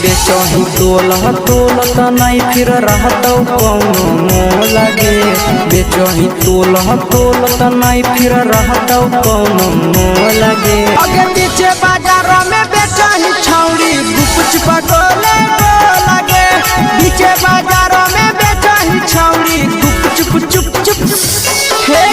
बेचही तोलह तोलत नहीं फिर रहतौ कौनो मोह लगे। बेचही तोलह तोलत नहीं फिर रहतौ कौनो मोह लगे। आगे पीछे बाजार में बेचही छौरी गुपचुप गोले लगे। पीछे बाजार में बेचही छौरी गुपचुप चुप चुप हे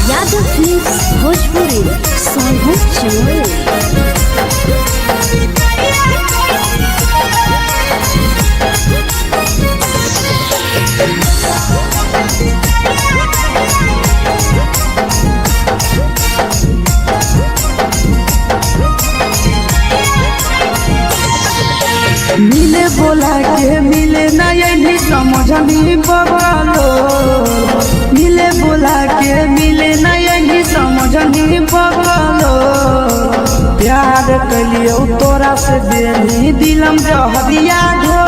यादव फिल्म्स भोजपुरी संगीत चैनल। मिले बोला के मिले नहीं समझनी बगलो। मिले बोला के मिले नहीं समझनी बगलो। प्यार कलियो तोरा से देनी दिलम जहरिया ढो।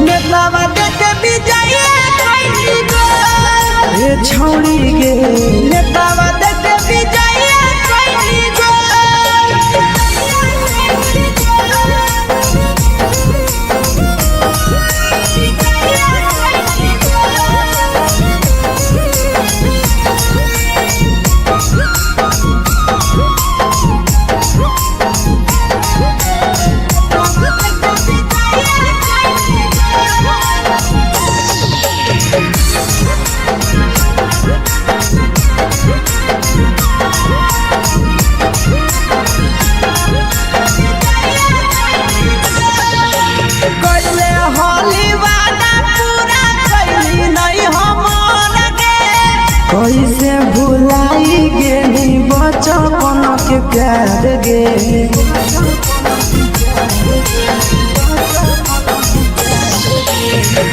नेतावा देखे विजय ये छौड़ी गे नेतावा देखे विजय कैसे भुलाई गे बचपन के प्यार गे।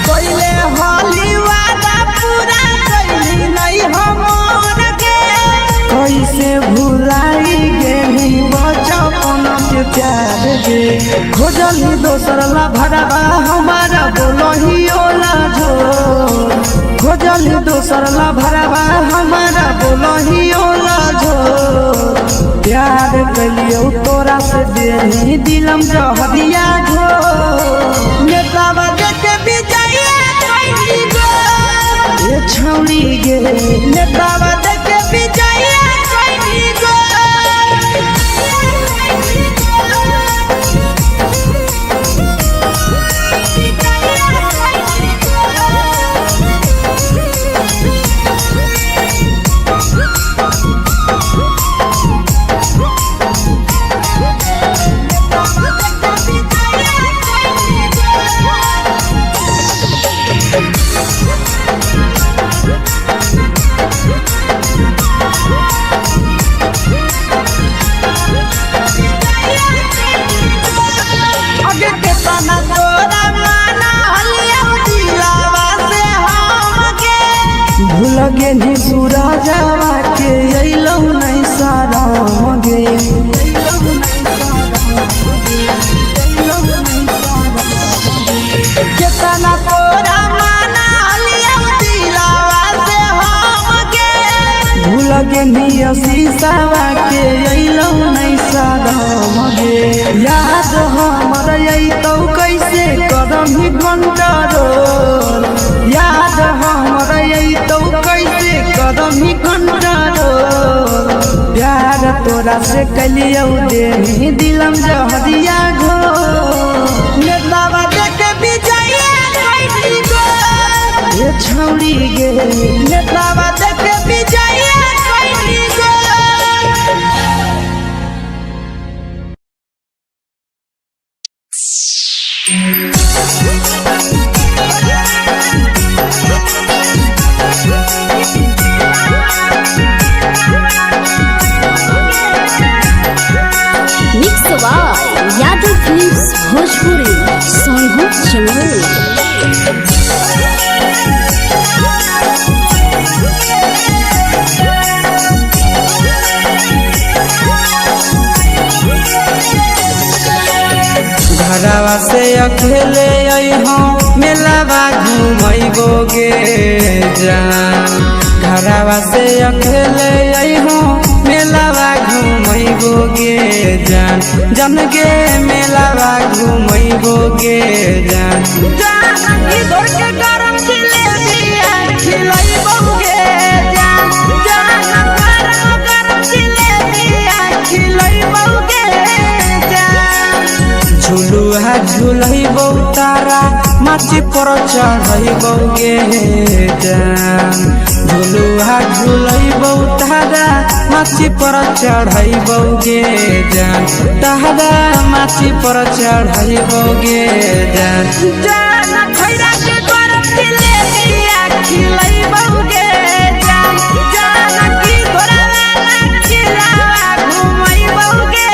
कैले होली वादा पूरा कैली नहीं हमर गे। कैसे भुलाई गे बचपन के प्यार गे। खोजली दोसर ला भरवा हमारा बोलही ओला जो। खोजली दोसर ला भरवा हमारा बोलही ओला जो। प्यार कलियो तोरा से देनी दिलम जहरिया ढो। नेतावा देखे विजय ये छौड़ी गे नेतावा देखे विजय लगे नी सूरजवा के अइलौ नहीं सारा गे। केतना तोरा माना लिया दिलावा से हम गे। भूल गे नी शीशावा के अइलौ नहीं सारा गे। याद हमर अइतौ कैसे कदम ही घंटा रोल। याद हमर अइतौ कैसे कदम ही घंटा रोल। प्यार तोरा से कलियो देनी दिलम जहरिया ढो। नेतावा देखे विजय ये छौड़ी गे नेतावा देखे विजय यादव फिल्म्स भोजपुरी संगीत चैनल। घरवा से अकेले अइहो मेलावा घूमैबो गे। जान घरवा से अकेले अइहो मेलावा घुमैबो गे जान जन गे मेलावा घुमैबो गे जान इधर के गरम जिलेबिया खिलैबो गे जान गरम जिलेबिया खिलैबो गे जान झुलुहा झुलैबो तारा माची पर चढ़ैबो गे जान झुलुहा झुलैबो तारा माची पर चढ़ैबो गे जान तारा माची पर चढ़ैबो गे जान खैरा के गरम जिलेबिया खिलैबो गे जान की घोड़ावाला खिलावा घुमैबो गे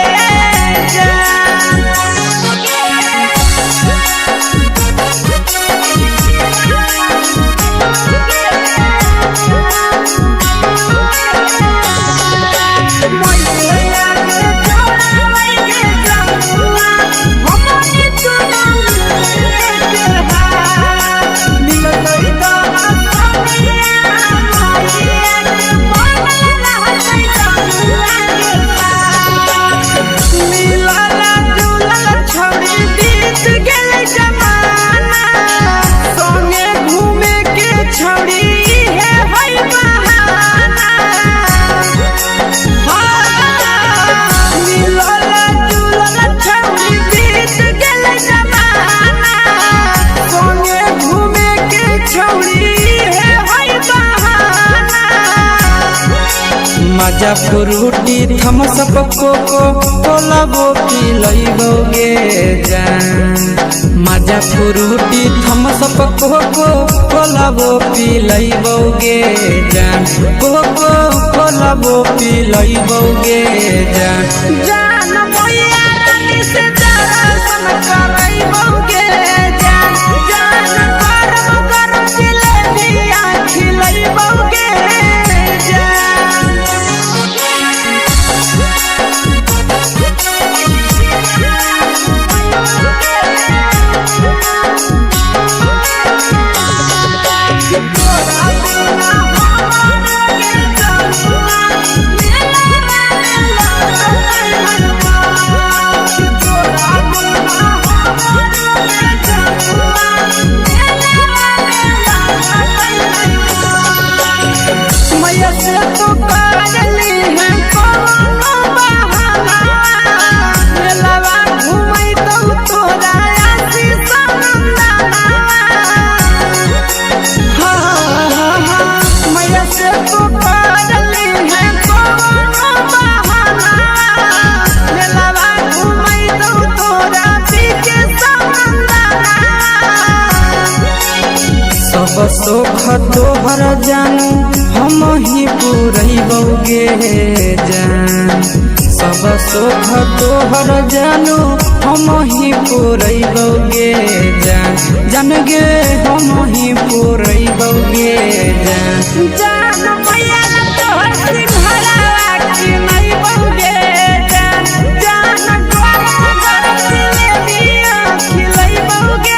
मजा फ्रूटी थम्स अप कोको कोला वो पिलैबो गे जान मजा फ्रूटी थम्स अप कोको कोला वो पिलैबो गे जान कोको कोला वो पिलैबो गे जान मैया रानी से दर्शन करैबो गे जान गरम जिलेबिया खिलैबो गे सोख तोहर जानू हम ही पुरैबो गे जान सब सोख तोहर जानू हम ही पुरैबो गे जान गे हम ही पुरैबो गे जान मैया तोहर सिंघरावा खिलैबो गे जान गरम जिलेबिया खिलैबो गे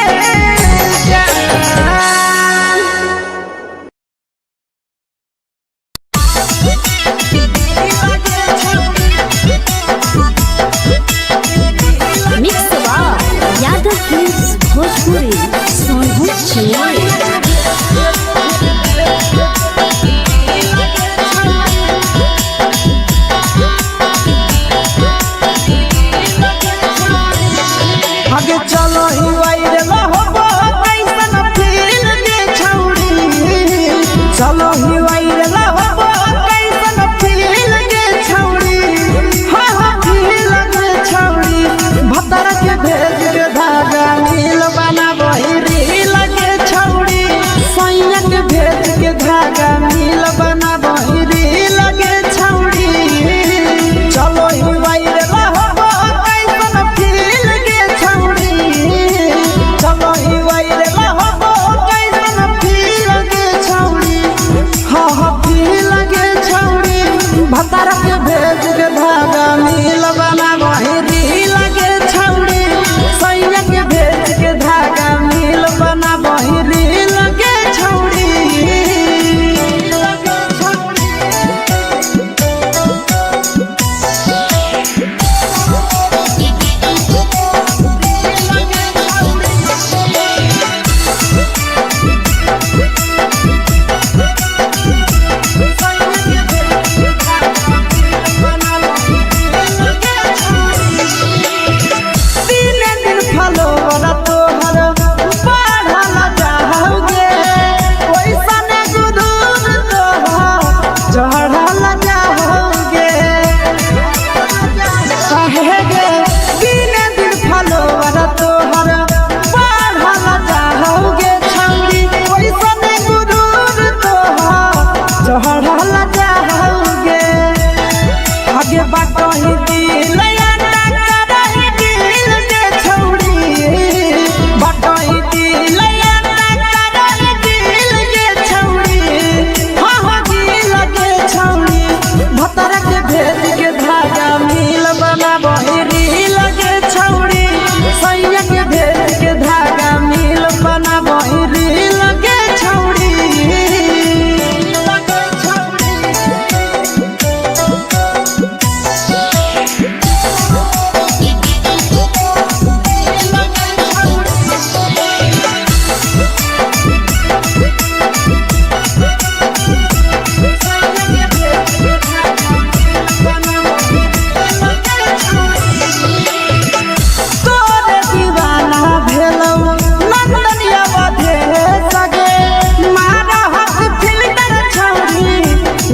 मिक्स बार यादव फिल्म्स भोजपुरी सोनू चमोली आगे चलो ही वायरल होबो कैसन फील दे छौड़ी चलो ही वायरल होबो कैसन फील दे छौड़ी हाँ फील दे छौड़ी भतर के भेज के धागा नील बनाबो रील के छौड़ी सैया के भेज के धागा नील बनाबो रील के छौड़ी चलो ही वायरल होबो कैसन फील दे छौड़ी चलो ही वायरल होबो कैसन फील दे छौड़ी हाँ फील के छौड़ी भतर के भेज के धागा नील बनाबो रील के छौड़ी सैया के भेज के धागा नील बनाबो रील के छौड़ी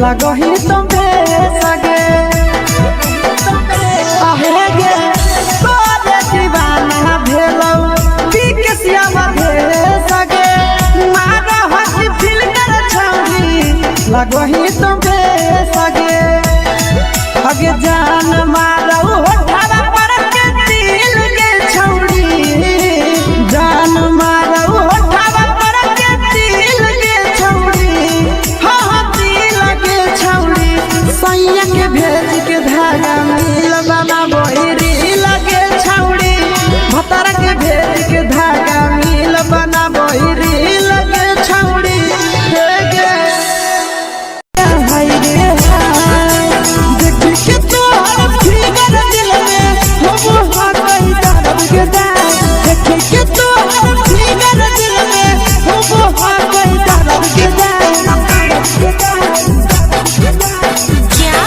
लगही तुम्हे सगे आहे गे तोरे दीवाना भेलौ बिकसिया भे सगे मारा हसी फिल कर छौरी लगही तुम्हे सगे अगे जान मारौ होठवा पर के दिल के छौरी जान मारौ होठवा पर के दिल के छौरी हाँ दिल के छौरी सैया के भेज के धागा मिल बना बहिरी लगे छौरी भतर के भेज के धागा मिल बना बहिरी लगे छौरी हे गे हाय रे हाय देखी के तोहर फिगर दिल में हो हा कोई दर्द के दाग देखी के तोहर फिगर दिल में हो हा कोई दर्द के क्या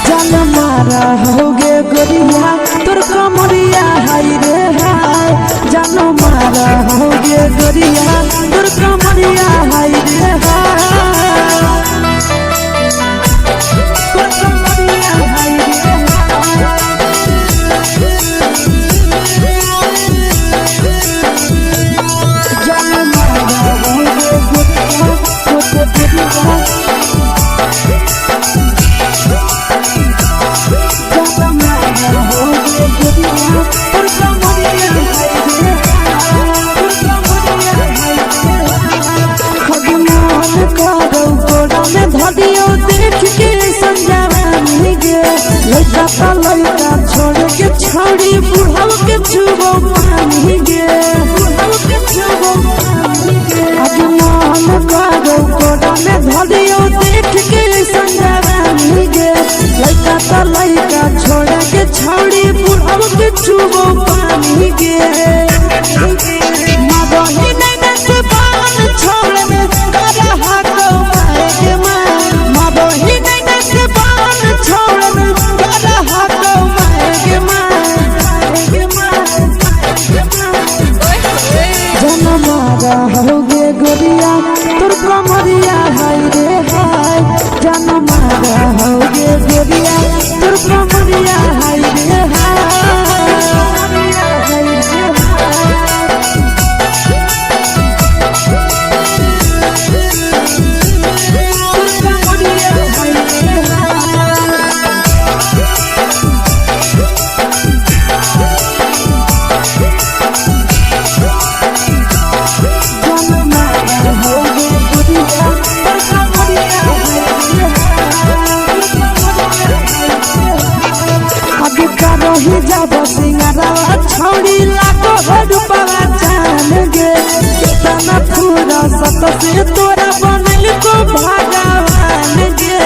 जान मारा होगे गोरिया तोर कमरिया हाय रे हाय जान मारा होगे गोरिया तोर कमरिया हाय रे हाय तोर कमरिया हाय रे हाय जान मारा होगे गोरिया तोर कमरिया धदियो देख के संजावानी गे लइका ता लइका छोड़ के छौड़ी बुढ़ाव के छुबो पानी गे बुढ़ाव के छुबो पानी गे आज मन कागो कोडा में धदियो देख के संजावानी गे लइका ता लइका छोड़ के छौड़ी बुढ़ाव के छुबो पानी गे मदही नैना से बान छोड़ में करा हाको माए गे मदही नैना से बान छोड़ में करा हाको माए गे जन मारा होगे गोरिया तोर कमरिया हाय रे हाय जन मारा होगे गोरिया तोर कमरिया हाय रे हाय रही जब सिंगारा छौड़ी लाखो रुपया जान गे कितना पूरा सत से तोरा बनल को भगवान गे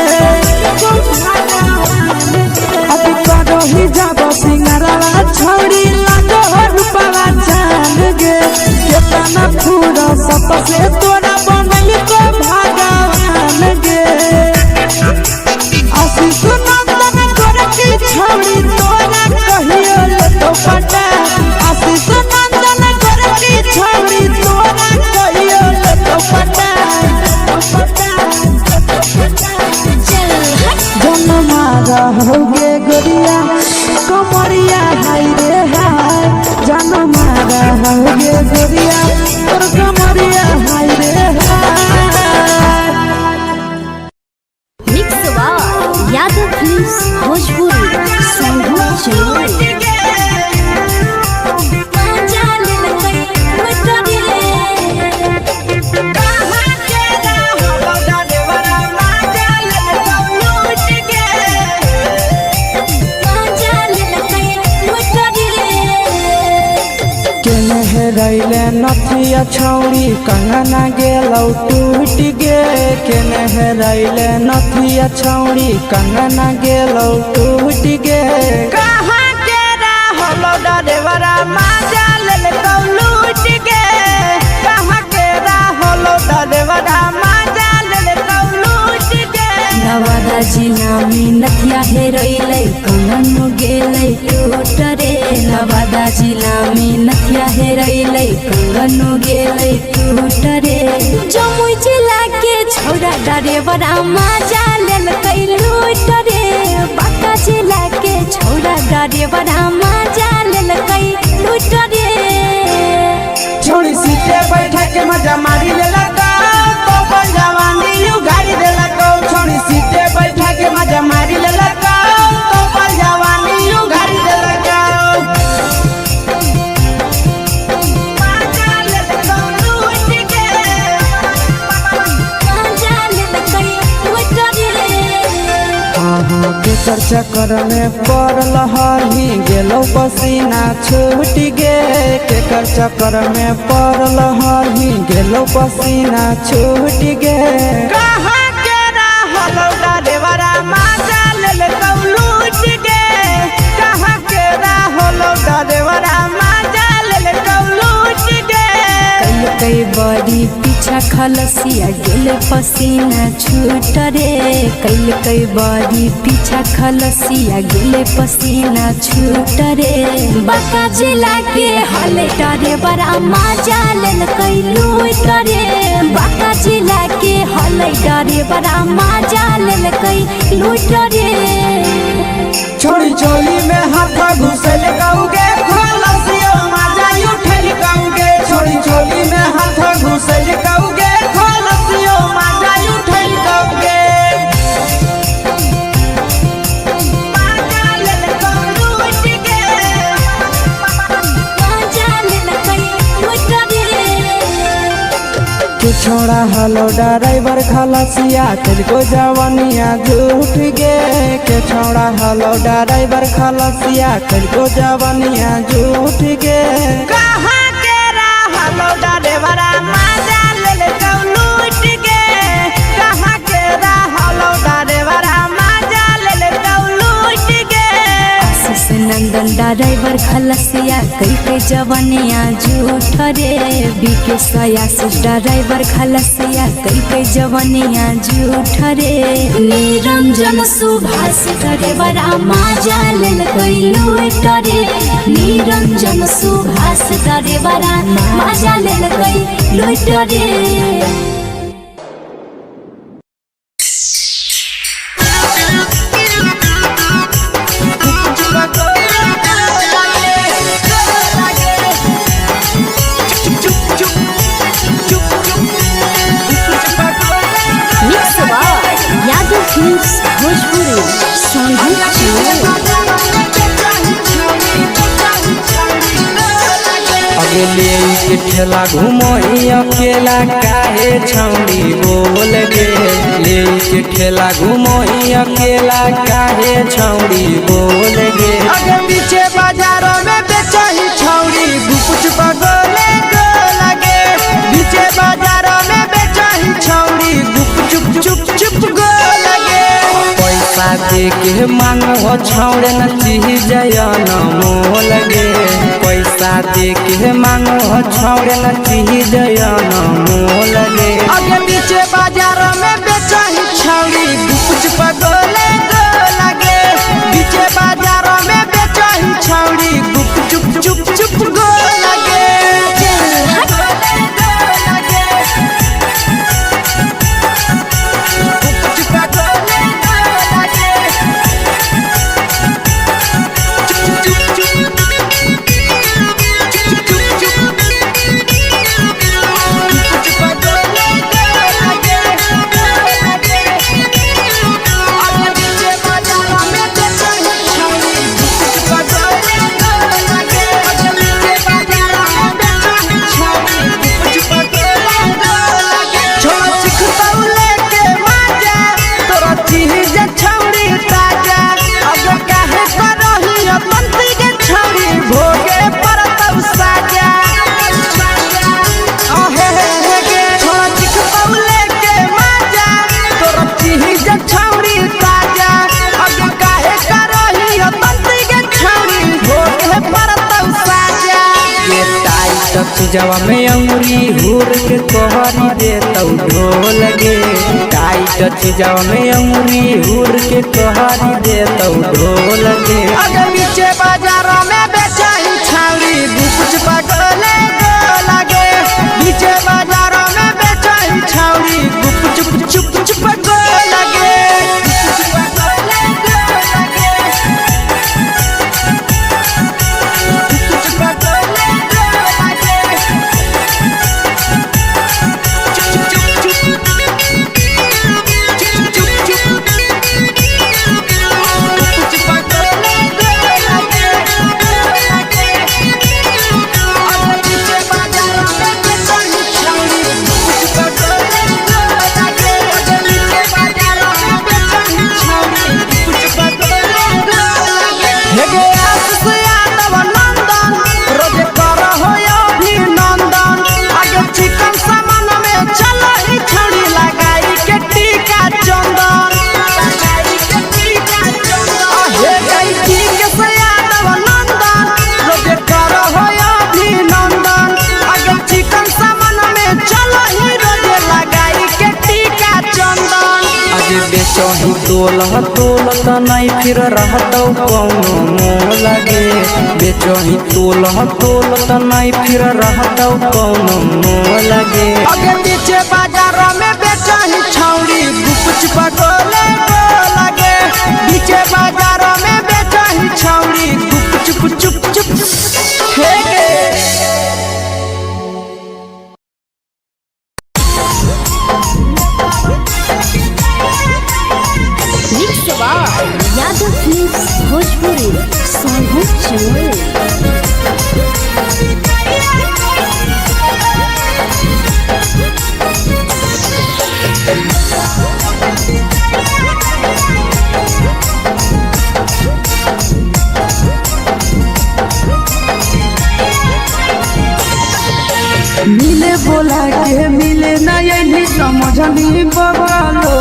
अभी रही जब सिंगारा छौड़ी लाखो रुपया जान गे कितना पूरा सत से तोरा बनल को भगवान गे आशीष नंदन गोरखी छौड़ी तोरा कहियो ले तो पटा आशीष नंदन गोरखी छौड़ी तोरा कहियो ले तो पटा जन मारा होगे गोरिया कमरिया हाय रे हाय जन मारा होगे गोरिया तोर कमरिया हाय रे हाय मिक्स बार यादव फिल्म्स भोजपुरी संगीत चैनल रैले नथिया छौड़ी कंगना गेलौ टूट गे केने रैले नथिया छौड़ी कंगना गेलौ टूट गे कहाँ के रहलो डरेवरा माजा लेल कौ लूट गे कहाँ के रहलो डरेवरा माजा लेल कौ लूट गे नवदा जिला में नथिया हेरैले कंगन गेलै टूट रे नवादा जिला में नथिया हेरैले कंगन गेलै टूट रे जमुई जिला के छौड़ा ड्राइवर मजा लेलकै लूट रे बांका जिला के छौड़ा ड्राइवर मजा लेलकै लूट रे छोड़ी सीटे बैठा के मजा मारी लेला तो पर जवानी यू गाड़ी देला को छोड़ी सीटे बैठा के मजा मारी लेला तो पर जवानी यू गाड़ी देला को के चक्कर में पड़ल हही गेलो पसीना छूट गे केकर चक्कर में पड़ल हही गेलो पसीना छूट गे कहाँ के रहलो ड्राइवरा मजा ले लूट गे कहाँ के रहलो ड्राइवरा मजा ले लूट गे कई बड़ी पीछा खलसिया गेले पसीना छूट रे कई बड़ी पीछा खलसिया गेले पसीना छूट रे बांका जिला के हले डरे बड़ा मजा लेलकै लूट रे बांका जिला के हले डरे बड़ा मजा लेलकै लूट रे छोड़ी चोली में हाथ घुसल गाऊंगे खलसिया मजा उठल गाऊंगे छोड़ी चोली में हाथ घुसल गाऊंगे खलसिया मजा उठल गाऊंगे छोड़ा हलो ड्राइवर खलसिया तेलको जवानिया झूठ गे के छोड़ा हलो ड्राइवर खलसिया तेलको जवानिया झूठ गे कहाँ के हलो ड्राइवर मजा ले लूट गे कहाँ के हलो ड्राइवर मजा ले लूट गे नंदन ड्राइवर खलसिया कई जवानिया झूठ रे बीके आशीष ड्राइवर खलसिया कई जवानिया झूठ रे निरंजन सुभाष ड्राइवर मजा लेलकै लूट रे निरंजन सुभाष ड्राइवर मजा लेलकै लूट रे भोजपुरी अगले के ठेला घुमोई अकेला काहे छौड़ी बोल गे ले के ठेला घुमोई अकेला काहे छौड़ी बोल गे आगे पीछे बाजारों में बेचही छौड़ी गुपुच पगोले गो लगे पीछे बाजारों में बेचही छौड़ी गुप चुप चुप चुप गो लगे पैसा दे के मांगो छौड़े न चीज न मोल गे पैसा दे के मांगो छौड़े न चीज न मोल गे आगे पीछे बाजारों में बेचही छौड़ी गुपुच पगोले गो लगे पीछे बाजारों में बेचही छौड़ी गुप चुप चुप चुप गो लगे जवा में अंगुरी हुर के कोहरी दे तौ ढोल गे टाइट चीजावा में अंगुरी हुर के तोहारी देतौ ढोल के। अगर नीचे बाजारों में बेचाई छावरी गुपच पगले लगे। नीचे बाजारों में बेचाई छावरी गुपच चुप चुप लगे। बेचही तोलह तोलत नहीं फिर रहतौ कौनो मोह लगे। बेचही तोलह तोलत नहीं फिर रहतौ कौनो मोह लगे। अगर नीचे बाजारों में बेचही छौरी गुपच पगले लगे। नीचे बाजारों में बेचही छौरी गुपच चुप चुप यादव फिल्म्स भोजपुरी सोनू चंदेल। मिले बोला के मिले नहीं समझनी बगलो।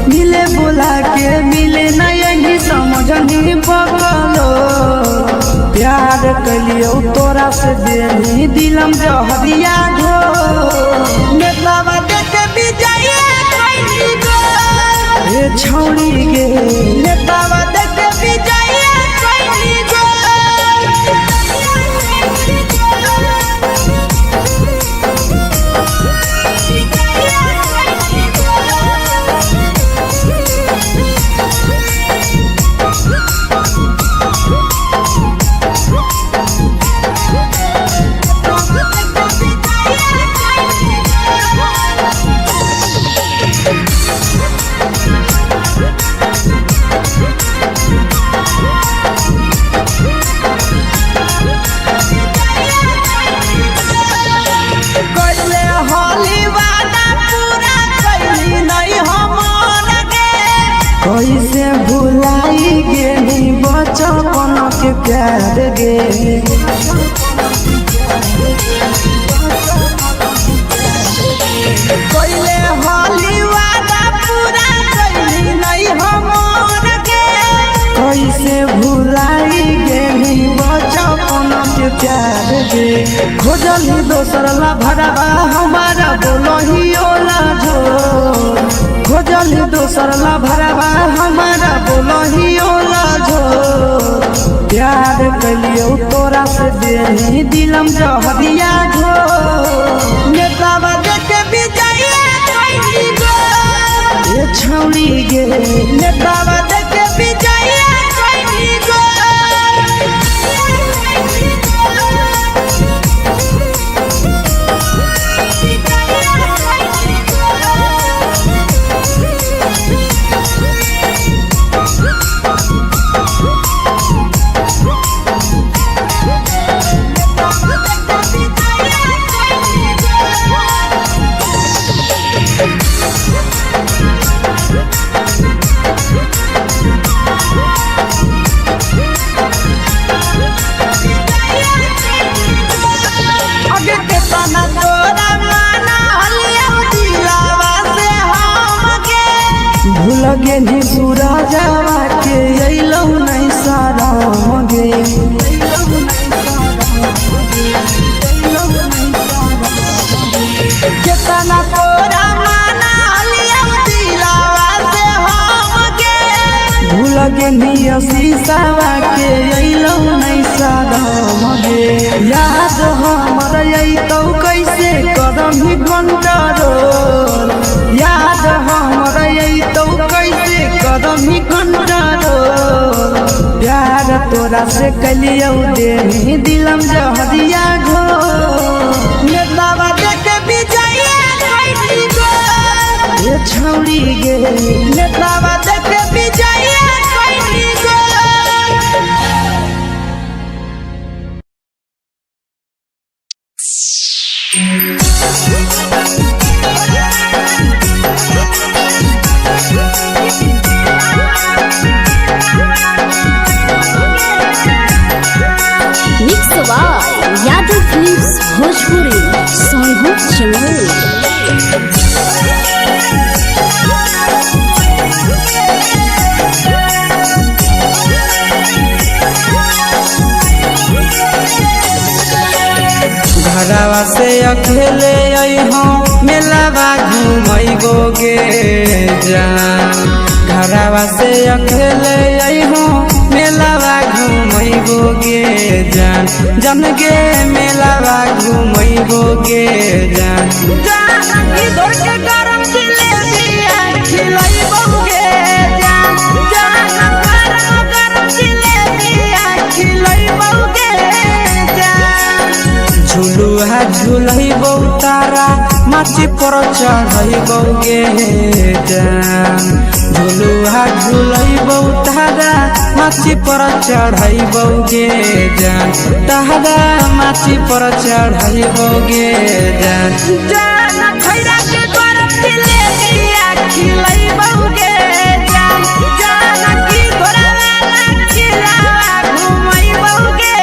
मिले बोला के मिले नहीं समझनी बगलो। प्यार कलियो तोरा से देनी दिलम जहरिया घो। नेतावा देखे बिजाइए कोई गो ए छौड़ी गे। नेतावा देखे बिजाइए कोई गो। कैसे भुलाई गेली बचपन के प्यार गे। कैले होली वादा पूरा कैली नहीं हमर गे। कैसे भुलाई गेली बचपन के प्यार गे। खोजली दोसर ला भरवा हमारा बोलही ओला जो। खोजली दोसर ला भरवा हमारा बोलही ओला जो। प्यार कलियो तोरा से देनी दिलम जहरिया घो। नेतावा देखे बिजाइए कोई गो ए छौड़ी गे। नेतावा देखे बिजाइए कोई गो। लगे नी सूरजवा के अइलौ नहीं सारा गे। केतना तोरा माना लिया पेनिया शीशावा के अइलौ नहीं सादम गे याद हमर अइतौ कैसे करम ही घंटा रोल याद हमर अइतौ कैसे करम ही घंटा रोल प्यार तोरा से कलियौ देनी दिलम जहरिया घो नेतावा देखे विजया कैसी गो ये छौड़ी गे नेतावा देखे विजया कैसी गो mix by Yadav films Bhojpuri Sonbhadra channel. घरवा से अकेले अइहो मेलावा घूमैबो गे जान घरवा से अकेले अइहो मेलावा घूमैबो गे जान जन गे मेलावा घूमैबो गे जान इधर के गरम जिलेबिया खिलैबौ गे जान गरम जिलेबिया खिलैबौ गे जान झुलुहा झुलैबौ तारा माची पर चढ़ैबौ गे जान झुलुहा झुलैबौ तारा माची पर चढ़ैबौ गे जान तारा माची पर चढ़ैबौ गे जान खैरा के गरम जिलेबिया खिलैबौ गे जान की घोड़ावाला खिलावा घुमैबौ गे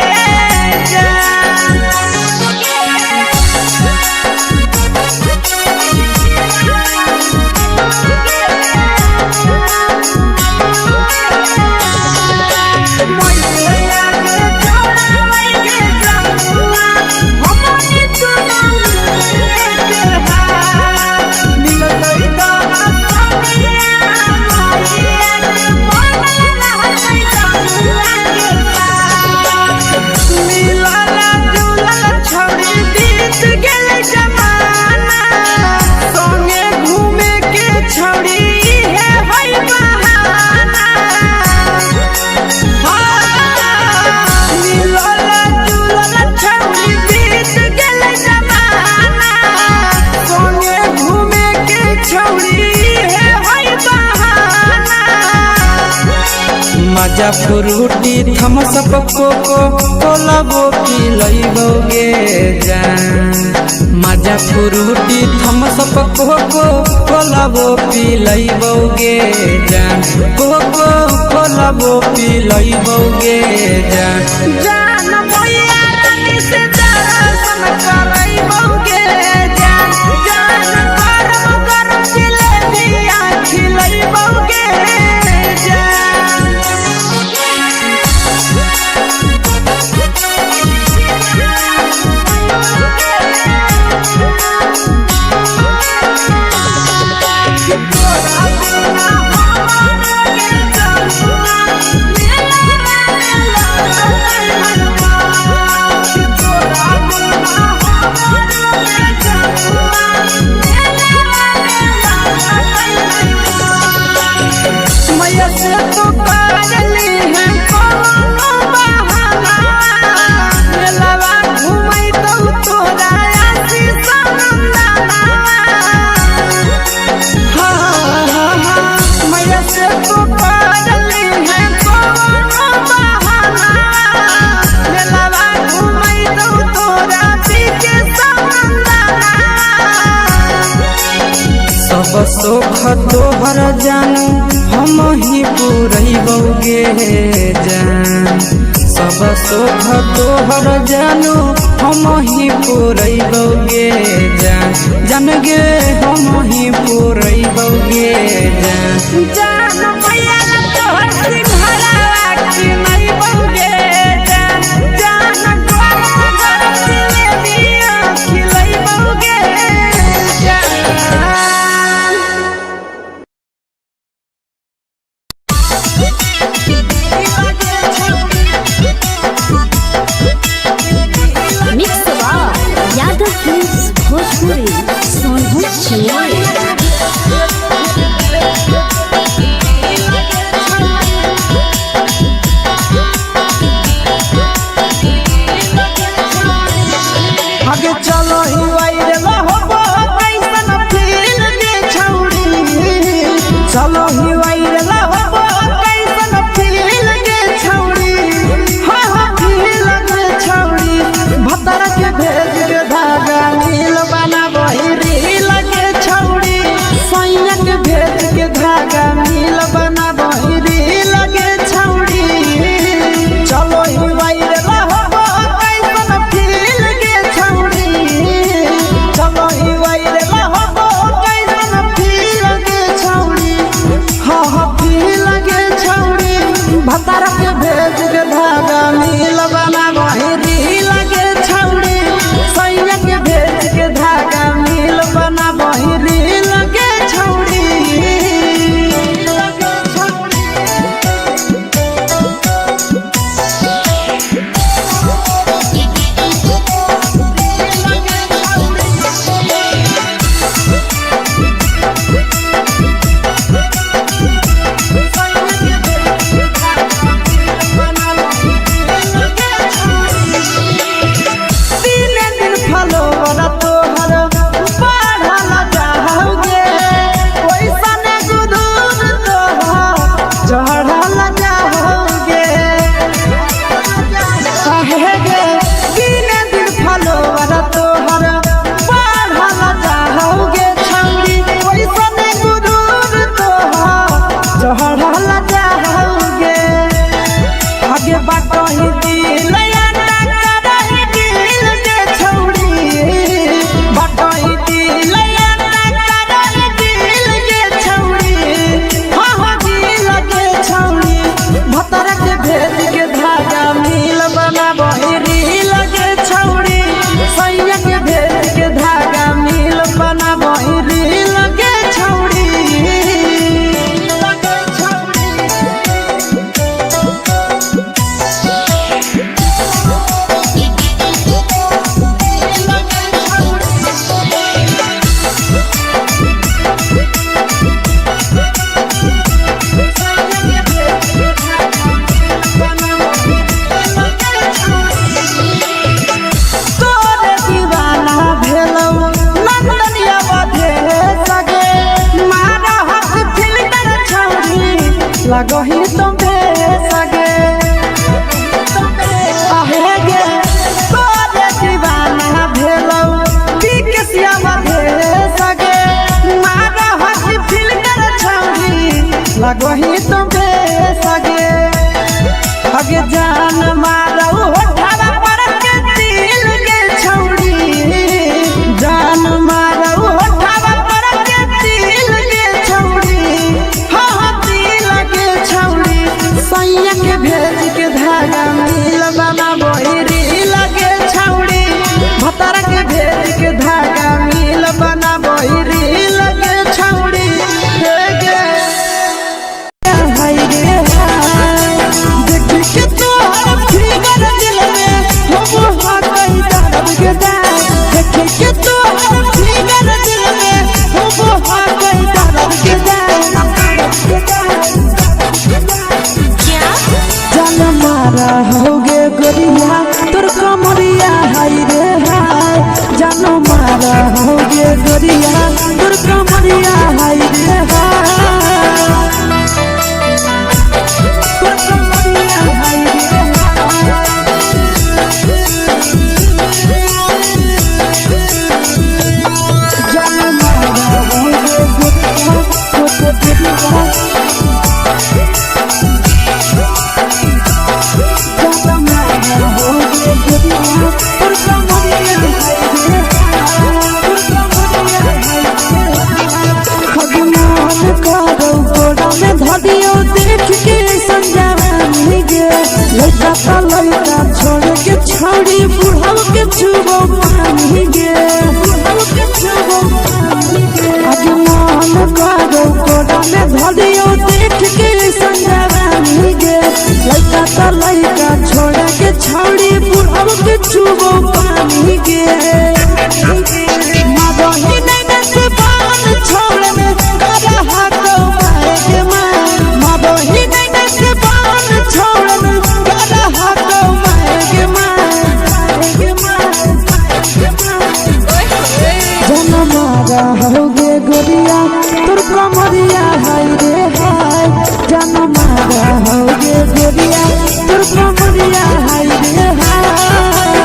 मजा फ्रूटी थम्स अप कोको कोलाबो पिलैबौ गे जान मजा फ्रूटी थम्स अप कोको कोलाबो पिलैबौ गे जान कोको कोलाबो पिलैबौ गे जान जान भैया रानी से दर्शन करैबौ गे जान गरम गरम जिलेबिया खिलैबौ गे सोख तोहर जानू हम ही पुरैबौ गे जान सब सोख तोहर जानू हम ही पुरैबौ गे जान जान गे हम ही पुरैबौ गे जान जान भैया तोहर सिंघाड़ा खिलैबौ गे जान गरम गरम जिलेबिया खिलैबौ गे जान चलो ही वायरल हो कैसन फील के छौड़ी हाँ हाँ फील के छौड़ी भतर के भेज के धागा नील बना वही रील के छौड़ी सैया के भेज के धागा नील बना वही रील के छौड़ी चलो ही वायरल हो कैसन फील के छौड़ी चलो ही वायरल हो कैसन फील के छौड़ी हाँ हाँ फील के छौड़ी भतर के भेज के धागा नील बना वही रील के छौड़ी सैया के भेज के धागा नील बना वही रील के छौड़ी लगही तुम्हे सगे आहे गे तोरे दीवाना भेलौ बिकसिया बधे सगे मारा हसी फिल्टर छौरी लगही तुम्हे सगे अगे जान मारौ होठवा पर के दिल के छौरी जान मारौ होठवा पर के दिल के छौरी सैया के भेज के धागा नील बना वही रील के छौड़ी भतर के भेज के धागा नील बना वही रील के छौड़ी हे गे हाय गे देख के तोहर फिगर दिल में हो हा कहीं दर्द के दाग देख के तोहर फिगर दिल में हो हा कहीं दर्द के दाग जान मारा होगे गोरिया तोर कमरिया हाय रे हाय जान मारा होगे गोरिया तोर कमरिया हाय रे हाय तोर कमरिया हाय रे जान मारा होगे गोरिया तोर कमरिया देख के समझावानी गे लड़का का लड़का छोड़ के छौड़ी बुढ़ाव के छुबो पानी गे बुढ़ाव के छुबो पानी गे आज मन करो कोड़ा में धरियो देख के समझावानी गे लड़का का लड़का छोड़ के छौड़ी बुढ़ाव के छुबो पानी गे मादही नहीं से बाल छोड़ में करा हाथों मारे के मां मादही नहीं से बाल छोड़ में करा हाथ तोर कमरिया हाय रे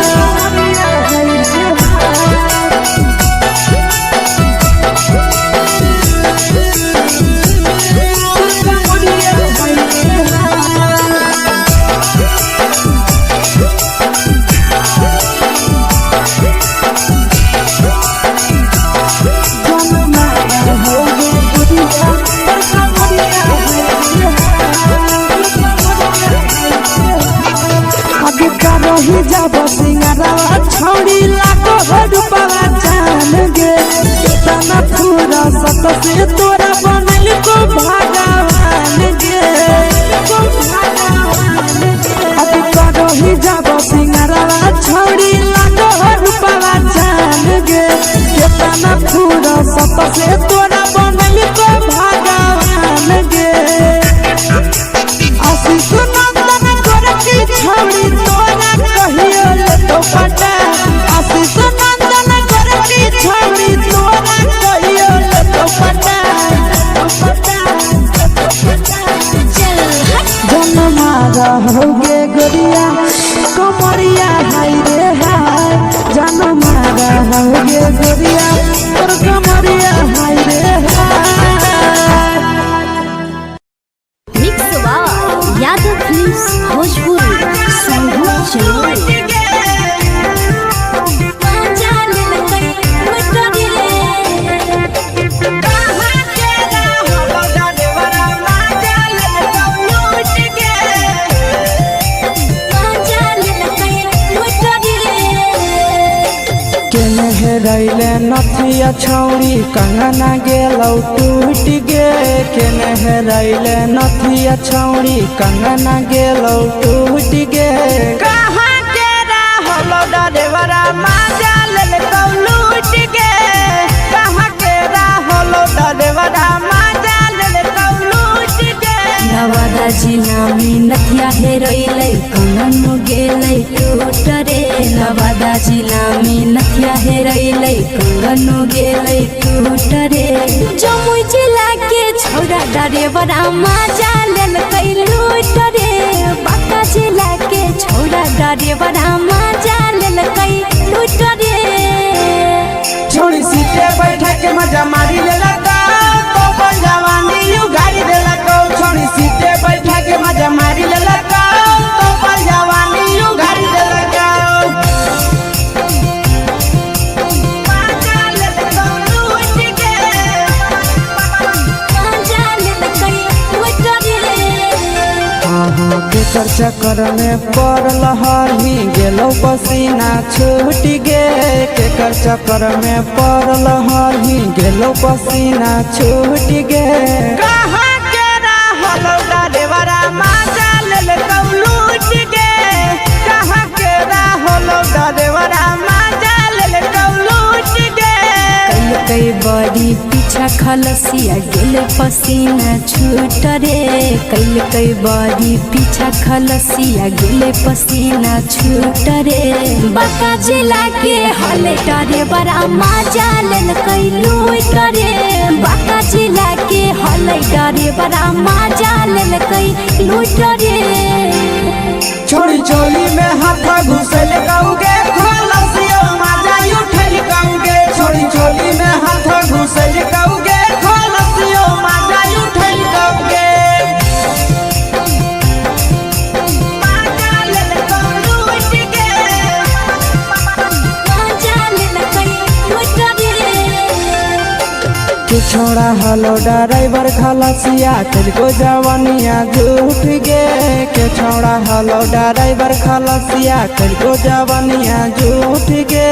रही जब सिंगरवा छौड़ी लाखो रुपया जान गे कितना पूरा सत से तोरा बनल को भगवान गे अभी रही जब सिंगरवा छौड़ी लाखो रुपया जान गे कितना पूरा सत से तोरा बनल को भगवान गे आशीष नंदन गोरखी छौड़ी तोरा कहियो ले तो पटा आशीष नंदन गोरखी छौड़ी तोरा कहियो ले तो पटा जनमा रहोगे गोरिया कमरिया हाय रे हाय जनमा रहोगे गोरिया और कमरिया हाय रे हाय। Mix by Yadav films Bhojpuri संगीत चलो रैले नथिया छौड़ी कंगना गेलौ टूट गे केने हेरैले नथिया छौड़ी कंगना गेलौ टूट गे कहाँ के रहलो डरेवरा माजा लेल कौ लूट गे कहाँ के रहलो डरेवरा माजा लेल कौ लूट गे नवादा जिला में नथिया हेरैले कंगन गेलै टूट रे नवादा जिला में नथिया हेरैले कंगन गेलै टूट रे जमुई जिला के छौड़ा डरेवरा माजा लेल कै लूट रे बांका जिला के छौड़ा डरेवरा माजा लेल कै लूट रे छोड़ी सीटे बैठा के मजा मारी लेला तो जवानी यू गाड़ी देला को छोड़ी सीटे बैठा के मजा मारी लेला तो जवानी यू गाड़ी देला को केकर चक्कर में पड़ल हरही गेलो पसीना छूट गे केकर चक्कर में पड़ल हरही गेलो पसीना छूट गे कहाँ के रहलो डरेवरा माजा लेल कौ लूट गे कहाँ के रहलो डरेवरा माजा लेल कौ लूट गे कई बड़ी पीछा खलसिया गेल पसीना छूट रे कई बड़ी पीछा खलसिया गेल पसीना छूट रे बांका जिला के हले डरे बड़ा माजा लेल कई लूट रे बांका जिला के हले डरे बड़ा माजा लेल कई लूट रे छोड़ी चोली में हाथ घुसल गाऊंगे खलसियो माजा उठल गाऊंगे छोड़ी चोली में हाथ घुसल गाऊंगे खलसियो माजा उठल गाऊंगे माजा लेल कौ लूट गे माजा लेल कई लूट रे के छोड़ा हलो ड्राइवर खलसिया तेलको जवानिया झूठ गे के छोड़ा हलो ड्राइवर खलसिया तेलको जवानिया झूठ गे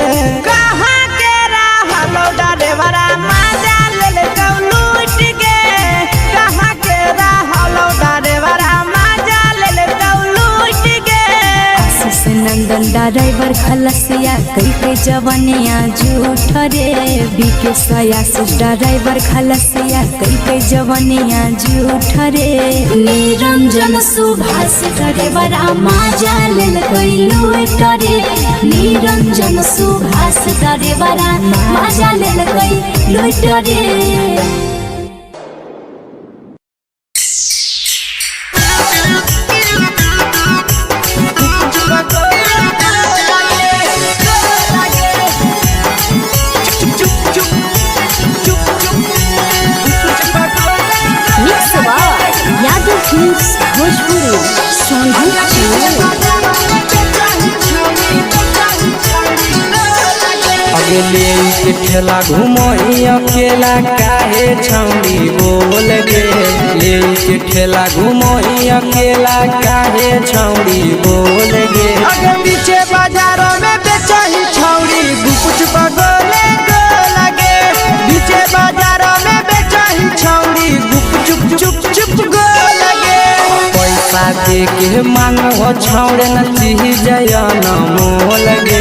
कहाँ के रहलो ड्राइवरा माजा लेल कौ लूट गे कहाँ के रहलो ड्राइवरा माजा लेल कौ लूट गे आशीष नंदन ड्राइवर खलसिया कई जवानिया झूठ रे बीके आशीष ड्राइवर खलसिया कई जवानिया झूठ रे निरंजन सुभाष ड्राइवरा माजा लेल कई लूट रे निरंजन सुभाष ड्राइवरा माजा लेल कई लूट रे सोनू अगले के ठेला घुमई अकेला काहे छौड़ी बोल गे ले के ठेला घुमई अकेला काहे छौड़ी बोल गे अगे पीछे बाजारों में बेचही छौड़ी गुपुच बगले गो लगे पीछे बाजारों में बेचही छौड़ी गुप चुप चुप चुप गो लगे पैसा दे के मांगो छौड़े न चीज न मोल गे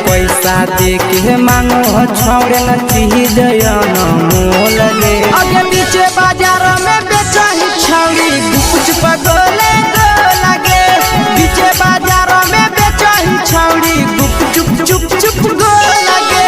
पैसा दे के मांगो छौड़े न चीज न मोल गे अगे पीछे बाजारों में बेचही छौड़ी गुपुच बगले गो लगे पीछे बाजारों में बेचही छौड़ी गुप चुप चुप चुप गो लगे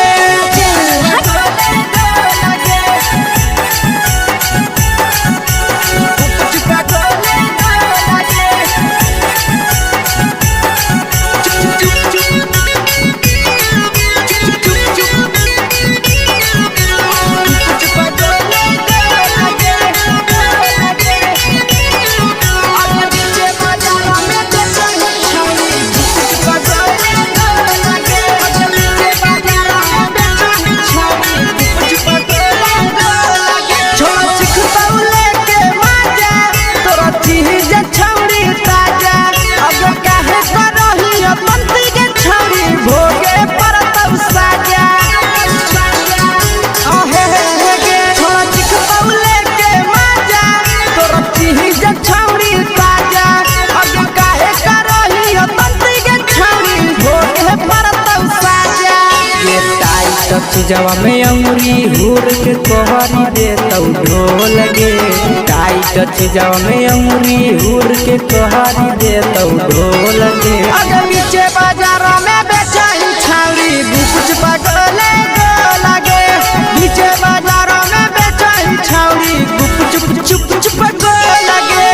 जवा में अंगुरी हुर के कोहरी दे तौ ढोल गे टाइट जवा में अंगुरी हुर के कोहरी दे तौ ढोल गे अगे पीछे बाजारों में बेचही छौड़ी गुपुच बगले गो लगे पीछे बाजारों में बेचही छौड़ी गुप चुप चुप चुप गो लगे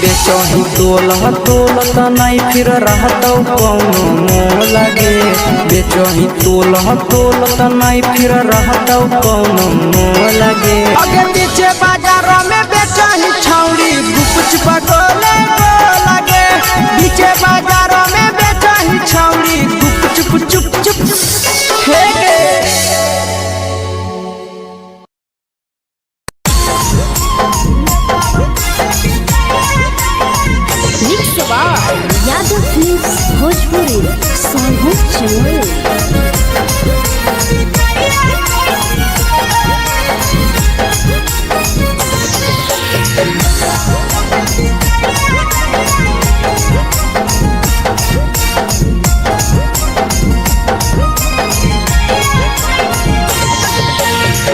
बेचही तोलत नहीं फिर रहतौ कौनो मोल गे बेचही तोलत नहीं फिर रहतौ कौनो मोल गे अगे पीछे बाजारों में बेचही छौड़ी गुपुच बगले गो लगे पीछे बाजारों में बेचही छौड़ी गुप चुप चुप चुप हे गे यादव फिल्म्स भोजपुरी सोनू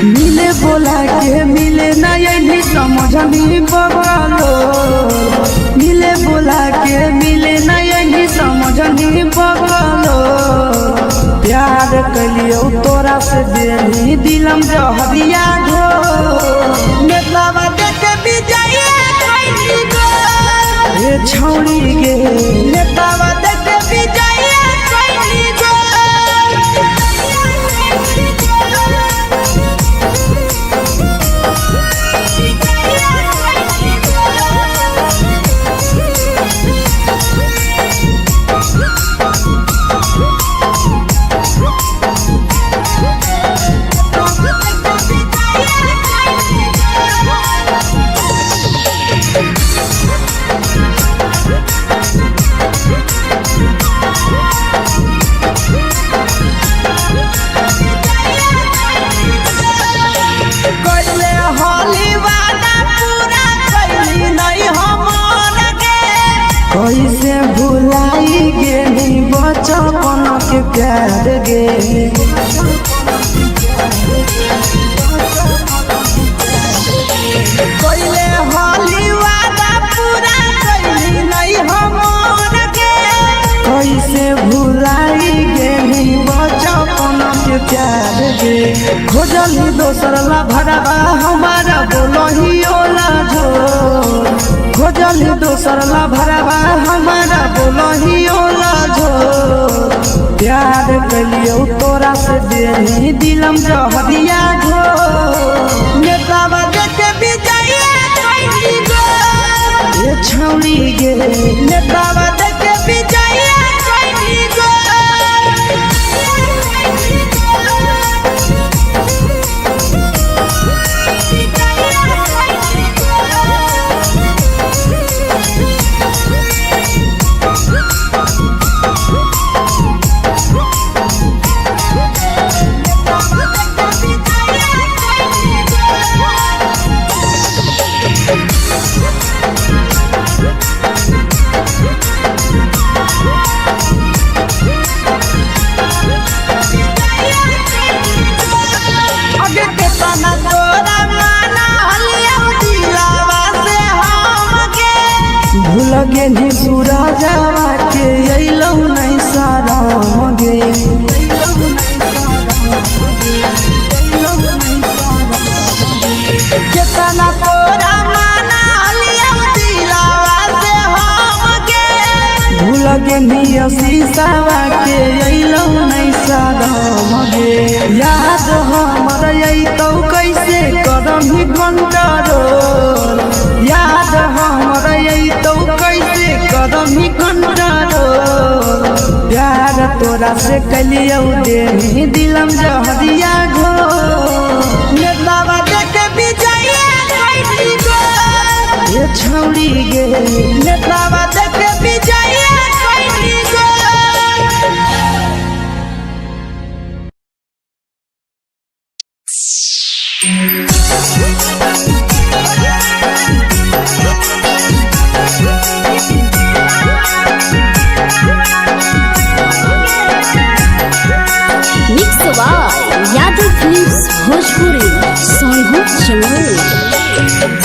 मिले बोला के मिले नहीं समझनी बगलो मिले बोला के मिले नहीं समझनी बगलो प्यार कलियो तोरा से देनी दिलम जहरिया घो नेतलावा देखे बिजाइए कोई गो ए छौड़ी गे नेतलावा देखे बिजाइए कोई गो प्यार गे कोइले होली वादा पूरा कइली नहीं हमर के कैसे भुलाई गेली बचपन के प्यार गे खोजली दोसर ला भरवा हमारा बोलही ओला झो खोजली दोसर ला भरवा हमारा बोलही ओला झो प्यार कलियो तोरा से देनी दिलम जहरिया झो नेतावा देखे विजय कइली गो ये छौड़ी गे नेतावा देखे विजय कइली गो आगे के तना तोरा माना हलिया दिलावा से हमके भूल गेली सूरजवा के अइलौ नहीं सारा गे केतना तोरा माना हलिया दिलावा से हमके भूल गेली शीशावा के अइलौ नहीं सारा गे याद हमर अइतौ कैसे करही कंट्रोल याद हमर अइतौ कैसे करही कंट्रोल प्यार तोरा से कलियौ देनी दिलम जहरिया घो नेतावा देखे विजय कइली गो ये छौड़ी गे नेतावा देखे विजय कइली गो mix by Yadav films Bhojpuri Sonbhadra channel.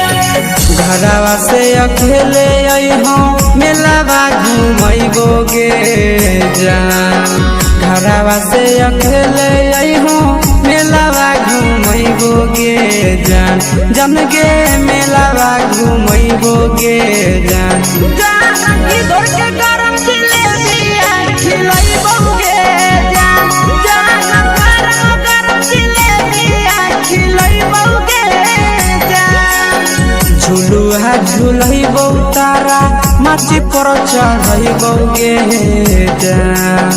घरवा से अकेले अइहो मेलावा घुमैबो गे जान घरवा से अकेले अइहो मेलावा घुमैबो गे जान जम गे मेलावा घुमैबो गे जान इधर के गरम जिलेबिया खिलाइबो गे जान गरम जिलेबिया खिलाइबो गे जान झुलुहा झुलैबो तारा माची पर चढ़ैबो गे जान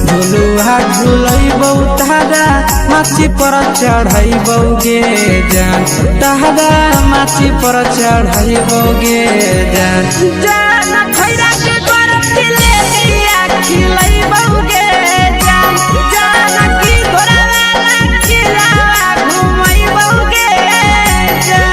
झुलुहा झुलैबो तारा माची पर चढ़ैबो गे जान तारा माची पर चढ़ैबो गे जान खैरा के गरम जिलेबिया खिलाइबो गे जान की घोड़ा वाला खिलावा घुमाइबो गे जान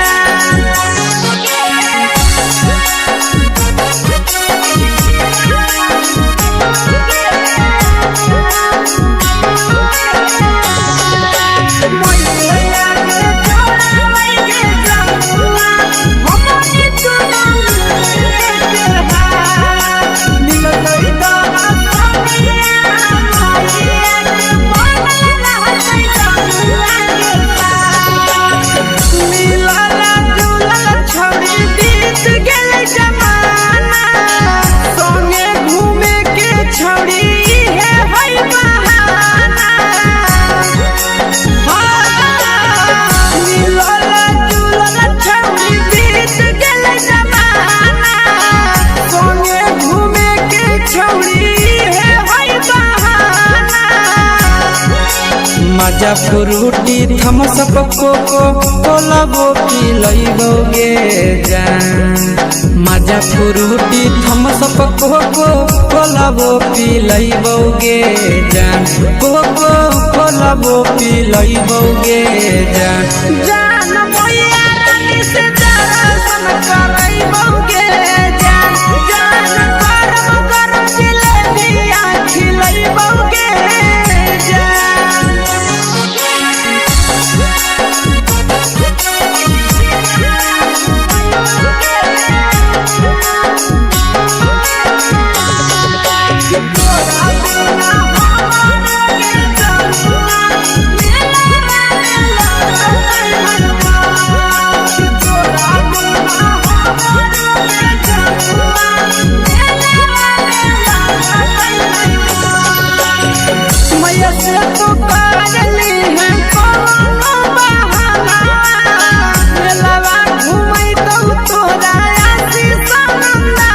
मजा फ्रूटी थम्स अप कोको कोला वो पी लइबोगे जान मजा फ्रूटी थम्स अप कोको कोला वो पी लइबोगे जान कोको कोला वो पी लइबोगे जान जान मैया रानी से दर्शन करइबोगे जान जान गरम गरम जिलेबिया खिलइबोगे जान मैया से तो करली है कोनो बहाना मेलावा घुमई तो तोरा आशीष नंदना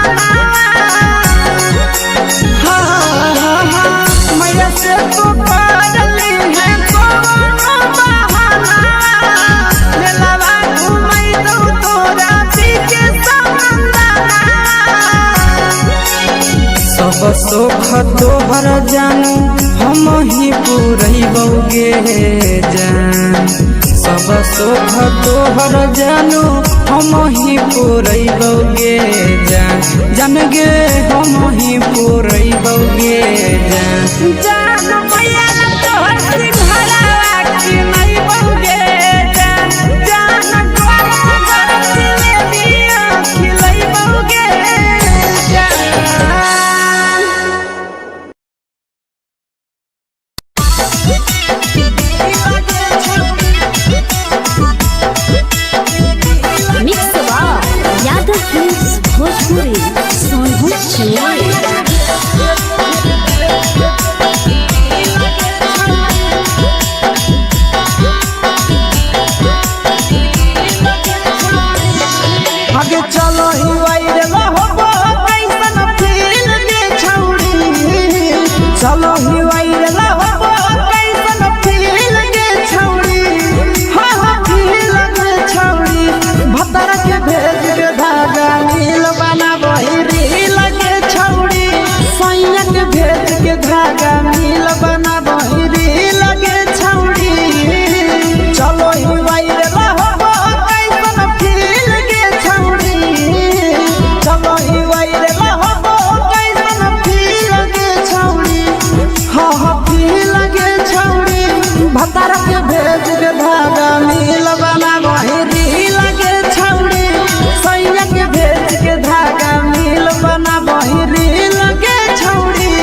मैया से तो करली है कोनो बहाना मेलावा घुमई तो तोरा आशीष नंदना सब सुख तोहर जानू हम ही पूरइबोगे जान सब सुख तोहर जानू हम ही पूरइबोगे जान जान गे हम ही पूरइबोगे जान जान मैया तोहर सिंघाड़ा की नहीं बउगे जान जान गरम गरम जिलेबिया खिलइबोगे जान मिक्स यादव फिल्म्स भोजपुरी सोनू चिन्मय आगे चलो ही वायरल होबो कैसन फील के छौड़ी चलो ही वायरल होबो कैसन फील के छौड़ी हां हां फील के छौड़ी भतर के भेज के धागा नील बनाबो रील के छौड़ी सैया के भेज के धागा नील बनाबो रील के छौड़ी चलो ही वायरल होबो कैसन फील के छौड़ी चलो ही वायरल होबो कैसन फील के छौड़ी हां हां फील के छौड़ी भतर के भेज के धागा नील बनाबो रील के छौड़ी सैया के भेज के धागा नील बनाबो रील के छौड़ी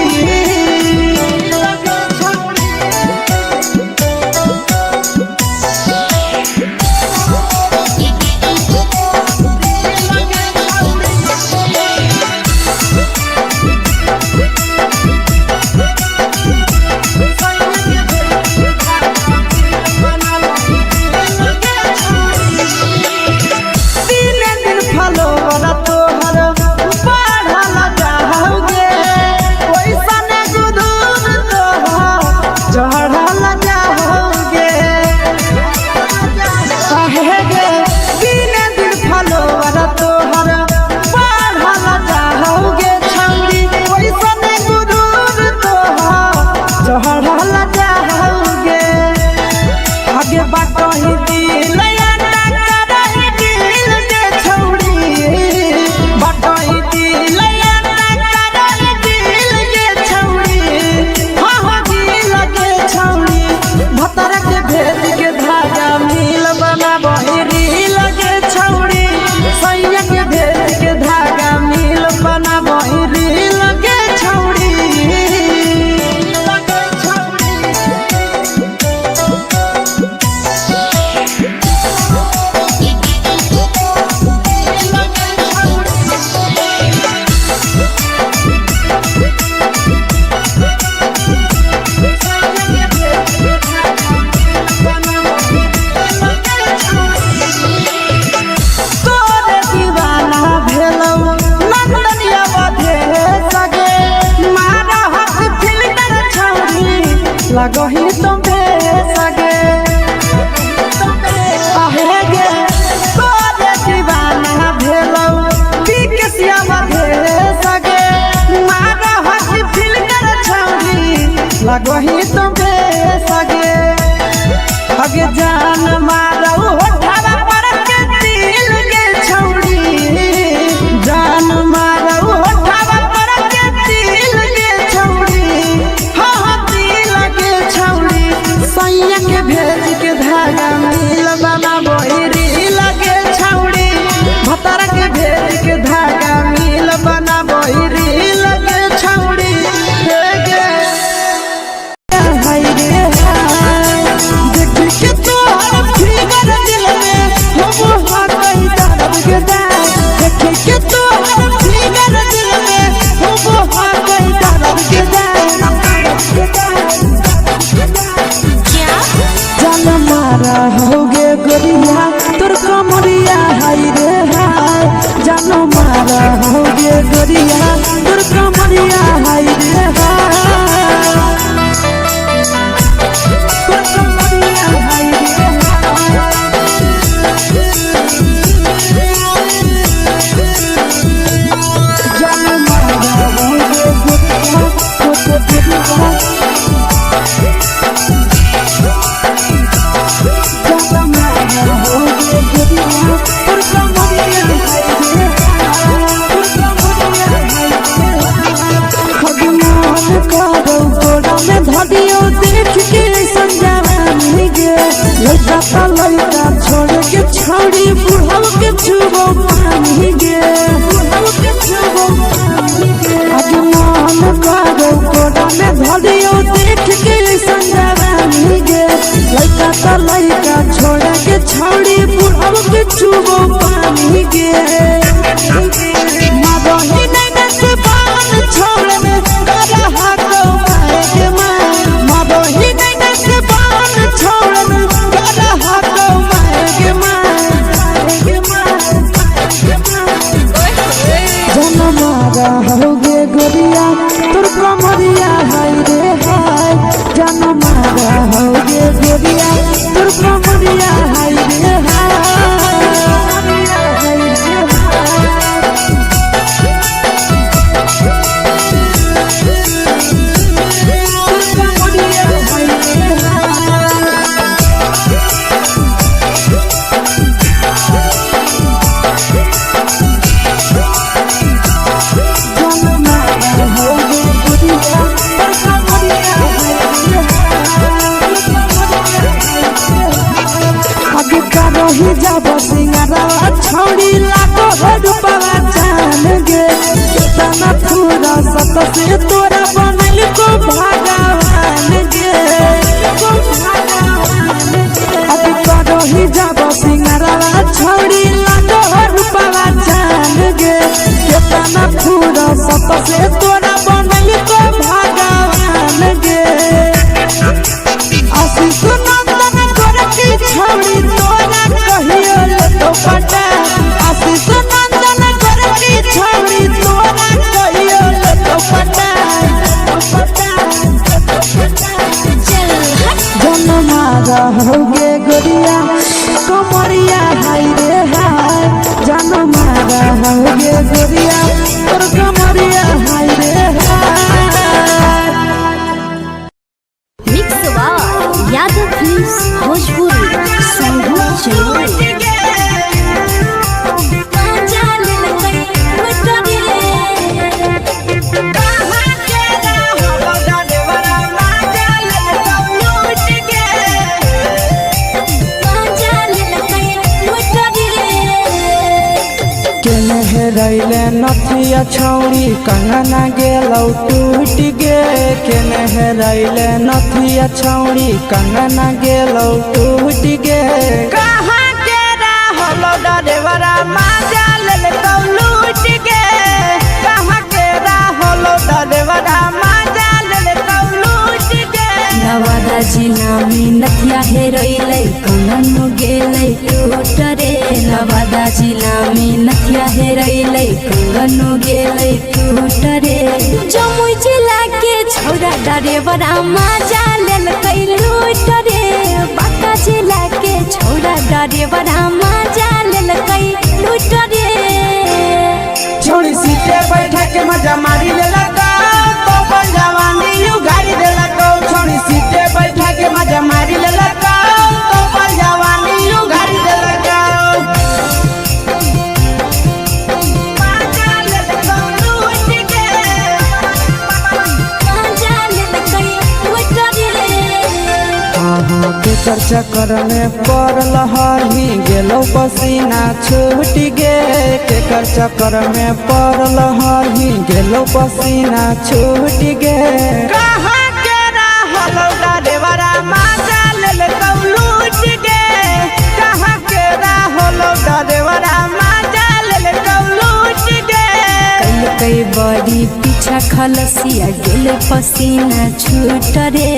लगही तुम्हें सगे लगही तो बेसगे अगे जान मारो होठवा पर के दिल के छौड़ी जान मारो होठवा पर के दिल के छौड़ी हाँ दिल के छौड़ी सैया के भेज के धागा मिल बना बोरी लगे छौड़ी भतारा के भेज के धागा मिल बना बोरी लगे छौड़ी हे गे हाय रे देख के तो फिगर दिल में हो हाथई दर्द के देख के तो फिगर दिल में हो हाथई दर्द के जान मारा होगे गोरिया तोर कमरिया हाय रे हाय जान मारा होगे गोरिया तोर कमरिया हाय रे हाय तोर कमरिया हाय रे जान मारा होगे गोरिया तोर कमरिया धडियो देख के संजानी गे लड़का का लड़का छोड़ के छौड़ी बुढ़ाव के छुबो पानी गे बुढ़ाव के छुबो पानी गे आगे मन करो कोड़ा में धडियो देख के संजानी गे लड़का का लड़का छोड़ के छौड़ी बुढ़ाव के छुबो पानी गे मादही नहीं से पान छोड़ में करा हाथो के मादही नहीं से पान छोड़ में करा हाथो के जन मारा होगे गोरिया तोर कमरिया हाय रे हाय जन मारा होगे गोरिया तोर कमरिया हाय रे हाय रही जब सिंगारा छौड़ी लाखो रुपया जान गे तना पूरा सत से तोरा बनल को भगवान गे अभी रही जब सिंगारा छौड़ी लाखो रुपया जान गे तना पूरा सत से तोरा बनल को भगवान गे आशीष नंदन गोरखी छौड़ी तोरा कहियो तो पटा आशीष नंदन गोरखी छौड़ी तोरा कहियो तो पटा जन मारा होगे गोरिया कमरिया हाय रे हाय जन मारा होगे गोरिया तोर कमरिया हाय रे हाय मिक्स यादव फिल्म्स भोजपुरी संगीत चलो रैले नथिया छौड़ी कंगना गेलौ टूट गे केने रैले नथिया छौड़ी कंगना गेलौ टूट गे कहाँ के रहलो डरेवरा माजा लेलकौ लूट गे कहाँ के रहलो डरेवरा माजा लेलकौ लूट गे नवादा जिला में नथिया हेरैलै कंगन गेलै टूट रे नवादा जिला में नथिया हेरैलै कंगन गेलै टूट रे जमुई जिला के छौरा डरेवरा माजा लेलकै लूट रे बांका जिला के छौरा डरेवरा माजा लेलकै लूट रे छोड़ी सीटे बैठा के मजा मारी लेलकौ तो जवानी यू गाड़ी देलकौ केकर चक्कर में पड़ल हही गेलो पसीना छूट गे केकर चक्कर में पड़ल हही गेलो पसीना छूट गे कहाँ के रहलो डरेवरा माजा लेल लूट गे कहाँ के रहलो डरेवरा माजा लेल लूट गे कई बड़ी पीछा खलसिया गेले पसीना छूट रे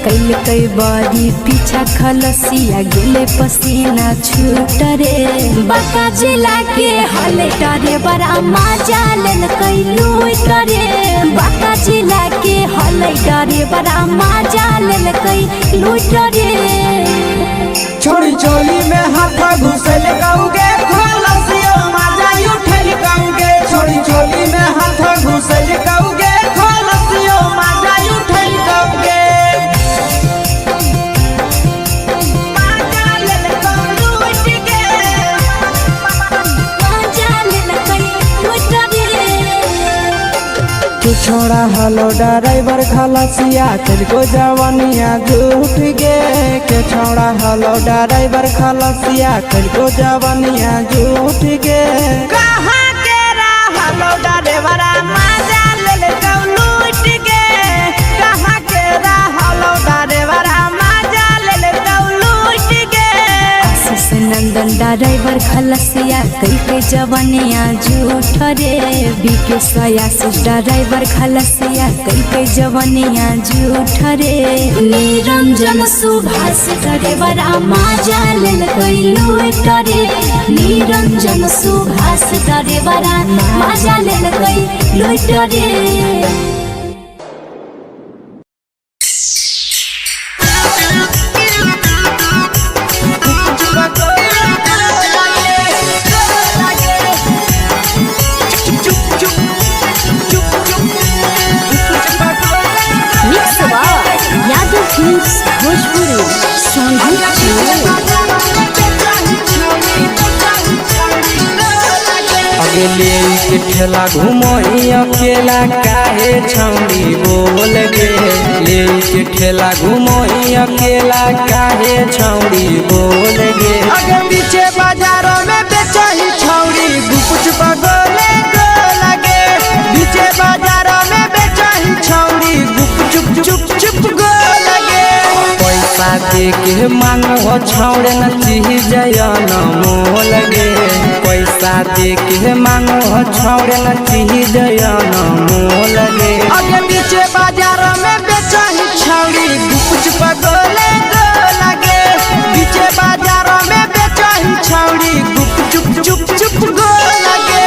कई बड़ी पीछा खलसिया गेले पसीना छूट रे बाका जिला के हले डरे बड़ा मजा लेल कई लूट रे बाका जिला के हले डरे बड़ा मजा लेल कई लूट रे छोड़ी चोली में हाथ घुसल गाऊंगे खलसिया मजा उठल गाऊंगे छोड़ी चोली में हाथ घुसल गाऊंगे खलसिया मजा उठल गाऊंगे मजा लेल लूट गे मजा लेल कई लूट रे तू छोड़ा हलो ड्राइवर खलसिया तेरे जवानिया झूठ गे के छोड़ा हलो ड्राइवर खलसिया तेरे जवानिया झूठ गे कहाँ के हलो ड्राइवर मजा लेल लूट गे कहाँ के हलो ड्राइवर मजा लेल लूट गे आशीष नंदन ड्राइवर खलसिया कई जवानिया झूठ रे बीके आशीष ड्राइवर खलसिया कई जवानिया झूठ रे निरंजन सुभाष ड्राइवर मजा लेल कई लूट रे निरंजन सुभाष ड्राइवर मजा लेल कई लूट रे यादव फिल्म्स भोजपुरी संगीत अगले के ठेला घुमोई अकेला काहे छौड़ी बोल गे ले के ठेला घुमोई अकेला काहे छौड़ी बोल गे आगे पीछे बाजारों में बेचही छौड़ी गुपुच बगले गो लगे पीछे बाजारों में बेचही छौड़ी गुप चुप चुप गो लगे पैसा दे के मांगो छौड़े न चीज न मोल गे पैसा दे के मांगो छौड़े न चीज न मोल गे आगे पीछे बाजारों में बेचही छौड़ी गुपुच बगले गो लगे पीछे बाजारों में बेचही छौड़ी गुप चुप गो लगे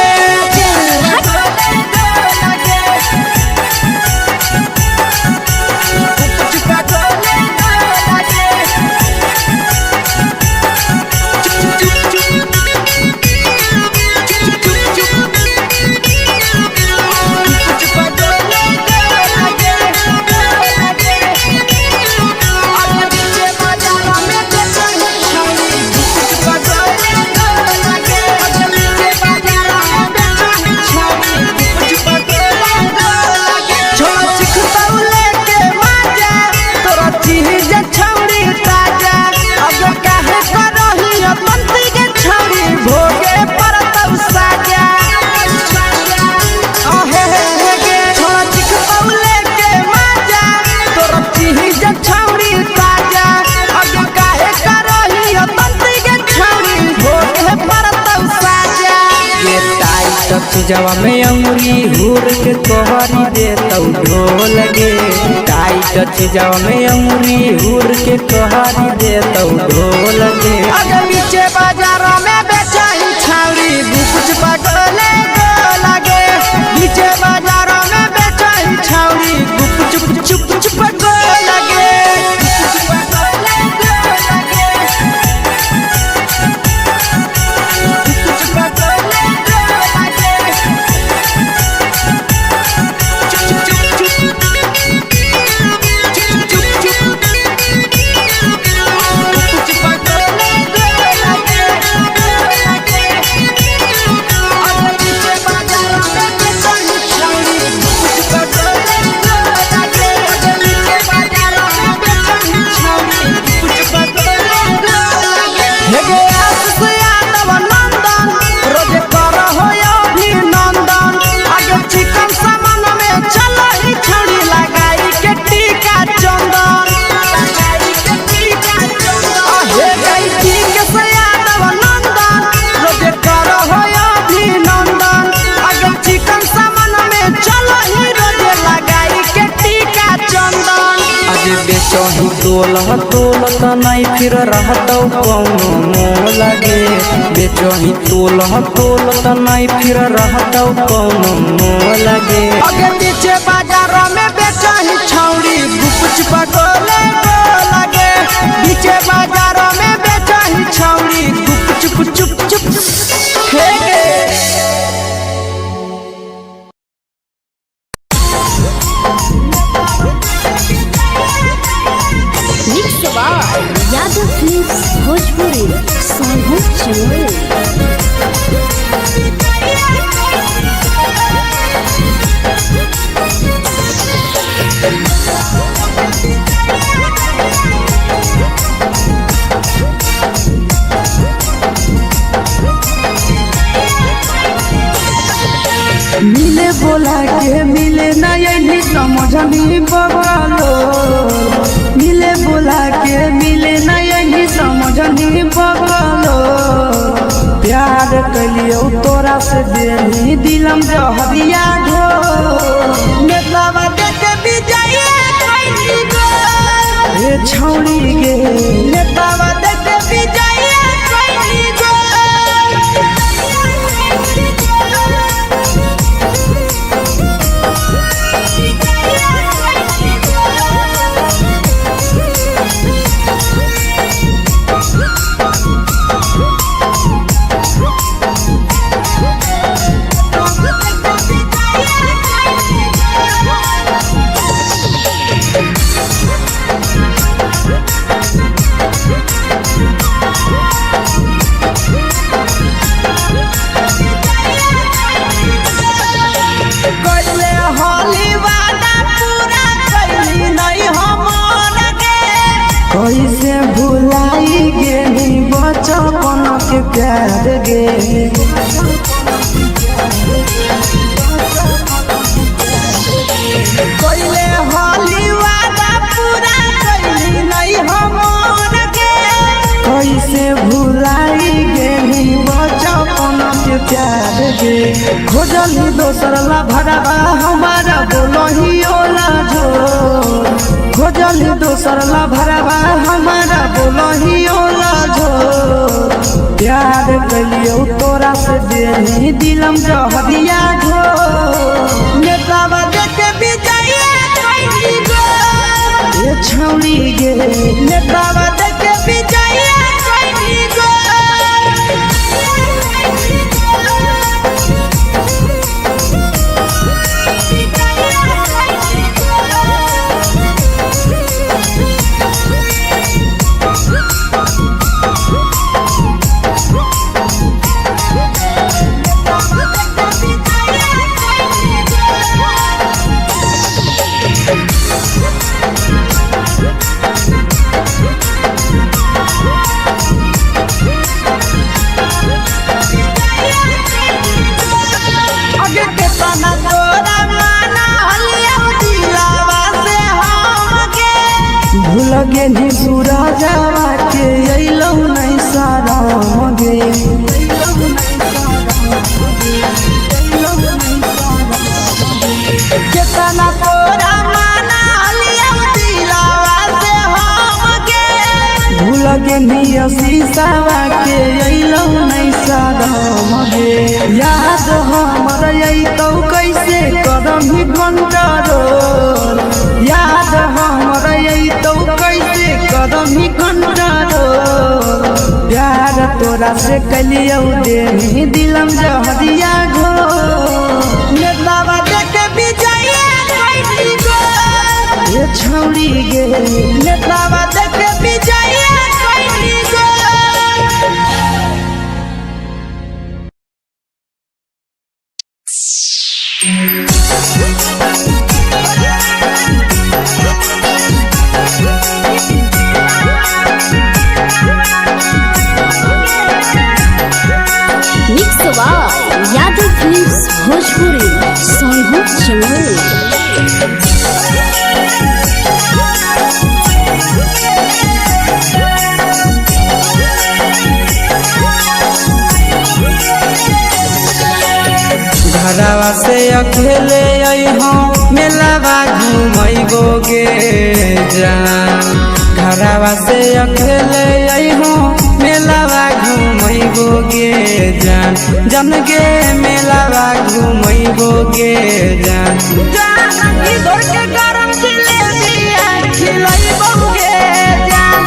जवा में अंगुरी हुर के तोहरी दे तौ ढोल गे टाइट जवा में अंगुरी हुर के तोहरी दे तौ ढोल गे आगे पीछे बाजारों में बेचही छौड़ी गुपुच बगले गो लगे पीछे बाजारों में बेचही छौड़ी गुप चुप गो लगे बेचही तोलह तोलत नहीं फिर रहतौ कौनो मोह लगे बेचही तोलह तोलत नहीं फिर रहतौ कौनो मोह लगे आगे पीछे बाजार में बेचही छौड़ी गुपचुप गोले लगे पीछे बाजार में बेचही छौड़ी गुपचुप चुप चुप फेंके यादव फिल्म्स भोजपुरी सोनू चंदेल। मिले बोला के मिले नहीं समझनी बगलो मिले बोला के मिले नहीं समझनी बगलो प्यार कलियो तोरा से देनी दिलम जहरिया ढो नेतावा देखे बिजैया कोई गो ए छौड़ी गे नेतावा देखे बिजैया कोई गो कैसे भुलाई गेली बचपन के प्यार गे कैले होली वादा पूरा कैली नहीं हमर गे कैसे भुलाई गेली बचपन के प्यार गे खोजली दोसर ला भरवा हमारा बोलही ओला जो खोजली दोसर ला भरवा हमारा बोलही ओला जो प्यार कलियो तोरा से देनी दिलम जहरिया ढो नेतावा देखे बिजैया कोई गो ए छौड़ी गे नेतावा देखे बिजैया कोई गो लगे नी पूरा जावा के अइलौ नहीं सारा मगे केतना तोरा माना लिया दिलावा से हम के भूल गे नी शीशावा के अइलौ नहीं सारा मगे याद हमर अइतौ कैसे करम ही घंटा रोल याद हमर अइतौ कैसे करम ही घंटा रोल प्यार तोरा से कलियौ देनी दिलम जहरिया घो नेतावा देखे बिजैया कोई गो ए छौड़ी गे नेतावा देखे बिजैया कोई गो यादव फिल्म्स भोजपुरी सोनू चंदेल। घरवा से अकेले अइहो मेलावा घूमैगो गे जान घरवा से अकेले अइहो मेलावा घूमैबो गे जान जन गे मेलावा घूमैबो गे जान इधर के गरम जिलेबिया खिलैबो गे जान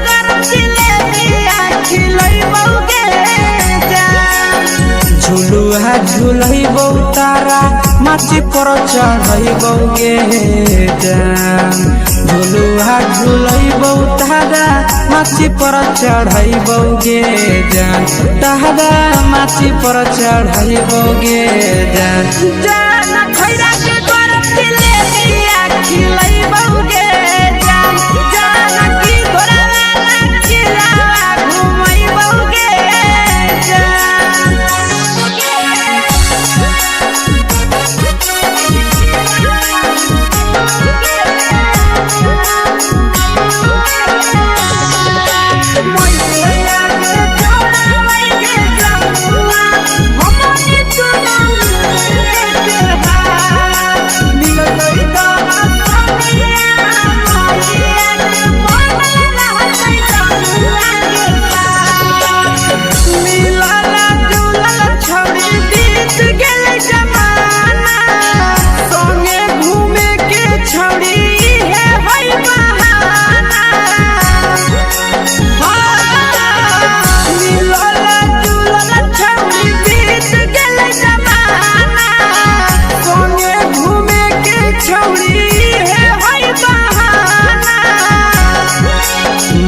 गरम जिलेबिया खिलैबो गे जान झुलुहा झुलैबो तारा माची पर चढ़ैबो गे जान झुलुहा झुलैबो तारा माची पर चढ़ैबो गे जान तारा माची पर चढ़ैबो गे जान खैरा के गरम जिलेबिया खिलैबो गे जान की घोड़ावाला किलावा घुमैबो गे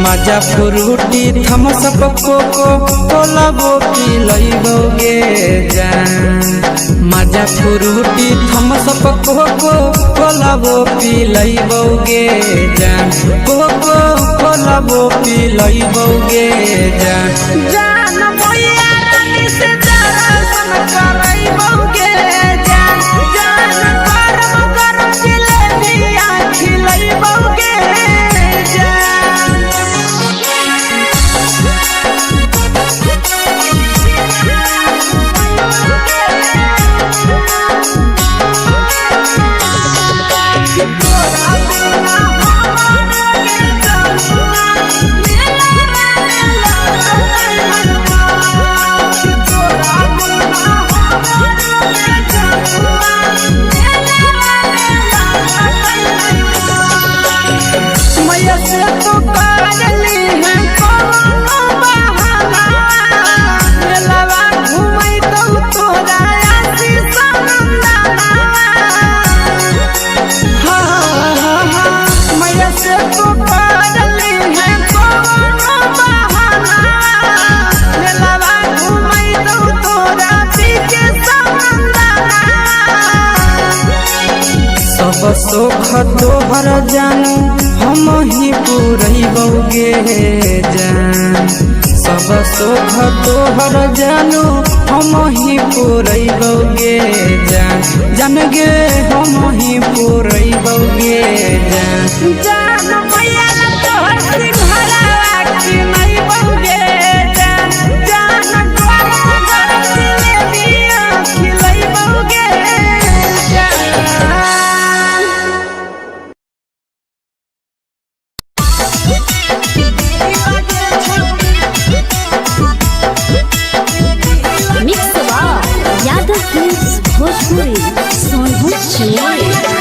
मजा फ्रूटी थम्स अप कोको कोला वो पिलैबो गे जान मजा फ्रूटी थम्स अप कोको कोला वो पिलैबो गे जान कोको कोला वो पिलैबो गे जान भैया रानी से दर्शन करैबो गे जान गरम जिलेबिया खिलैबो गे सोख तोहर जानू हम ही पूरैबो गे जान सब सोख तोहर जानू हम ही पूरैबो गे जान गे हम ही पूरैबो गे जान भैया तोहर सिंघरावा खिलैबो गे जान गरम जिलेबिया खिलैबो गे भोजपुरी सोनू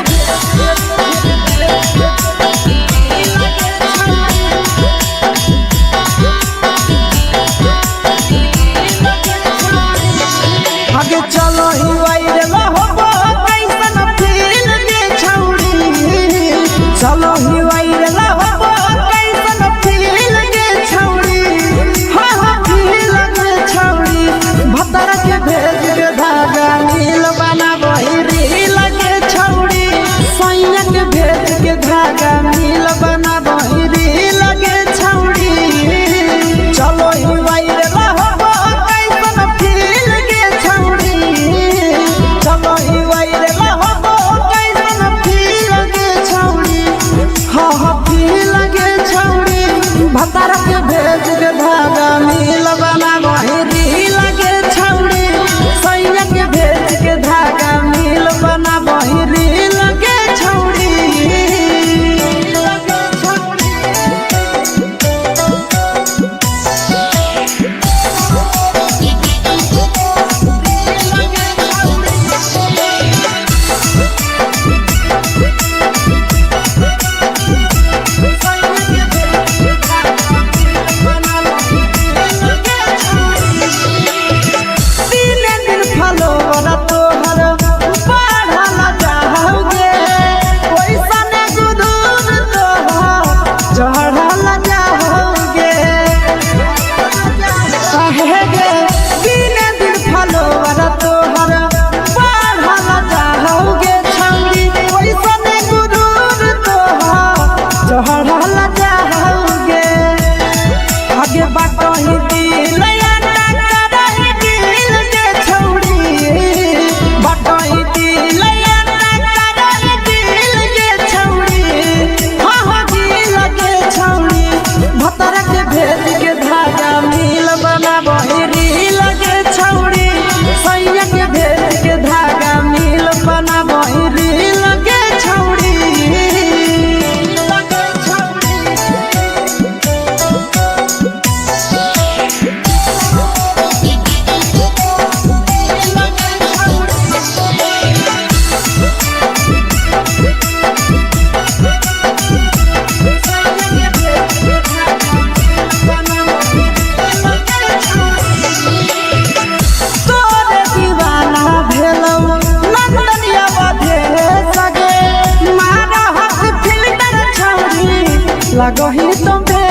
लगही तुम्हे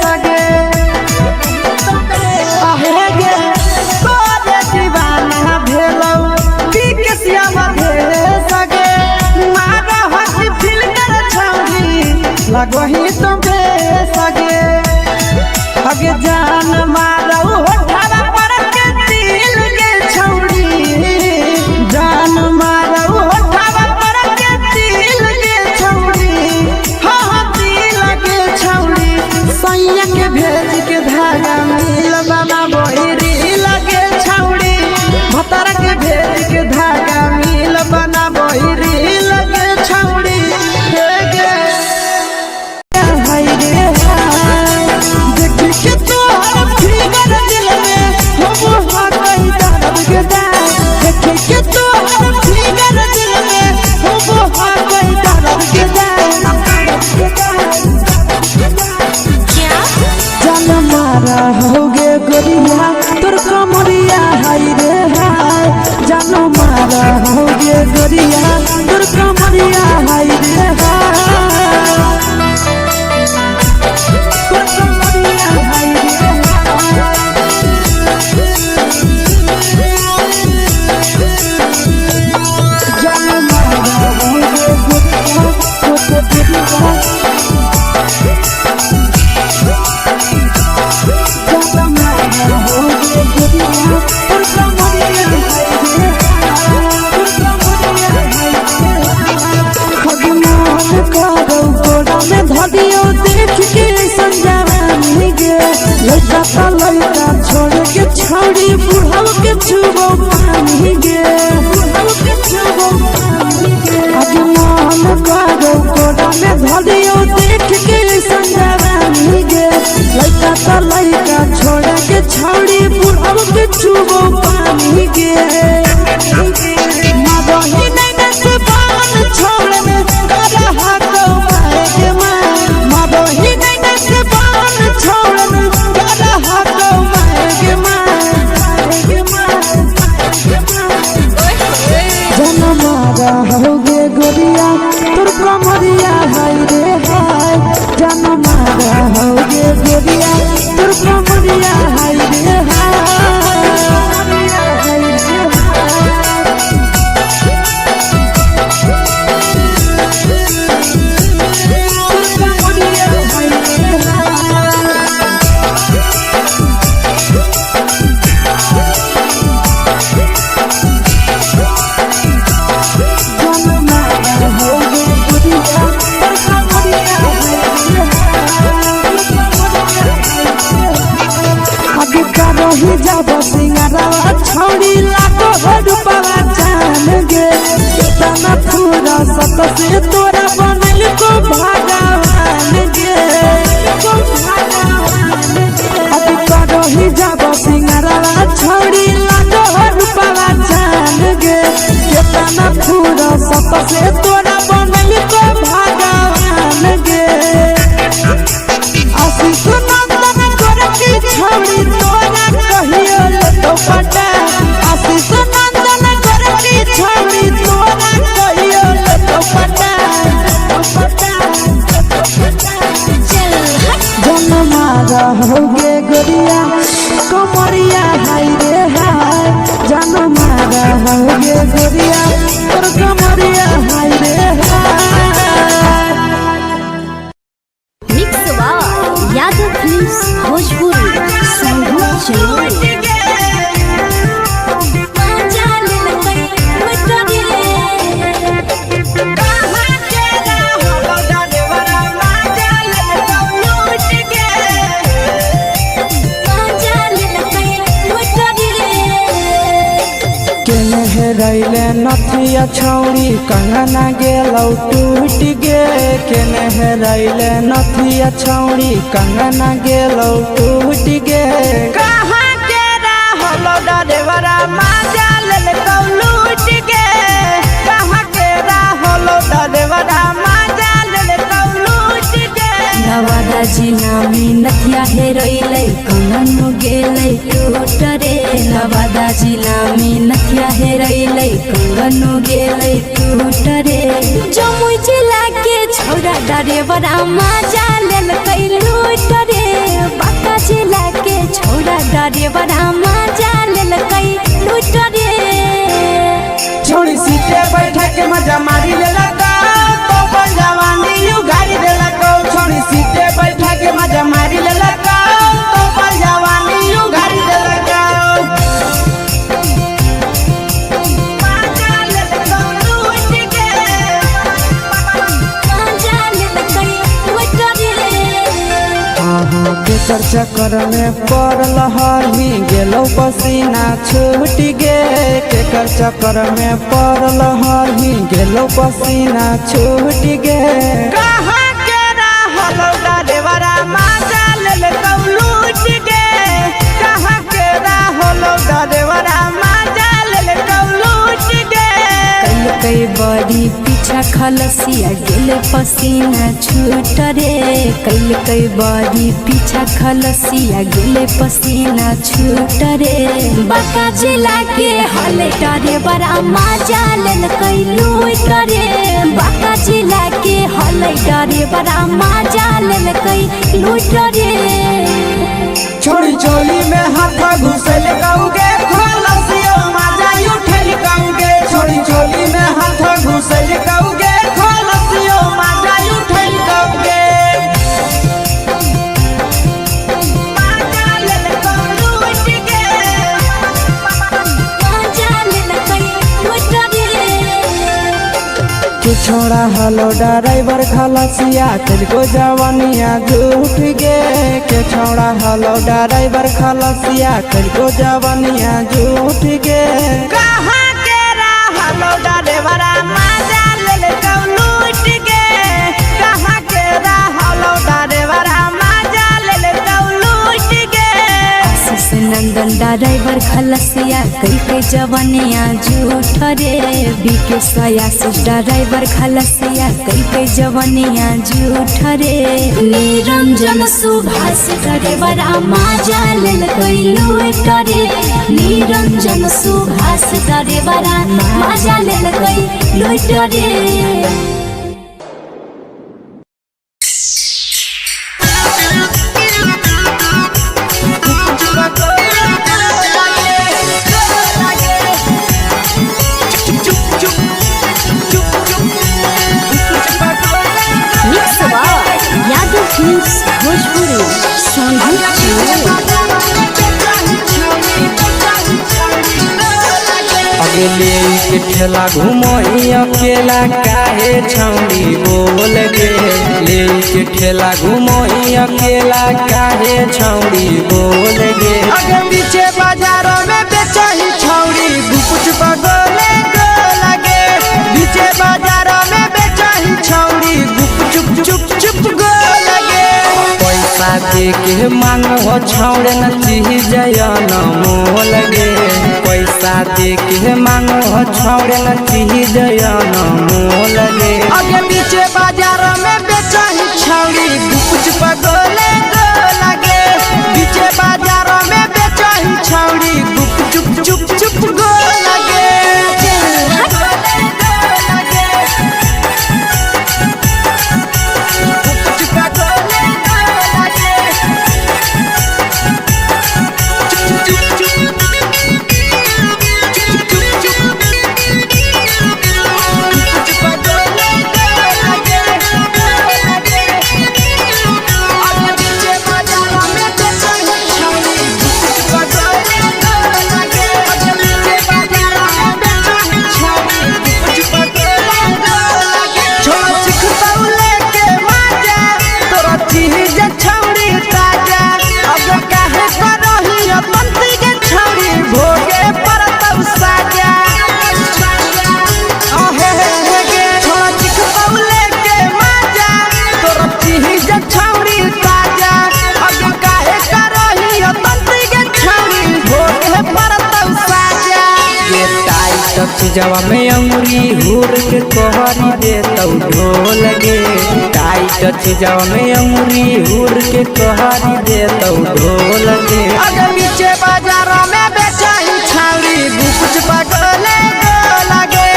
सगे आहे गे तोरे दीवाना भेलौ पीके श्याम भे सगे मारा हसी फिल कर छौरी लगही तुम्हे सगे अगे जान मारौ होठवा पर के दिल के छौरी जान मारौ होठवा पर के दिल के छौरी हाँ दिल के छौरी सैया के भेज के धागा मिल बना बहिरी लगे छौरी भतर के भेज के धागा मिल बना बहिरी लगे छौरी हे गे हाय रे हाय देखी के तोहर फिगर दिल में हम हो कहीं दर्द के दाग देखी के तोहर फिगर दिल में हम हो कहीं दर्द के जान मारा होगे गोरिया तोर कमरिया हाय रे हाय जान मारा होगे गोरिया तोर कमरिया हाय रे हाय तोर कमरिया हाय रे जान मारा होगे गोरिया तोर कमरिया छोड़ के छौड़ी बुढ़ाव के छुबो पानी गे अगे मन करो कोड़ा में धरियो देख के संजवानी गे लइका त लइका छोड़ के छौड़ी बुढ़ाव के छुबो पानी गे मगही नहीं से बान छोड़ में करा हाथो मारे के मां मगही नहीं से बान छोड़ में करा हाथो मारे के मां जन मारा होगे गोरिया तोर कमरिया हाय रे हाय जन मारा होगे गोरिया तोर कमरिया हाय रे रही जब सिंगारवा छौड़ी लाखो रुपवा जान गे कितना पूरा सत से तोरा बनल को भगवान गे अभी रही जब सिंगारवा छौड़ी लाखो रुपवा जान गे कितना पूरा सत से तोरा बनल को भगवान गे आशीष नंदन गोरखी छौड़ी तोरा कहियो तो पटा आशीष नंदन गोरखी छौड़ी तोरा कहियो तो पटा जन मारा होगे गोरिया कमरिया हाय रे हाय जन मारा होगे गोरिया तोर कमरिया हाय रे हाय मिक्स यादव फिल्म्स भोजपुरी संगीत चलो रैले नथिया छौड़ी कंगना गेलौ टूट गे केने रैले नथिया छौड़ी कंगना गेलौ टूट गे कहाँ के रहलो डरेवरा माजा लेलकौ लूट गे कहाँ के रहलो डरेवरा माजा लेलकौ लूट गे नवादा जिला में नथिया हेरैलै कंगन गेलै टूट रे नवादा जिला में नथिया हेरैलै कंगन गेलै टूट रे जमुई जिला के छौरा ड्राइवर मजा लेल कई लूट रे बाका जिला के छौरा ड्राइवर मजा लेल कई लूट रे छोड़ी सीटे बैठा के मजा मारी लेला तो पर जवानी यू गाड़ी देला को छोड़ी सीटे बैठा के मजा मारी लेला तो पर जवानी यू गाड़ी देला केकर चक्कर में पड़ल हमी गेलो पसीना छूट गे केकर चक्कर में पड़ल हमी गेलो पसीना छूट गे कहां के रहल ड्राइवरा मजा लेल लूट गे कहां के रहल ड्राइवरा मजा लेल लूट गे कई बड़ी पीछा खलसिया गेले पसीना छूट रे कई बड़ी पीछा खलसिया गेले पसीना छूट रे बाका जिला के हले डरे बड़ा मजा लेल कई लूट रे बाका जिला के हले डरे बड़ा मजा लेल कई लूट रे छोड़ी चोली में हाथ घुसल गाऊगे खलसिया मजा उठल गाऊगे छोड़ी चोली में हाथ घुसल गाऊगे खलसिया मजा उठल गाऊगे छोड़ा हलो ड्राइवर खलसिया तुझको जवानिया झूठ गे के छोड़ा हलो ड्राइवर खलसिया तुझको जवानिया झूठ गे कहां के हलो ड्राइवर मजा लेल लूट गे कहां के हलो ड्राइवर मजा लेल लूट गे नंदन ड्राइवर खलसिया कई जवानिया झूठ रे बीके सयासी ड्राइवर खलसिया कई जवानिया झूठ रे निरंजन सुभाष ड्राइवर मजा लेल कई लूट रे निरंजन सुभाष ड्राइवर मजा लेल कई लूट रे भोजपुरी अगले के ठेला घुमई अकेला काहे छौड़ी बोल गे ले के ठेला घुमई अकेला काहे छौड़ी बोल गे अगे पीछे बाजारों में बेचही छौड़ी गुपुच पगोले गो लगे पीछे बाजारों में बेचही छौड़ी गुप चुप चुप गो लगे पैसा दे के मांग हो छौड़े न चीज न मोल गे पैसा दे के मांग हो छौड़े न चीज न मोल गे अगे पीछे बाजारों में बेचही छौड़ी गुपुच पगोले गो लगे पीछे बाजारों में बेचही छौड़ी गुप चुप गो लगे चीजवा में अंगुरी हुर के कहरी दे तौ ढोल गे टाइट चीजवा में अंगुरी हुर के कहरी दे तौ ढोल गे अगे पीछे बाजारों में बेचही छौड़ी गुपुच पगोले गो लगे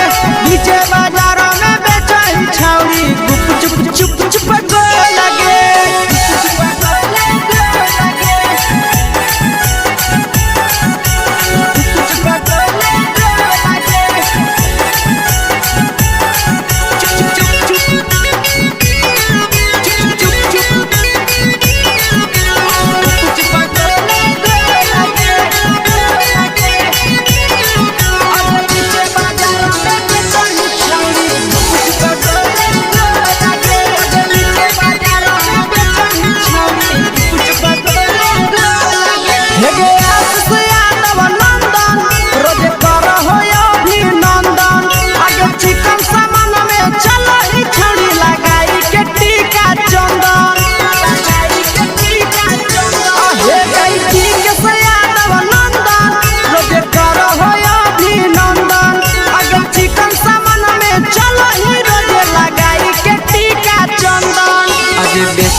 पीछे बाजारों में बेचही छौड़ी गुप चुप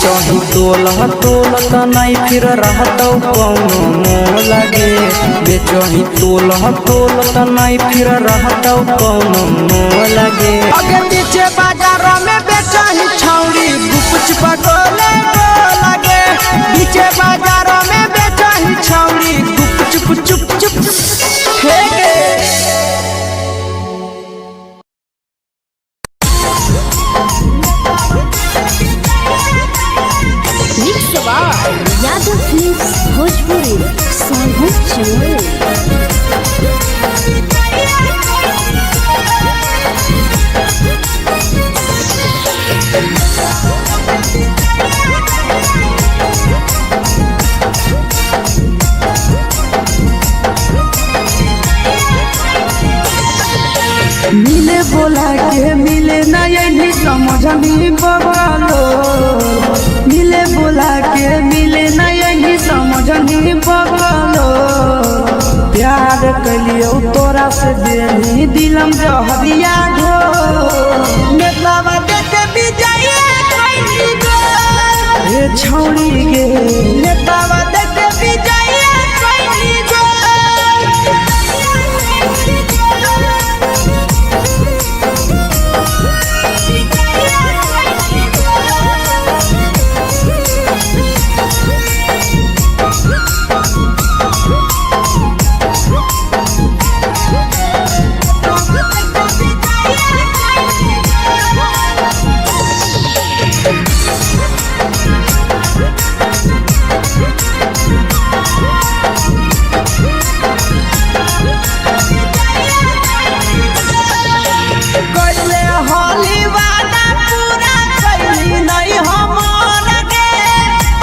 बेचही तोलत नहीं फिर रहतौ कौनो मोह लगे बेचही तोलत नहीं फिर रहतौ कौनो मोह लगे आगे पीछे बाजारों में बेचही छौरी गुपचुप गोले गो लगे पीछे बाजारों में बेचही छौरी गुपचुप चुप चुप फेंके यादव फिल्म्स भोजपुरी सोनू चमोली। मिले बोला के मिले नहीं समझनी बगलो मिले बोला के मिले नहीं समझनी बगलो प्यार कलियो तोरा से देनी दिलम जहरिया ढो नेतलावा देखे बिजाइए कैली गो ए छौरी गे नेतलावा देखे बिजाइए कैली गो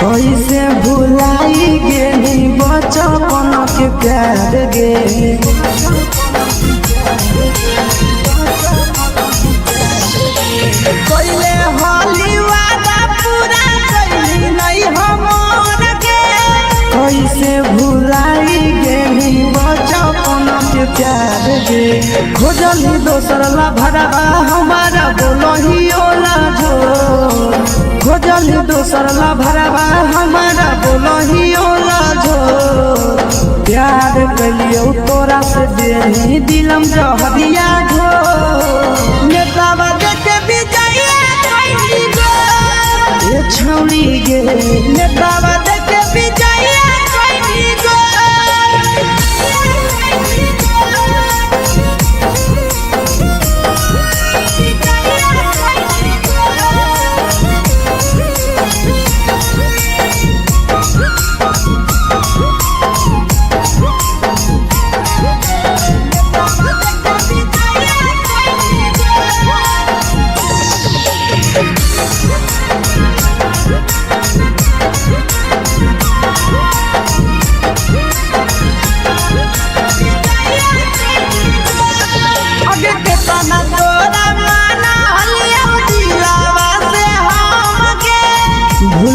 कैसे भुलाई गेली बचपन के प्यार गे कैले होली वादा पूरा कैली नहीं हमर गे कैसे भुलाई गेली बचपन के प्यार गे खोजली दोसर ला भरवा हमारा बोलही ओला झोर खोजली दोसर ला भरवा हमारा बोलही ओला झोर प्यार कलियो तोरा से देनी दिलम जहरिया ढो नेतावा देखे बिजाइए कैली गो ए छौरी गे नेतावा देखे बिजाइए कैली गो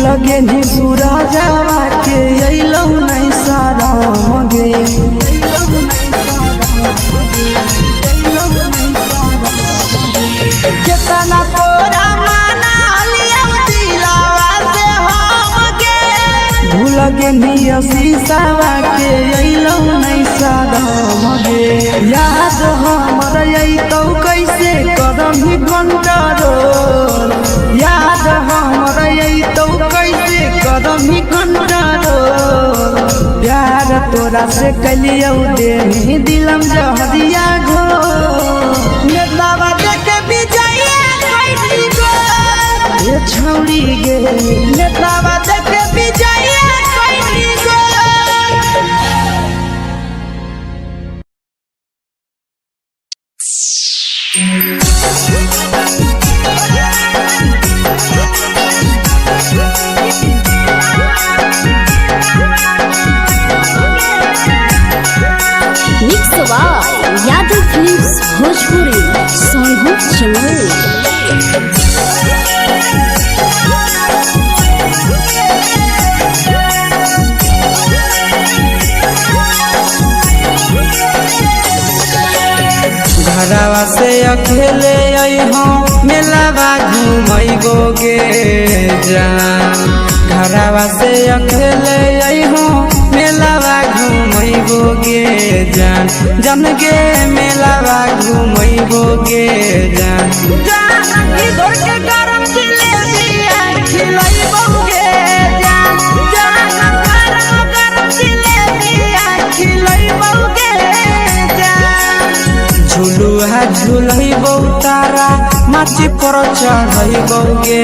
लगे नी सूरजवा के अइलौ नहीं सारा मगे केतना तोरा माना लिया दिलावा से हम गे भूल गे नी शीशावा के अइलौ नहीं सारा मगे याद हमर अइतौ कैसे करम ही कंट्रोल याद हमर अइतौ कैसे करम ही कंट्रोल प्यार तोरा से कलियौ देनी दिलम जहरिया घो नेतलावा देखे बिजाइए कैली गो ए छौरी गे नेतलावा देखे बिजाइए कैली गो यादव फिल्म्स भोजपुरी सोनू चमोली। घरवा से अकेले अइहो मेलावा घूमैबो गे जान घरवा से अकेले अइहो मेलावा घूमैबो गे जान जन गे मेलावा घूमैबो गे जान जानकी दौड़ के गरम जिलेबिया खिलैबो गे जान गरम जिलेबिया खिलैबो गे जान झुलुहा झुलैबो तारा माची पर चढ़ैबो गे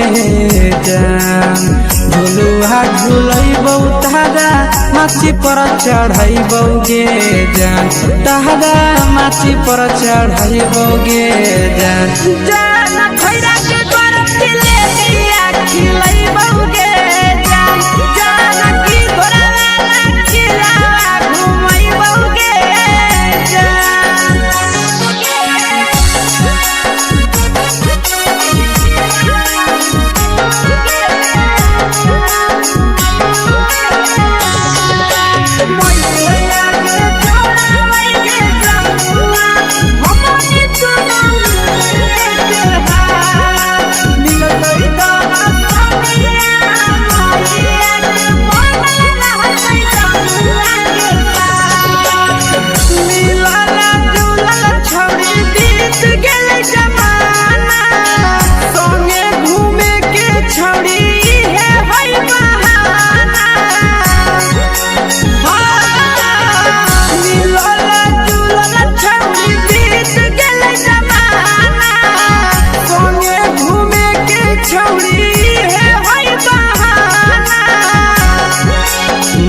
जान झुलुहा झुलैबो तारा माची पर चढ़ैबो गे जान तारा माची पर चढ़ैबो गे जान जान खैरा के गरम जिलेबिया खिलैबो गे जान जानकी घोड़ावाला किलावा घुमैबो गे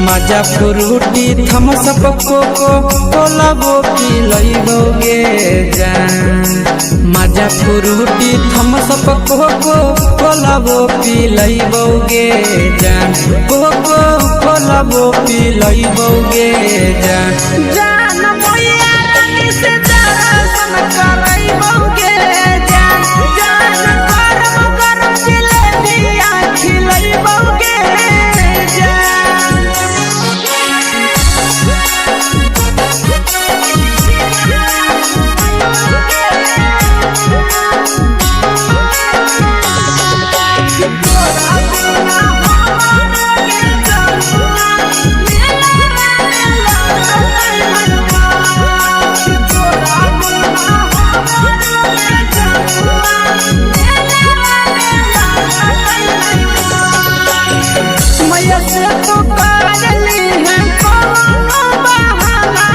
मजा फ्रूटी थम्स अप कोको कोलाबो पिलैबो गे जान मजा फ्रूटी थम्स अप कोको कोलाबो पिलैबो गे जान कोको कोलाबो पिलैबो गे जान जान मैया रानी से दर्शन करैबो गे जान गरम गरम जिलेबिया खिलैबो गे मैया से तो करली है कोनो बहाना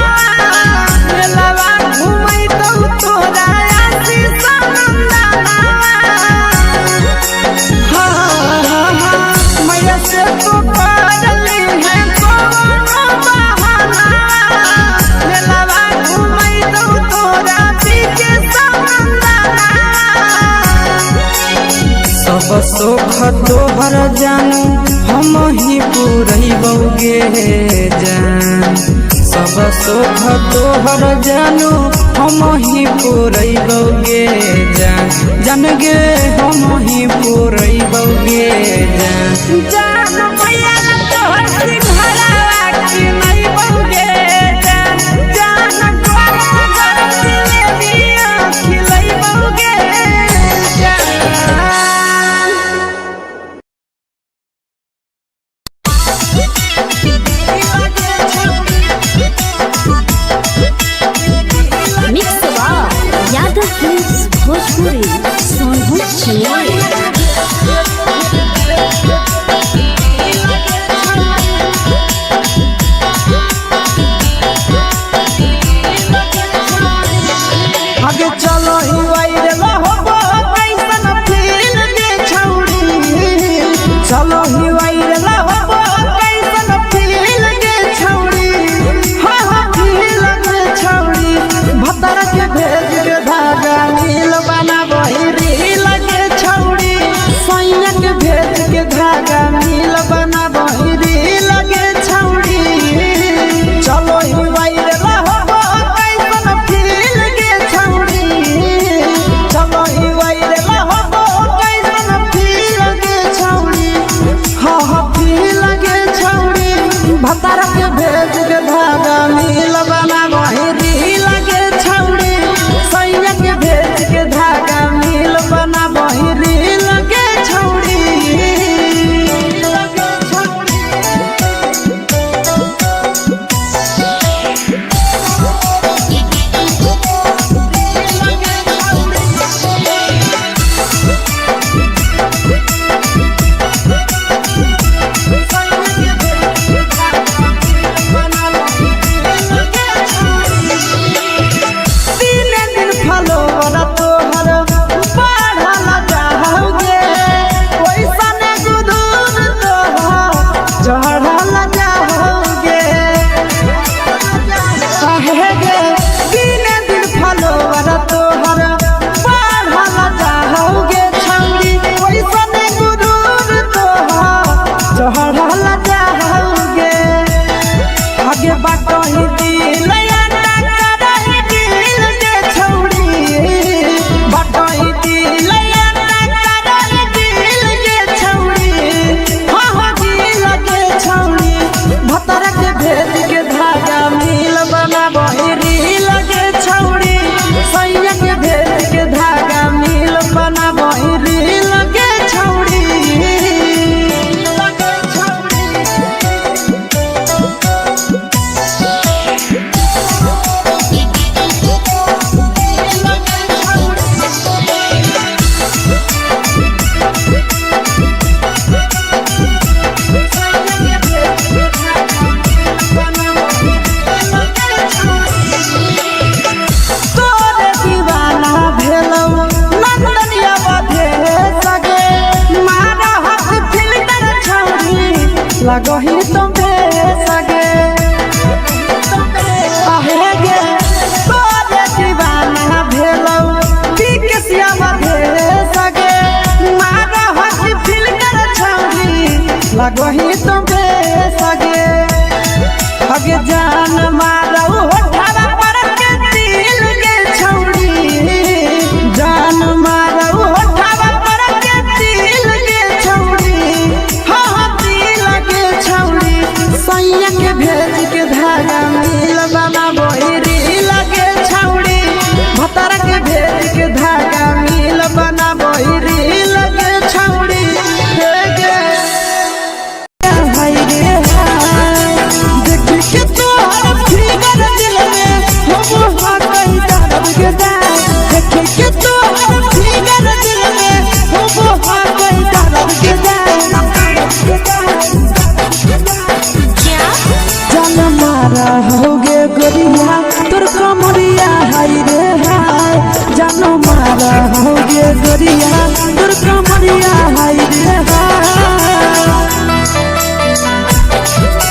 मेलावा घुमै तो तोरा आसी सनंदना मैया से तो करली है कोनो बहाना मेलावा घुमै तो तोरा पीके सनंदना सब सुख तोहर जानू हम ही पुरैबो गे जान सब सुख तोहर जानू हम ही पुरैबो गे जान जन गे हम ही पुरैबो गे जान जान मैया तोहर सिंघरावा खिलैबो गे जान गरम गरम जिलेबिया खिलैबो गे मिक्स यादव फिल्म्स भोजपुरी सोनू चिड़िया लगही तुम्हे सगे आहे गे तोरे दीवाना भेलौ बिकसिया मधे सगे मारा हसी फिल कर छौरी लगही तुम्हे सगे अगे जान मारौ होठवा पर के दिल के छौरी जान मारौ होठवा पर के दिल के छौरी हाँ दिल के छौरी सैया के भेज के धागा मिल बना बोरी लगे छौरी भतर के भेज के धागा मिल बना बोरी लगे छौरी होगे गोरिया तोर कमरिया हाय रे हाय जानो मारा होगे गोरिया तोर कमरिया हाय रे हाय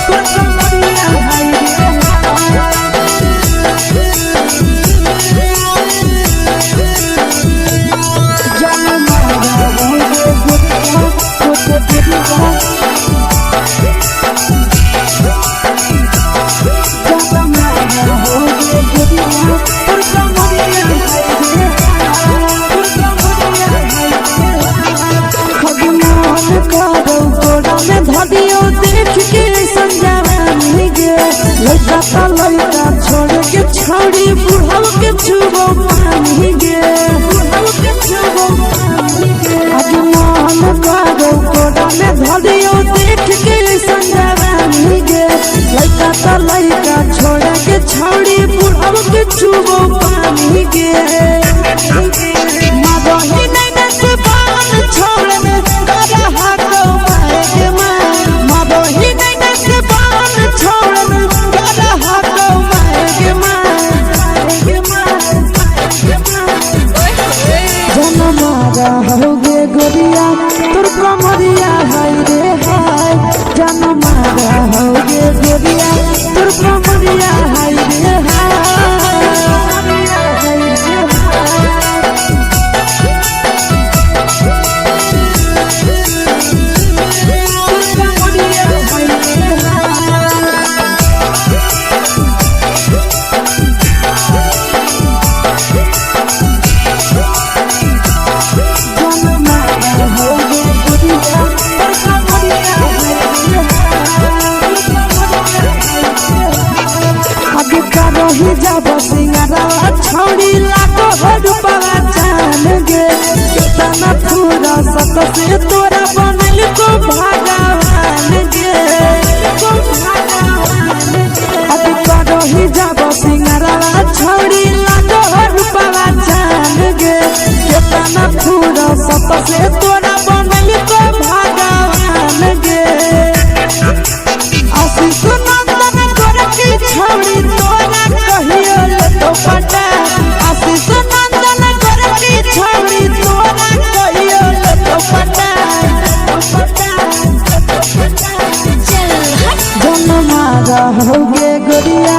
तोर कमरिया हाय रे जानो मारा होगे गोरिया तोर कमरिया लड़का छोड़ के छौड़ी बुढ़ाओ के छुबो पानी गे आज मन करो कोड़ा में धरियो देख के संजवानी गे लड़का छोड़ के छौड़ी बुढ़ाओ के छुबो पानी गे मगही नहीं से बान छोड़ में करा हाथो माए के मां मगही नहीं से बान छोड़ में करा हाथो माए के मां जन मारा होगे गोरिया तोर कमरिया हाय रे हाय जन मारा होगे गोरिया तोर कमरिया हाय रे रही जब सिंगारा छौड़ी लाखो रुपया जान गे कितना पूरा सत से तोरा बनल को भगवान गे अब रही जब सिंगारा छौड़ी लाखो रुपया जान गे कितना पूरा सत से तोरा बनल को भगवान गे आशीष नंदन गोरखी छौड़ी तोरा कहियो तो पटा आशीष नंदन गोरखी छौड़ी तोरा कहियो तो पटा जन मारा होगे गोरिया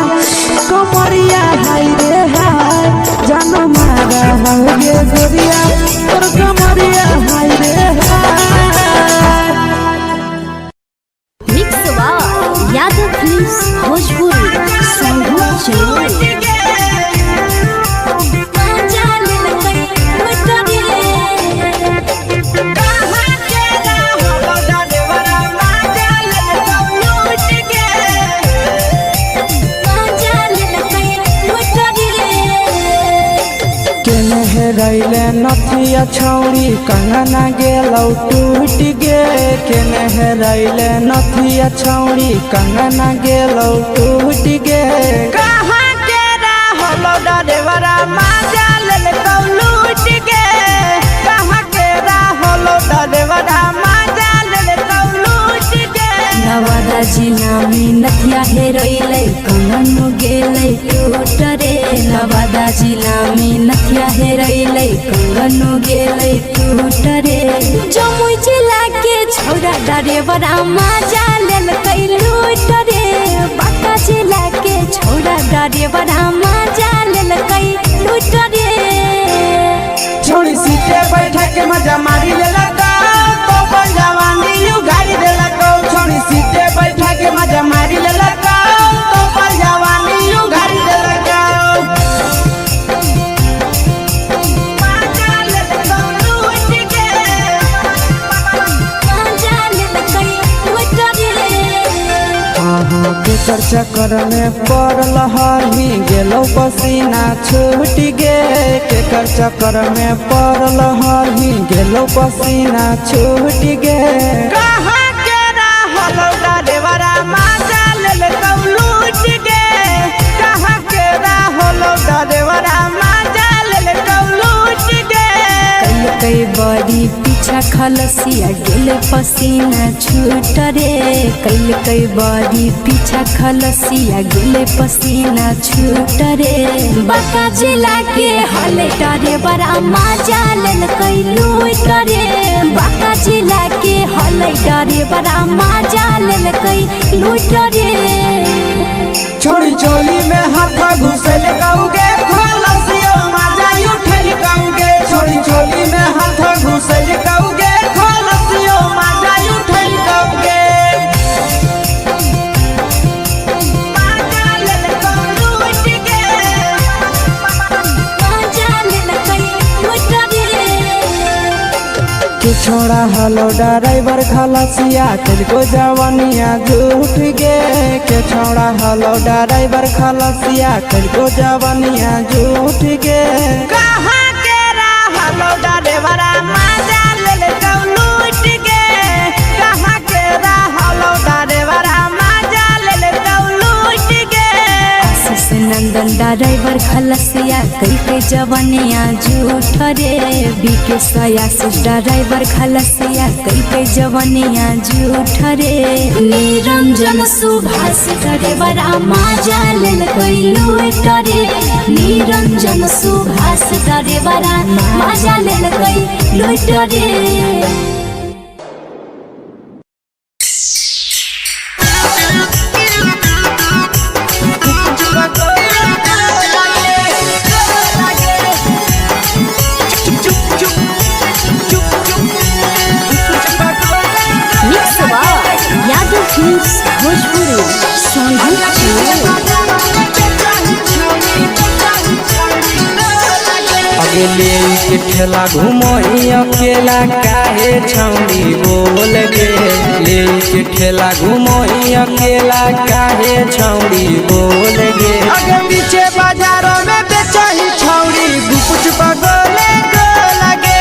कमरिया हाय रे हाय जन मारा होगे गोरिया तोर कमरिया हाय रे हाय मिक्स यादव फिल्म्स भोजपुरी संगीत चलो रैले नथिया छौड़ी कंगना गेलौ टूट गे केने रैले नथिया छौड़ी कंगना गेलौ टूट गे कहाँ के रहलो डरेवरा माजा लेलकौ लूट गे कहाँ के रहलो डरेवरा माजा लेलकौ लूट गे नवादा जिला में नथिया हेरैले कंगन गेलै टूट रे नवादा जिला में नथिया हेरैले कंगन गेलै टूट रे जमुई जिला के छौरा डरेवरा माजा लेल ड्राइवरा मजा लेलकै लूट रे छोड़ी सीटे बैठा के मजा मारी लेलका तो अपन जवानी यू गाड़ी देलका छोड़ी सीटे बैठा के मजा मारी लेलका तो अपन जवानी यू गाड़ी देलका केकर चक्कर में पड़ल हही गेलो पसीना छूट गे केकर चक्कर में पड़ल हही गेलो पसीना छूट गे कहाँ के रहलो ड्राइवरा मजा लेलकौ लूट गे कहाँ के रहलो ड्राइवरा मजा लेलकौ लूट गे कई बड़ी पीछा खलसिया गेले पसीना छूट रे कई बड़ी पीछा खलसिया गेले पसीना छूट रे बाका जिला के हले डरे बड़ा मजा लेलकै लूट रे बाका जिला के हले डरे बड़ा मजा लेलकै लूट रे छोड़ी चोली में हाथ घुसल गाऊगे खलसिया मजा उठल गाऊगे छोड़ी चोली में हाथ घुसल गाऊगे खलसिया मजा उठल गाऊगे छोड़ा हलो ड्राइवर खलसिया तुझको जवानिया झूठ गे के छोड़ा हलो ड्राइवर खलसिया तुझको जवानिया झूठ गे कहाँ के हलो ड्राइवरा मजा लेलकौ लूट गे कहाँ के हलो ड्राइवरा मजा लेलकौ लूट गे नंदन ड्राइवर खलसिया कई जवानिया झूठ रे बीके सयासी ड्राइवर खलसिया कई जवानिया झूठ रे निरंजन सुभाष ड्राइवरा मजा लेलकै लूट रे निरंजन सुभाष ड्राइवरा मजा लेलकै लूट रे भोजपुरी अगले के ठेला घुमई अकेला काहे छौड़ी बोल गे ले के ठेला घुमई अकेला काहे छौड़ी बोल गे अगे पीछे बाजारों में बेचही छौड़ी गुपुच पगोले गो लगे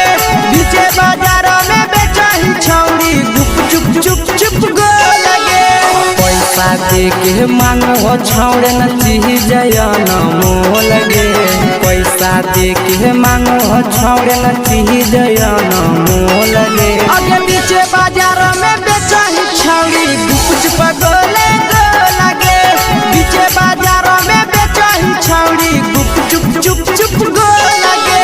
पीछे बाजारों में बेचही छौड़ी गुप चुप चुप चुप गो लगे पैसा दे के मांगो छौड़े न चीज न मोल गे पैसा दे के मांगो छौड़े न चीज न मोल गे अगे पीछे बाजारों में बेचही छौड़ी गुपुच पगोले गो लगे पीछे बाजारों में बेचही छौड़ी गुप चुप चुप चुप गो लगे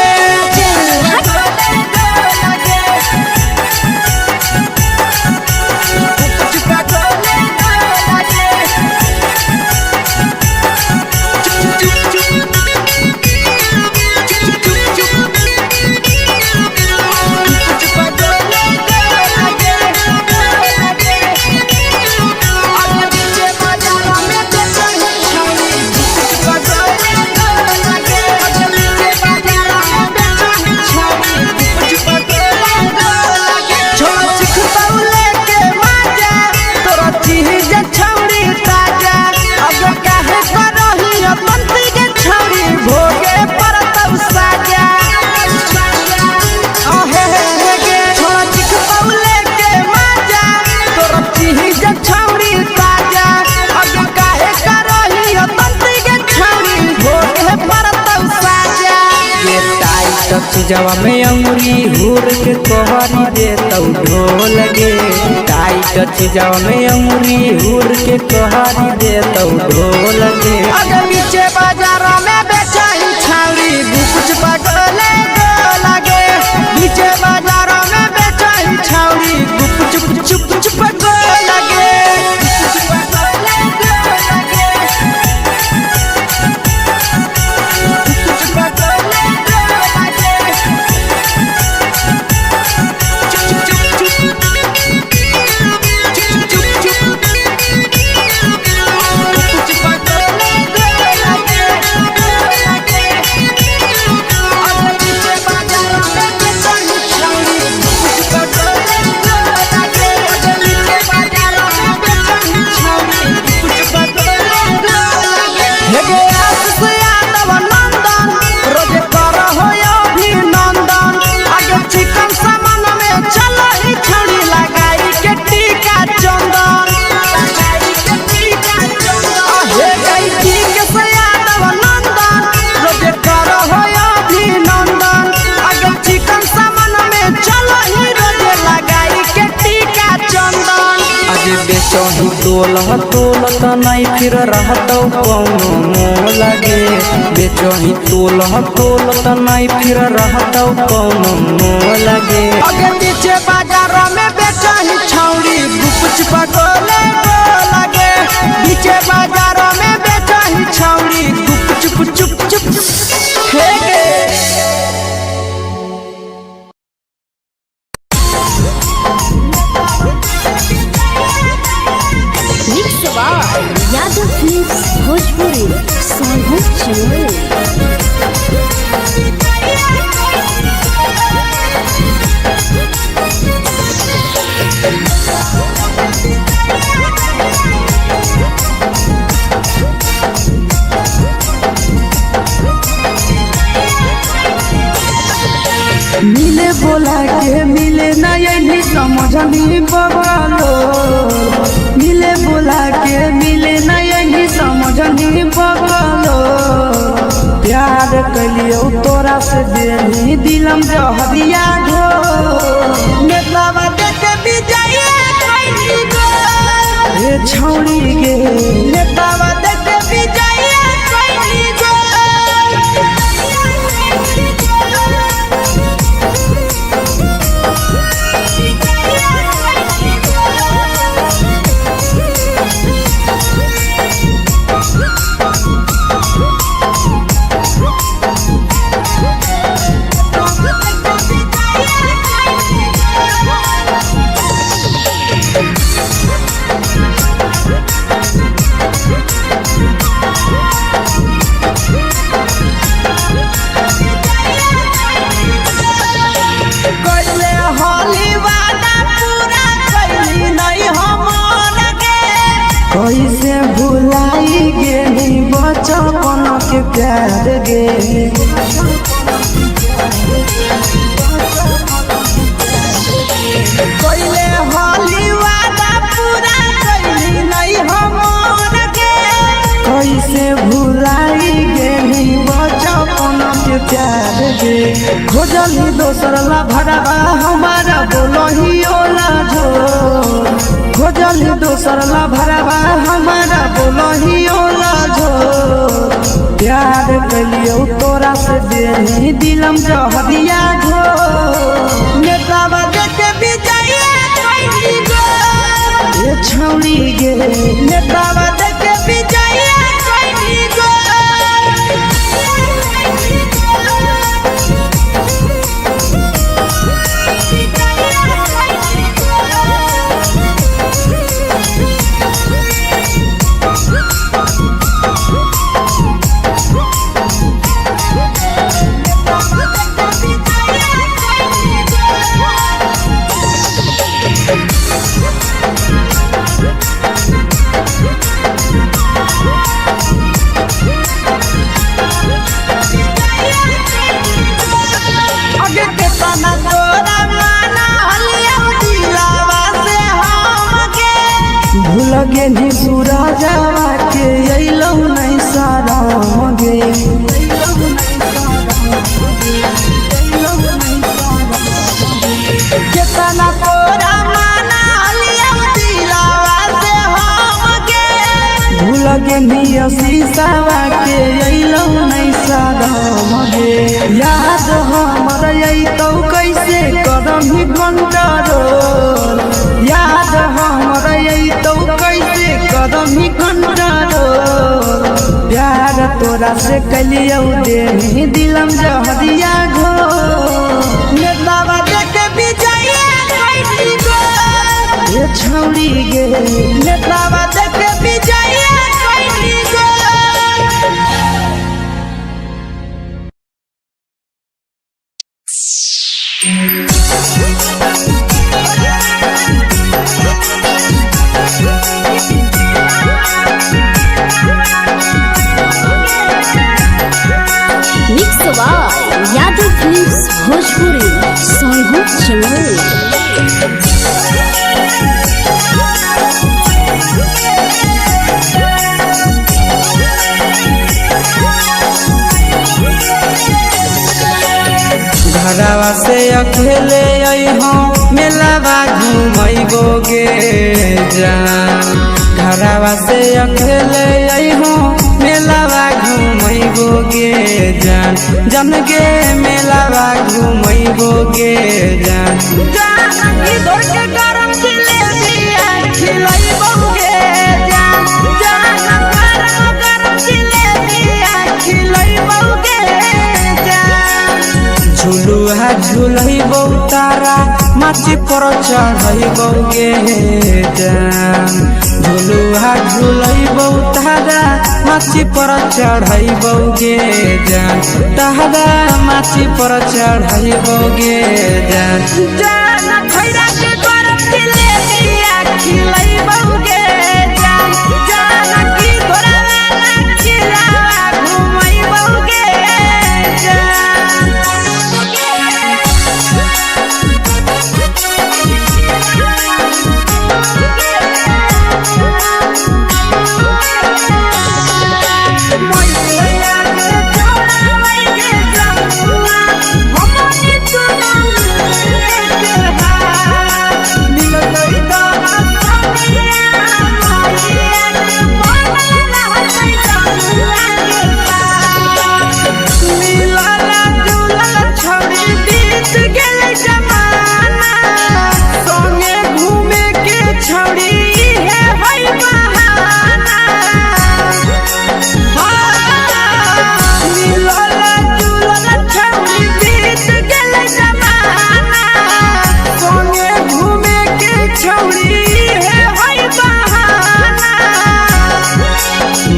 चीजवा में अंगुरी हुर के कहरी दे तौ ढोल गे टाइट चीजवा में अंगुरी हुर के कहरी दे तौ ढोल गे अगर पीछे बाजारों में बेचही छौड़ी गुपुच पगोले गो लगे पीछे बाजारों में बेचही छौड़ी गुप चुप चुप चुप गो लगे बेचही तोलत नहीं फिर रहतौ कौनो मोह लगे बेचही तोलत नहीं फिर रहतौ कौनो मोह लगे आगे पीछे बाजारों में बेचही छौड़ी गुपचुप गोले लगे पीछे बाजारों में बेचही छौड़ी गुपचुप चुप चुप हे गे यादव फिल्म्स भोजपुरी सोनू मिले बोला के मिले नहीं समझनी बगलो मिले बोला के मिले नहीं समझनी बगलो प्यार कलियो तोरा से देनी दिलम जहरिया घो नेतवा देख विजय खैनी गो ए छौड़ी गे नेतवा देख विजय खैनी गो कैसे भुलाई गेली बचपन के प्यार गे कैले होली वादा पूरा कैली नहीं हमर गे कैसे भुलाई गेली बचपन के प्यार गे खोजली दोसर ला भरवा हमारा बोलही ओला झोर खोजली दोसर ला भरवा हमारा बोलही ओला झोर प्यार कलियो तोरा से देनी दिलम जहरिया घो नेतवा देख विजय खैनी गो ए छौड़ी गे नेतवा देख विजय खैनी गो लगे नी सूरजवा के अइलौ नहीं सारा गे केतना तोरा माना लिया दिलावा से हम गे भूल गे नी शीशावा के अइलौ नहीं सारा गे याद हमर अइतौ कैसे करम ही कंट्रोल याद हमर अइतौ कैसे करम ही कंट्रोल प्यार तोरा से कलियौ देनी दिलम जहरिया घो नेतवा देख विजय खैनी गो ए छौड़ी गे नेतवा देख विजय खैनी गो यादव फिल्म्स भोजपुरी सोनू चमल घरवा से अकेले अइहो मेलावा घुमैबो गे जान से अकेले अइहो मेलावा घूमैबो गे जान जन गे मेलावा घूमैबो गे जान जानकी दौड़ के गरम जिलेबिया खिलैबो गे जान गरम जिलेबिया खिलैबो गे जान झुलुहा झुलैबो तारा माची पर चढ़ैबो गे जान झुलुहा झुलैबो तारा माची पर चढ़ैबो गे जान तारा माची पर चढ़ैबो गे जान जान खैरा के गरम जिलेबिया खिलैबो गे जान जानकी घोड़ावाला खिलावा घुमैबो गे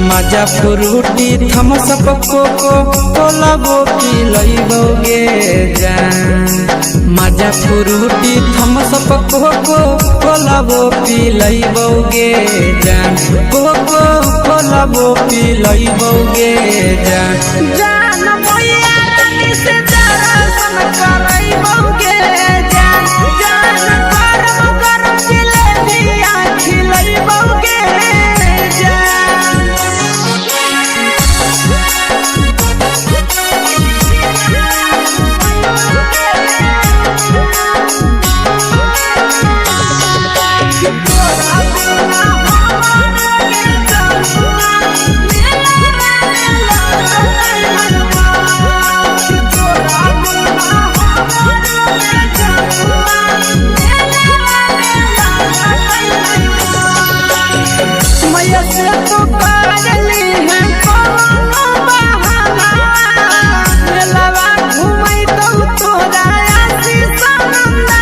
मजा फ्रूटी थम्स अप कोको कोलाबो पिलैबो गे जान मजा फ्रूटी थम्स अप कोको कोलाबो पिलैबो गे जान कोको कोलाबो पिलैबो गे जान जान मैया रानी से दर्शन करैबो गे जान गरम गरम जिलेबिया खिलैबो गे मैया से तो करली है कोनो बहाना मेलावा घुमै तो तोरा आसी सनंदना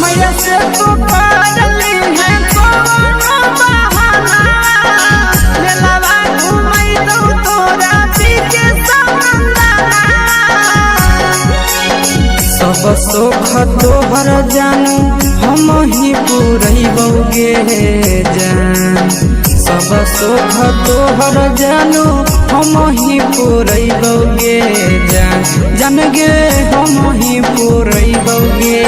मैया से तो करली है कोनो बहाना मेलावा घुमै तो तोरा पीके सनंदना सब सुख तोहर जानू हम ही पुरैबो गे जान सब सुख तोहर जानू हम ही पुरैबो गे जान जन गे हम ही पुरैबो गे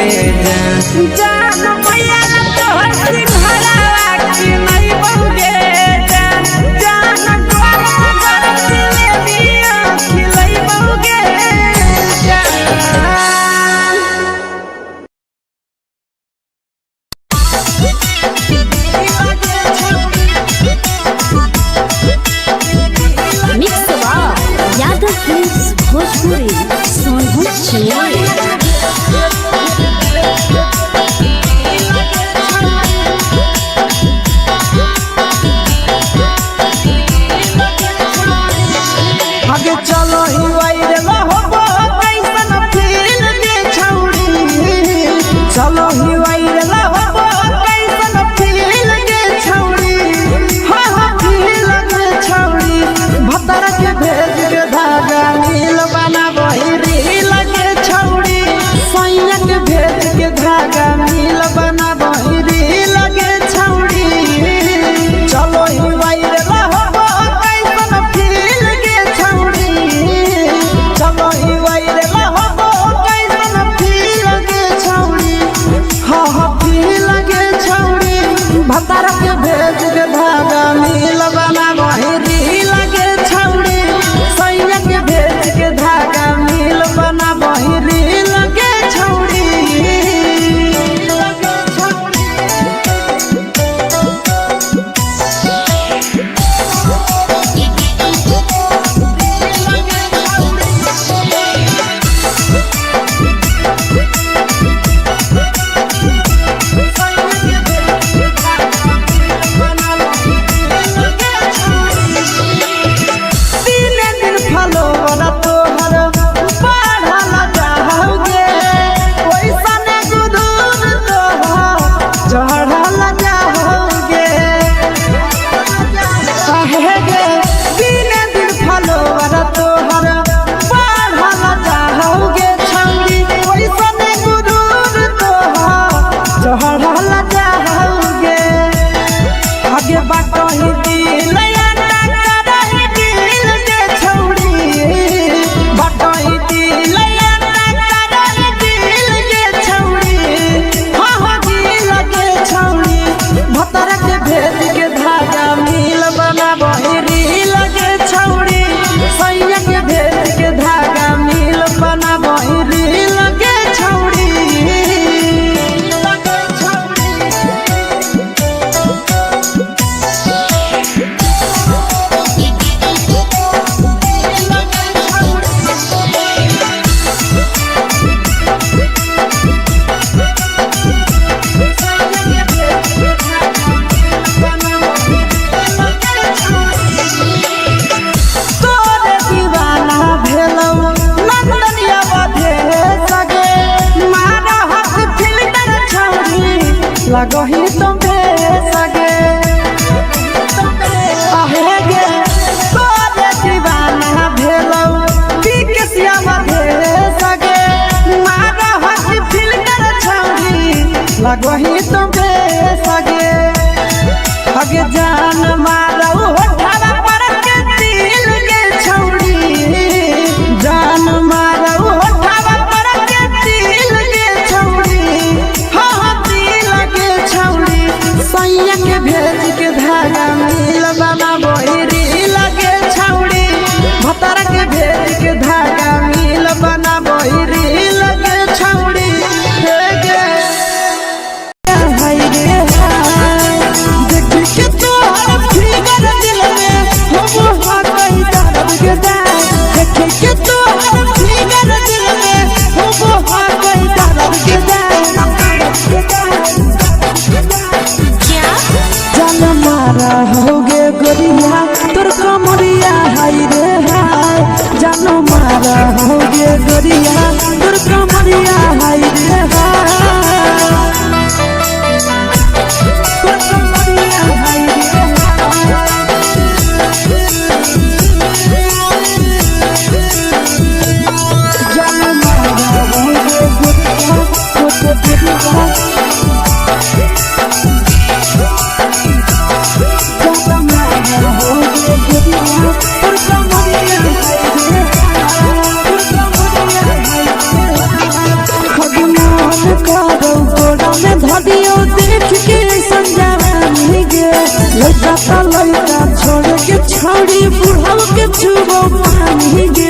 जान जान मैया तोहर सिंघरावा खिलैबो गे जान गरम गरम जिलेबिया खिलैबो गे मिक्स यादव फिल्म्स भोजपुरी सोनू चिड़िया लगही तो बेसगे अगे जान मारौ होठवा पर के दिल के छौड़ी जान मारौ होठवा पर के दिल के छौड़ी हाँ दिल के छौड़ी सैया के भेज के धागा मिल बना बोरी लगे छौड़ी भतर के भेज के धागा मिल बना बोरी लगे छौड़ी होगे गोरिया तोर कमरिया हाय रे हाय जानो मारा होगे गोरिया तोर कमरिया हाय रे हाय तोर कमरिया हाय रे जानो मारा होगे गोरिया तोर कमरिया लड़का छोड़ के छौड़ी बुढ़ाव के छुबो पानी गे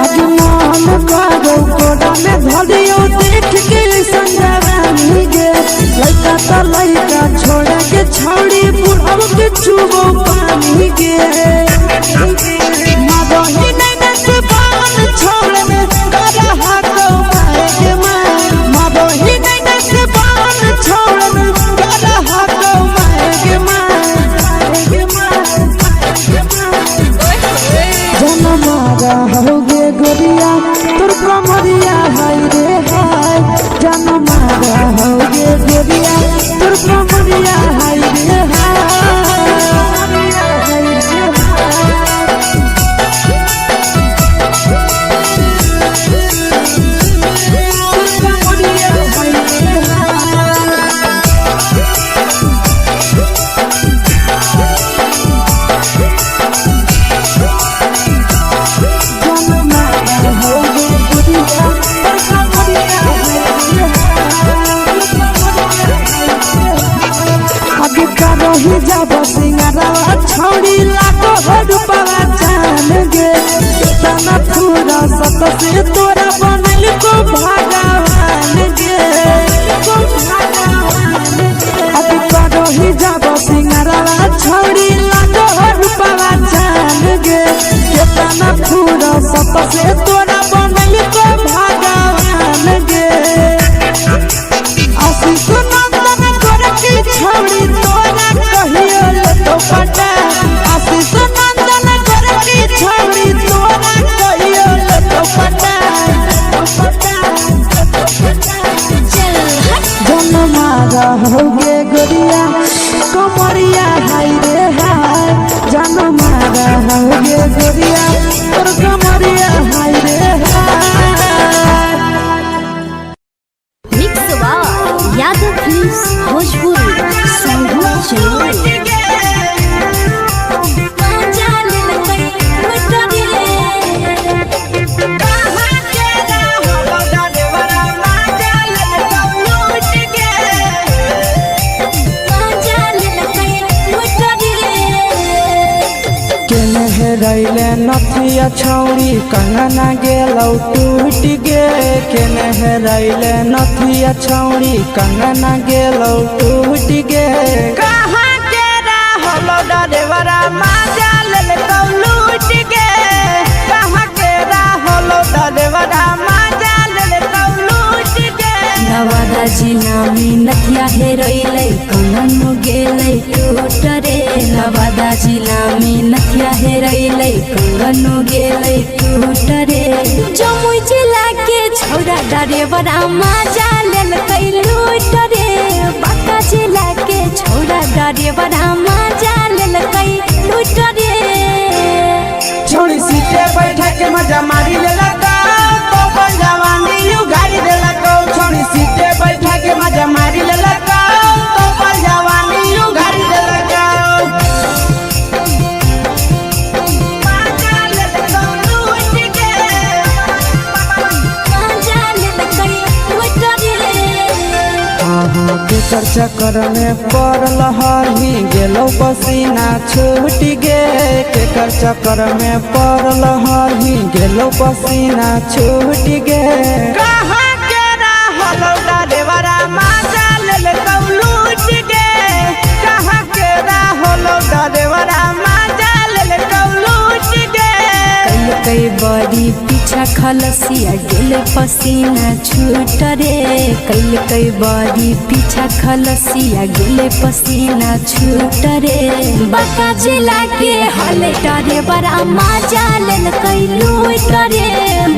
अजमान करो कोड़ा में धरियो देख के संजवानी गे लड़का छोड़ के छौड़ी बुढ़ाव के छुबो पानी गे मादही नहीं से बान छोड़ में करा हाथो मारे के मादही नहीं से बान छोड़ में करा हाथो मारे के जन मारा होगे गोरिया तोर कमरिया हाय रे हाय जन मारा होगे गोरिया तोर कमरिया हाय रे रही जब सिंगारवा छौड़ी लाखो रुपवा जान गे तना पूरा सत से तोरा बनल को भगवान गे अभी रही जब सिंगारवा छौड़ी लाखो रुपवा जान गे तना पूरा सत से तोरा बनल को भगवान गे आशीष नंदन गोरखी छौड़ी तोरा कहियो तो पटा आशीष नंदन गोरखी छौड़ी तोरा कहियो तो पटा जन मारा होगे गोरिया कमरिया हाय रे हाय जन मारा होगे गोरिया तोर कमरिया हाय रे हाय मिक्स यादव फिल्म्स भोजपुरी रैले नथिया छौड़ी कंगना गेलौ टूट गे केने रैले नथिया छौड़ी कंगना गेलौ टूट गे कहाँ के रहलो डरेवरा माजा लेलकौ लूट गे कहाँ के रहलो डरेवरा माजा लेलकौ लूट गे नवादा जिला में नथिया हेरैलै कंगन गेलै टूट रे नवादा जिला में नथिया हेरैलै कंगन गेलै टूट रे जमुई जिला के छौड़ा डरेवरा माजा लेलकै लूट रे बांका जिला के छौड़ा डरेवरा माजा लेलकै लूट रे छोड़ी सीटे बैठा के मजा मारी लेलकौ तो जवानी यू गाड़ी देलकौ केकर चक्कर में पड़ल हही गेलो पसीना छूट गे केकर चक्कर में पड़ल हही गेलो पसीना छूट गे कहाँ के रहल डरेवरा माजा ले लूट गे कहाँ के रहल डरेवरा माजा ले लूट गे कई बड़ी पीछा खलसिया गेले पसीना छूट रे कई बड़ी पीछा खलसिया गेले पसीना छूट रे बाका जिला के हले डरे बड़ा मजा लेल कई लूट रे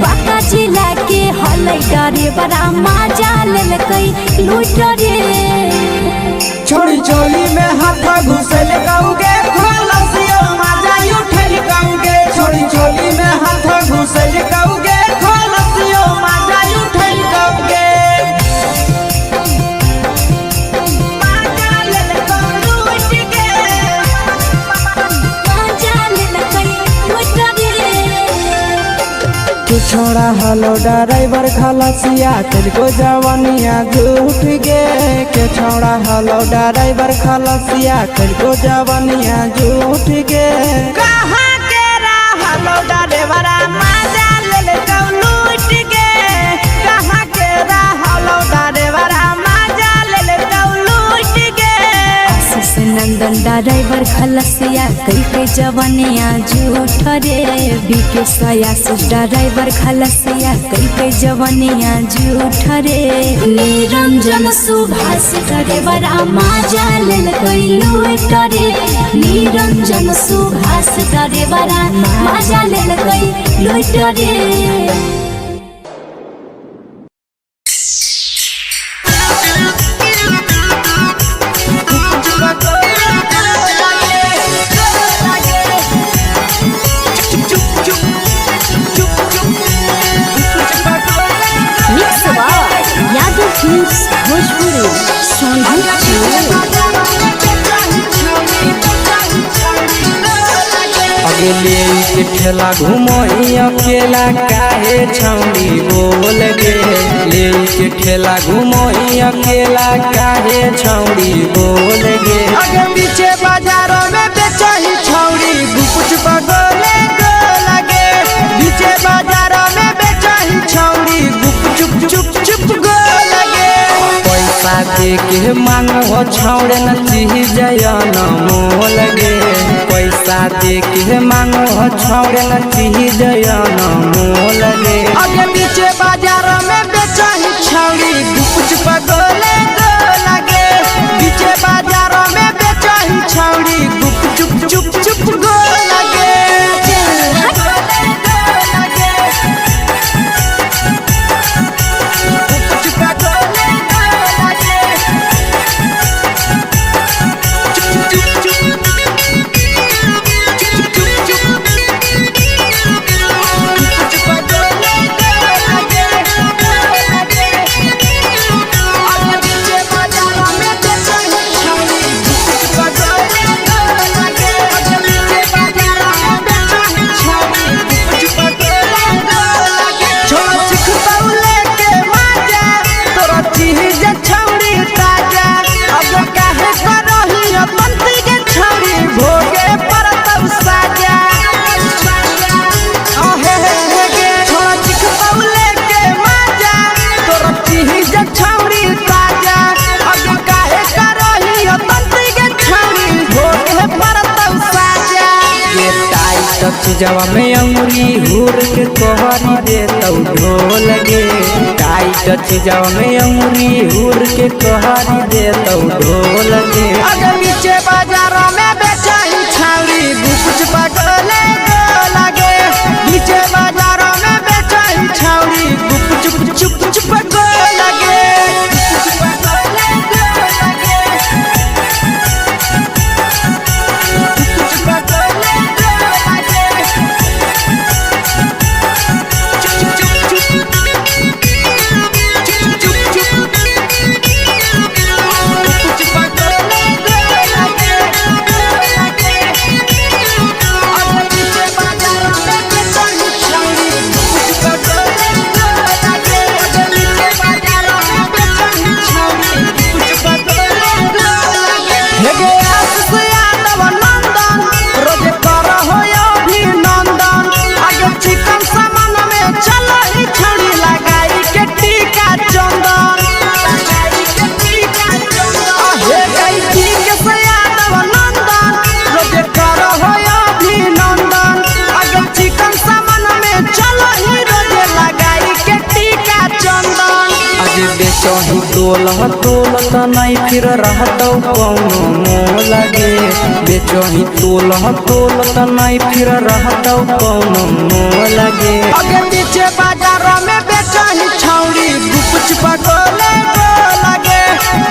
बाका जिला के हले डरे बड़ा मजा लेल कई लूट रे छोड़ी चोली में हाथ घुसल गाऊगे खलसिया मजा उठल गाऊगे छोड़ी चोली में हाथ घुसल गाऊगे खलसिया मजा उठल गाऊगे छोड़ा हलो ड्राइवर खलसिया तेरे जवानिया झूठ गे के छोड़ा हलो ड्राइवर खलसिया तेरे जवानिया झूठ गे कहाँ के हलो ड्राइवर मजा ले लूट गे कहाँ के हलो ड्राइवर मजा ले लूट गे नंदन ड्राइवर खलसिया कई जवानिया झूठ रे बीके सयास ड्राइवर खलसिया कई जवानिया झूठ रे निरंजन सुभाष ड्राइवर मजा लेल कई लूट रे निरंजन सुभाष ड्राइवर मजा लेल कई लूट रे अगले के ठेला घूमो अकेला काहे छौड़ी बोल गे ले के ठेला घूमो अकेला काहे छौड़ी बोल गे आगे पीछे बाजारों में बेचही छौड़ी गुपुच बगले गो लगे पीछे बाजारों में बेचही छौड़ी गुप चुप चुप गो लगे पैसा दे के मांगो छौड़े न चीज न मोल गे पैसा दे के मांगो छौड़े न चीज न मोल गे आगे पीछे बाजारों में बेचही छौड़ी गुपुच बगले गो लगे पीछे बाजारों में बेचही छौड़ी गुप चुप गो लगे चीजवा में अंगुरी हुर के कोहरी दे तौ ढोल गे टाइट चीजवा में अंगुरी हुर के कोहरी दे तौ ढोल गे आगे पीछे बाजारों में बेचही छौड़ी गुपुच बगले गो लगे पीछे बाजारों में बेचही छौड़ी गुप चुप गो लगे बेचही तोलत नहीं फिर रहतौ कौनो मोह लगे बेचही तोलत नहीं फिर रहतौ कौनो मोह लगे आगे पीछे बाजारों में बेचही छौड़ी गुपचुप गोले गो लगे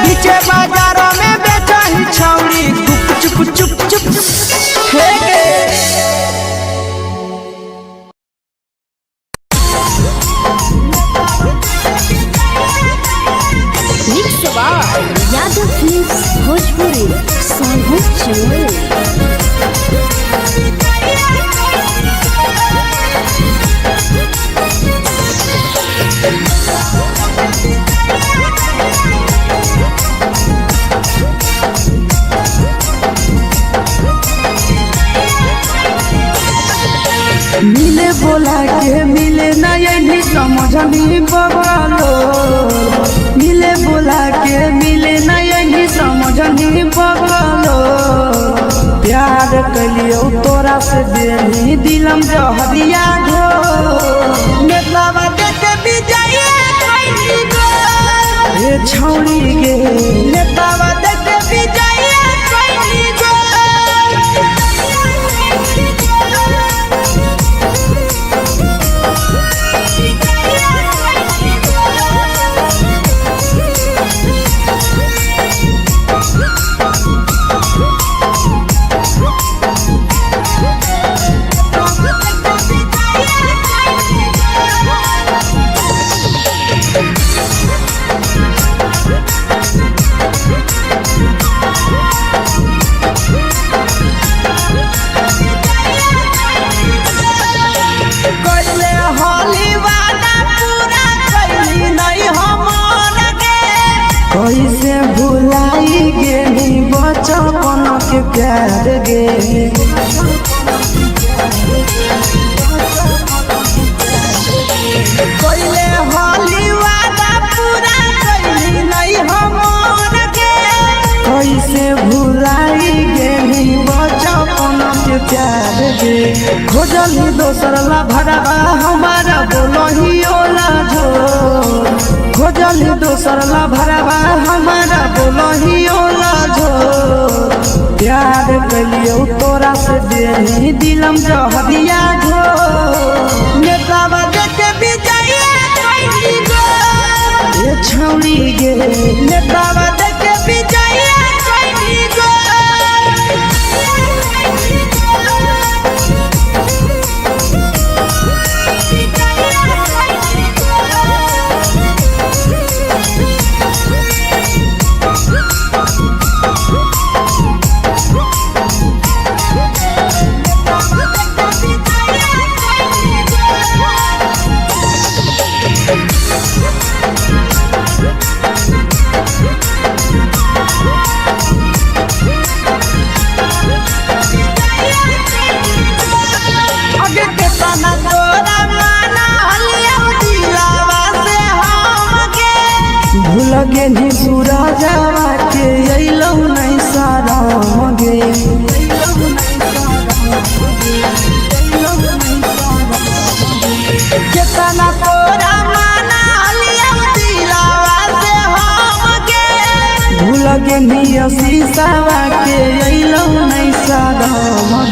पीछे बाजारों में बेचही छौड़ी गुपचुप चुप चुप हे गे यादव फिल्म्स भोजपुरी सोनू चमोली। मिले बोला के मिले नहीं समझनी बगलो मिले बोला के मिले नहीं समझनी बगलो प्यार कलियो तोरा से देनी दिलम जहरिया घो नेतलावा देखे बिजाइए कैली गो ए छौड़ी गे नेतलावा देखे बिजाइए कैली गो कैसे भुलाई गेली बचपन के प्यार गे कैले होली वादा पूरा कैली नहीं हमर गे कैसे भुलाई गेली बचपन के प्यार गे खोजली दोसर ला भरवा हमारा बोलही ओला झोर खोजली दोसर ला भरवा हमारा बोलही ओला झोर प्यार कलियो तोरा से देनी दिलम जहरिया घो नेतावा देखे बिजाइए कैली गो ए छौड़ी गे नेतावा देखे बिजाइए कैली गो लगे नी सूरजवा के अइलौ नहीं सारा गे केतना तोरा माना लिया दिलावा से हम गे भूल गे नी शीशावा के अइलौ नहीं सारा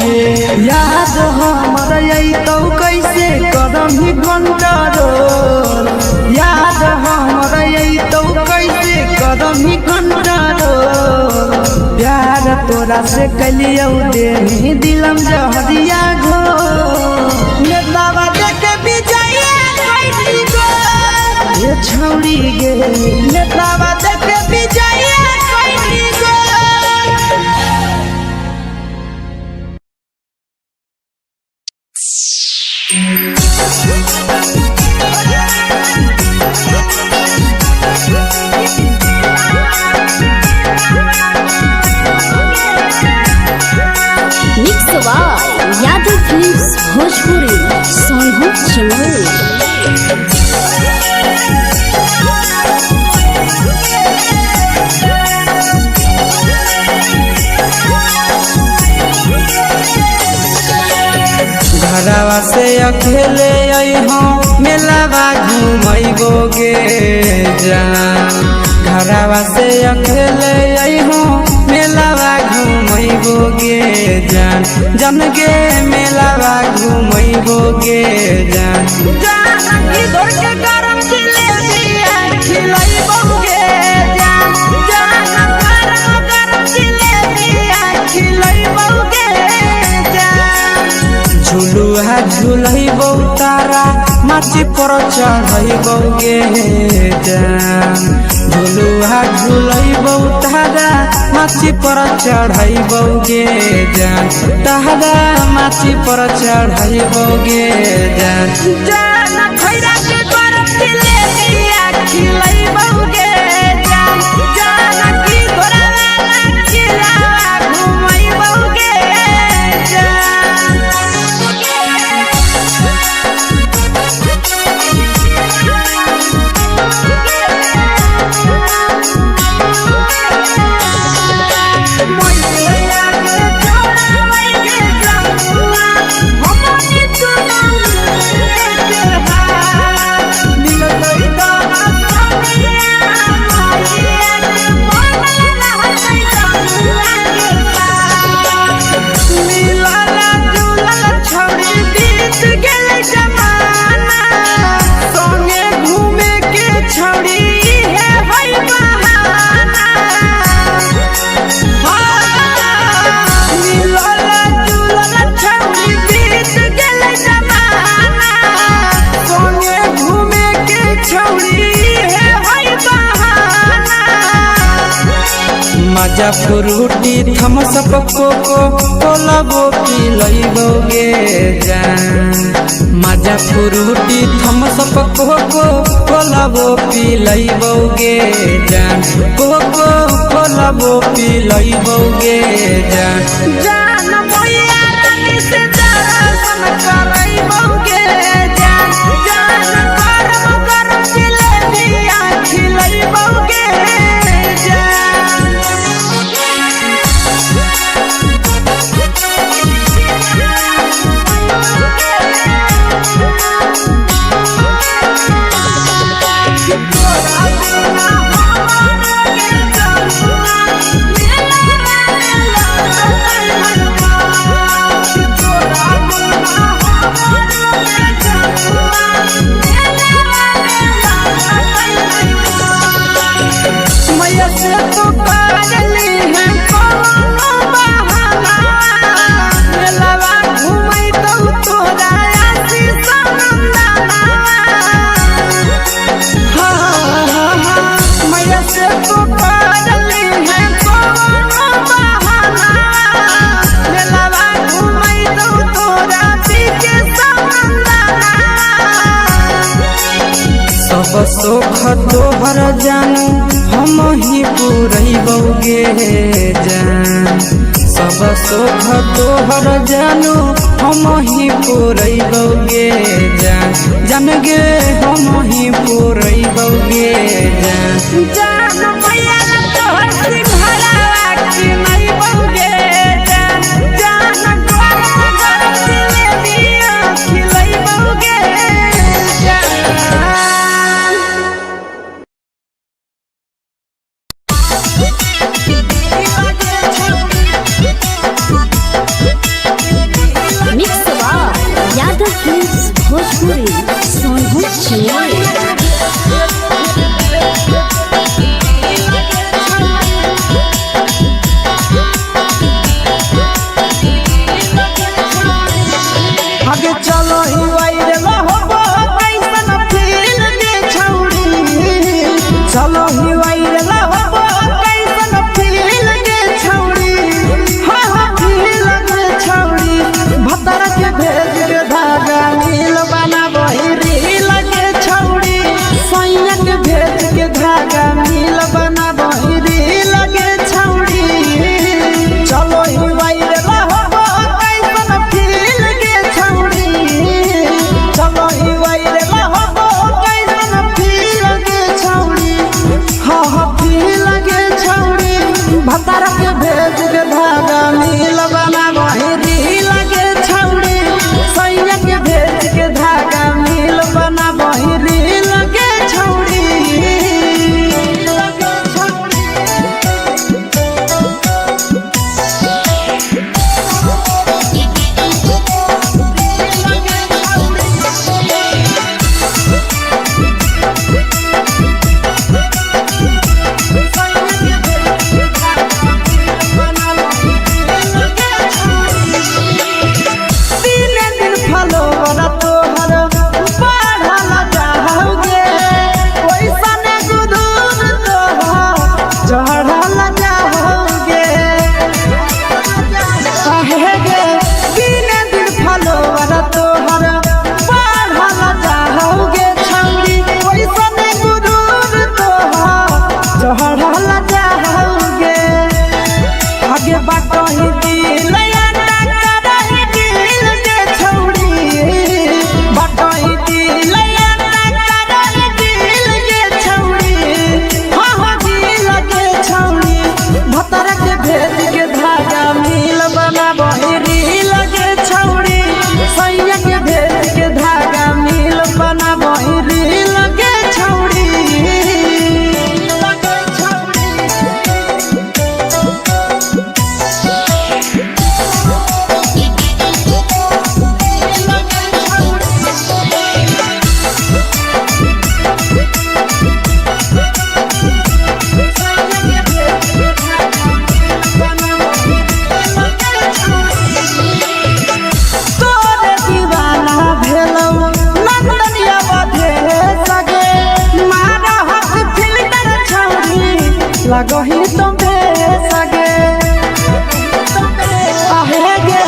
गे याद हमर अइतौ कैसे कदम ही कंट्रोल याद हमर अइतौ कैसे कदम ही कंट्रोल प्यार तोरा से कलियो देनी दिलम जहरिया घो नेतलावा देखे बिजाइए कैली गो ए छौड़ी गे नेतलावा देखे बिजाइए कैली गो यादव फिल्म्स भोजपुरी सोनू चमोली। घरवा से अकेले आई हम मेलावा घूमैबोगे जान घरवा से अकेले अइहो मेलावा घूमैबोगे जान जन गे मेलावा घूमैबोगे जान जानकी दौड़ के गरम जिलेबिया खिलैबोगे जान गरम जिलेबिया खिलैबोगे जान झुलुहा झुलैबौ तारा माची पर चढ़ैबोगे जान झुलुहा झुलैबौ तारा माची पर चढ़ैबोगे जान तारा माची पर चढ़ैबोगे जान जान खैरा के गरम जिलेबिया खिलैबोगे जान जानकी घोड़ावाला किलावा घुमैबोगे मजा फ्रूटी थम्स अप कोको कोलाबो पिलैबोगे जान मजा फ्रूटी थम्स अप कोको कोलाबो पिलैबोगे जान कोको कोलाबो पिलैबोगे जान जान मैया रानी से दर्शन करैबोगे जान गरम गरम जिलेबिया खिलैबोगे सब सुख तोहर जानू हम ही पुरैबोगे जान सब सुख तोहर जानू हम ही पुरैबोगे जान जान गे हम ही पुरैबोगे जान जान मैया तोहर सिंघाड़ा खिलैबोगे जान गरम गरम जिलेबिया खिलैबोगे यादव फिल्म्स भोजपुरी सोनू चिड़िया लगही तुम सगे आहे गे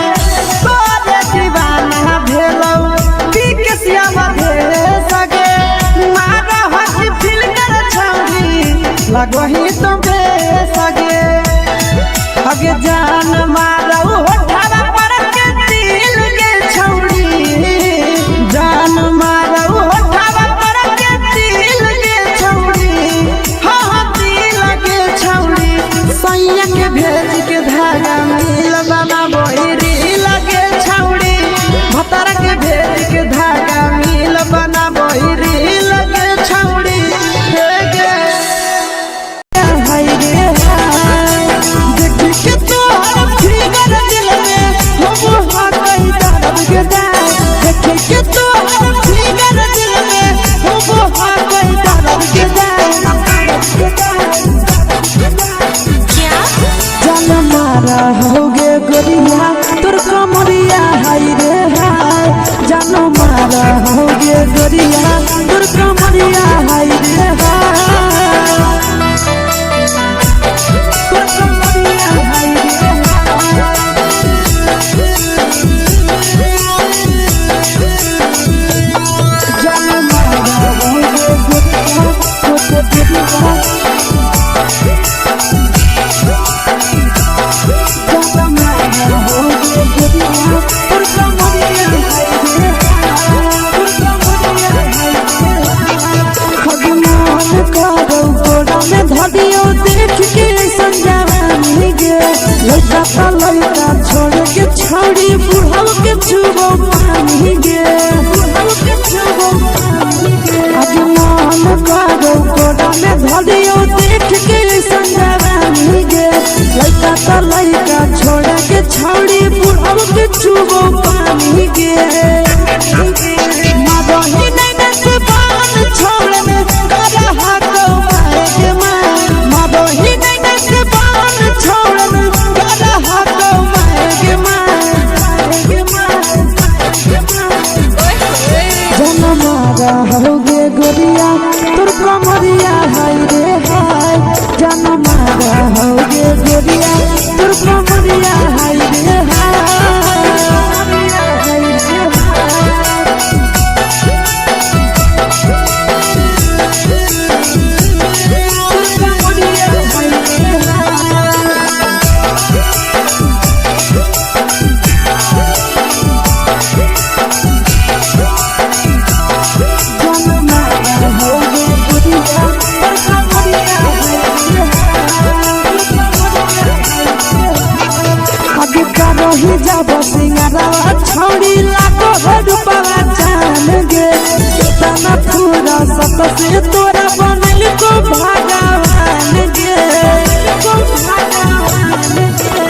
तोरे दीवाना भेलौ बिकसिया भेल सगे मारा हसी फिल्टर छौरी लगही तुम सगे अगे जान मारौ होठवा पर के दिल के छौरी जान मारौ होठवा पर के दिल के छौरी हाँ दिल के छौरी सैया के भेज के धागा मिल बना बोरी लगे छौरी भतर के भेज के धागा मिल बना बोरी लगे छौरी हे गे हाय रे देख के तोहर फिगर दिल में हम हाथ दर्द के देख के तोहर फिगर दिल में हम हाथ दर्द के जान मारा होगे गोरिया तोर कमरिया हाय रे हाय जान मारा होगे गोरिया तोर कमरिया हाय रे हाय तोर कमरिया हाय रे जान मारा होगे गोरिया तोर कमरिया धडियो देख के संजावानी गे लड़का लड़का छोड़ के छौड़ी बुढ़ाव के छुबो पानी गे आज मन करो कोड़ा में धडियो देख के संजावानी गे लड़का लड़का छोड़ के छौड़ी बुढ़ाव के छुबो पानी गे मादही नहीं नस बान छोड़ में करा हाथ मारे मादही नहीं नस बान छोड़ में करा हाथ मारे जन मारा होगे गोरिया तोर कमरिया हाय रे हाय जन मारा होगे गोरिया तोर कमरिया हाय रे हाय ही जब सिंगारा छौड़ी लाखो रुपवा जान गे कितना पूरा सत से तोरा बनल को भगवान गे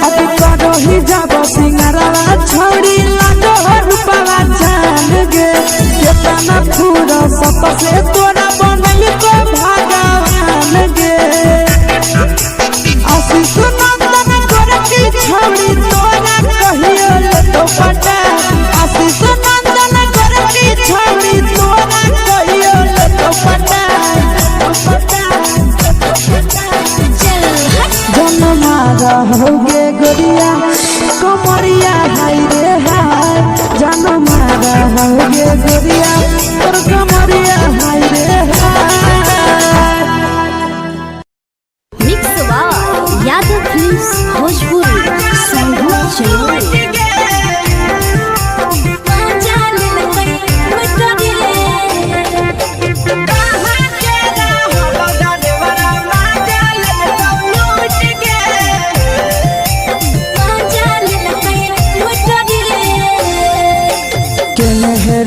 अभी करो ही जब सिंगारा छौड़ी लाखो रुपवा जान गे कितना पूरा सत से तोरा बनल को भगवान गे आशीष नंदन गोरखी छौड़ी तोरा कहियो तो पटा आशीष नंदन गोरखी छौड़ी तोरा कहियो तो पटा जन मारा होगे गोरिया कमरिया हाय रे हाय जन मारा होगे गोरिया तोर कमरिया हाय रे हाय मिक्स वाव यादव फिल्म्स भोजपुरी संगीत चैनल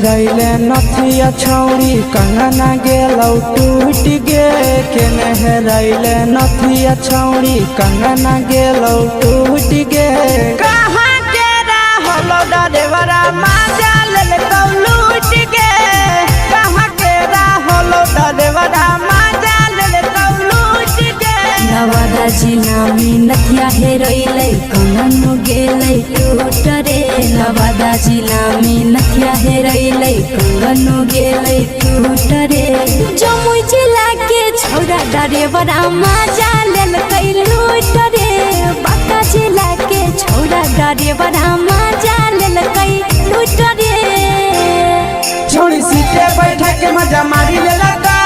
रैले नथिया छौड़ी कंगना गेलौ टूट गे केने रैले नथिया छौड़ी कंगना गेलौ टूट गे कहाँ के रहलो डरेवरा माजा लेलकौ लूट गे कहाँ के रहलो डरेवरा माजा लेलकौ लूट गे नवादा जिला में नथिया हेरोइलै कंगनो गेलै टूट रे नवादा जिला में नथिया हेरोइलै कंगनो गेलै टूट रे जमुई जिला के छौरा ड्राइवरा मजा लेल कई लूट रे बाका जिला के छौरा ड्राइवरा मजा लेल कई लूट रे छोड़ी सीटे बैठा के मजा मारी ले लगा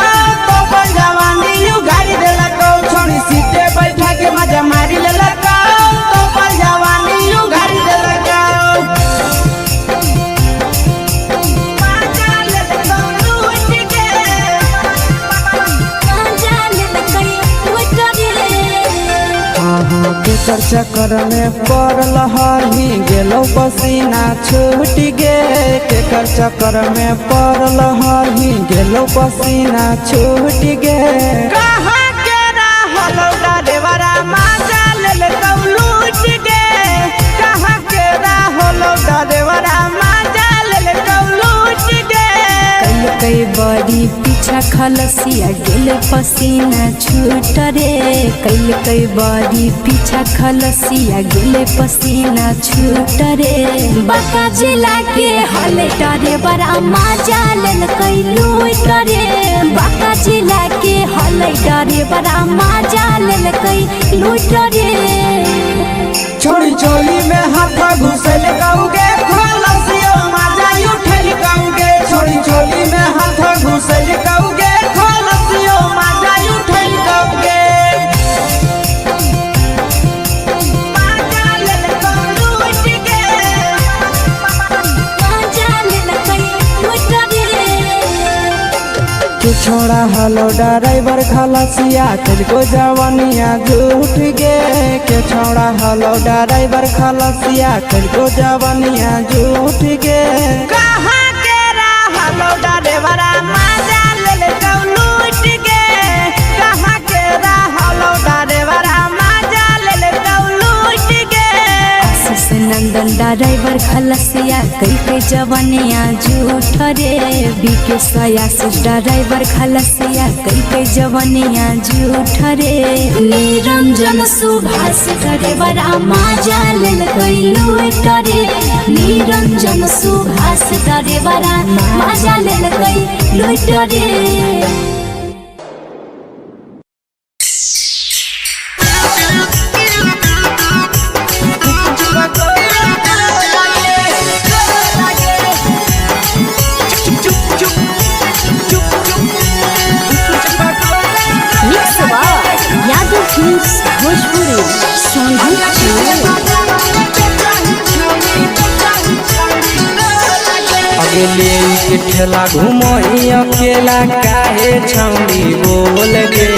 तो बन जवानी यू गाड़ी दे लगा छोड़ी सीटे बैठा के मजा मारी ले लगा तो बन जवानी यू गाड़ी दे लगा केकर चक्कर में पड़ल हही गेलो पसीना छूट गे केकर चक्कर में पड़ल हही गेलो पसीना छूट गे कहां के रहलो ड्राइवरा मजा ले तो लूट गे कहां के रहलो ड्राइवरा मजा ले तो लूट गे कई बड़ी पीछा खलसिया गेल पसीना छूट रे कई बड़ी पीछा खलसिया गेल पसीना छूट रे बाका जिला के हले डरे बड़ा मजा लेल कई लूट रे बाका जिला के हले डरे बड़ा मजा लेल कई लूट रे छोड़ी चोली में हाथ घुसल गाऊंगे खलसियो मजा उठल गाऊंगे छोड़ी चोली में हाथ घुसल गाऊंगे खलसियो मजा उठल गाऊंगे मजा ले तो लूट गे मजा लेल कई लूट रे के छोड़ा हलो ड्राइवर खलसिया तुझको जवानिया झूठ गे के छोड़ा हलो ड्राइवर खलसिया तुझको जवानिया झूठ गे कहां के रहलो ड्राइवरा मजा ले तो लूट गे कहां के रहलो ड्राइवरा मजा ले तो लूट गे आशीष नंदन ड्राइवर खलसिया कई जवानिया झूठ रे बीके आशीष ड्राइवर खलसिया कई जवानिया झूठ रे निरंजन सुभाष ड्राइवरा मजा लेल कई लूट रे निरंजन सुभाष ड्राइवरा मजा लेल कई लूट रे यादव फिल्म्स भोजपुरी अगले के ठेला घुमई अकेला काहे छौड़ी बोल गे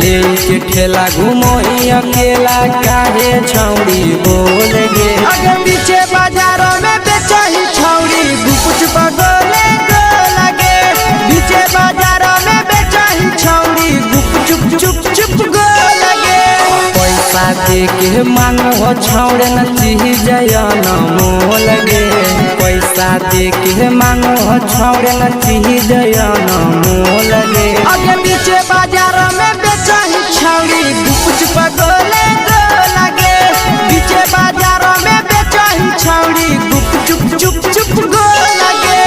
ले के ठेला घुमई अकेला काहे छौड़ी बोल गे अगे पीछे बाजारों में बेचही छौड़ी गुपुच पगोले गो लगे पीछे बाजारों में बेचही छौड़ी गुप चुप चुप चुप गो लगे पैसा दे के मांगो छौड़े न चीज न मोल गे पैसा दे के मांगो छौड़े न चीज न मोल गे अगे पीछे बाजारों में बेचही छौड़ी गुपुच पगोले गो लगे पीछे बाजारों में बेचही छौड़ी गुप चुप चुप चुप गो लगे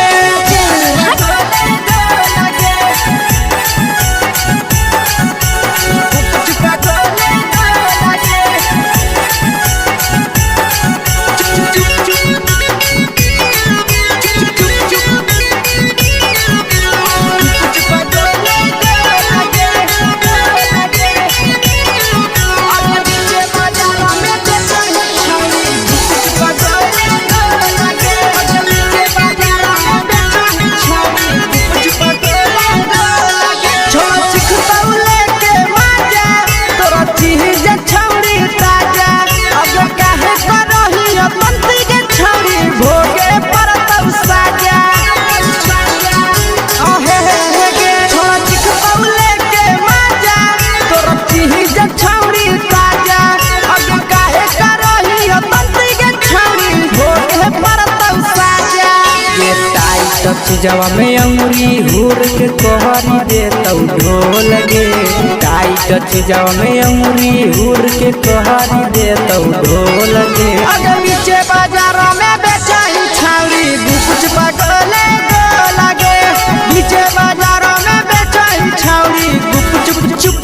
चीजवा में अंगुरी हुर के कहरी दे तौ ढोल गे टाइट चीजवा में अंगुरी हुर के कहरी दे तौ ढोल गे अगे पीछे बाजारों में बेचही छौड़ी गुपुच पगोले गो लगे पीछे बाजारों में बेचही छौड़ी गुप चुप चुप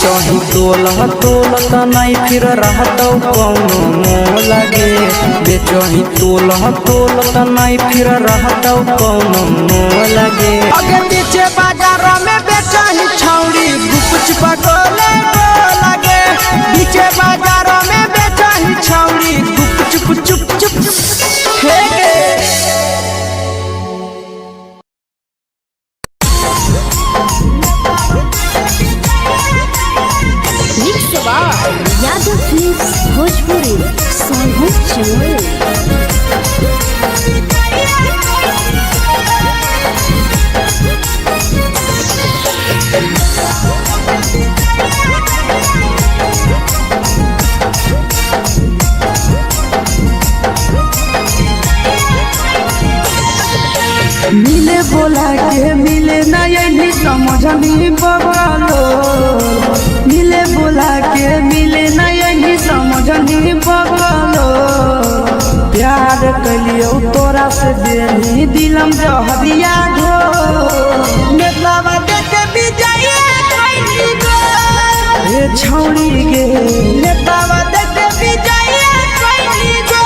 बेचही तोलत नहीं फिर रहतौ कौनो मोह लगे बेचही तोलत नहीं फिर रहतौ कौनो मोह लगे आगे पीछे बाजार में बेचही छौड़ी गुपच पकोले लगे पीछे बाजार में बेचही छौड़ी गुपचुप चुप चुप हे यादव फिल्म्स भोजपुरी सोनू चमोली। मिले बोला के मिले ना यही समझनी बगलो मिले बोला के मिले ना यही समझनी बगलो प्यार कलियो तोरा से देनी दिलम जहरिया घो नेतावा देखे विजय कैली गो ए छौड़ी गे नेतावा देखे विजय कैली गो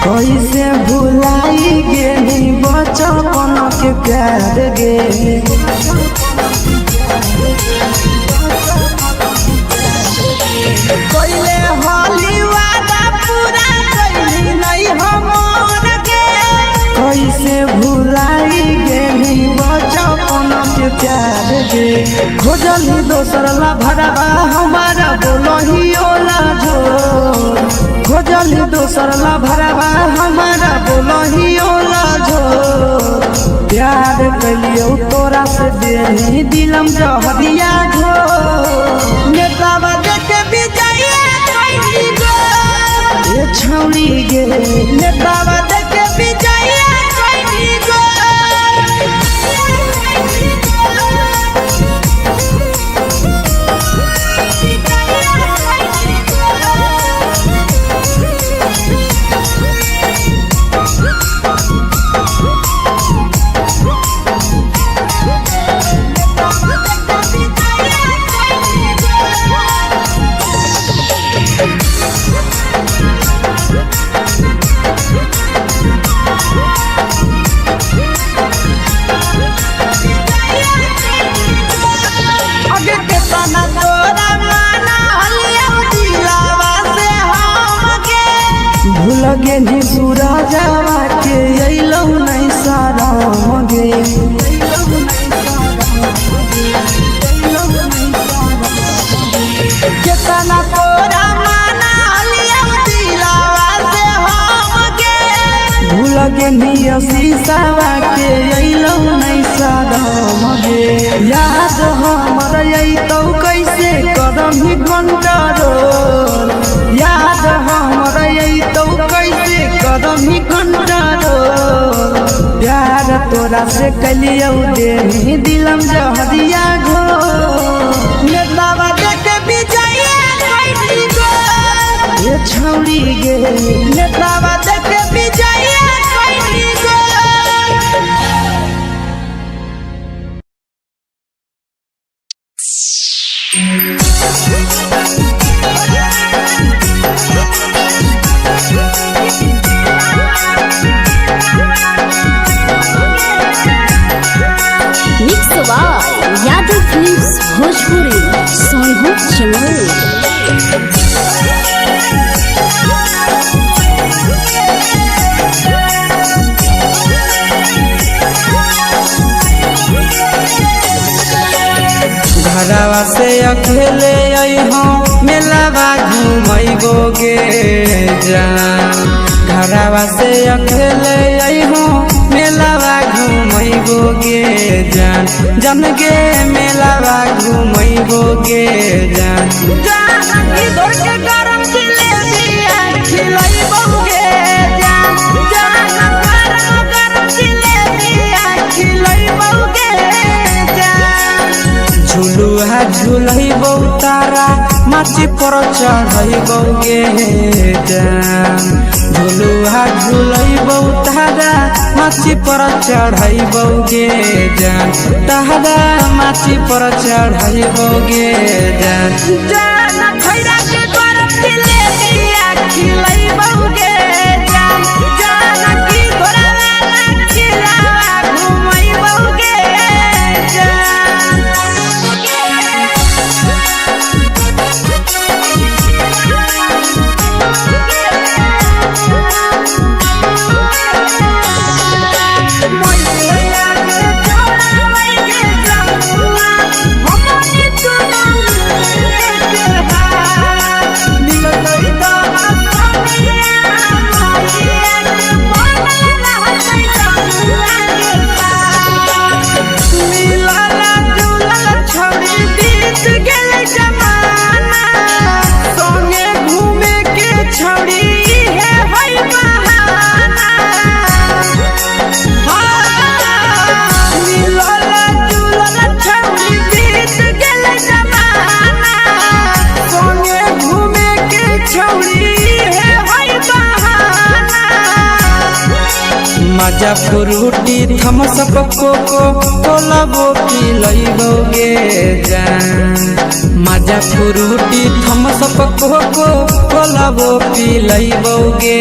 कैसे भुलाई गेली बचपन के प्यार गे कैले होली वादा पूरा कैली नहीं हमर गे कैसे भुलाई गेली बचपन के प्यार गे खोजली दोसर ला भरवा हमारा बोलही ओला जो खोजली दोसर ला भरवा हमारा बोलही ओला जो प्यार कलियो तोरा से देनी दिलम जहरिया घो नेतावा देखे विजय कैली गो ए छौड़ी गे नेतावा देखे विजय कैली गो लगे नी सूरजवा के अइलौ नहीं सारा गे केतना तोरा माना लिया दिलावा से हम गे भूल गे नी शीशावा के अइलौ नहीं सारा गे याद हमर अइतौ कैसे करम कंट्रोल याद हमर अइतौ कैसे करम कंट्रोल प्यार तोरा से कलियो देनी दिलम जहरिया घो नेतावा देखे विजय कैली गो ए छौड़ी गे नेतावा देखे विजय कैली गो यादव फिल्म्स भोजपुरी सोनू चमोली। घरवा से अकेले अइहो मेलावा घुमैबो गे जान घरवा से अकेले अइहो मेलावा घूमैबो गे जान जन गे मेलावा घूमैबो गे जान जानकी दौड़ के गरम जिलेबिया खिलैबो गे जान गरम जिलेबिया खिलैबो गे जान झुलुहा झुलैबो तारा माची पर चढ़ैबो गे जान झुलुहा झुलैबो तारा माची पर चढ़ैबो गे जान तारा माची पर चढ़ैबो गे जान जान खैरा के गरम जिलेबिया खिलैबो गे जान जानकी घोड़ा खिलावा घुमैबो गे जान मजा फ्रूटी थम्स अप कोको कोला वो पिलैबो गे जान मजा फ्रूटी थम्स अप कोको कोला वो पिलैबो गे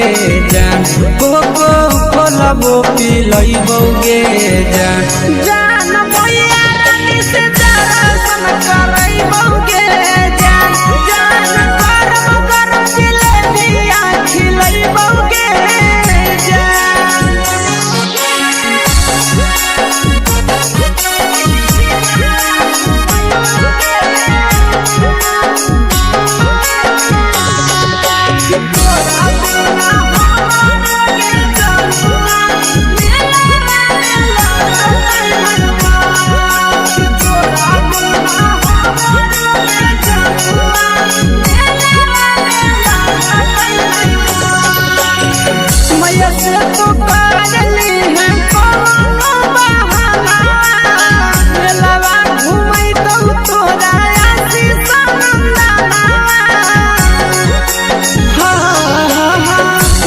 जान कोको कोला वो पिलैबो गे जान जान भैया रानी से दर्शन करैबो गे जान गरम जिलेबिया खिलैबो गे जान मैया से तो करली है कोनो बहाना मेलावा घुमै तो तोरा आसी सनंदना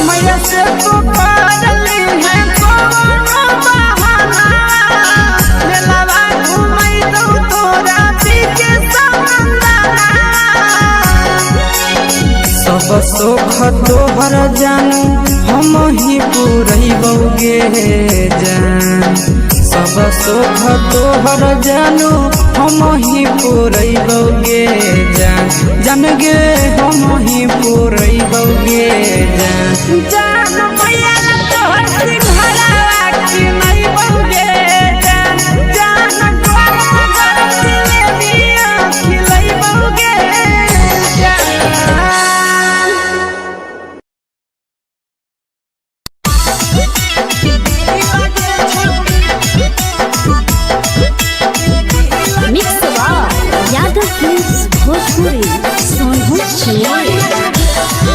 मैया से तो करली है कोनो बहाना मेलावा घुमै तो तोरा पीके सनंदना सब सुख तोहर जानू हम ही पुरैबो गे जान सब सुख तोहर जानू हम ही पुरैबो गे जान जन गे हम ही पुरैबो गे जान जान भैया तोहर सिंघरावा खिलैबो गे जान गरम जिलेबिया खिलैबो गे जान मिक्स यादव फिल्म्स भोजपुरी सोनू चिड़िया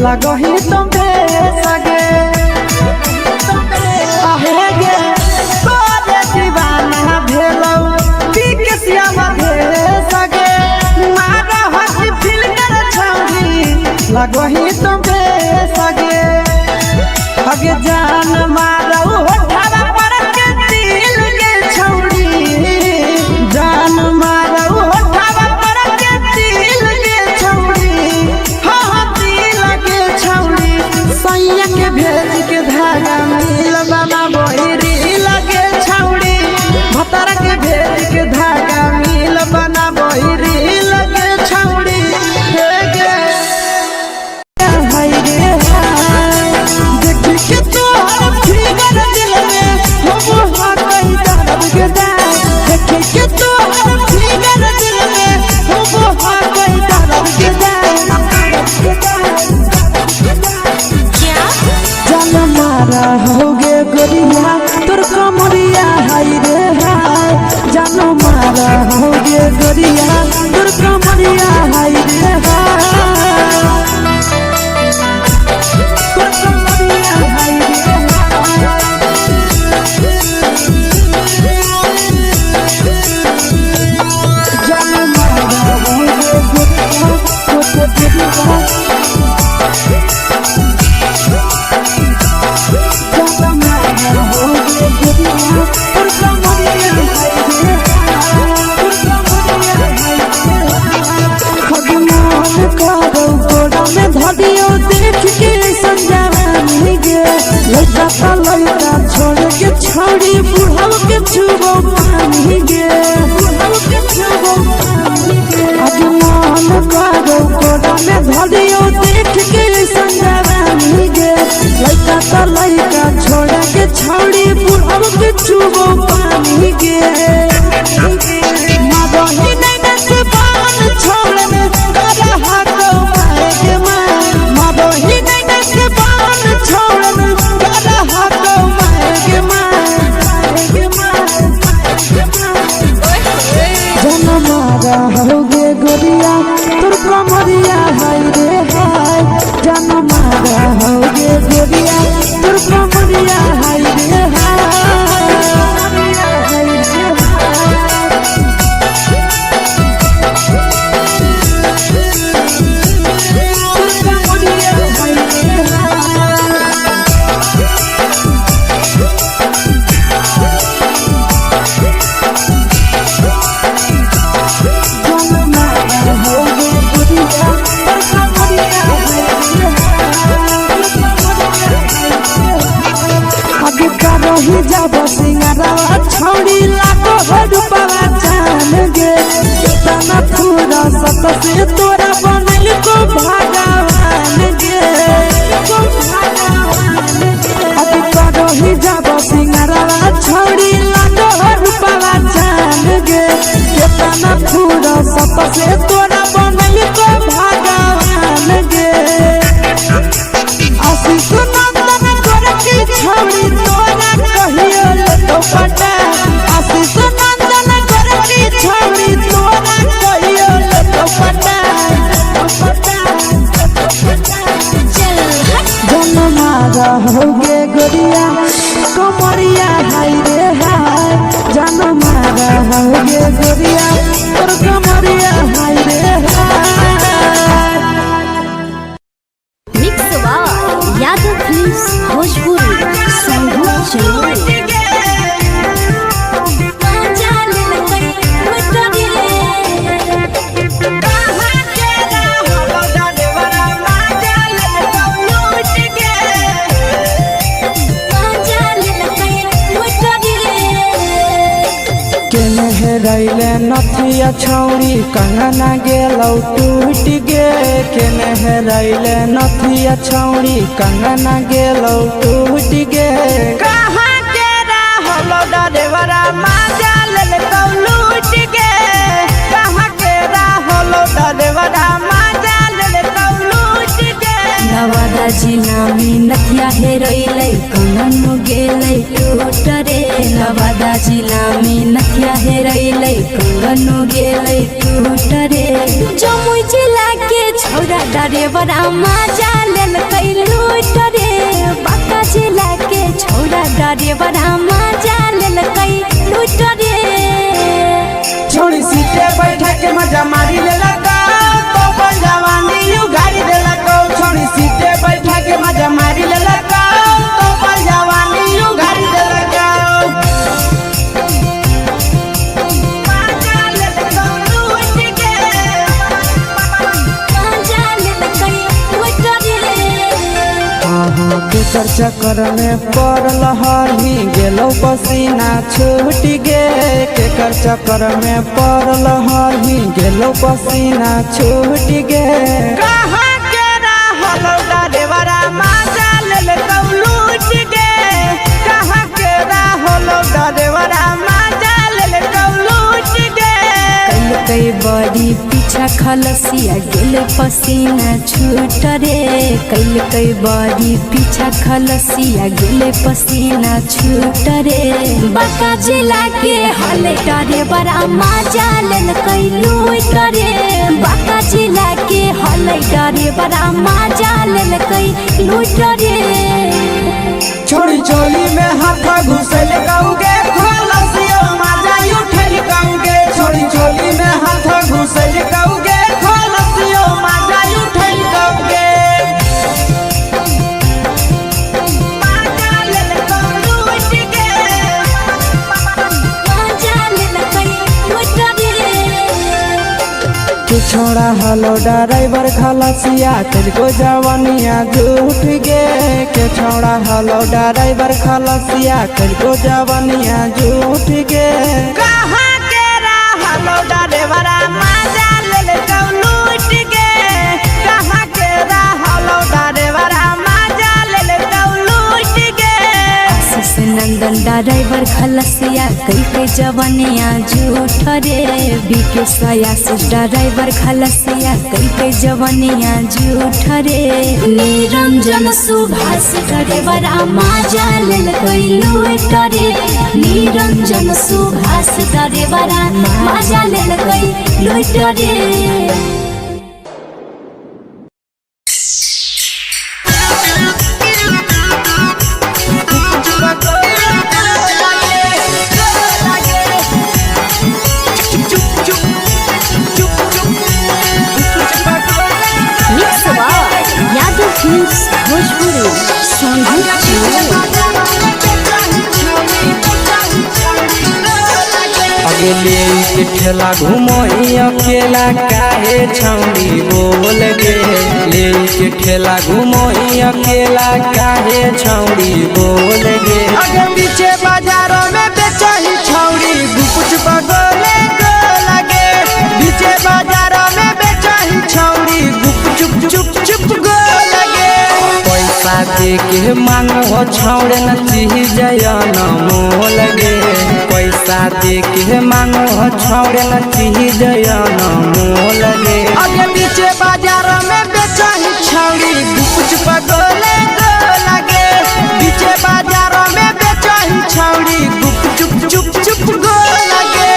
लगही तुम सगे आहे गे तोरे दीवाना भेलौ बिकसियावा भे सगे मारा हसी फिल कर छौरी लगही तुम सगे अगे जान मारौ होठवा पर के दिल के छौरी जान मारौ होठवा पर के दिल के छौरी हाँ दिल के छौरी सैया के भेज के धागा मिल बना बहिरी लगे छौरी भतर के भेज के धागा मिल बना बहिरी लगे छौरी हे गे हाय रे देख के तोहर फिगर दिल में हो हाथ दर्द के देख के तोहर फिगर दिल में हो हाथ दर्द के जान मारा होगे गोरिया तोर कमरिया हाय रे हाय जान मारा होगे गोरिया तोर कमरिया हाय रे हाय तोर कमरिया हाय रे जान मारा होगे गोरिया तोर कमरिया लड़का छोड़ के छौड़ी बुढ़ाव के छुबो पानी गे आज मन करो कोड़ा में धरियो देख के संजवानी गे लड़का छोड़ के छौड़ी बुढ़ाव के छुबो पानी गे मादही नहीं से बान छोड़ में करा हाथो माए गे मादही नहीं से बान छोड़ में करा हाथो माए गे जन मारा होगे गोरिया तोर कमरिया हाय रे हाय जन मारा होगे गोरिया तोर कमरिया हाय रे हाय ही जब सिंगारवा छौड़ी लाखो रुपवा जान गे तना पूरा सत से तोरा बनल को भगवान गे अति करो ही जब सिंगारवा छौड़ी लाखो रुपवा जान गे तना पूरा सत से तोरा बनल को भगवान गे आशीष नंदन कर की छौड़ी तोरा कहियो तो पटा आशीष नंदन कर की छौड़ी तोरा कहियो तो पटा जन मारा होगे गोरिया कमरिया हाय रे हाय जन मारा होगे गोरिया तोर कमरिया हाय रे हाय mix by Yadav films Bhojpuri संगीत चैनल रैले नथिया छौड़ी कंगना गेलौ टूट गे केने रैले नथिया छौड़ी कंगना गेलौ टूट गे कहाँ के रहलो डरेवरा माजा लेलकौ लूट गे कहाँ के रहलो डरेवरा माजा लेलकौ लूट गे नवादा जिला में नथिया हेरैलै कंगन गेलै टूट रे नवादा जिला में नथिया हेरैलै कंगन गेलै टूट रे जमुई जिला के छौरा डरेवरा माजा लेल कई लूट रे बाका जिला के छोड़ा डरे बड़ा मजा लेल कई लूट रे छोड़ी सीटे बैठा के मजा मारी ले लगा तो बन जवानी यू गाड़ी दे लगा छोड़ी सीटे बैठा के मजा मारी ले लगा तो बन जवानी यू गाड़ी दे लगा केकर चक्कर में पड़ल हही गेलो पसीना छूट गे केकर चक्कर में पड़ल हही गेलो पसीना छूट गे कहां के रहलो डरेवरा मजा लेल लूट गे कहां के रहलो डरेवरा मजा लेल लूट गे कई बड़ी पीछा खलसिया गेल पसीना छूट रे कई बड़ी पीछा खलसिया गेल पसीना छूट रे बाका जिला के हले डरे बड़ा मजा लेल कई लूट रे बाका जिला के हले डरे बड़ा मजा लेल कई लूट रे छोड़ी चोली में हाथ घुसल गाऊंगे खलसिया मजा उठल गाऊंगे छोड़ी चोली में हाथ घुसल गाऊंगे खलसिया मजा उठल गाऊंगे छोड़ा हलो ड्राइवर खलसिया तेरे जवानिया झूठ गे के छोड़ा हलो ड्राइवर खलसिया तेरे जवानिया झूठ गे कहां के हलो ड्राइवर मजा लेल लूट गे कहां के हलो ड्राइवर मजा लेल लूट गे नंदन ड्राइवर खलसिया कई जवानिया झूठ रे बीके सयास ड्राइवर खलसिया कई जवानिया झूठ रे निरंजन सुभाष ड्राइवर मजा लेल कई लूट रे निरंजन सुभाष ड्राइवर मजा लेल कई लूट रे अगले के ठेला घूमो अकेला काहे छौड़ी बोल गे ले के ठेला घूमो अकेला काहे छौड़ी बोल गे आगे पीछे बाजारों में बेचही छौड़ी गुपुच पगोले गो लगे पीछे बाजारों में बेचही छौड़ी गुप चुप चुप गो लगे पैसा दे के मांगो छौड़े न चीज न मोल गे पैसा दे के मांगो छौड़े न चीज न मोल गे आगे पीछे बाजारों में बेचही छौड़ी गुपुच पगोले गो लगे पीछे बाजारों में बेचही छौड़ी गुप चुप गो लगे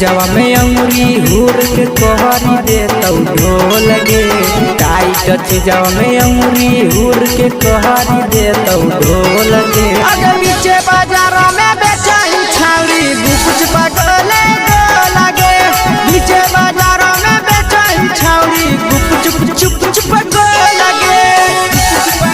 जवा में अंगुरी हुर के तोहरी दे तो ढोल गे टाइट जवा में अंगुरी हुर के तोहरी दे तो ढोल गे आगे पीछे बाजारों में बेचही छौड़ी गुपुच पगोले गो लगे पीछे बाजारों में बेचही छौड़ी गुप चुप गो लगे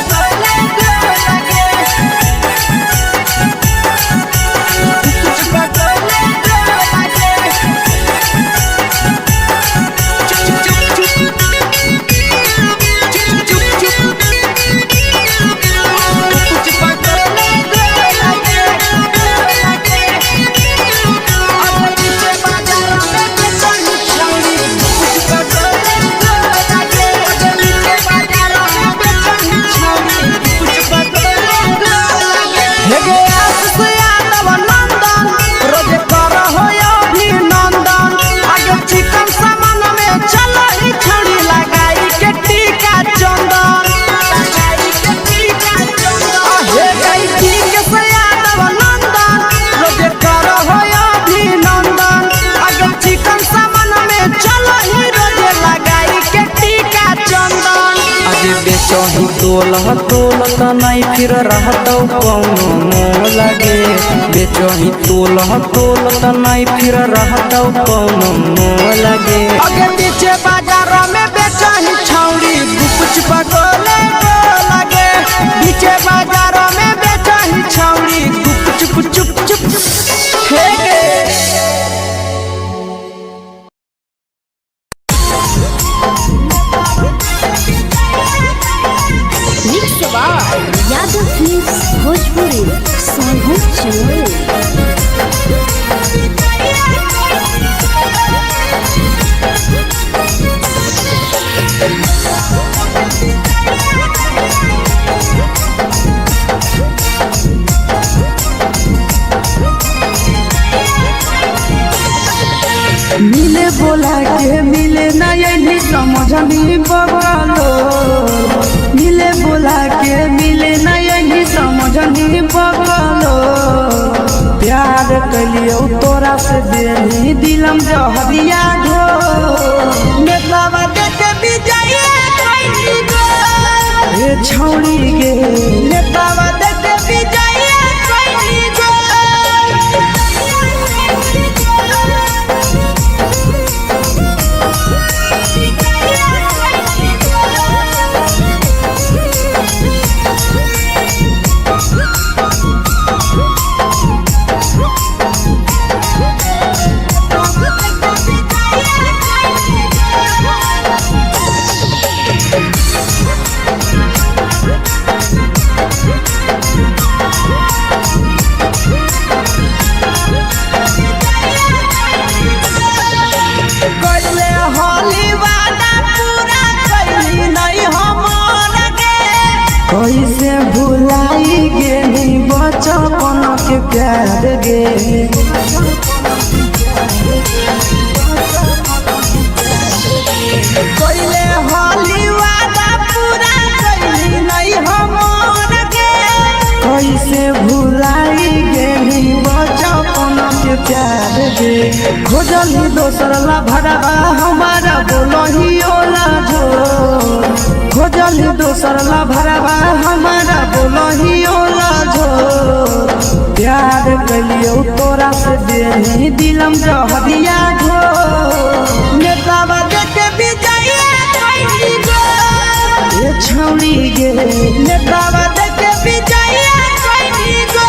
बेचही तोलत नहीं फिर रहतौ कौनो मोह लगे बेचही तोलत नहीं फिर रहतौ कौनो मोह लगे आगे पीछे बाजारों में बेचही छौड़ी गुपच पगोले लगे पीछे बाजारों में बेचही छौड़ी गुपचुप चुप चुप यादव फिल्म्स भोजपुरी सोनू चमोली। मिले बोला के मिले ना यही समझनी बगलो मिले बोला के मिले ना यही समझनी बगलो प्यार कलियो तोरा से बेनी दिलम जहरिया घो नेतावा देखे विजय कइली गो ए छौड़ी गे नेतावा देखे विजय कइली गो कैसे भुलाई गेली बचपन के प्यार गे कैले होली वादा पूरा कैली नहीं हमर गे कैसे भुलाई गेली बचपन के प्यार गे खोजली दोसर ला भरवा हमारा बोलही ओला जो खोजली दोसर ला भरवा हमारा बोलही ओला जो प्यार कलियो तोरा से देनी दिलम जहरिया घो नेतावा देखे विजय कइली गो ए छौड़ी गे नेतावा देखे विजय कइली गो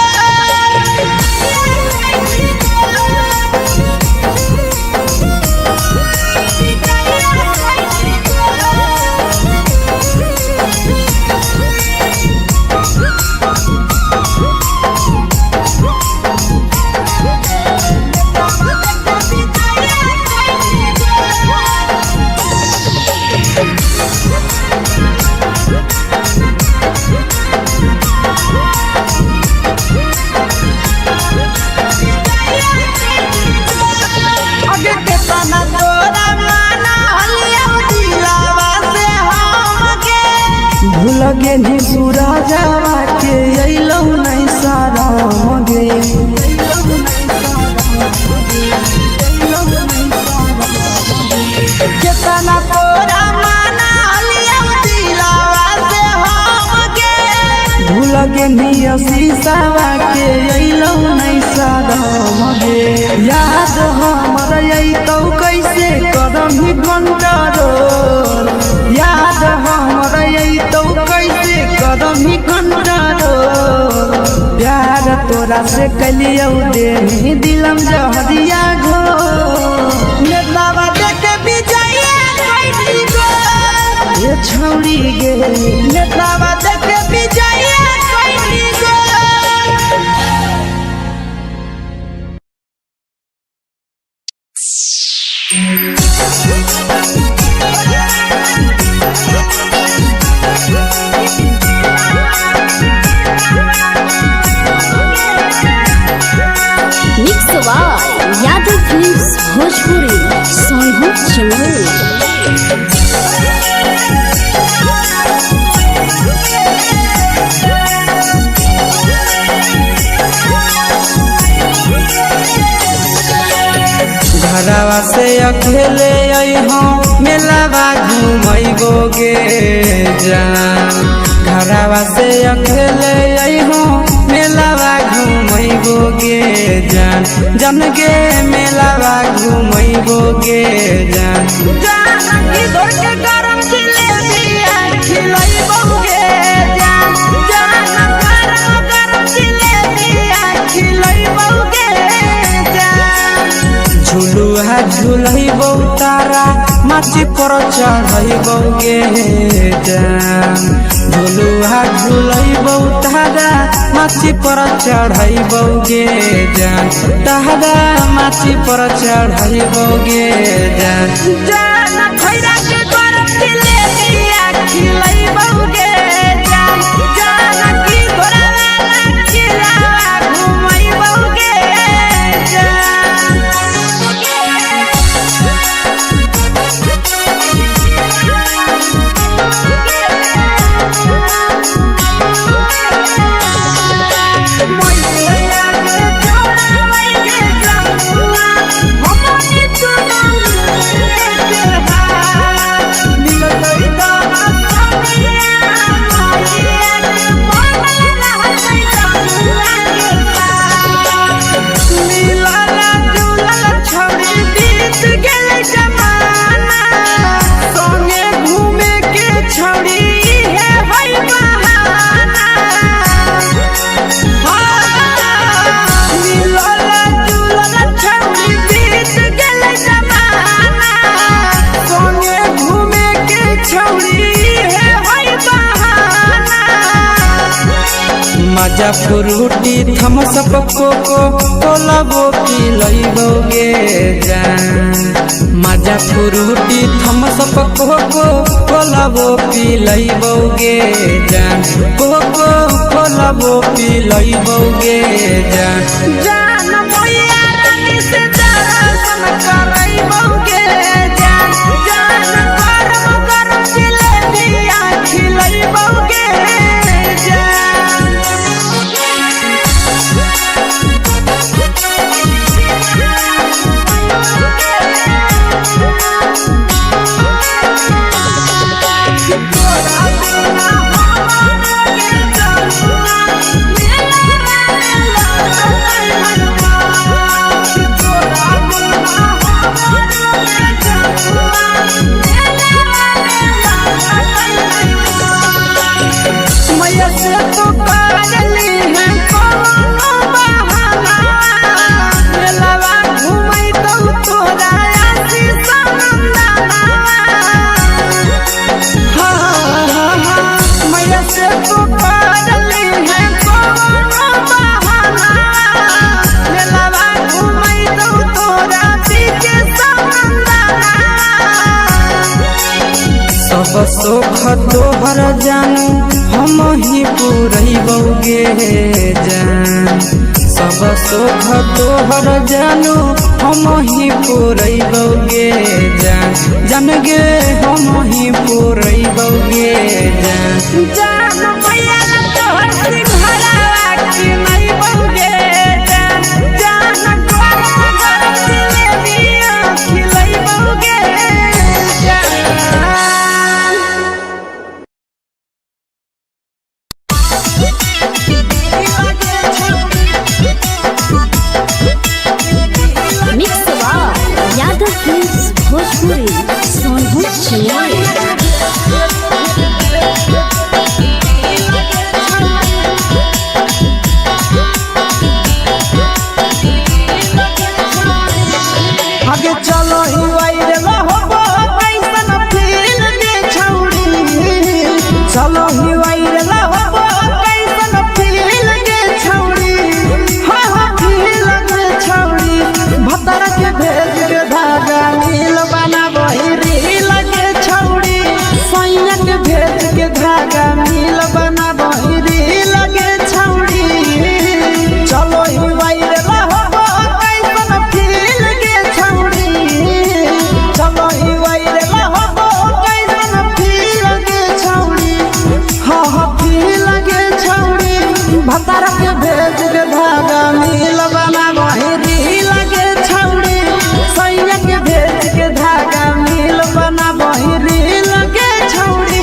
भूलगे नी सूरजवा के अइलौ नहीं सारा मगे केतना तोरा माना लिया दिलावा से हमगे भूलगे नी शीशावा के अइलौ नहीं सारा मगे याद हमर अइतौ कैसे करम कंट्रोल याद हमर अइतौ कैसे करम कंट्रोल प्यार तोरा से कलियो देनी दिलम जहरिया घो नेतावा देखे विजय कइली गो ए छौड़ी गे नेतावा देखे विजय कइली गो यादव फिल्म्स भोजपुरी सोनू चमोली। घरवा से अकेले अइहो मेलावा घूमैबो गे जान घरवा से अकेले अइहो मेलावा घूमैबो गे जान जन गे मेलावा घूमैबो गे जान जानकी दौड़ के गरम जिलेबिया खिलैबो गे जान गरम जिलेबिया खिलैबो गे जान झुलुहा झुलैबो तारा माची पर चढ़ैबो गे जान झुलुहा झुलैबो तारा माची पर चढ़ैबो गे जान तारा माची पर चढ़ैबो गे जान जान खैरा के गरम जिलेबिया खिलैबो गे जान जानकी घोड़ा खिलावा घुमैबो गे जान मजा फ्रूटी थम्स अप कोको कोला वो पिलैबो गे जान मजा फ्रूटी थम्स अप कोको कोला वो पिलैबो गे जान कोको कोला वो पिलैबो गे जान जान मोया रानी से दर्शन करैबो गे जान गरम गरम जिलेबिया खिलैबो गे जान मैया से तो पागली है कोनो बहाना मेलावा घूमै तो तोरा आसी सनंदना मैया से तो पागली है कोनो बहाना मेलावा घूमै तो तोरा पीछे सनंदना सब सुख तोहर जानू हम ही पुरैबो गे जान सब सुख तोहर जानू हम ही पुरैबो गे जान जन गे हम ही पुरैबो गे जान जान मैया तोहर सिंघरावा खिलैबो गे जान गरम गरम जिलेबिया खिलैबो गे जान मिक्स यादव फिल्म्स भोजपुरी सोनभद्र चेन्नई आगे चलो ही वाइरे हो कैसन फील दे छौड़ी चलो ही वाइरे हो कैसन फील दे छौड़ी हाँ फील दे छौड़ी भतर के भेज के धागा नील बना वही रील के छौड़ी सैया के भेज के धागा नील बना वही रील के छौड़ी चलो ही वाइरे हो कैसन फील के छौड़ी चलो ही वाइरे हो कैसन फील के छौड़ी हाँ फील के छौड़ी भतर के भेज के धागा नील बना वही रील के छौड़ी सैया के भेज के धागा नील बना वही रील के छौड़ी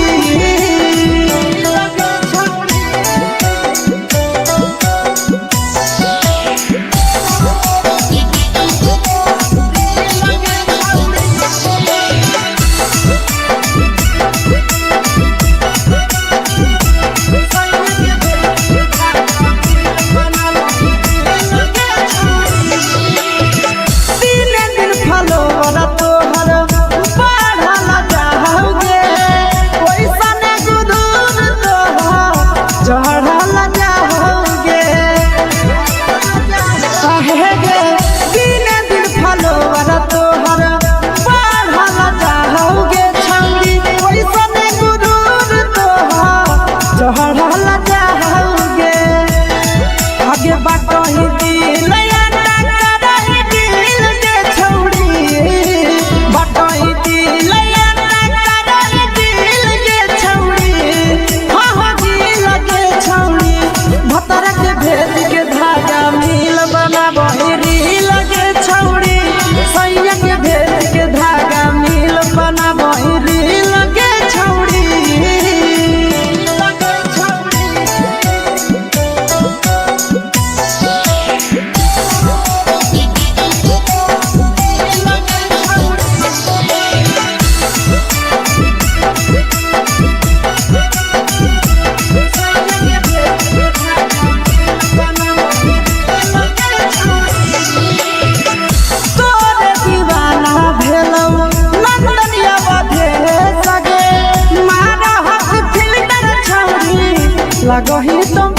लगही तुम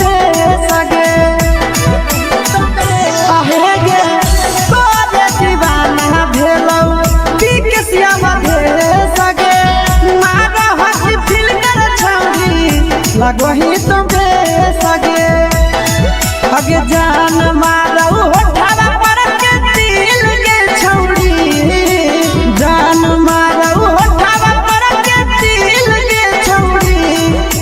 सगे आहे गे तोरे दीवाना भेलौ बिकसिया मधे सगे मारा हसी फिल्टर छौरी लगही तुम सगे अगे जान मारौ होठवा पर के दिल के छौरी जान मारौ होठवा पर के दिल के छौरी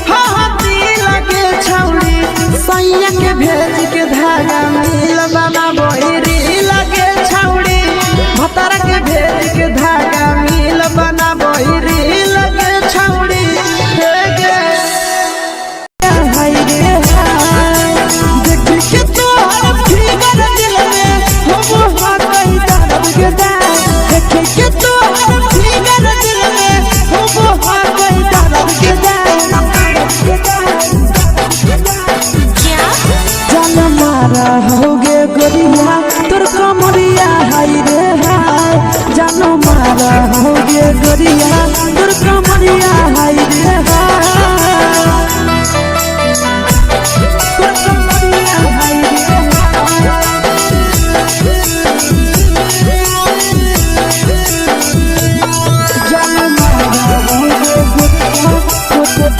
हाँ दिल के छौरी सैया के भेज के धागा मिल बना बोरी लगे छौरी भतर के भेज के धागा मिल बना बोरी लगे छौरी हे गे हाय रे हाय देख के तोहर फिगर दिल में हम हाथ दर्द के देख के तोहर फिगर दिल में हम हाथ दर्द के जान मारा होगे गोरिया तोर कमरिया हाय रे हाय जान मारा होगे गोरिया तोर कमरिया हाय रे हाय तोर कमरिया हाय रे जान मारा होगे गोरिया तोर कमरिया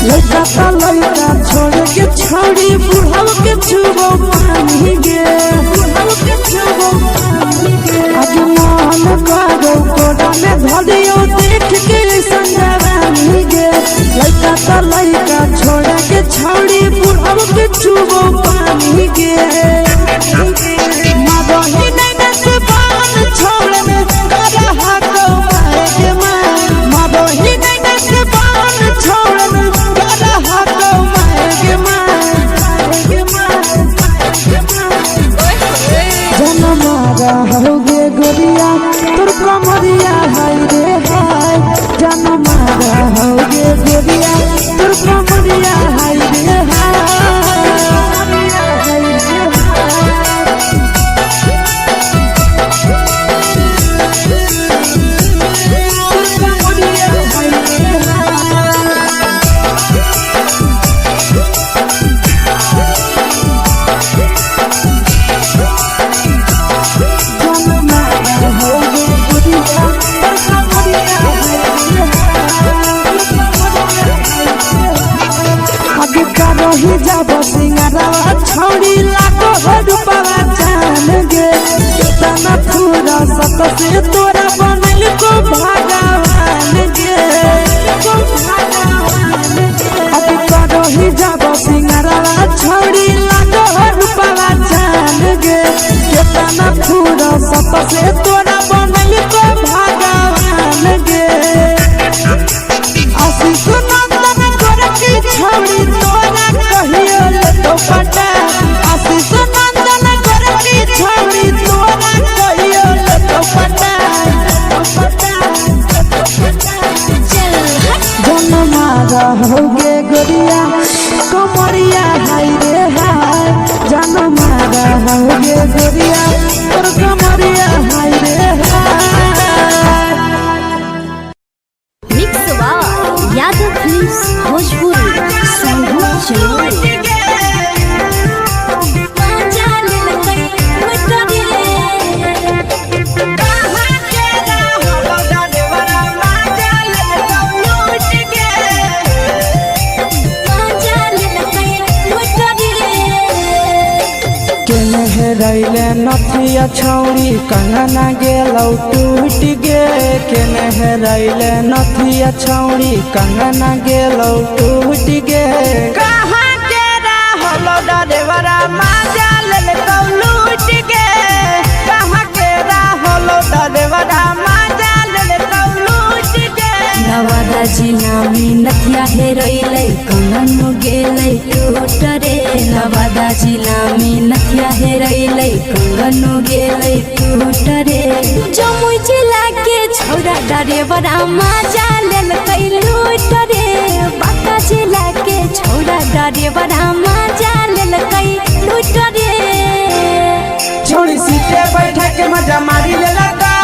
लड़का छोड़ के छौड़ी बुढ़ाव के छुबो पानी गे आज मन करो कोड़ा में धरियो देख के संजवानी गे लड़का छोड़ के छौड़ी बुढ़ाव के छुबो पानी गे मदही नहीं नस पान छोड़ में करा हाथो माए गे मदही नहीं नस पान छोड़ में करा हाथो माए गे जन मारा होगे गोरिया तोर कमरिया हाय रे हाय जन मारा होगे गोरिया तोर कमरिया हाय रे ही जब सिंगारवा छौड़ी लाखो रुपवा जान गे कितना पूरा सत से तोरा बनल को भगवान गे अभी करो ही जब सिंगारवा छौड़ी लाखो रुपवा जान गे कितना पूरा सत से तोरा बनल को भगवान गे आशीष नंदन गोरखी छौड़ी तोरा कहियो ले तो पटा आशीष नंदन गोरखी छौड़ी तोरा कहियो ले तो पटा जन मारा होगे गोरिया कमरिया हाय रे हाय जन मारा होगे गोरिया तोर कमरिया हाय रे हाय मिक्सवा यादव फिल्म्स भोजपुरी संगीत चैनल रैले नथिया छौड़ी कंगना गेलौ टूट गे केने रैले नथिया छौड़ी कंगना गेलौ टूट गे कहाँ के रहलो डरेवरा माजा लेलकौ लूट गे कहाँ के रहलो डरेवरा माजा लेलकौ लूट गे नवादा जिला में नथिया हेरैलै कंगन गेलै टूट रे नवादा जिला में नथिया हेरैलै कंगन गेलै टूट रे जमुई जिला के छौरा ड्राइवरा मजा लेल कई लूट रे बाका जिला के छौरा ड्राइवरा मजा लेल कई लूट रे छोड़ी सीटे बैठा के मजा मारी लेला तो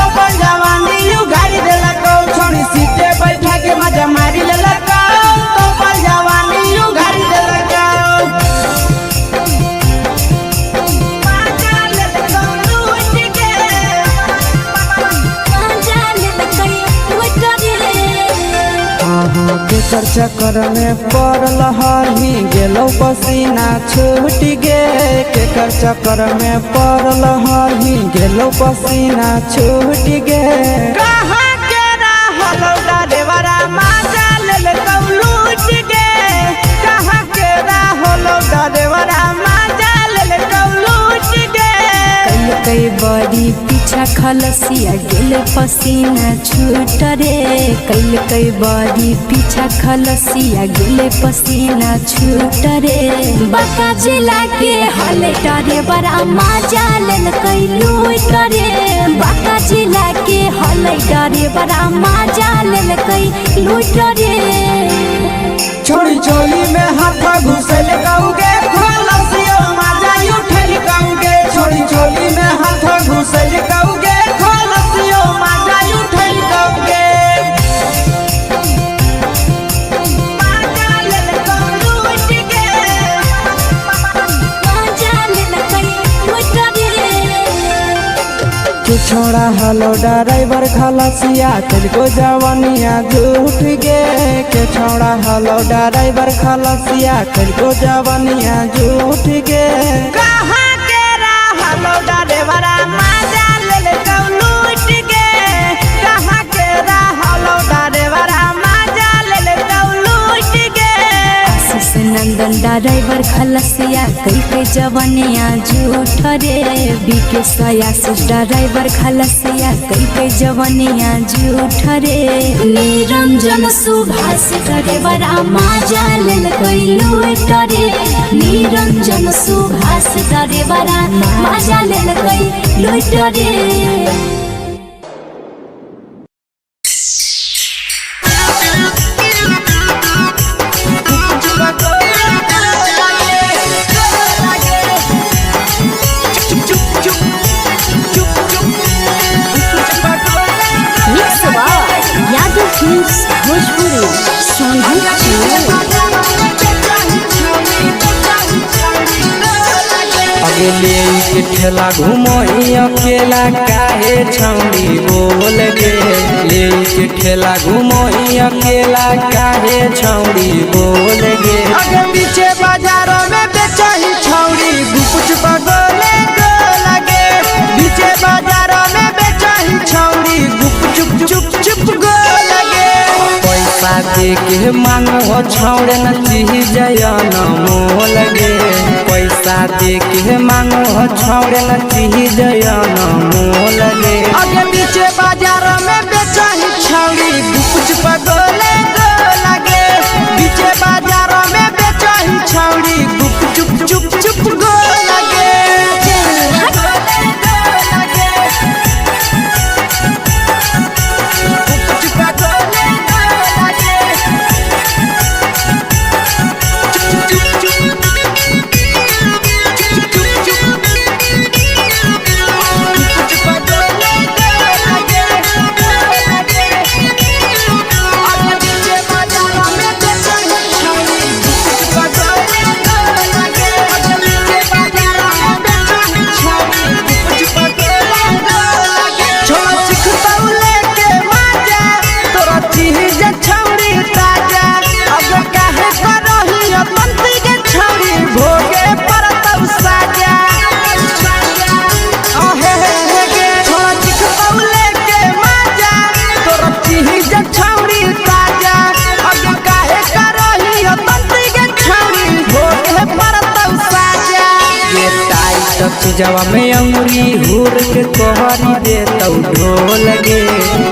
अपन जवानी यू गाड़ी देला को छोड़ी सीटे बैठा के मजा मारी लेला तो अपन जवानी यू गाड़ी देला को केकर चक्कर में पड़ल हही गेलो पसीना छूट गे केकर चक्कर में पड़ल हही गेलो पसीना छूट गे कहां के रहलो ड्राइवरा मजा लेल कौ लूट गे कहां के रहलो ड्राइवरा मजा लेल कौ लूट गे कई बड़ी पीछा खलसिया गेल पसीना छूट रे कई बड़ी पीछा खलसिया गेल पसीना छूट रे बाका जिला के हले डरे बड़ा मजा लेल कई लूट रे बाका जिला के हले डरे बड़ा मजा लेल कई लूट रे छोड़ी चोली में हाथ घुसल गाऊंगे खलसिया मजा उठल गाऊंगे छोड़ी चोली में हाथ घुसल गाऊंगे खलसिया मजा उठल गाऊंगे छोड़ा हलो ड्राइवर खलसिया तेलको जवानिया झूठ गे के छोड़ा हलो ड्राइवर खलसिया तेलको जवानिया झूठ गे कहां के रहलो ड्राइवरा मजा लेल कौ लूट गे कहां के रहलो ड्राइवरा मजा लेल कौ लूट गे आशीष नंदन ड्राइवर खलसिया कई जवानिया झूठ रे बीके आशीष ड्राइवर खलसिया कई जवानिया झूठ रे निरंजन सुभाष ड्राइवरा मजा लेल कई लूट रे निरंजन सुभाष ड्राइवरा मजा लेल कई लूट रे अगले के ठेला घूमो अकेला काहे छौड़ी बोल गे ले के ठेला घूमो अकेला काहे छौड़ी बोल गे आगे पीछे बाजारों में बेचाही छौड़ी गुपुच पगोले गो लगे पीछे बाजारों में बेचाही छौड़ी गुप चुप चुप गो लगे पैसा दे के मांगो छौड़े न चीज न मोल गे पैसा दे के मांगो छौड़े न चीज न मोल गे आगे पीछे बाजारों में बेचाही छौड़ी गुपुच पगोले गो लगे पीछे बाजारों में बेचाही छौड़ी गुप चुप गो लगे जवा में अंगुरी हुर के कोहरी दे तो ढोल गे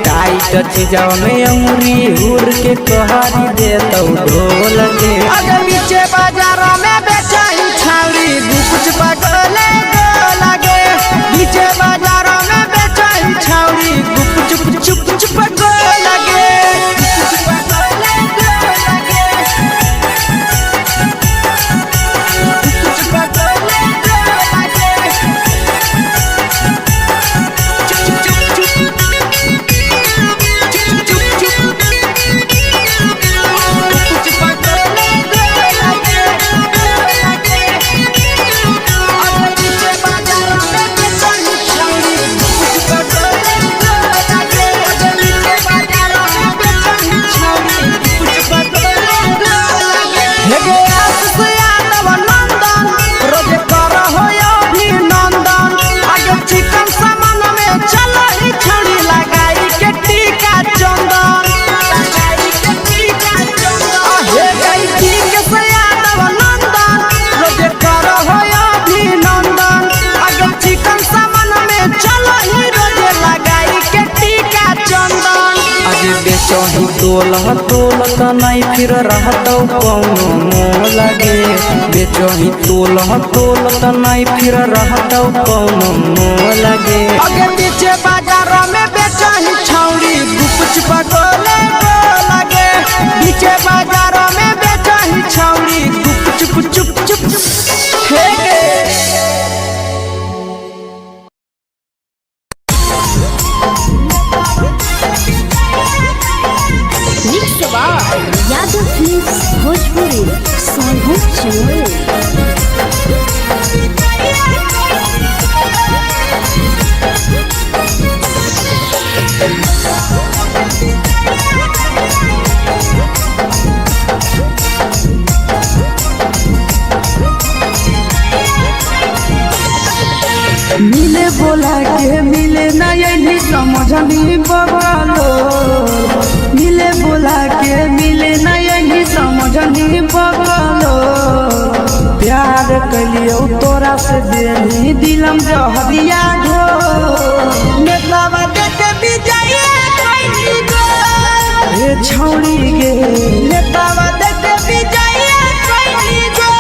टाइट चीजवा में अंगुरी हुर के कोहरी दे तो ढोल गे आगे पीछे बाजारों में बेचाही छौड़ी गुपुच पगोले गो लगे पीछे बाजारों में बेचाही छौड़ी गुप चुप बेचही तोलह तोलत नहीं फिर रहतौ कौनो मोह लगे बेचही तोलह तोलत नहीं फिर रहतौ कौनो मोह लगे आगे पीछे बाजारों में बेचही छौड़ी गुपचुप गोले गो लगे पीछे बाजारों में बेचही छौड़ी गुपचुप चुप चुप हे यादव फिल्म्स भोजपुरी सोनू चमोली। मिले बोला के मिले ना यही समझनी बवालो मिले बोला के मिले ना यही समझनी बवालो प्यार कलियो तोरा से देनी दिलम जहरिया घो नेतावा देखे विजय कइली गो ए छौड़ी गे नेतावा देखे विजय कइली गो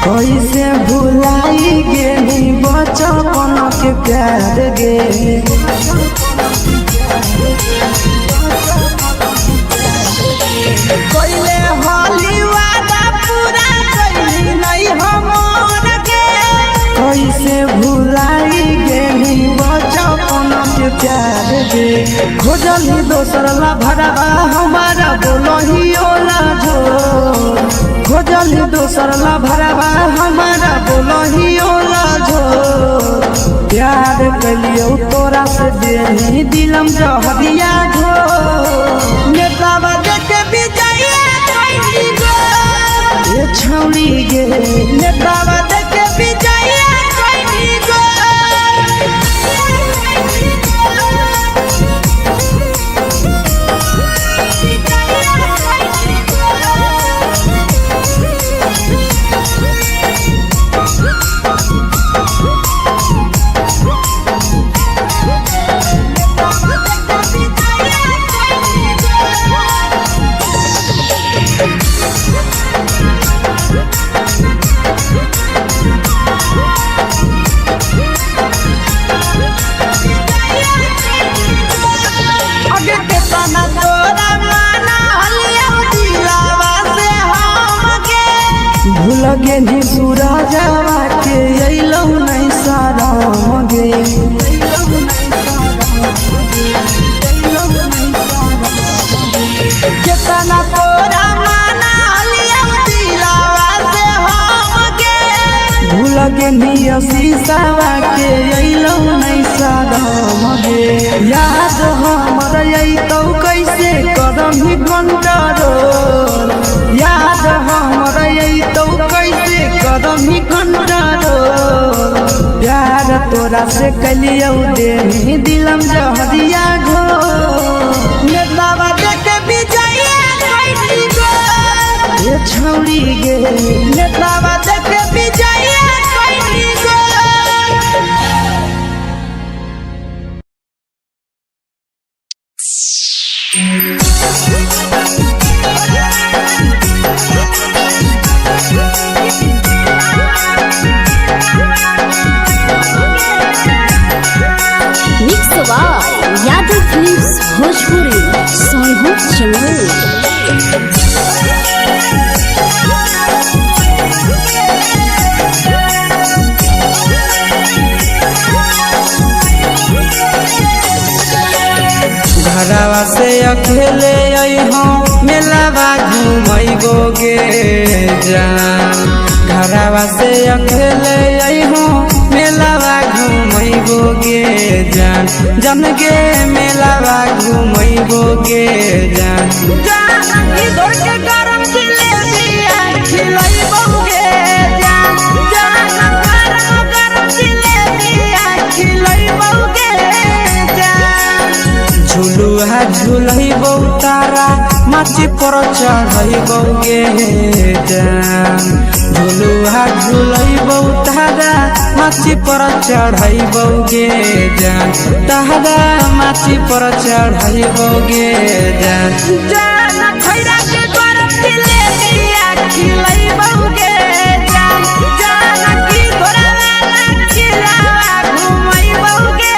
कैसे भुलाई गेली बचपन के प्यार गे कैले होली वादा पूरा कैली नहीं हमर गे कैसे भुलाई गेली बचपन के प्यार गे खोजली दोसर ला भरवा हमारा बोलही ओला जो खोजली दोसर ला भरवा हमारा बोलही ओला जो प्यार कलियो तोरा से देनी दिलम जहरिया घो नेतावा देखे विजय कइली गो ए छौड़ी गे नेतावा देखे विजय कइली गो भूलगे नी सूरजवा के अइलौ नहीं सारा गे केतना तोरा माना लिया दिलावा से हम गे भूलगे नी शीशावा के अइलौ नहीं सारा गे याद हमर अइतौ कैसे करम कंट्रोल याद हमर अइतौ कैसे करम कंट्रोल प्यार तोरा से कलियो देनी दिलम जहरिया घो नेतावा देखे विजय कइली गो ए छौड़ी गे नेतावा देखे विजय कइली गो यादव फिल्म्स भोजपुरी सोनू चमोली। घरवा से अकेले अइहो मेलावा घूमई घुमैबोगे जान घरवा से अकेले अइहो मेलावा घुमैबोगे जान जन गे मेलावा घुमैबोगे जान जानी दौड़ के गरम जिलेबिया खिलैबोगे जान गरम जिलेबिया खिलैबोगे जान झुलुहा झुलैबो तारा माची पर चढ़ैबोगे जान झुलुहा झुलैबो तारा माची पर चढ़ैबोगे जान तारा माची पर चढ़ैबोगे जान जान खैरा के गरम जिलेबिया खिलैबोगे जान की घोड़ा खिलावा घुमैबोगे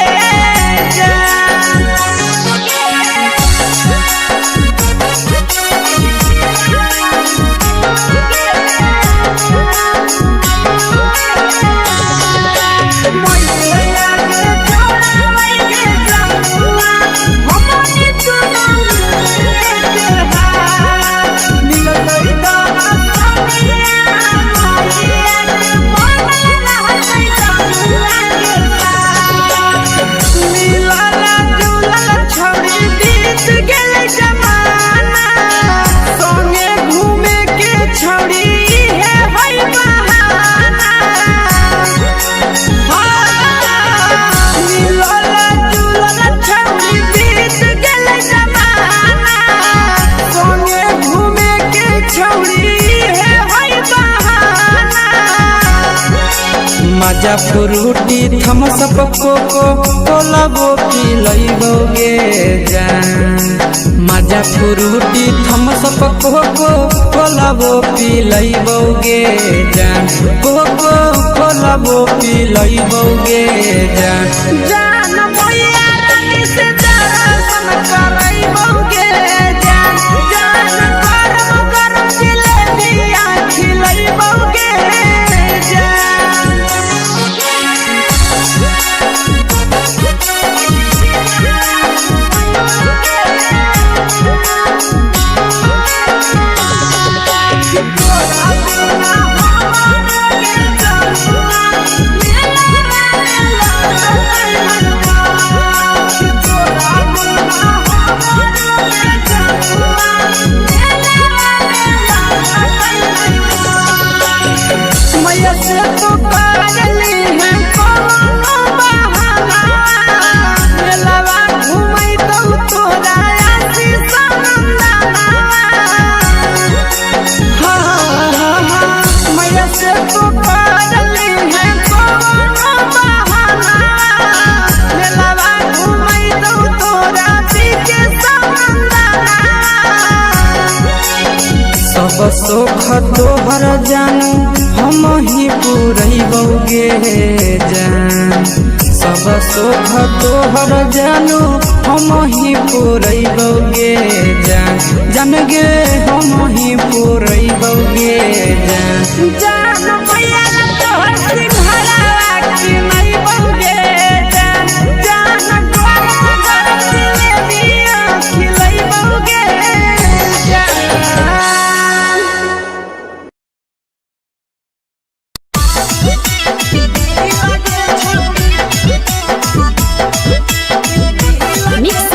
मजा फ्रूटी थम्स अप कोको कोला वो पिलैबोगे जान मजा फ्रूटी थम्स अप कोको कोला वो पिलैबोगे जान कोको कोला वो पिलैबोगे जान जान मैया रानी से दर्शन करैबोगे जान गरम जिलेबिया खिलैबोगे मैया से तो पागली है कोनो बहाना मेलावा घुमै दो तोरा आसी सनंदना मैया से तो पागली है कोनो बहाना मेलावा घुमै दो तोरा पीके सनंदना सब सुख तोहर जानू हम ही पुरैबोगे जान सब सुख तोहर जानू हम ही पुरैबोगे जान जन गे हम ही पुरैबोगे जान जान मैया तोहर सिंघरावा खिलैबोगे जान गरम जिलेबिया खिलैबोगे मिक्स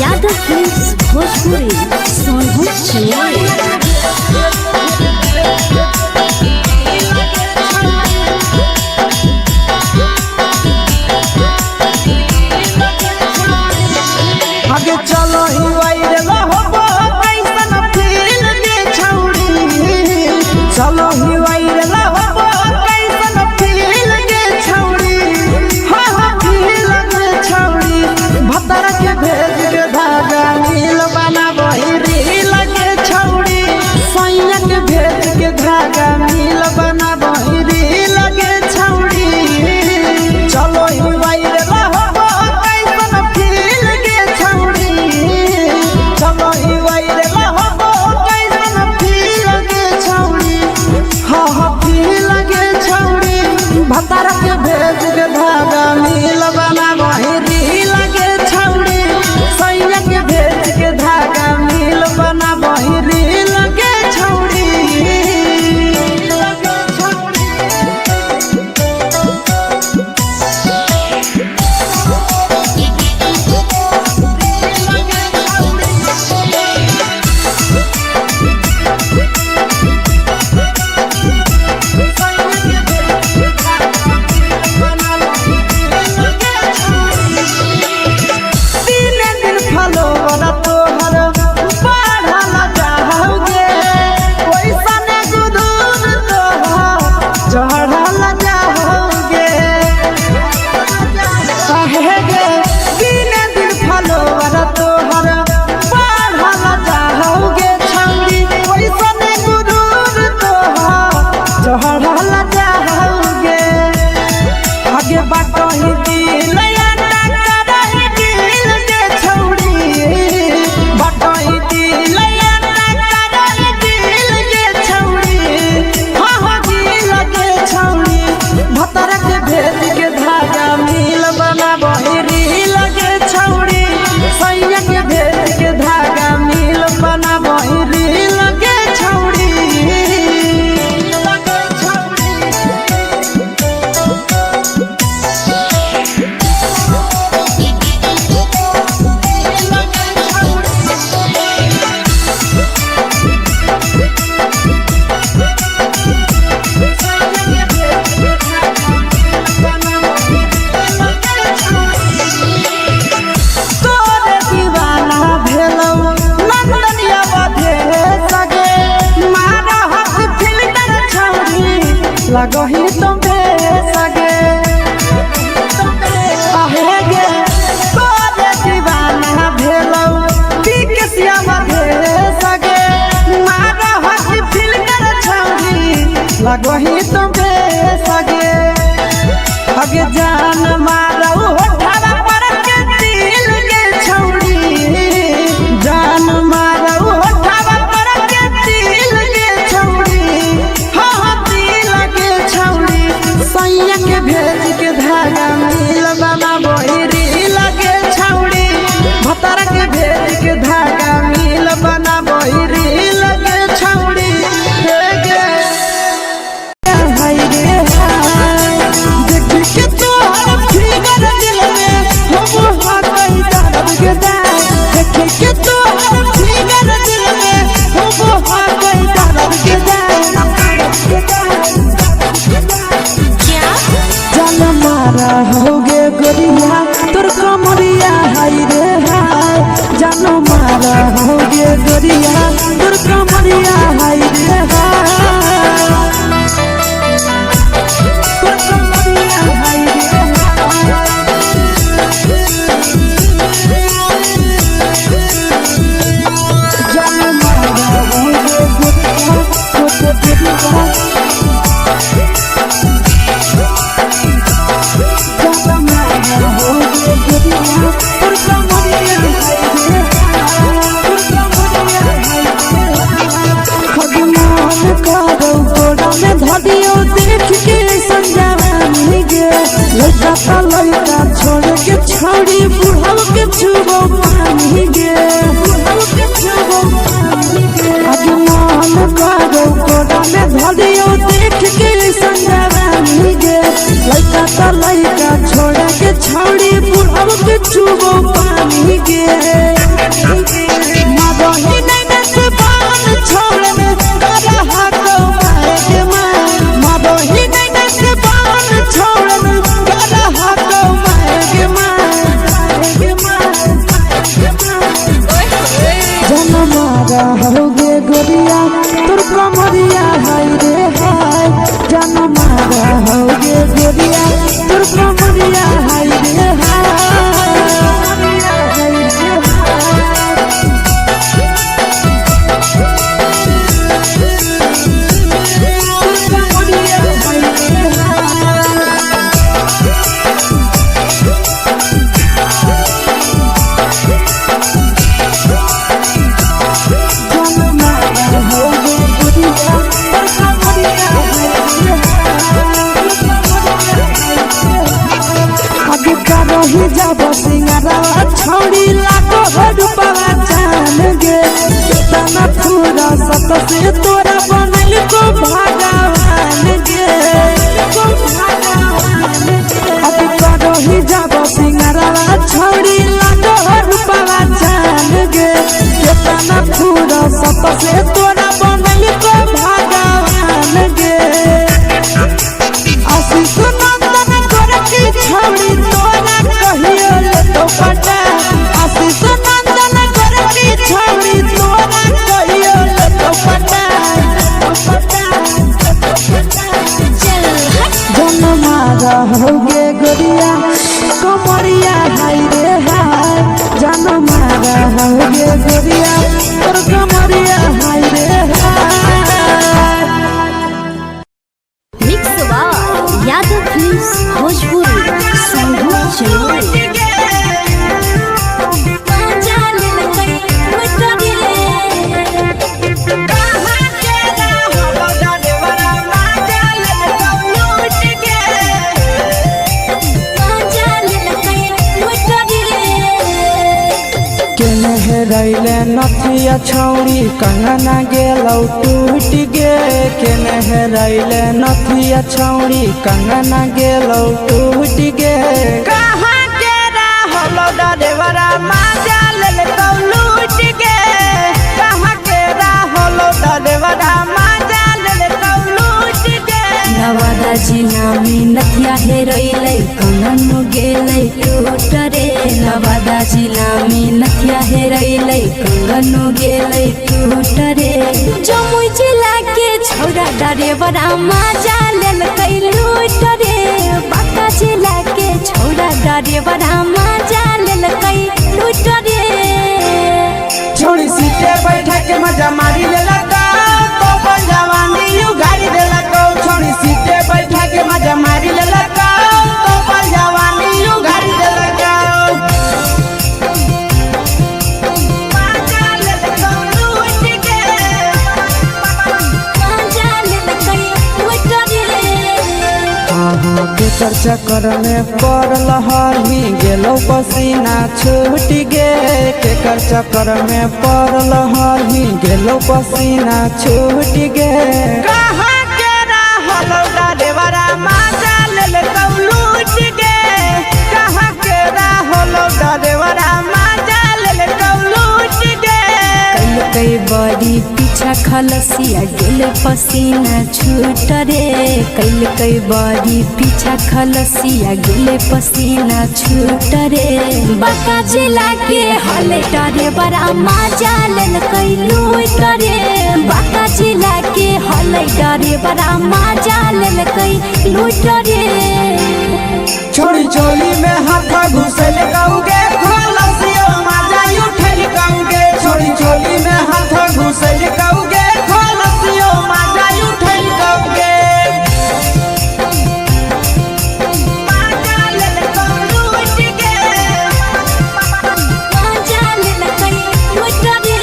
यादव फिल्म्स भोजपुरी सोनभद्र चेन्नई। आगे चलो ही वायरल होबो कैसन फील दे छौड़ी चलो ही वायरल होबो कैसन फील दे छौड़ी हाँ फील दे छौड़ी भतर के भेज के धागा नील बनाबो रील के छौड़ी सैया के भेज के धागा नील बनाबो रील के छौड़ी चलो ही वायरल होबो कैसन फील के छौड़ी चलो ही वायरल होबो कैसन फील के छौड़ी हाँ लगही तुम्हे सगे आहे गे तोरे दीवाना भेलौ बिकसिया मधे सगे मारा हसी फिल्म छौरी लगही तुम्हे सगे अगे जान मारौ होठवा पर के दिल के छौरी जान मारौ होठवा पर के दिल के छौरी हाँ दिल के छौरी सैया के भेज के धागा मिल बना बहिरी लगे छौरी भतर के भेज के धागा मिल बना बहिरी लगे छौरी हे गे हाय रे हाय देख के तोहर फिगर दिल में हो हाथई दर्द के दाग देख के तोहर फिगर दिल में हो हाथई दर्द के जान मारा होगे गोरिया तोर कमरिया हाय रे हाय जान मारा होगे गोरिया तोर कमरिया हाय रे हाय तोर कमरिया हाय रे जान मारा होगे गोरिया तोर कमरिया धदियो देख के संजानी गे लड़का लड़का छोड़ के छोड़ी बुढ़ाव के छुबो पानी गे बुढ़ाव के छुबो पानी गे आगे मन करो कोड़ा में धदियो देख के संजानी गे लड़का लड़का छोड़ के छोड़ी बुढ़ाव के छुबो पानी गे मादही नहीं से बाल छोड़ में करा हाथों के मादही नहीं से बाल छोड़ में करा हाथों के जन मारा होगे गोरिया तोर कमरिया हाय रे हाय जन मारा होगे गोरिया तोर कमरिया हाय रे हाय जब सिंगारा छौड़ी लाखो रुपया जान गे कितना पूरा सत से तोरा बनल को भगवान गे अभी करो ही जब सिंगारा छौड़ी लाखो रुपया जान गे कितना पूरा सत से तोरा बनल को भगवान गे आशीष नंदन गोरखी छौड़ी तोरा कहियो ले तो पटा आशीष नंदन गोरखी छौड़ी तोरा कहियो ले तो पटा जन मारा होगे गोरिया कमरिया हाय रे हाय जन मारा होगे गोरिया तोर कमरिया हाय रे हाय mix by Yadav films Bhojpuri संगीत चलो रैले नथिया छौड़ी कंगना गेलौ टूट गे केने रैले नथिया छौड़ी कंगना गेलौ टूट गे कहाँ के रहलो डरेवरा माजा लेल तो लूट गे कहाँ के रहलो डरेवरा माजा लेल तो लूट गे नवादा जिला में नथिया हेरैलै कंगन गेलै टूट रे नवादा जिला में नथिया हेरैलै कंगन गेलै टूट रे जमुई जिला के छौड़ा डरेवरा माजा लेल डरेवरा मजा लेलकै लूट रे छोड़ी सीटे बैठा के मजा मारी लेलका तो अपन जवानी यू गाड़ी देलका छोड़ी सीटे बैठा के मजा मारी लेलका तो अपन जवानी यू गाड़ी देलका के चक्कर में पड़ल हरही गेलो पसीना छूट गे केकर चक्कर में पड़ल हरही गेलो पसीना छूट गे कहाँ के रहल डरेवरा मजा लेलकौ लूट गे कहाँ के रहल डरेवरा मजा लेलकौ लूट गे कई बड़ी पीछा खलसिया गेल पसीना छूट रे कई बड़ी पीछा खलसिया गेल पसीना छूट रे बाका जिला के हले डरे बड़ा मजा लेलकै लूट रे बाका जिला के हले डरे बड़ा मजा लेलकै लूट रे छोड़ी चोली में हाथ घुसल कौगे खलसिया मजा उठल कौगे छोड़ी चोली में हाथ घुसल कौगे खलसिया मजा उठल कौगे मजा लेलकै लूट गे मजा लेलकै लूट रे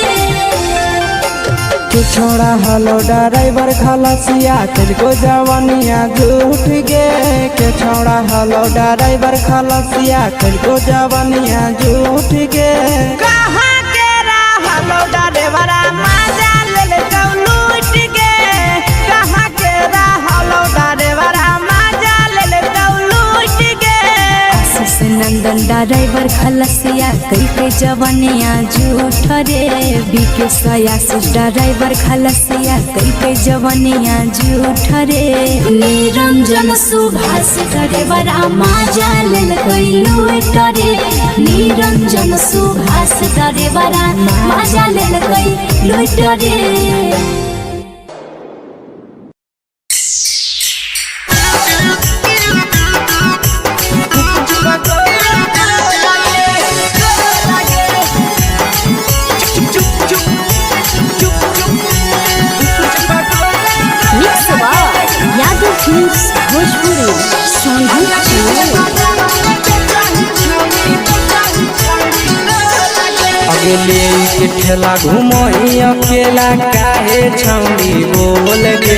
के छोड़ा हलो ड्राइवर खलसिया तेरे जवानिया झूठ गे के छोड़ा हलो ड्राइवर खलसिया तेरे जवानिया झूठ गे कहाँ के रहलो ड्राइवरा मजा लेलकौ लूट गे कहाँ के रहलो ड्राइवरा मजा लेलकौ लूट गे आशीष नंदन ड्राइवर खलसिया कई जवानिया झूठ रे बीके आशीष ड्राइवर खलसिया कई जवानिया झूठ रे निरंजन सुभाष ड्राइवरा मजा लेलकै लूट रे निरंजन सुभाष ड्राइवरा मजा लेलकै लूट रे यादव फिल्म्स भोजपुरी अगले के ठेला घुमोई अकेला काहे छौड़ी बोल गे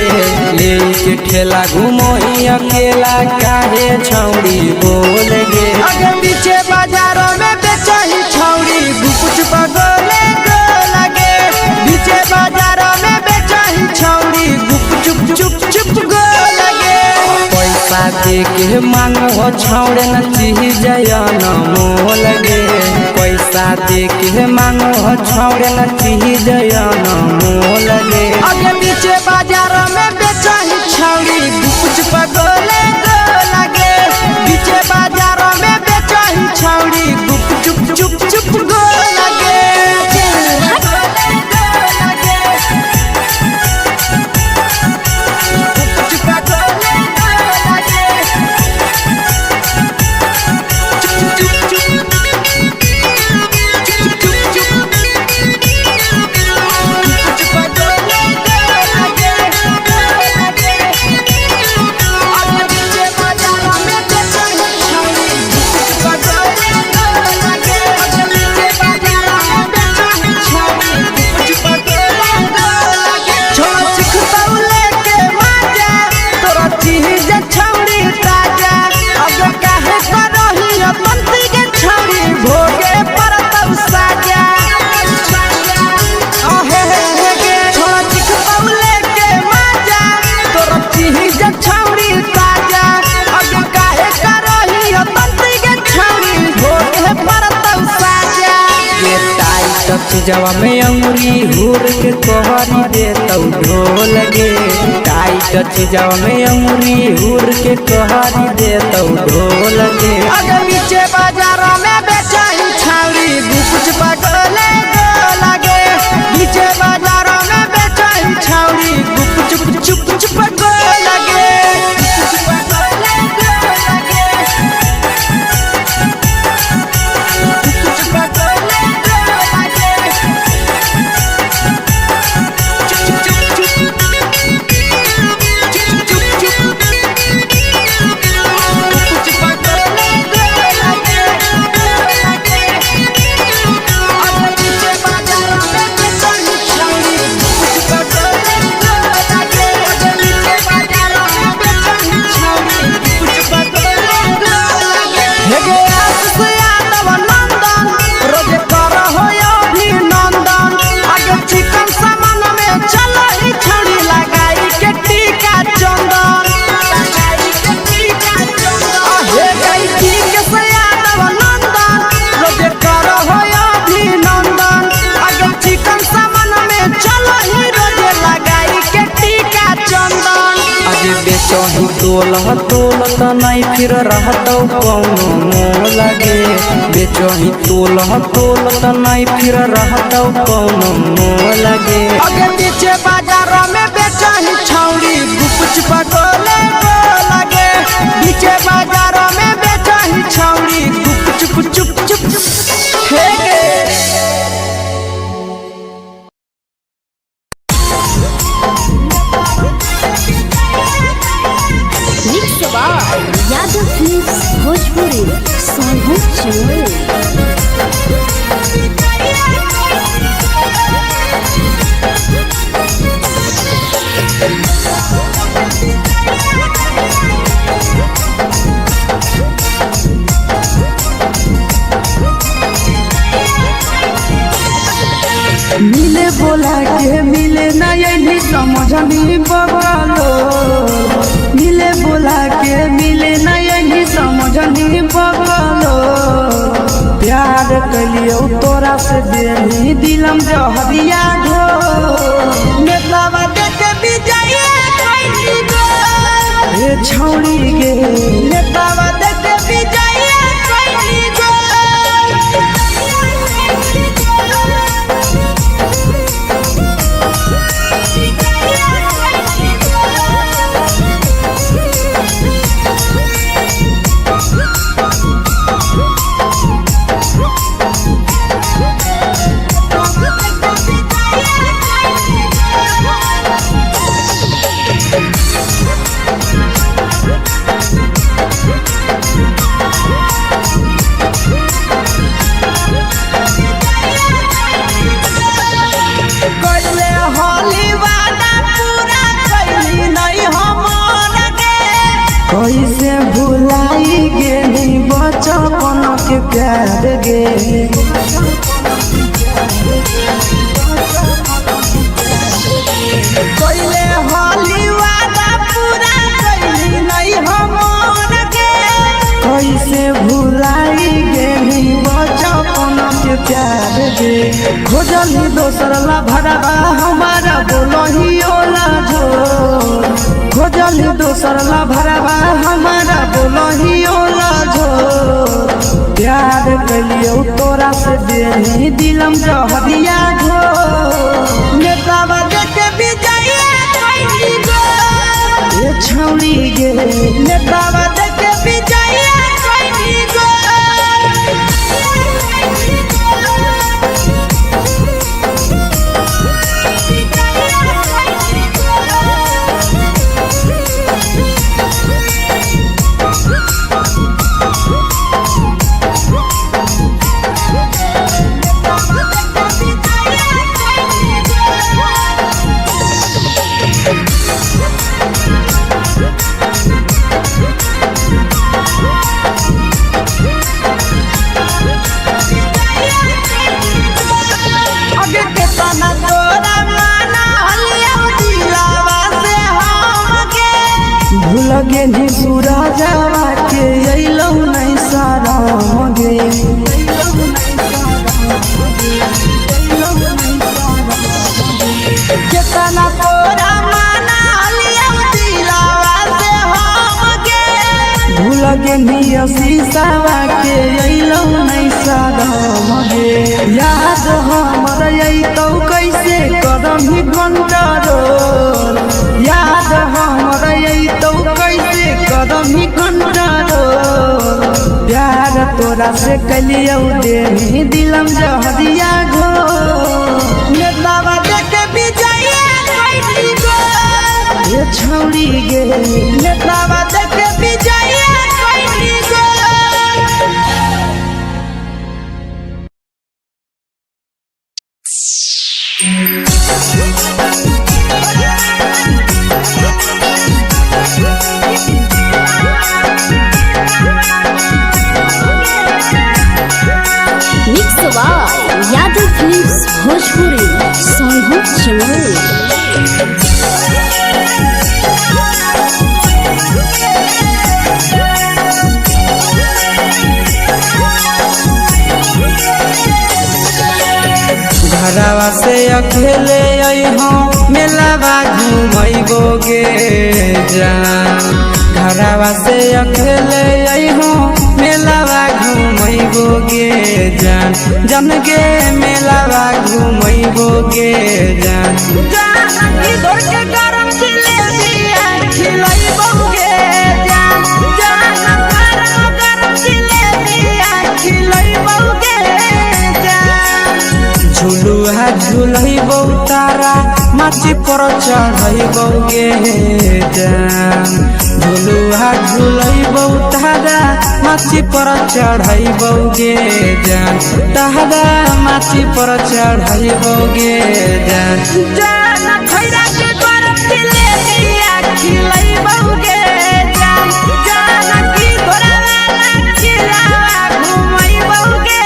ले के ठेला घुमोई अकेला काहे छौड़ी बोल गे आगे पीछे बाजारों में बेचही छौड़ी गुपुच पगोले गो लगे पीछे बाजारों में बेचही छौड़ी गुप चुप चुप चुप गो लगे पैसा दे के मांगो छौड़े न चीज न मोल गे पैसा दे के मांगो छौड़े न चीज न मोल गे आगे पीछे बाजारों में बेचही छौड़ी गुपुच पगोले गो लगे पीछे बाजारों में बेचही छौड़ी गुप चुप चुप चुप गो लगे जवा में अंगुरी हुर के कोहरी दे तौ ढोल गे टाइट जवा में अंगुरी हुर के कोहरी दे तौ ढोल गे आगे पीछे बाजारों में बेचही छौड़ी गुपुच पगोले गो लगे पीछे बाजारों में बेचही छौड़ी गुप चुप चुप चुप गो लगे गुप चुप पगोले गो लगे ही छौड़ी लगाई के टीका चंदन हे गई ठीक से यादव नंदन रोजे कर हो अभिनंदन अगर चिकन सामान में चलो ही रोजे लगाई के टीका चंदन आज बेचही तोलत नहीं फिर रहतौ कौनो मोह लगे बेचही तोलत नहीं फिर रहतौ कौनो मोह लगे अगे पीछे बाजार में बेचही छौड़ी गुपचुप गोले लगे पीछे बाजार में बेचही छौड़ी गुपचुप चुप चुप हे गे यादव फिल्म्स भोजपुरी सोनू चैनल। मिले बोला के मिले नहीं समझनी बगलो मिले बोला के मिले नहीं समझनी बगलो प्यार कलियो तोरा से देनी दिलम जहरिया घो नेतावा देखे विजय कैली गो हे छौड़ी गे नेतावा देखे विजय कैली गो कैसे भुलाई गेली बचपन के प्यार गे कैले होली वादा पूरा कैली नहीं हमर गे कैसे भुलाई गेली बचपन के प्यार गे खोजली दोसर ला भरवा हमारा बोलही ओला जो खोजली दोसर ला भरवा हमारा बोलही ओला झो प्यार कलियो तोरा से देनी दिलम जहरिया झो नेतावा देखे विजय कैली गो ये छौड़ी गे नेतावा देखे विजय कैली गो लगे नी सूरजवा के अइलौ नहीं सारा गे केतना तोरा माना लिया दिलावा से हम गे भूल गे नी शीशावा के अइलौ नहीं सारा गे याद हमर अइतौ कैसे कदम ही घंटा रोल याद हमर अइतौ कैसे कदम ही घंटा रोल प्यार तोरा से कलियौ देनी दिलम जहरिया घो नेतावा देखे विजय कैली गो ये छौड़ी गे नेतावा देखे विजय कैली गो यादव फिल्म्स भोजपुरी सोनू चैनल। गे जान घरवा से अकेले अइहो मेलावा घूमैबो गे जान जन गे मेलावा घूमैबो गे जान इधर के गरम जिलेबिया खिलैबो गे जान गरम जिलेबिया खिलैबो गे जान झुलुहा झुलैबो तारा माची पर चढ़ैबो गे जान झुलुहा झुलैबो तारा माची पर चढ़ैबो गे जान तारा माची पर चढ़ैबो गे जान खैरा के गरम जिलेबिया खिलैबो गे जान की घोड़ावाला खिलावा घुमैबो गे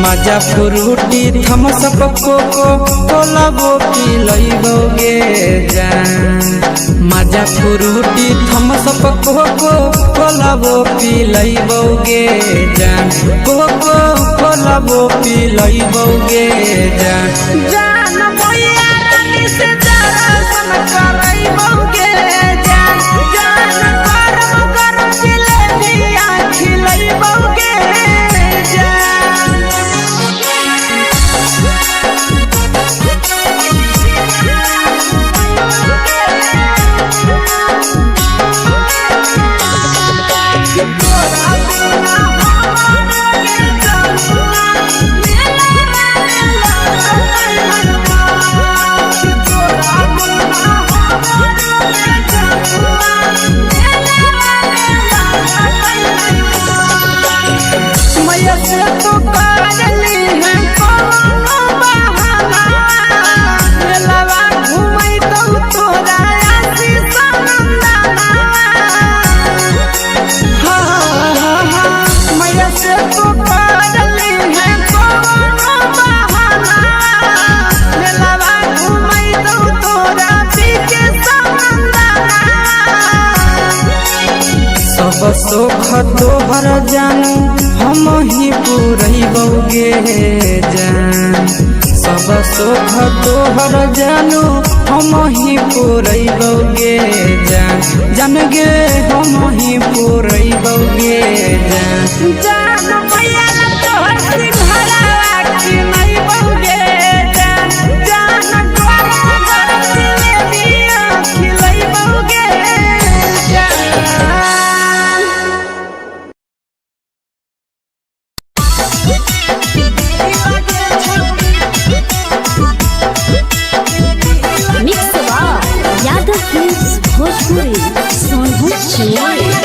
मजा फ्रूटी थमसप कोको कोलाबो पिलैबो गे जान मजा फ्रूटी थमसप कोको कोलाबो पिलैबो गे जान कोको कोलाबो पिलैबो गे जान भैया रानी से दर्शन करैबो गे जान गरम जिलेबिया खिलैबो गे सुख तोहर जानू हम ही पूरैबो गे जान सब सुख तोहर जानू हम ही पूरैबो गे जान गे हम ही पूरैबो गे जान भैया तोहर सिंघाड़ा खिलैबो गे जान गरम जिलेबिया खिलैबो गे भोजपुरी सोनू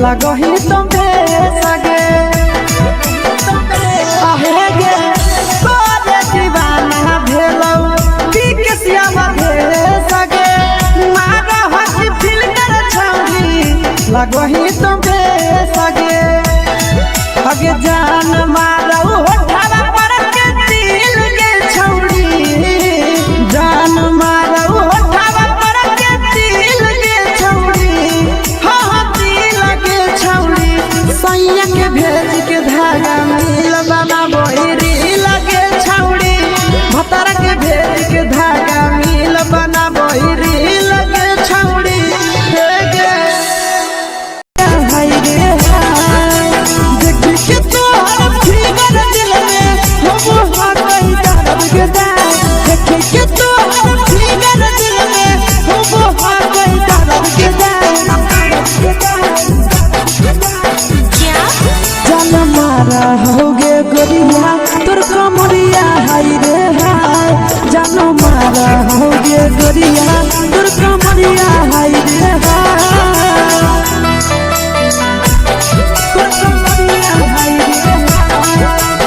लगही तुम्हे सगे आहे गे तोरे दीवाना भेलौ बिकसिया बधे सगे मारा हसी फिल्टर छौरी लगही तुम्हे सगे अगे जान मारौ होठवा पर के दिल के छौरी जान मारौ होठवा पर के दिल के छौरी सैया के भेज के धागा मिल बना बहिरी लगे छौड़ी भतारा के भेज के धागा मिल बना बहिरी लगे छौड़ी हाय रे देख के तोहर फिगर दिल में हो हाथ दर्द के देख के तोहर फिगर दिल में हो हाथ दर्द के जान मारा होगे गोरिया तोर कमरिया हाय रे हाय जान मारा होगे गोरिया तोर कमरिया हाय रे हाय तोर कमरिया हाय रे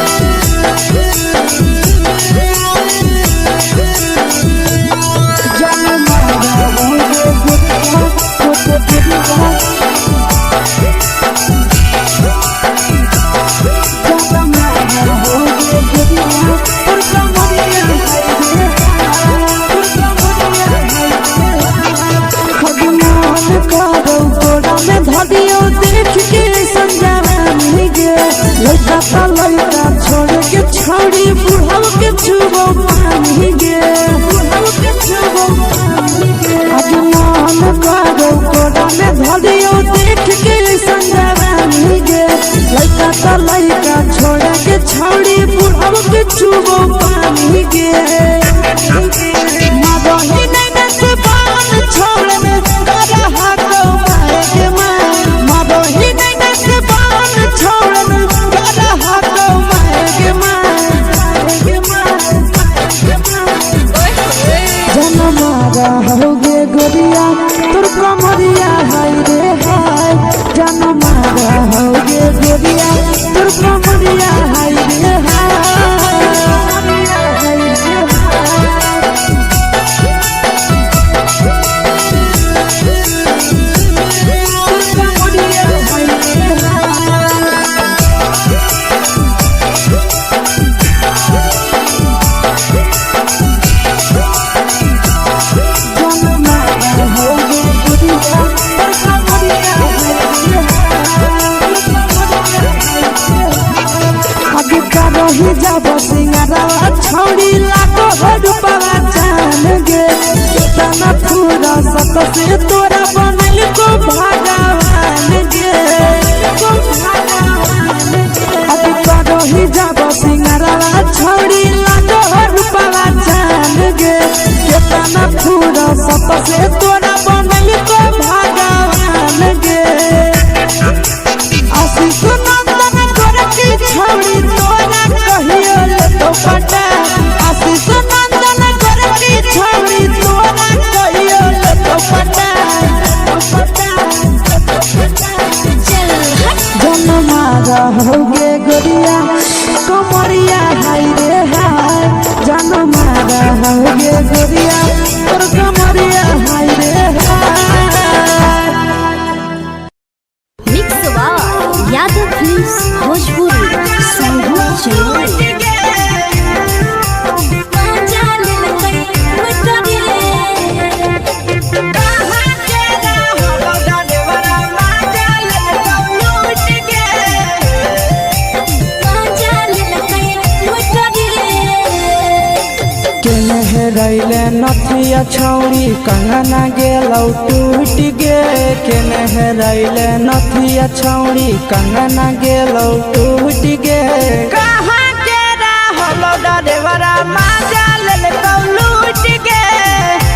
जान मारा होगे गोरिया तोर कमरिया देख के संजानी गे लड़का ता लड़का छोड़ के छौड़ी बुढ़ाव के छुबो पानी गे बुढ़ाव के छुबो पानी गे आज मन करो कोड़ा में धरियो देख के संजानी गे लड़का ता लड़का छोड़ के छौड़ी बुढ़ाव के छुबो पानी गे मादही नहीं से बान छोड़ में करा हाथ मारे के ही नहीं से बान छोड़न करा हाथ मारे के जन मारा होगे गोरिया तोर कमरिया हाय रे हाय जन मारा होगे गोरिया तोर कमरिया हाय रे हाय रही जब सिंगारा छौड़ी लाखो रुपया जान गे तना पूरा सत से तोरा बनल को भगवान गे अभी रही जब सिंगारा छौड़ी लाखो रुपया जान गे तना पूरा सत से तोरा बनल हेरैले नथिया छौरी कंगना गेलौ टूट गे केने हेरैले नथिया छौरी कंगना गेलौ टूट गे कहाँ के रहलो डरेवरा माजा ले लूट गे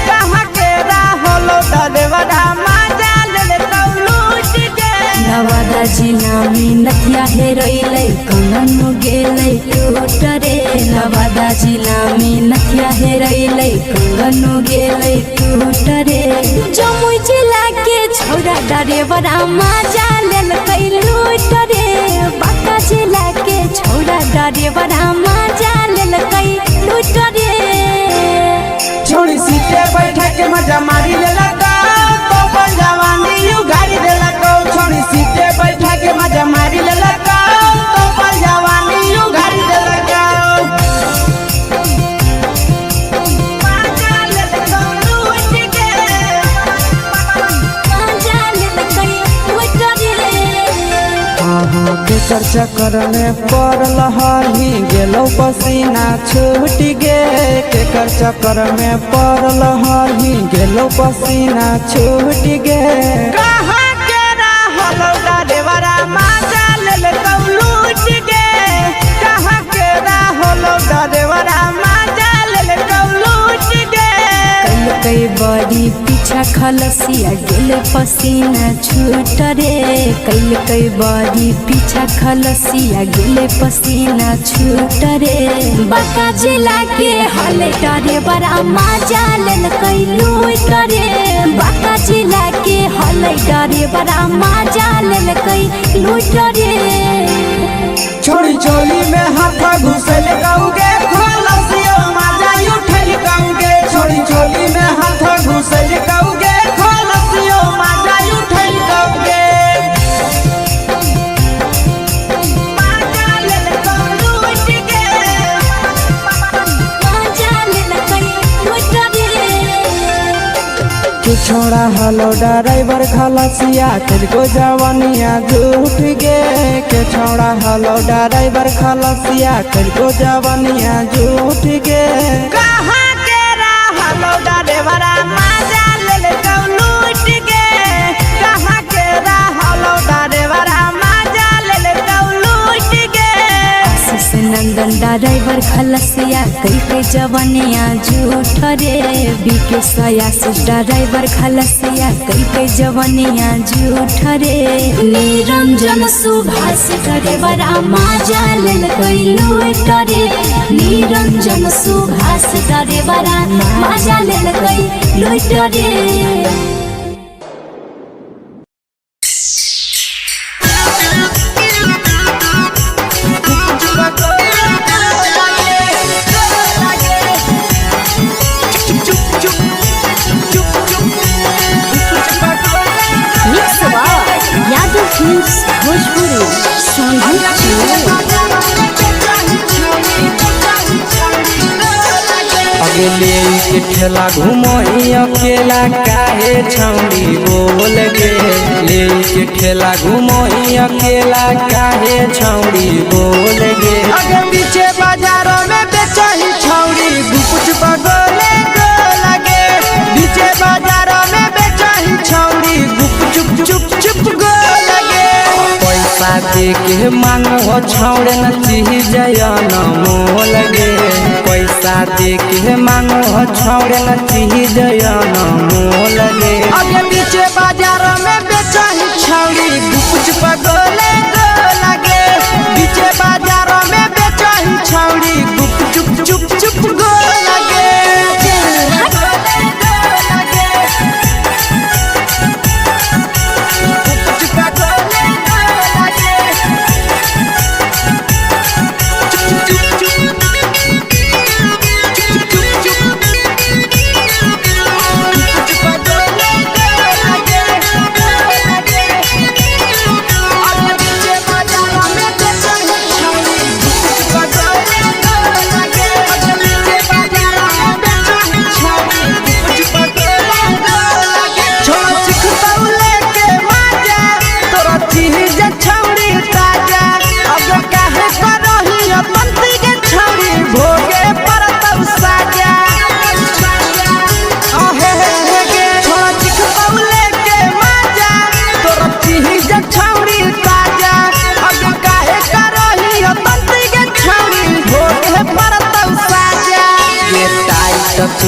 कहाँ के रहलो डरेवरा माजा ले लूट गे नवादा जिला में नथिया हेरैले कंगन गेलै टूट रे नवादा जिला में नथिया हेरैले कंगन गेलै टूट रे जमुई जिला के छौरा डरेवरा माजा लेलकै लूट रे बांका जिला के छौरा डरेवरा माजा लेलकै लूट रे छोड़ी सीटे बैठा के मजा मारी ले लगा तो बन जवानी यू गाड़ी ले लगा छोड़ी सीटे बैठा के मजा मारी ले लगा तो बन जवानी यू गाड़ी ले लगा केकर चक्कर में पड़ल हही गेलौ पसीना छूट गे केकर चक्कर में पड़ल हही गेलौ पसीना छूट गे कहाँ के रहलो डरेवरा माजा ले लूट गे कहाँ के रहलो डरेवरा माजा ले लूट गे कई बड़ी पीछा खलसिया गेले पसीना छूट रे कई बड़ी पीछा खलसिया गेले पसीना छूट रे बांका जिला के हले डरे बड़ा माजा लेलकै लूट रे बांका जिला के हले डरे बड़ा माजा लेलकै लूट रे छोड़ी चोली में हाथ घुसल गाऊंगे खलसियो माजा उठल गाऊंगे छोड़ी चोली में हाथ घुसल गाऊंगे खलसियो माजा उठल गाऊंगे माजा ले लूट गे माजा लेलकै लूट रे के छोड़ा हलो ड्राइवर खलसिया तेरे जवानिया झूठ गे के छोड़ा हलो ड्राइवर खलसिया तेरे जवानिया झूठ गे कहाँ के रहलो डरेवरा माजा ले लूट गे कहाँ के रहलो डरेवरा माजा ले लूट गे आशीष नंदन ड्राइवर खलसिया कई जवानिया झूठ रे बीके आशीष ड्राइवर खलसिया कई जवानिया झूठ रे निरंजन सुभाष ड्राइवरा माजा लेलकै लूट रे निरंजन सुभाष ड्राइवरा माजा लेलकै लूट रे यादव फिल्म्स भोजपुरी अगले के ठेला घुमई अकेला काहे छौड़ी बोल गे ले के ठेला घुमई अकेला काहे छौड़ी बोल गे आगे पीछे बाजारों में बेचही छौड़ी गुपुच बगोले गो लगे पीछे बाजारों में बेचही छौड़ी गुप चुप चुप चुप गो लगे पैसा दे के मांगो छौड़े न चीज न मोल गे पैसा दे के मांगो छौड़े न चीज न मोल गे आगे पीछे बाजारों में बेचही छौड़ी गुपुच बगोले गो लगे पीछे बाजारों में बेचही छौड़ी गुप चुप चुप चुप गो लगे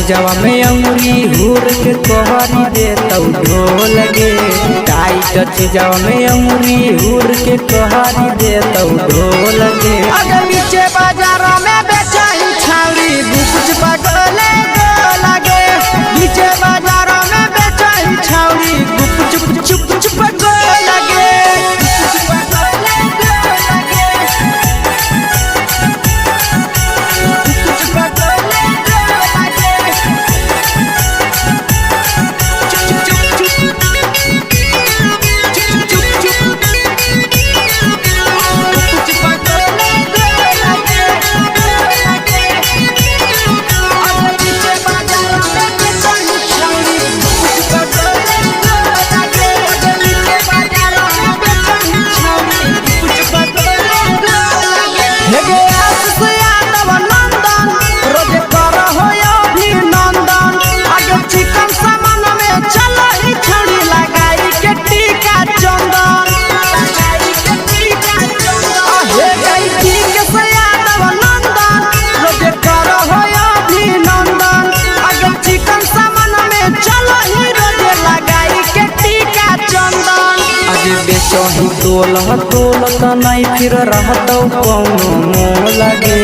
चीजवा में अंगुरी हुर के कहरी दे तौ ढोल गे टाइट चीजवा में अंगुरी हुर के कहरी दे तौ ढोल गे अगर नीचे बाजार में बेचाई छावरी कुछ पगले लगे नीचे बाजार में बेचाई छावरी चुप चुप चुप लगे बेचही तोलत नहीं फिर रहतौ कौनो मोल गे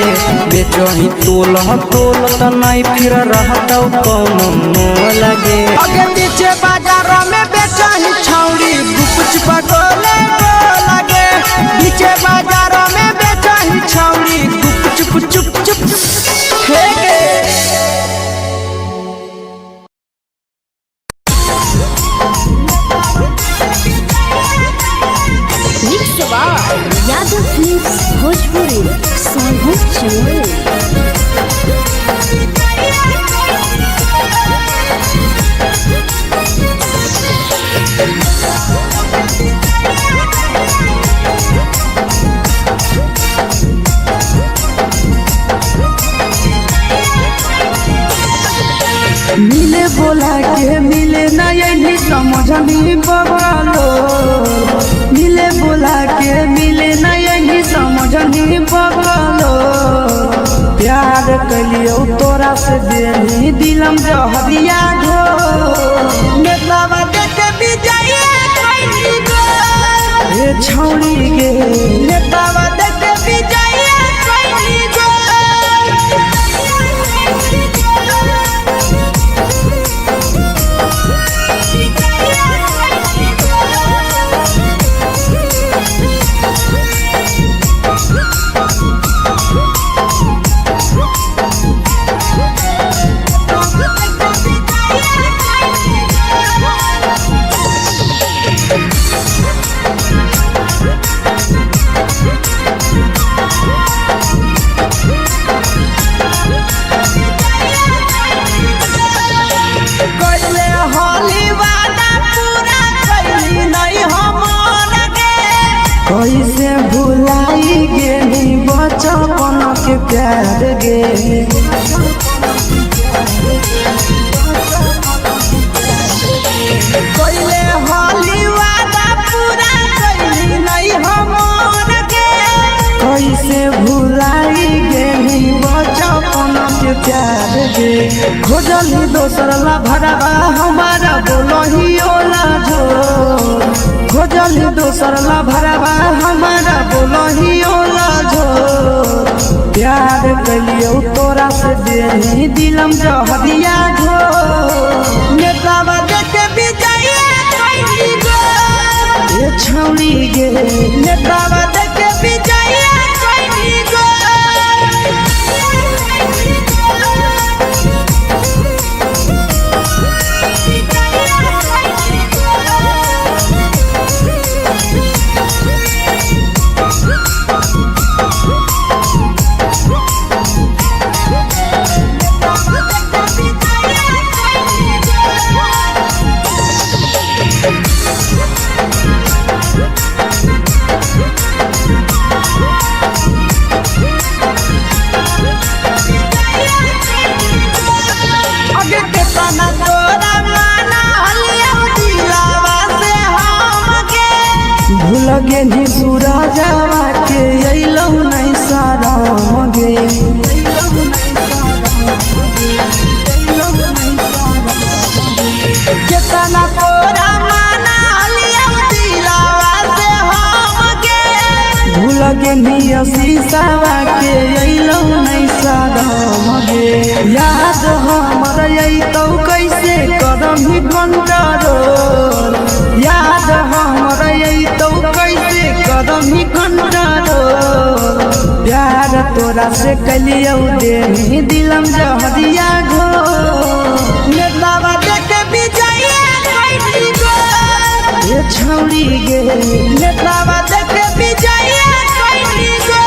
बेचही तोलत नहीं फिर रहतौ कौनो मोल गे अगे नीचे बाजार में बेचही छौरी कुछ पगले लगे नीचे बाजार में बेचही छौरी चुप चुप चुप हे गे यादव फिल्म्स भोजपुरी सोनू चंदेल मिले बोला के मिले ना यही समझनी बगलो मिले बोला के मिले ना यही समझनी बगलो प्यार कलियो तोरा से देनी दिलम जहरिया घो नेतावा देखे विजय कैली गो ए छौरी गे नेतावा देखे विजय कैली गो कैसे भुलाई गेली बचपन के प्यार गे कैले हाली वादा पूरा कैली नहीं हमर गे कैसे भुलाई गेली बचपन के प्यार गे खोजली दोसर ला भरवा हमारा बोलही ओला जो खोजली दोसर ला भरवा हमारा बोलही ओला जो प्यार कलियो तोरा से देनी दिलम जहरिया घो नेतावा देखे विजय कैली गो ए छौरी गे नेतावा देखे विजय कैली गो लगे नी सूरजवा के अइलौ नहीं सारा गे पेनिया शीशावा के अइलौ नहीं सादम गे याद हमर अइतौ कैसे कदम ही कंट्रोल याद हमर अइतौ कैसे कदम ही कंट्रोल प्यार तोरा से कलियौ देनी दिलम जहरिया घो नेतावा देखे विजय कैली गो ये छौड़ी गे नेतावा देखे विजय कैली गो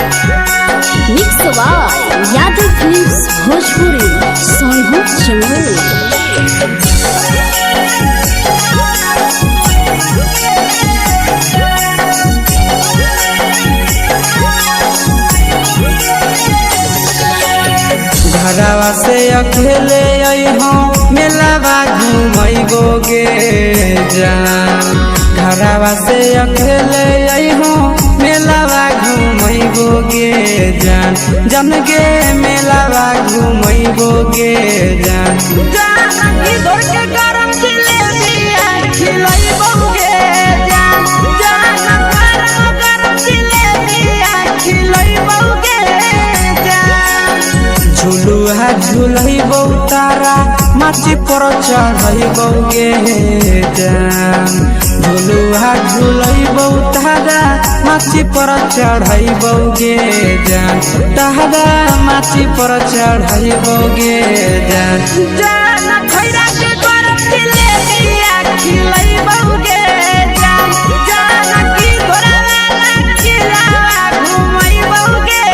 mix by Yadav films Bhojpuri Sonbhadra Chamoli. घरवा से अकेले अइहों मेलावा घूमैबो गे जान घरवा से अकेले अइहों मेलावा घूमैबो गे जान जन गे मेलावा घूमैबो गे जान जानकी दौड़ के गरम जिलेबिया खिलैबौ गे जान गरम जिलेबिया खिलैबौ गे जान झुलुहा झुलैबौ तारा माची पर चढ़ैबौ गे जान झुलुहा झुलैबौ तारा माची पर चढ़ैबौ गे जान तारा माची पर चढ़ैबौ गे जान जान खैरा के गरम जिलेबिया खिलैबौ गे जान जानकी घोड़ावाला किलावा घुमैबौ गे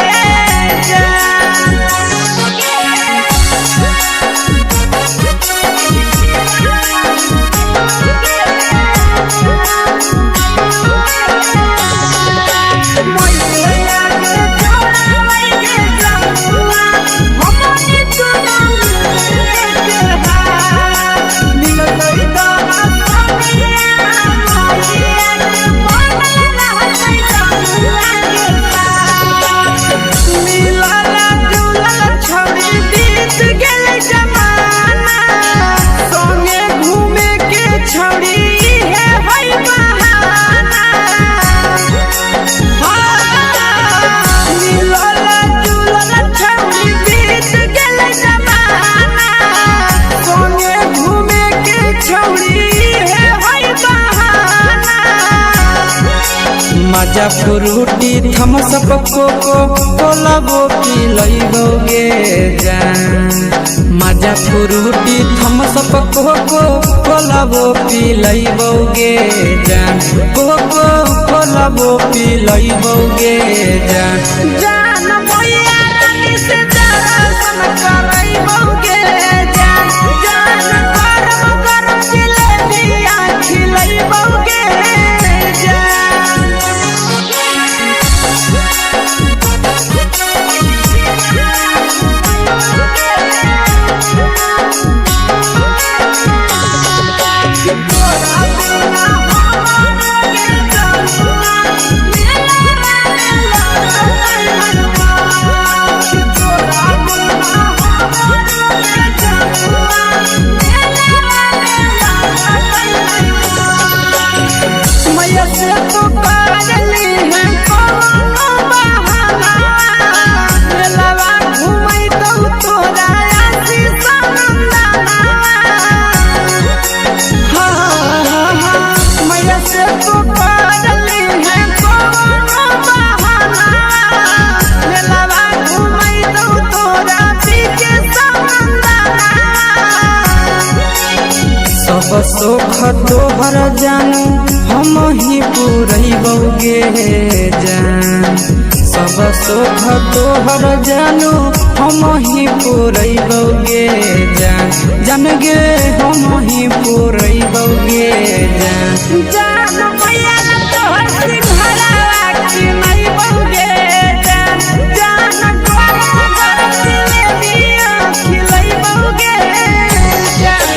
मजा फ्रूटी थम्स अप कोको कोलाबो पिलैबौ गे जान मजा फ्रूटी थम्स अप कोको कोलाबो पिलैबौ गे जान कोको कोलाबो पिलैबौ गे जान जान भैया रानी से दर्शन करैबौ गे जान गरम गरम जिलेबिया खिलैबौ गे सोख तोहर जानू हम ही पुरैबौ गे जान सब सोख तोहर जानू हम ही पुरैबौ गे जान जान गे हम ही पुरैबौ गे जान जान भैया तोहर सिंघरावा खिलैबौ गे जान गरम गरम जिलेबिया खिलैबौ गे जान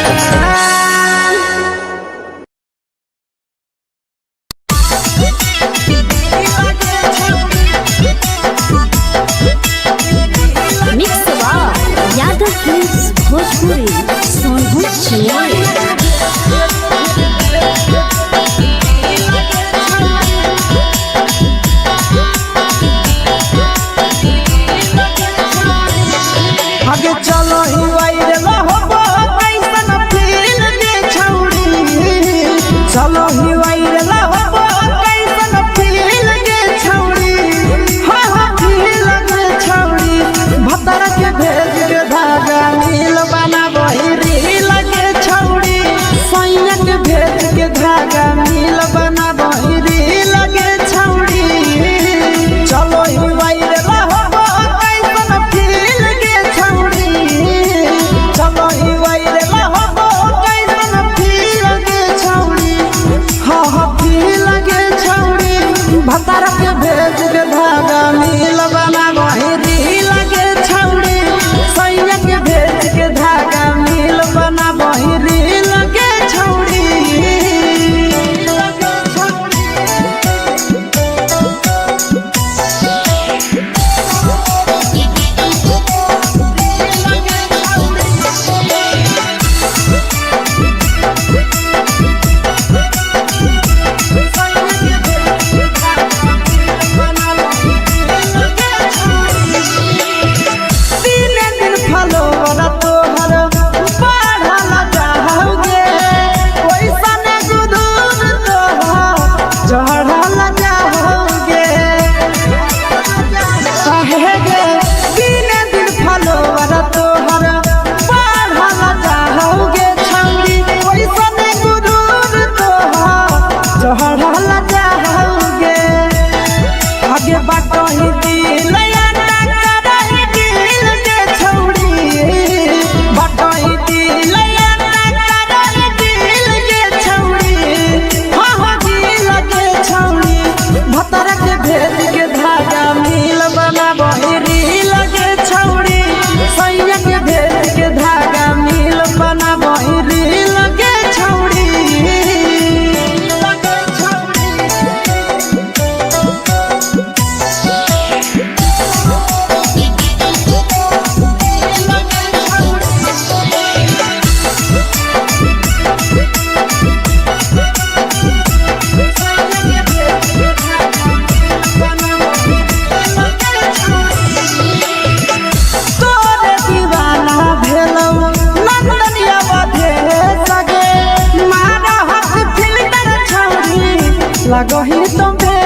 लगही तुम्हे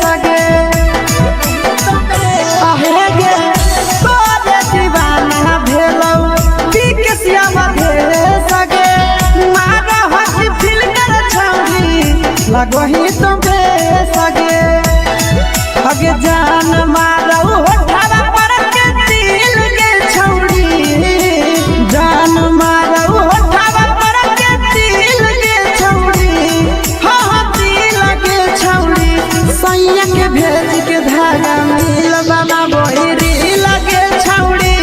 सगे आहे गे तोरे दीवाना भेलौ पीके श्यामा भे सगे मारा हसी फिल कर छौरी लगही तुम्हे सगे अगे जान मारौ होठवा पर के दिल के छौरी जान मारौ होठवा पर के दिल के छौरी हाँ दिल के छौरी सैया के भेज के धागा मिल बना बहिरी लगे छौरी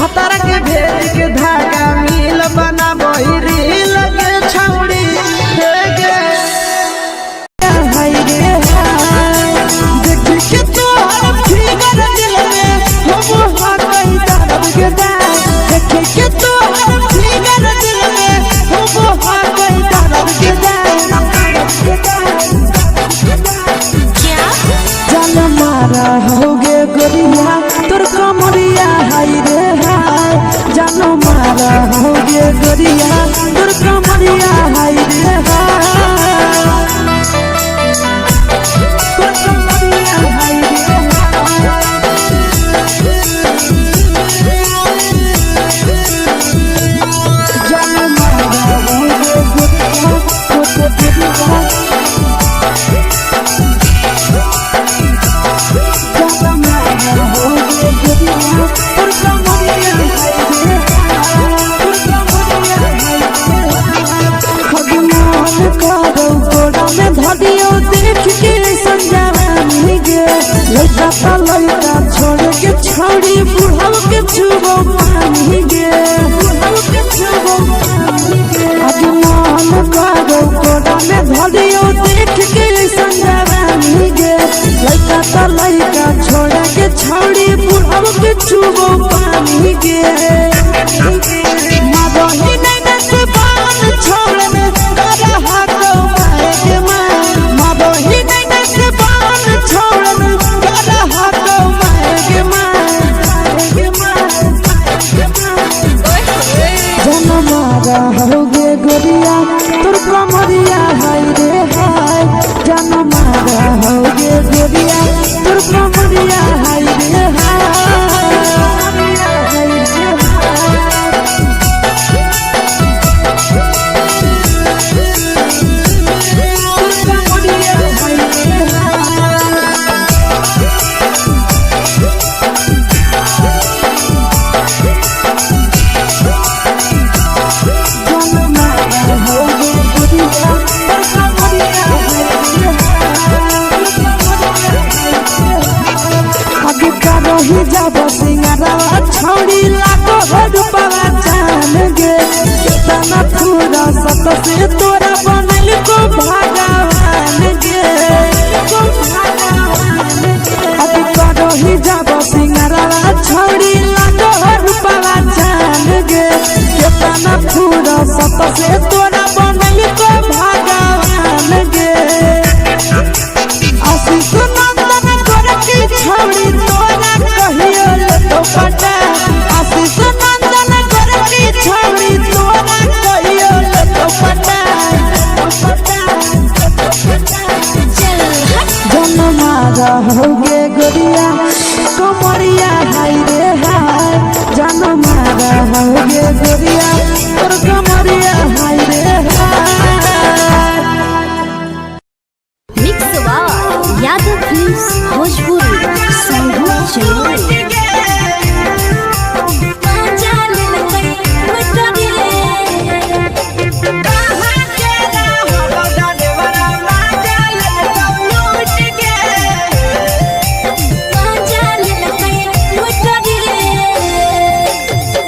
भतर के भेज के धागा मिल बना बहिरी लगे छौरी हे गे हाय रे हाय देख के तोहर फिगर दिल में हो हा कोई दर्द के दाग देख के तोहर फिगर दिल में हो हा कोई दर्द के जान मारा होगे गोरिया तोर कमरिया हाय रे हाय जान मारा होगे गोरिया तोर कमरिया हाय रे हाय तोर कमरिया हाय रे जान मारा होगे गोरिया तोर कमरिया देख के संजानी गे लड़का ता लड़का छोड़ के छौड़ी बुढ़ाव के छुबो पानी गे बुढ़ाव के छुबो पानी गे आगे मन कागो कोड़ा में धरियो देख के संजानी गे लड़का ता लड़का छोड़ के छौड़ी बुढ़ाव के छुबो पानी गे मादही नहीं से बान छोड़ में करा हाथों माए के मादही नहीं से बान छोड़ में करा हाथों माए के जन मारा होगे गोरिया तोर कमरिया हाय रे हाय जन मारा होगे गोरिया तोर कमरिया हाय रे हाय रही जब सिंगारा छौड़ी लागो रुपवा जान गे तना पूरा सत से तोरा बनल को भगवान गे अभी रही जब सिंगारा छौड़ी लागो रुपवा जान गे तना पूरा सत से तोरा बनल को भगवान गे आशीष नंदन गोरखी छौड़ी तोरा कहियो तो पटा आशीष नंदन गोरखी छौड़ी तोरा कहियो तो पटा जन मारा होगे गोरिया कमरिया हाय रे हाय जन मारा होगे गोरिया तोर कमरिया हाय रे हाय mix by Yadav films Bhojpuri संगीत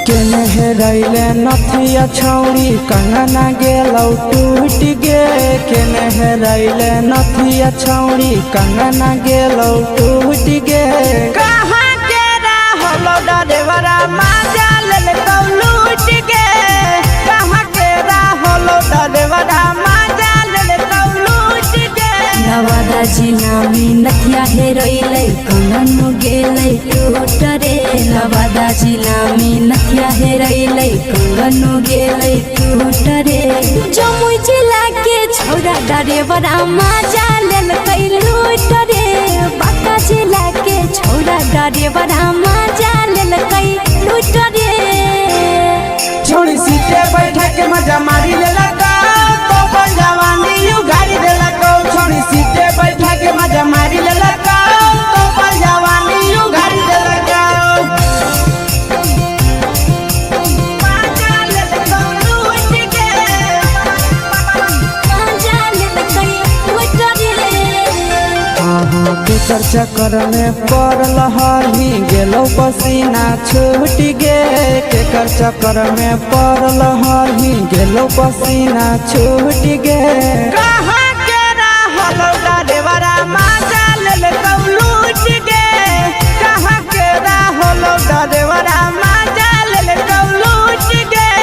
चैनल रैले नथिया छौड़ी कंगना गेलौ टूट गे केने हेरैले नथिया छौड़ी कंगना गेलौ टूट गे कहाँ के रहलो डरेवरा माजा लेल कौ लूट गे कहाँ के रहलो डरेवरा माजा लेल कौ लूट गे नवादा जिला में नथिया हेरैले कंगन गेलै टूट रे नवादा जिला में नथिया हेरैले कंगन गेलै टूट रे जमुई जिला के छौरा डरेवरा मजा लेल कई लूट रे बाका जिला के छौरा डरेवरा मजा लेल कई लूट रे छोड़ी सीटे बैठा के मजा मारी ले लगा तो अपन जवानी यू गाड़ी दे लगा छोड़ी सीटे बैठा के मजा मारी ले लगा तो अपन जवानी यू गाड़ी दे लगा केकर चक्कर में पड़ल ही गेलो पसीना छूट गे केकर चक्कर में पड़ल ही गेलो पसीना छूट गे कहाँ के रहल डरेवरा मजा लेल लूट गे कहाँ के रहल डरेवरा मजा लेल लूट गे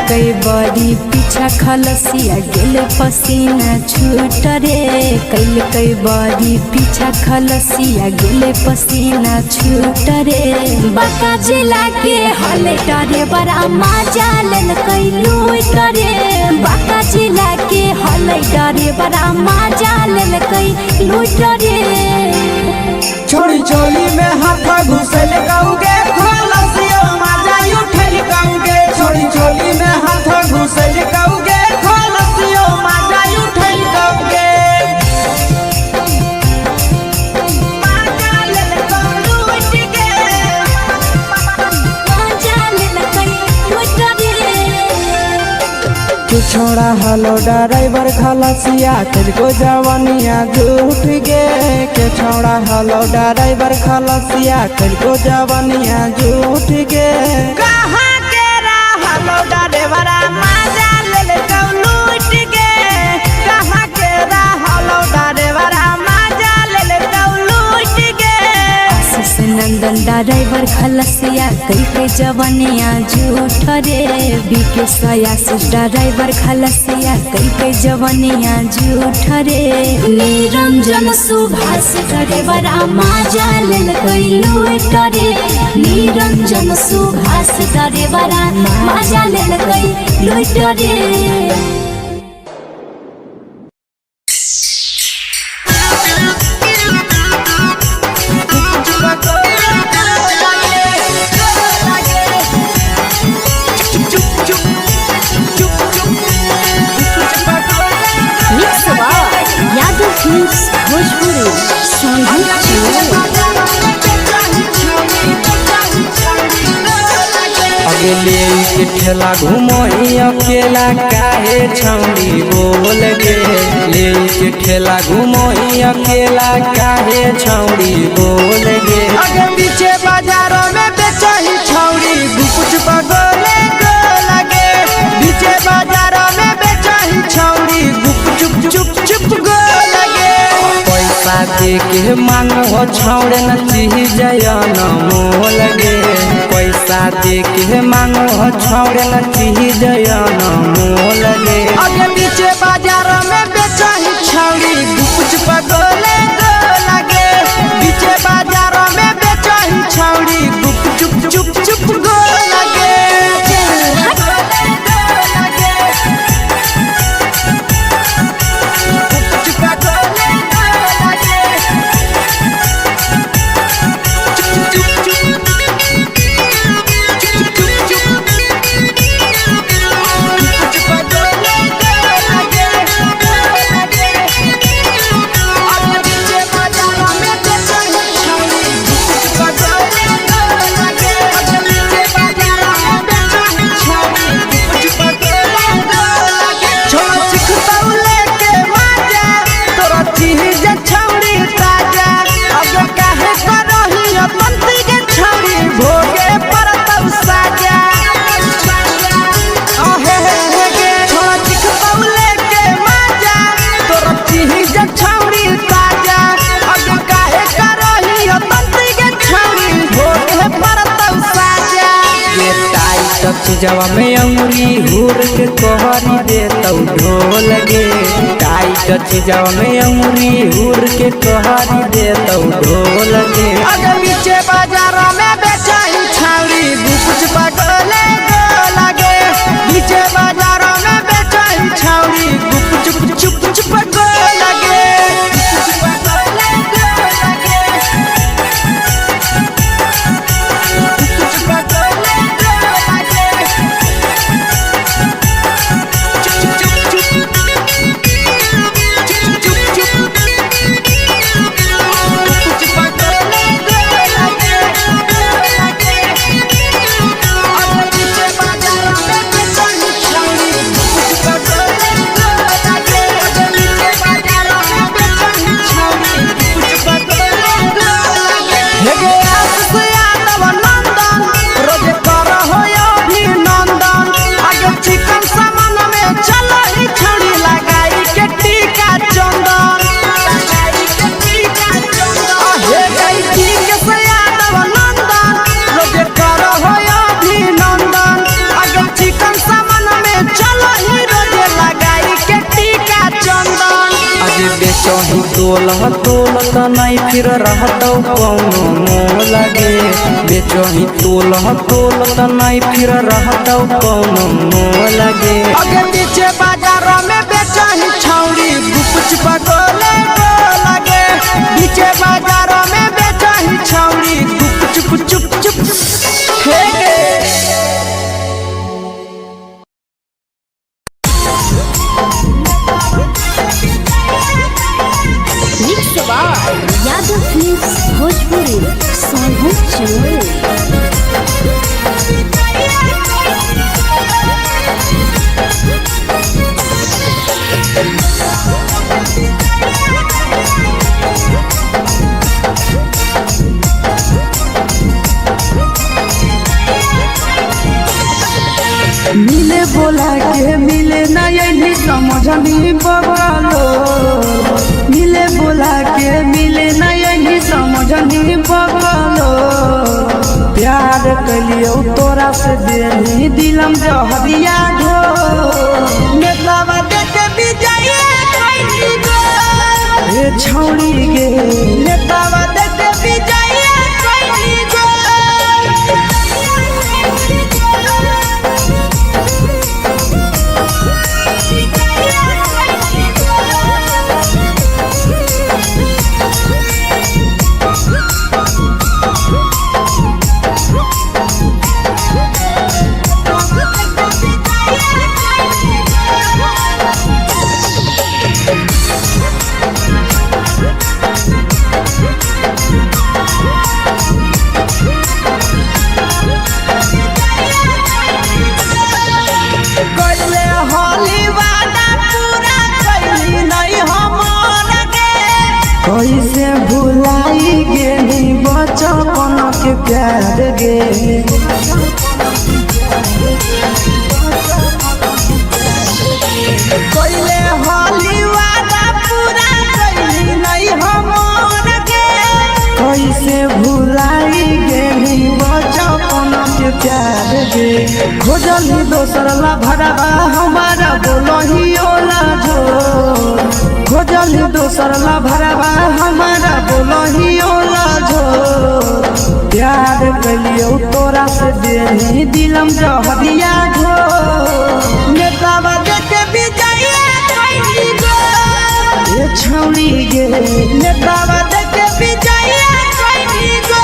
कई बड़ी पीछा खलसिया गेल पसीना छूट रे कई बड़ी पीछा खलसिया गेल पसीना छूट रे बाका जिला के हले डरे बड़ा मजा लेल कई लूट रे बाका जिला के हले डरे बड़ा मजा लेल कई लूट रे छोड़ी चोली में हाथ घुसल गाऊंगे खलसिया मजा उठल गाऊंगे छोड़ी चोली में हाथ घुसल गाऊंगे खलसिया मजा उठल गाऊंगे छोड़ा हलो ड्राइवर खलसिया तेरे जवानिया झूठ गे के छोड़ा हलो ड्राइवर खलसिया तेरे जवानिया झूठ गे कहाँ के हलो ड्राइवरा मजा ले लूट गे कहाँ के हलो ड्राइवरा मजा ले लूट गे आशीष नंदन ड्राइवर खलसिया कई जवानिया झूठ रे बीके आशीष ड्राइवर खलसिया कई जवानिया झूठ रे निरंजन सुभाष ड्राइवरा मजा लेल कई लूट रे निरंजन सुभाष ड्राइवरा मजा लेल कई लूट रे अगले के ठेला घूमो अकेला काहे छौड़ी बोल गे ले के ठेला घूमो अकेला काहे छौड़ी बोल गे आगे पीछे बाजारों में बेचही छौड़ी कुछ बगोले गो लगे पीछे बाजारों में बेचही छौड़ी चुप चुप चुप गो लगे पैसा दे के मांगो छौड़े न चीज न मोल गे पैसा दे के मांगो छौड़े न चीज न मोल गे आगे पीछे बाजारों में बेचही छौड़ी कुछ बगोले गो लगे पीछे बाजारों में बेचही छौड़ी चुप चुप चुप गो लगे जवा में अंगुरी हुर के कहरी दे तौ ढोल गे टाइट चीजवा में अंगुरी हुर के कहरी दे तौ ढोल गे अगर पीछे बाजारों में बेचही छौड़ी कुछ बगोले गो लगे पीछे बाजारों में बेचही छौड़ी चुप चुप बेचही तोलह तोलत नहीं फिर रहतौ कौनो मोह लगे बेचही तोलह तोलत नहीं फिर रहतौ कौनो मोह लगे आगे पीछे बाजारों में बेचही छौड़ी गुपचुप गोले लगे पीछे बाजारों में बेचही छौड़ी गुपचुप चुप चुप फेंके यादव फिल्म्स भोजपुरी सोनू चंदेल। मिले बोला के मिले नहीं समझनी बगलो मिले बोला के मिले नहीं समझनी बगलो प्यार कलियो तोरा से देनी दिलम जहरिया ढो नेतावा देखे विजय कोई गो ए छौड़ी गे नेतावा देखे विजय कोई गो कैसे भुलाई गेली बचपन के प्यार गे कैले होली वादा पूरा कैली नहीं हमर गे कैसे भुलाई गेली बचपन के प्यार गे खोजली दोसर ला भरवा हमारा बोलही ओला जो खोजली दोसर ला भरवा हमारा बोलही ओला जो प्यार कलियो तोरा से देनी दिलम जहरिया ढो नेतावा देखे विजय कोई गो ए छौड़ी गे नेतावा देखे विजय कोई गो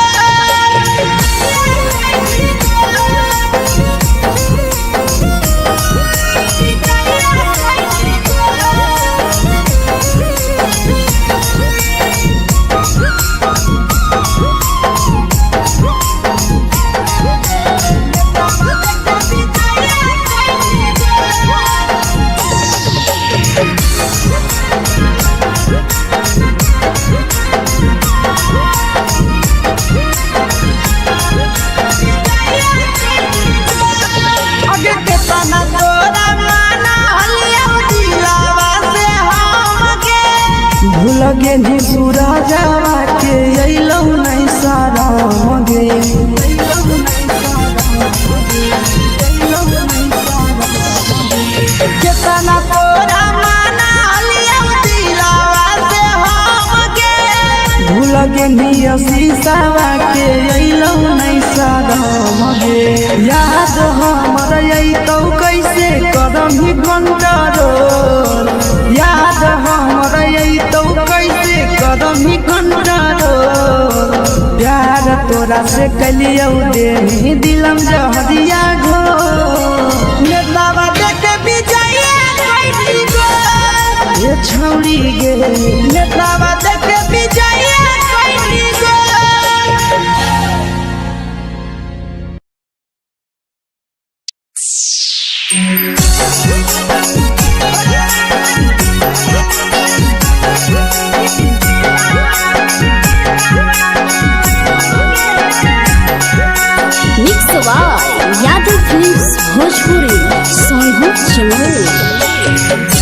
लगे नी सूरजवा के अइलौ नहीं सारा गे केतना तोरा माना लिया दिलावा से हम गे भूल गे नी शीशावा के अइलौ नहीं सारा गे याद हमर अइतौ कैसे करम ही कंट्रोल याद हमर अइतौ कैसे करम ही कंट्रोल प्यार तोरा से कलियो देनी दिलम जहरिया घो नेतावा देखे विजय कोई गो ए छौड़ी गे नेतावा देखे विजय कोई गो यादव फिल्म्स भोजपुरी सोनू चंदेल।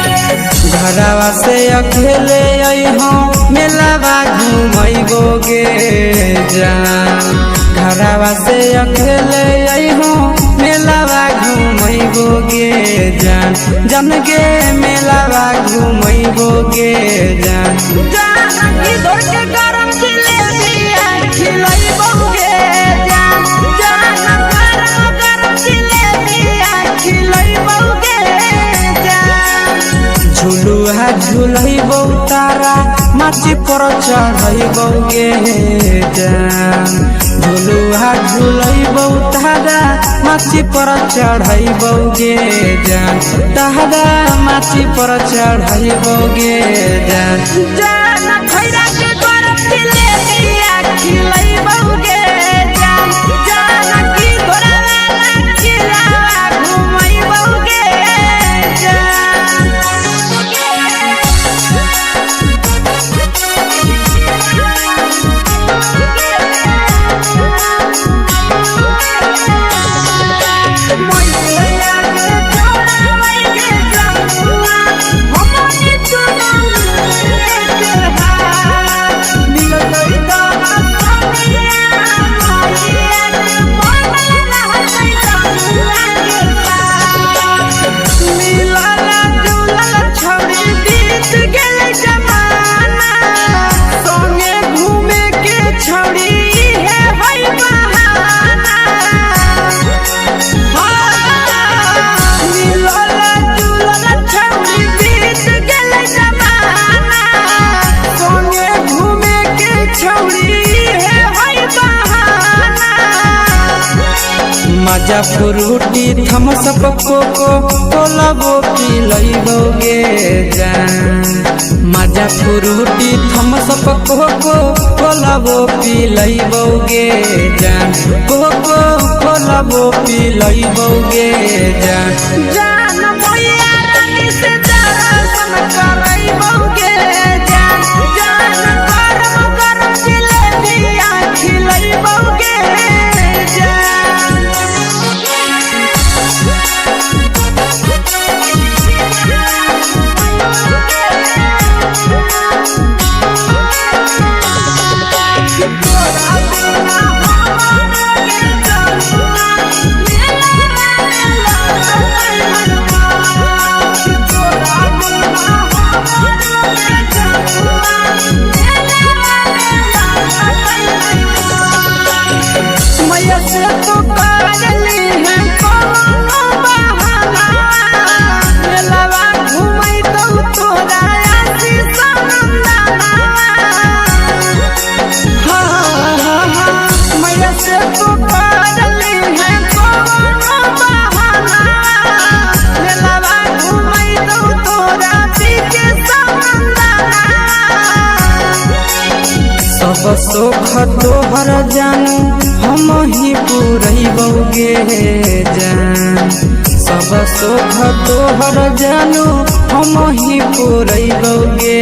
घरवा से अकेले अइहो मेलावा घूमैगो गे जान घरवा से अकेले अइहो मेलावा घूमैबो गे जान जन गे मेलावा घूमैबो गे जान इधर के गरम जिलेबिया खिलैबो गे जान गरम जिलेबिया खिलैबो गे जान झुलुहा झुलैबो तारा माची पर चढ़ैबो गे जान झुलुहा झुलैबो तारा माची पर चढ़ैबो गे जान तारा माची पर चढ़ैबो गे जान खैरा के गरम जिलेबिया खिलैबो गे जान की घोड़ावाला खिलावा घुमैबो गे मजा फ्रूटी थम्स अप कोको कोलाबो पिलैबो गे जान मजा फ्रूटी थम्स अप कोको कोलाबो पिलैबो गे जान कोको कोलाबो पिलैबो गे जान मैया रानी से दर्शन करैबो गे जान गरम जिलेबिया खिलैबो गे सब सुख तोहर जानू हम ही पूरैबो गे जान सब सुख तोहर जानू हम ही पूरैबो गे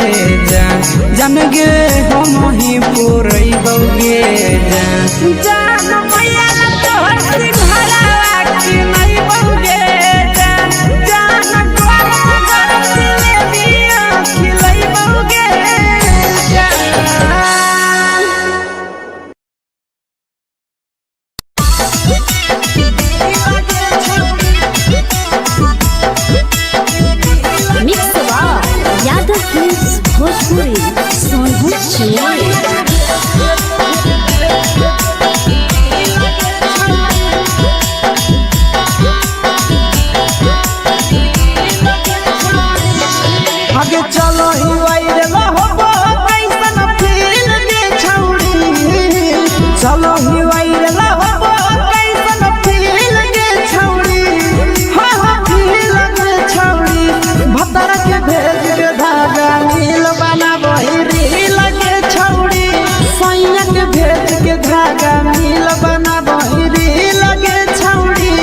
जान गे हम ही पूरैबो गे जान मैया तोहर सिंघाड़ा खिलैबो गे जान गरम जिलेबिया खिलैबो गे भोजपुरी सोनू आगे चलो ही वायरल होबो कैसन फील के छौड़ी चलो ही वायरल होबो कैसन फील के छौड़ी हाँ फील के छौड़ी भतर के भेज के धागा नील बनाबो रील के छौड़ी सैया के भेज के धागा नील बनाबो रील के छौड़ी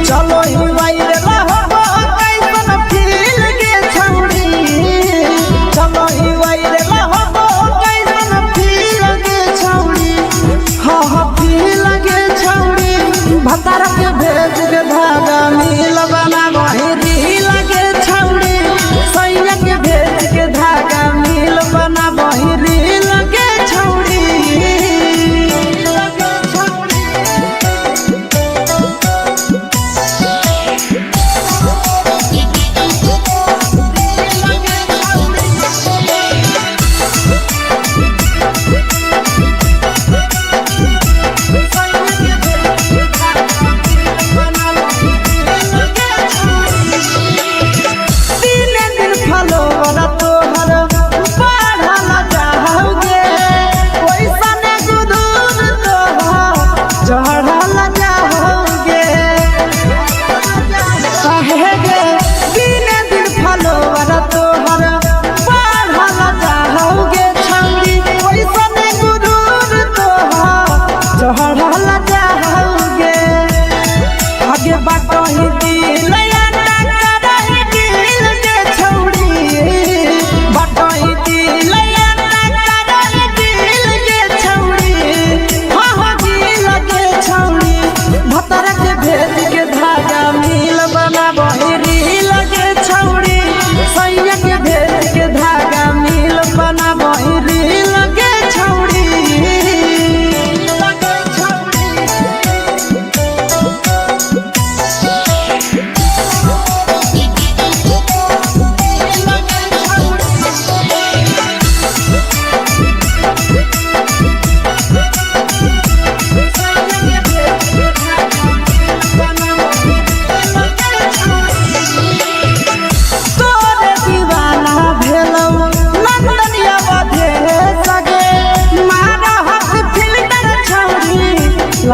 चलो ही वायरल होबो कैसन फील के छौड़ी चलो ही वायरल होबो कैसन फील के छौड़ी हाँ फील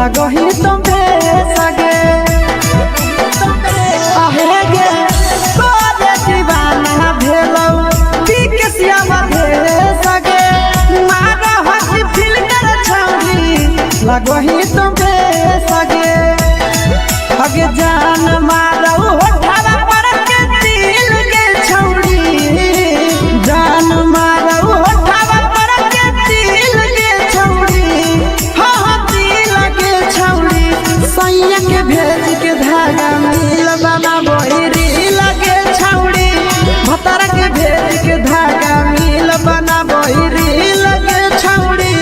लगही तुम्हे सगे आहे गे तोरे दीवाना भेलौ पीके श्यामा भे सगे मारा हसी फिल कर छौरी लगही तुम्हे सगे अगे जान मारौ होठवा पर के दिल के छौरी जान मारौ होठवा पर के दिल के छौरी हाँ दिल के छौरी सैया के भेज के धागा मिल बना बहिरी लगे छौरी भतार के भेज के धागा मिल बना बहिरी लगे छौरी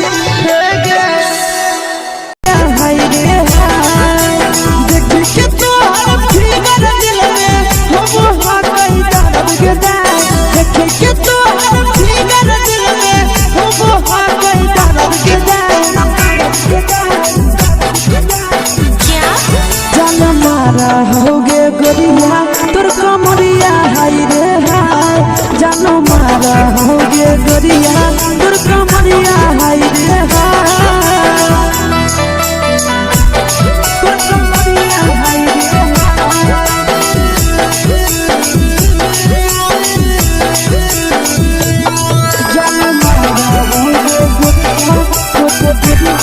हे गे हाय रे हाय देख के तोहर फिगर दिल में हम हो कहीं दर्द के दाग देख के तोहर फिगर दिल में हम हो कहीं दर्द के जान मारा होगे गोरिया तोर कमरिया हाय रे हाय जान मारा होगे गोरिया तोर कमरिया हाय रे हाय तोर कमरिया हाय रे हाय जान मारा होगे गोरिया तोर कमरिया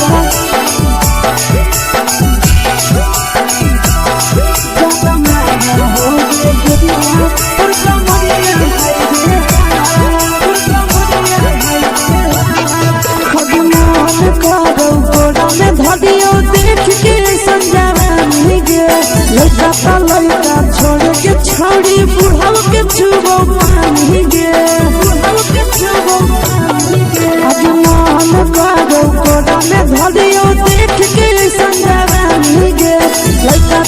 लड़का छोड़ के छौड़ी बुढ़ाव के छुबो पानी गे बुढ़ाव के छुबो पानी गे आज मन करो कोड़ा में धरियो देख के संजवानी गे लड़का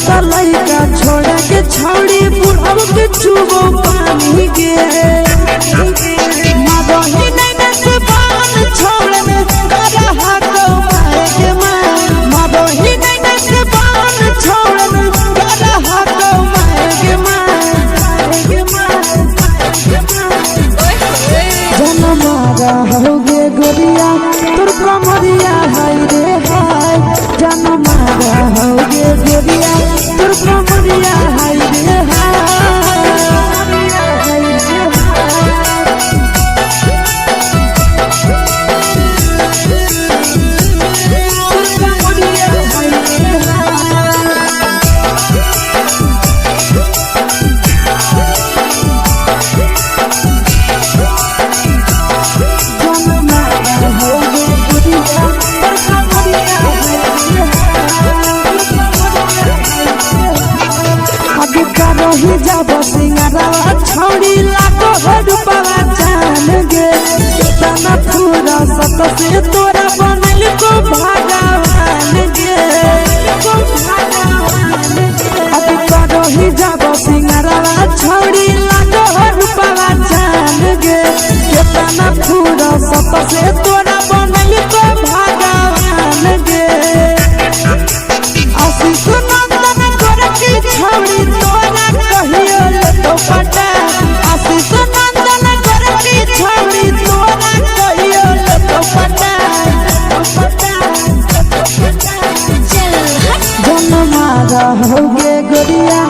छोड़ के छौड़ी बुढ़ाव के छुबो पानी गे मादही नहीं से बान छोड़ में करा हाथो मारे के मां मादही नहीं से बान छोड़ में करा हाथो मारे के मां जन मारा होगे गोरिया तोर कमरिया हाय रे हाय जन मारा होगे गोरिया तोर कमरिया हाय रे रही जब सिंगारवा छौड़ी लाखो रुपवा जान गे कितना पूरा सत से तोरा बनल को भगवान गे अभी रही जब सिंगारवा छौड़ी लाखो रुपवा जान गे कितना पूरा सत से तोरा बनल को भगवान गे आशीष नंदन गोरखी छौड़ी तोरा कहियो तो पटा आशीष नंदन गोरखी छौड़ी तोरा कहियो तो पटा जन मारा होगे गोरिया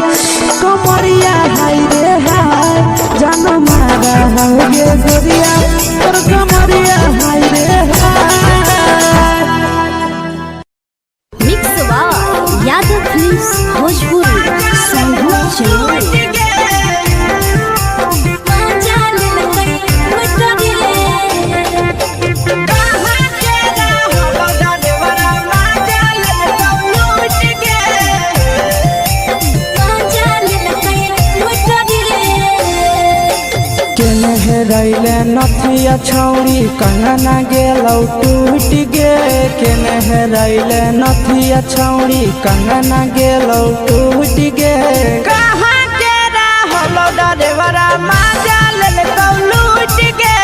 कमरिया हाय रे हाय जन मारा होगे गोरिया तोर कमरिया हाय रे हाय मिक्स यादव फिल्म्स भोजपुरी संगीत चैनल रैले नथिया छौड़ी कंगना गेलौ टूट गे केने रैले नथिया छौड़ी कंगना गेलौ टूट गे कहाँ के रहलो डरेवरा माजा लेलकौ लूट गे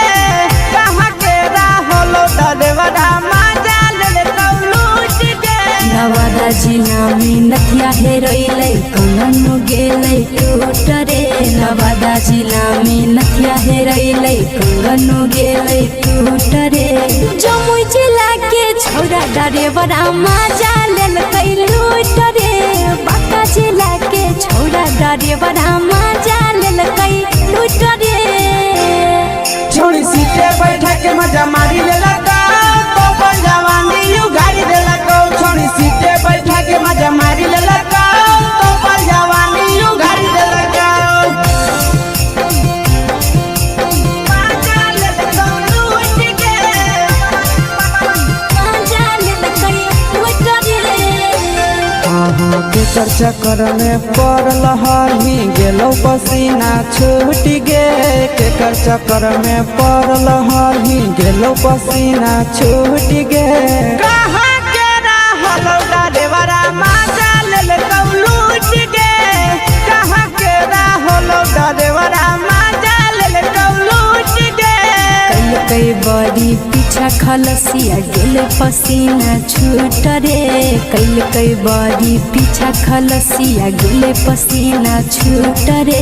कहाँ के रहलो डरेवरा माजा लेलकौ लूट गे नवादा जिला में नथिया हेरोइले कंगन गेले टूट रे नवादा जिला में नथिया हेरोइले कंगन गेले टूट रे जमुई जिला के छौरा डरेवरा माजा लेल कई लूट रे बाका जिला के छोड़ा डरे बड़ा मजा ले कई लूट रे छोड़ी सीटे बैठा के मजा मारी ले लगा तो पर जवानी यू गाड़ी दे लगा छोड़ी सीटे बैठा के मजा मारी ले लगा तो पर जवानी यू गाड़ी दे लगा केकर चक्कर में पड़ल हही गेलो पसीना छूट गे केकर चक्कर में पड़ल हही गेलो पसीना छूट गे कहाँ के रहल डरेवरा माजा ले लूट गे कहाँ के रहल डरेवरा माजा ले लूट गे कई बड़ी पीछा खलसिया गेले पसीना छूट रे कई बड़ी पीछा खलसिया गेले पसीना छूट रे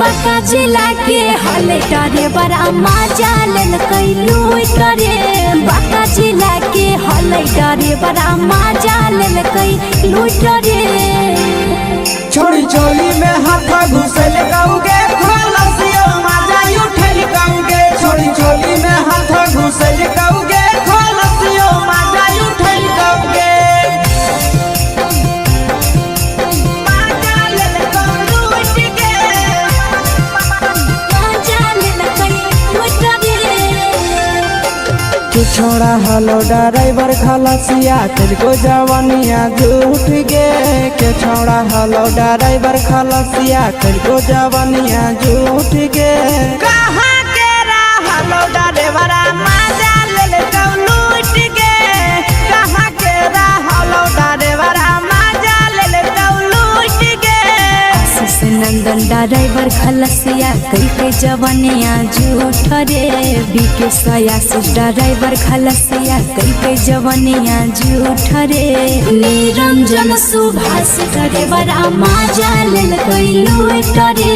बाका जिला के हले डरे बड़ा मजा ले कई लूट रे बाका जिला के हले डरे बड़ा मजा ले कई लूट रे छोड़ी चोली में हाथ घुसल गाऊगे खलसिया मजा उठल गाऊगे छोड़ी चोली में हाथ घुसल गाऊगे खलसिया मजा उठल गाऊगे छोड़ा हलो ड्राइवर खलसिया तुझको जवानिया झूठ गे के छोड़ा हलो ड्राइवर खलसिया तुझको जवानिया झूठ गे कहाँ के हलो ड्राइवर मजा ले लूट गे कहाँ के हलो ड्राइवर मजा ले लूट गे नंदन ड्राइवर खलसिया कई जवनिया झूठ रे बीके सयासिस ड्राइवर खलसिया कई जवनिया झूठ रे निरंजन सुभाष ड्राइवर मजा ले कई लूट रे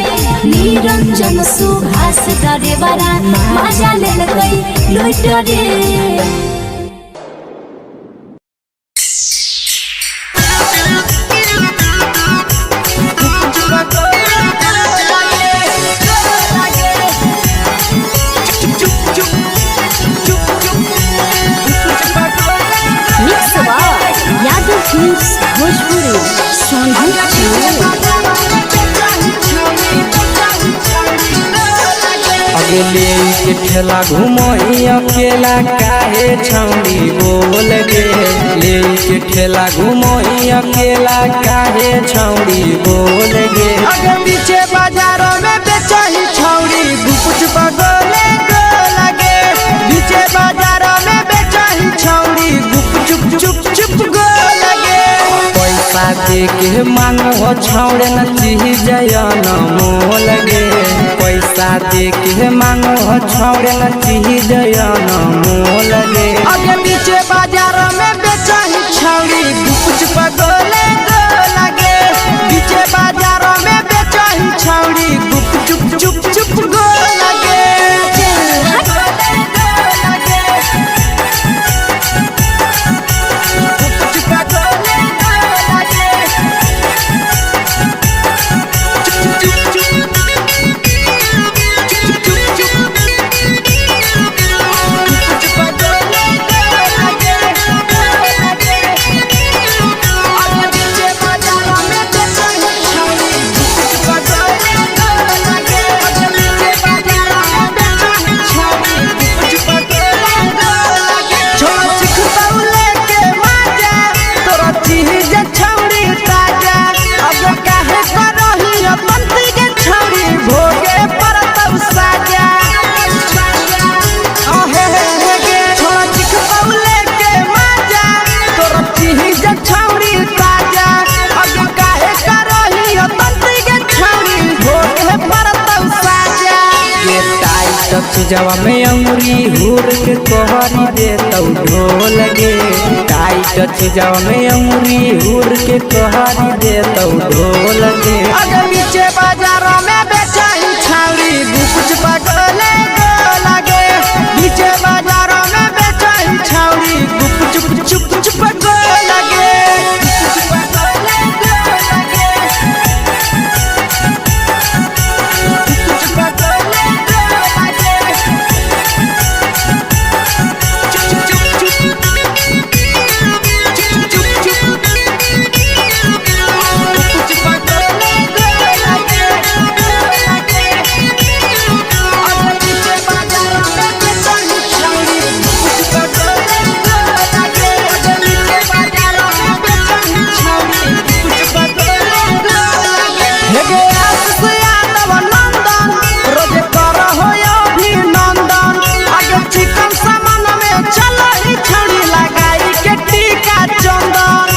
निरंजन सुभाष ड्राइवर मजा ले कई लूट रे अगले के ठेला घुमई अकेला काहे छौड़ी बोल गे ले के ठेला घुमई अकेला काहे छौड़ी बोल गे अगे पीछे बाजारों में बेचही छौड़ी गुपुच पगोले गो लगे पीछे बाजारों में बेचही छौड़ी गुप चुप चुप गो लगे पैसा दे के मांगो छौड़े न चीज जयन मोल गे पैसा दे के मांगो छौड़े न चीज जयन मोल गे अगे पीछे बाजारों में बेचही छौड़ी गुपुच पगोले गो लगे पीछे बाजारों में बेचही छौड़ी गुप चुप गो लगे जवा में अंगुरी हुर के कोहरी दे तौ ढोल गे टाइट जवा में अंगुरी हुर के कोहरी दे तौ ढोल गे अगे पीछे बाजारों में बेचही छौड़ी गुपुच पगोले गो लगे पीछे बाजारों में बेचही छौड़ी गुप चुप गो लगे ही छौड़ी लगाई के टीका चंदन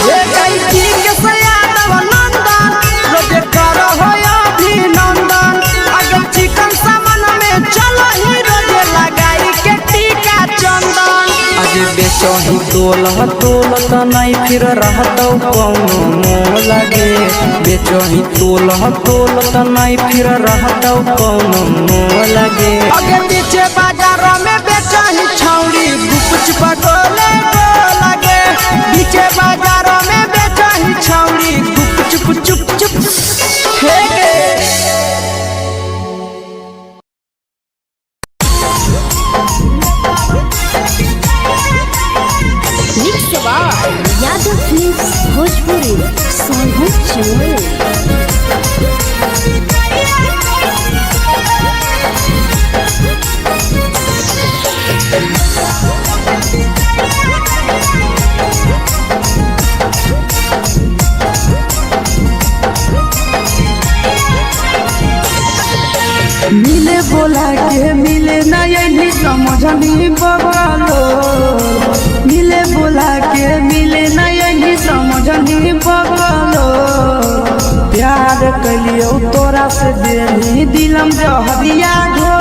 हे गई जी के सयादव नंदन रोजे करो हो अभिनंदन अगर चिकन सामान में चलो ही रोजे लगाई के टीका चंदन आज बेचही तोलत नहीं फिर रहतौ कौनो मोह लगे बेचही तोलत नहीं फिर रहतौ कौनो मोह लगे आगे पीछे बाजार में बेचही छौड़ी गुपचुप गोले लगे पीछे बाजार में बेचही छौड़ी गुपचुप चुप चुप हे गे यादव फिल्म्स भोजपुरी सोनू चमोली। मिले बोला के मिले नहीं समझनी बगलो मिले बोला के मिले नहीं समझनी बगलो प्यार कलियो तोरा से देनी दिलम जहरिया घो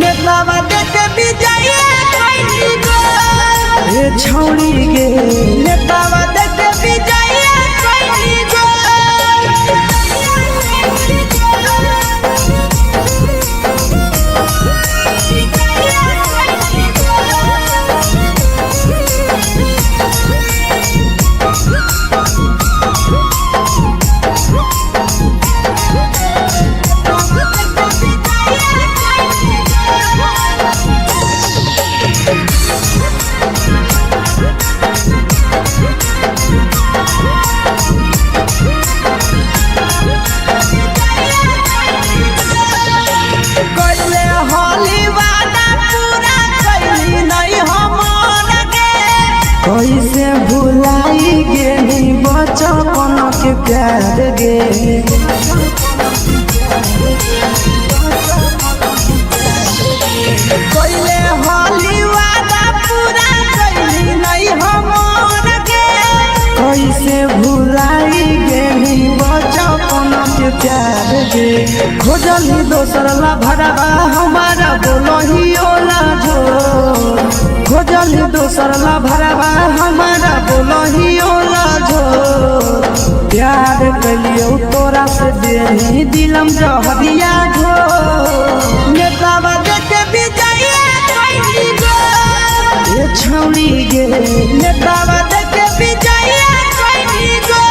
नेतावा देखे विजय कैली गो ए छौड़ी गे नेतावा देखे विजय कैली गो कैसे भुलाई गेली बचपन के प्यार गे कैले होली वादा पूरा कैली नहीं हमर गे कैसे भुलाई गेली बचपन के प्यार गे खोजली दोसर ला भरवा हमारा बोलही ओला झोर खोजली दोसर ला भरवा हमारा बोलही ओला झोर प्यार कलियो तोरा से देनी दिलम जहरिया घोर नेतावा देखे विजय कैली गो ये छौड़ी गे नेतावा देखे विजय कैली गो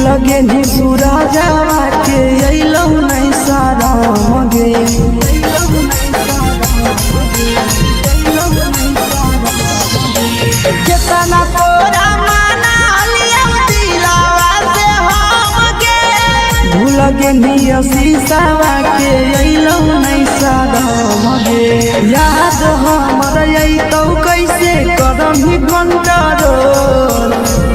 लगे नी सूरजवा के अइलौ नहीं सारा मगे केतना तोरा माना लिया दिलावा से हम गे भूल गे नी शीशावा के अइलौ नहीं सारा मगे याद हमर अइतौ कैसे करम ही कंट्रोल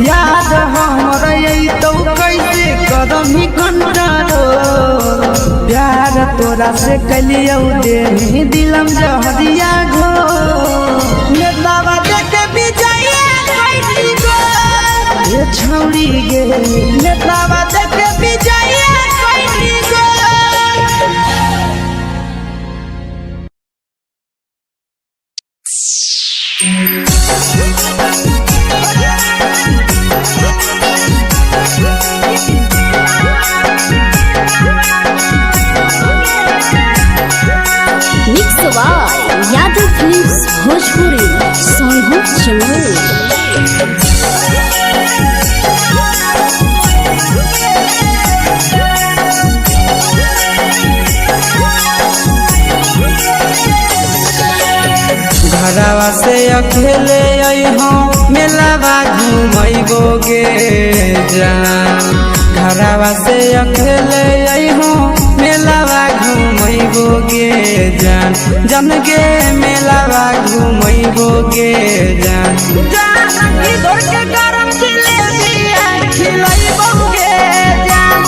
याद हमर अइतौ कैसे करम ही कंट्रोल प्यार तोरा से कलियौ देनी दिलम जहरिया घो नेतावा देखे विजय कैली गो ये छौड़ी गे नेतावा देखे विजय कैली गो यादव फिल्म्स भोजपुरी सोनू चमोली। अकेले अइहो मेलावा घुमैबोगे जान घरवा से अकेले अइहो मेलावा घुमैबोगे जान जन गे मेलावा घुमैबोगे जान इधर के गरम जिलेबिया खिलैबोगे जान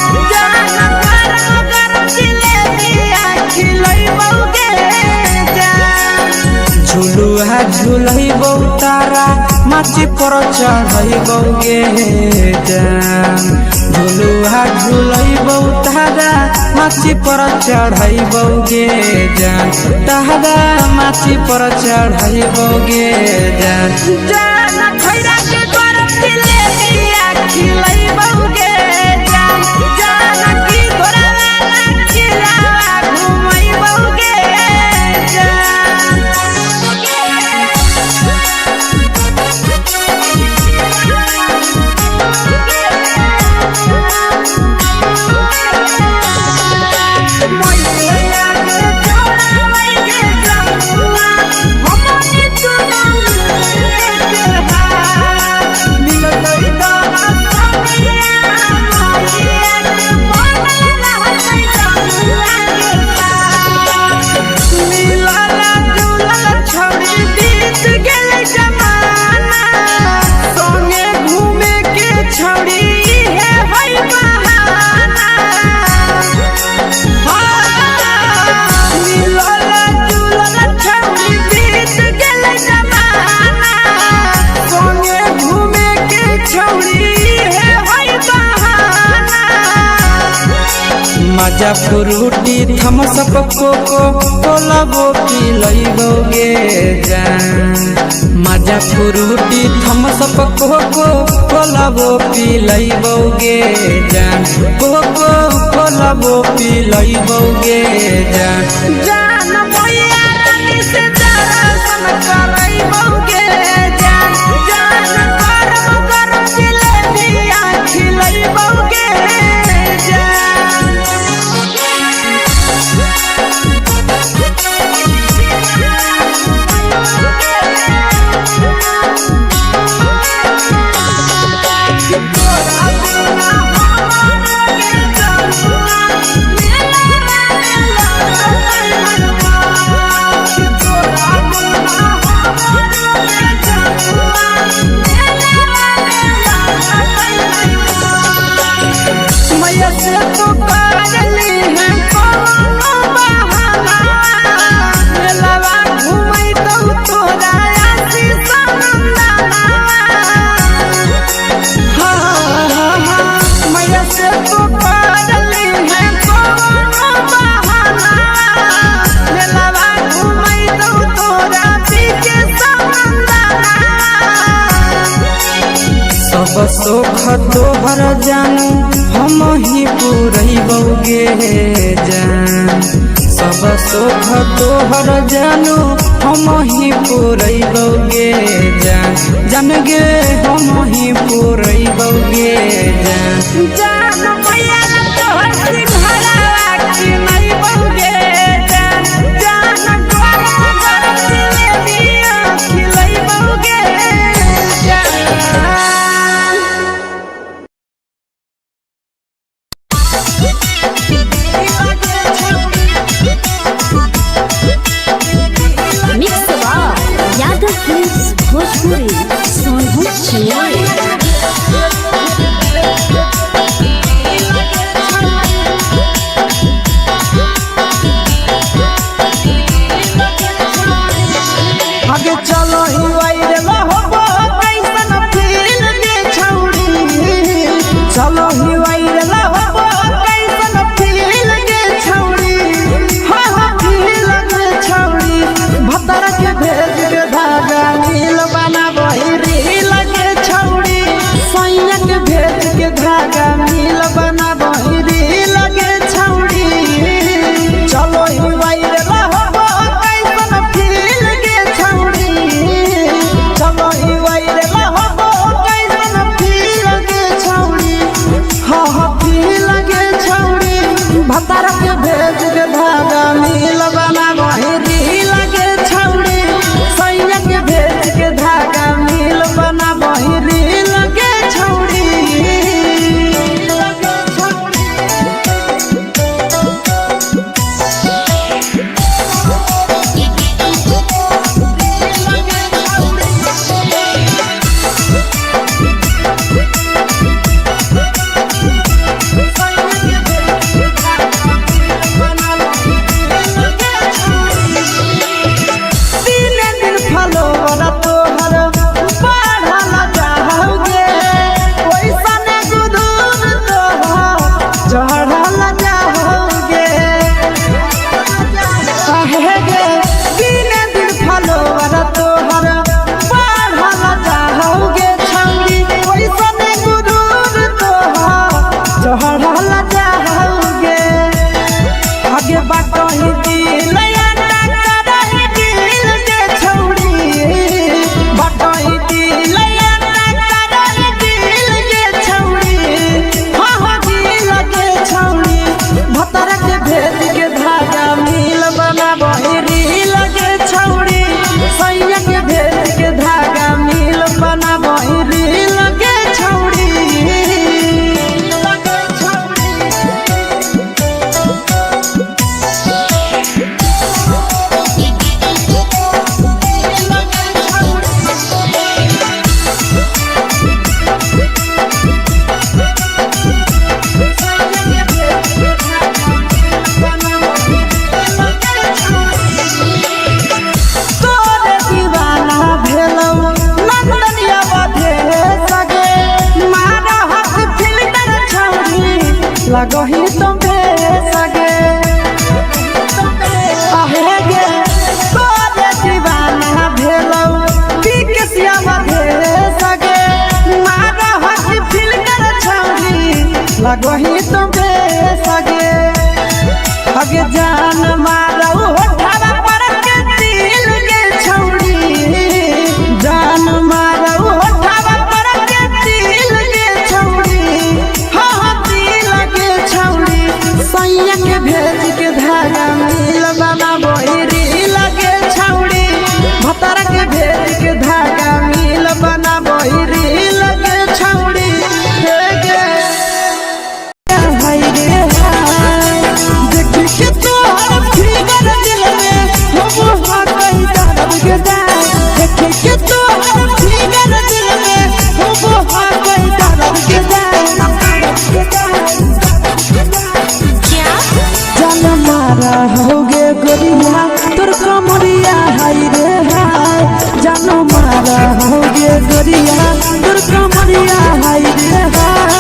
गरम जिलेबिया खिलैबोगे जान झुलुहा झुलैबौ तारा माची पर चढ़ैबोगे जान झुलुहा झुलैबौ तारा माची पर चढ़ैबोगे जान तारा माची पर चढ़ैबोगे जान खैरा के गरम जिलेबिया खिलैबोगे जान की घोड़ावाला खिलावा घुमैबोगे मजा फ्रूटी थम्सअप कोको कोलाबो पिलैबोगे जान मजा फ्रूटी थम्सअप कोको कोलाबो पिलैबोगे जान कोको कोलाबो पिलैबोगे जान मैया रानी से दर्शन करैबोगे जान गरम जिलेबिया खिलैबोगे सब सुख तोहर जानू हम ही पुरैबोगे जान सब सुख तोहर जानू हम ही पुरैबोगे जान जन गे हम ही पुरैबोगे जान मैया तोहर सिंघाड़ा खिलैबोगे जान गरम जिलेबिया खिलैबोगे भोजपुरी सोनू लगही तुम्हे सगे आहे गे तोरे दीवाना भेलौ बिकसिया मधे सगे मारा हसी फिल्टर छौरी लगही तुम्हे सगे अगे जान मारौ होठवा पर के दिल के छौरी जान मारौ होठवा पर के दिल के छौरी सैया के भेज के धागा मिल बना बहिरी लगे छौड़ी भतर के भेज के धागा मिल बना बहिरी लगे छौड़ी देखी के तोहर फिगर दिल में हम कहीं दर्द के जाए देखी के तोहर फिगर दिल में हम कहीं दर्द के जान मारा होगे गोरिया तोर कमरिया हाय रे हाय जान मारा होगे गोरिया तोर कमरिया हाय रे हाय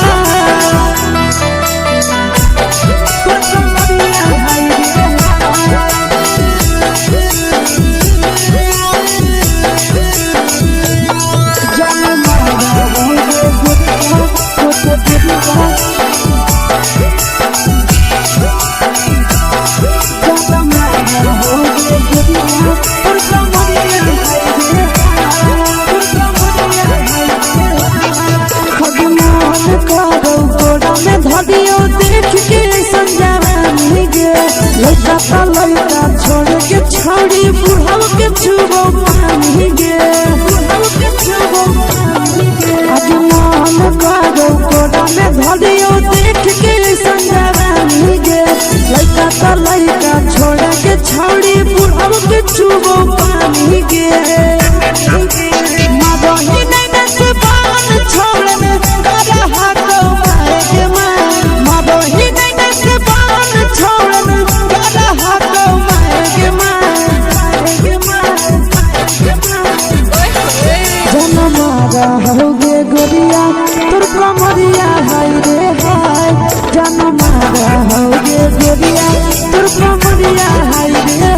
तोर कमरिया हाय रे जान मारा होगे गोरिया तोर कमरिया धदियो देख के संजानी गे लड़का ता लड़का छोड़ के छोड़ी बुढ़ाव के छुबो पानी गे बुढ़ाव के छुबो पानी गे आज मन करो कोड़ा में धदियो देख के संजानी गे लड़का ता लड़का छोड़ के छोड़ी बुढ़ाव के छुबो पानी गे मगही नहीं न बान छोड़ में करा हाथों होगे गोरिया तोर कमरिया हाय रे हाय जान मारा होगे गोरिया तोर कमरिया हाय रे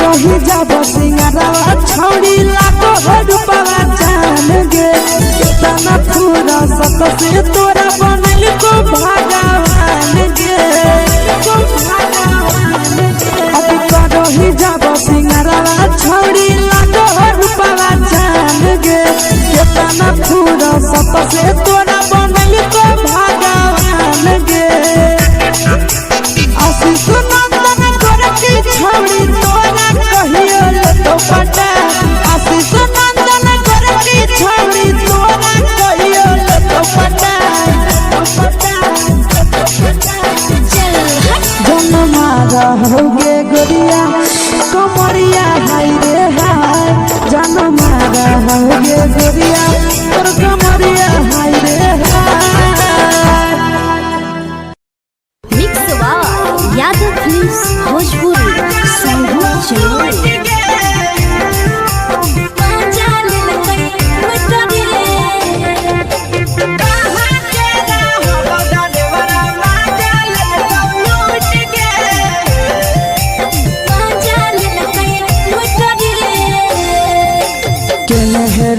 रही जब सिंगारा छौड़ी लाखो रुपवा जान गे कितना पूरा सत से तोरा बनल को भगवान गे अभी रही जब सिंगारा छौड़ी लाखो रुपवा जान गे कितना पूरा सत से तोरा बनल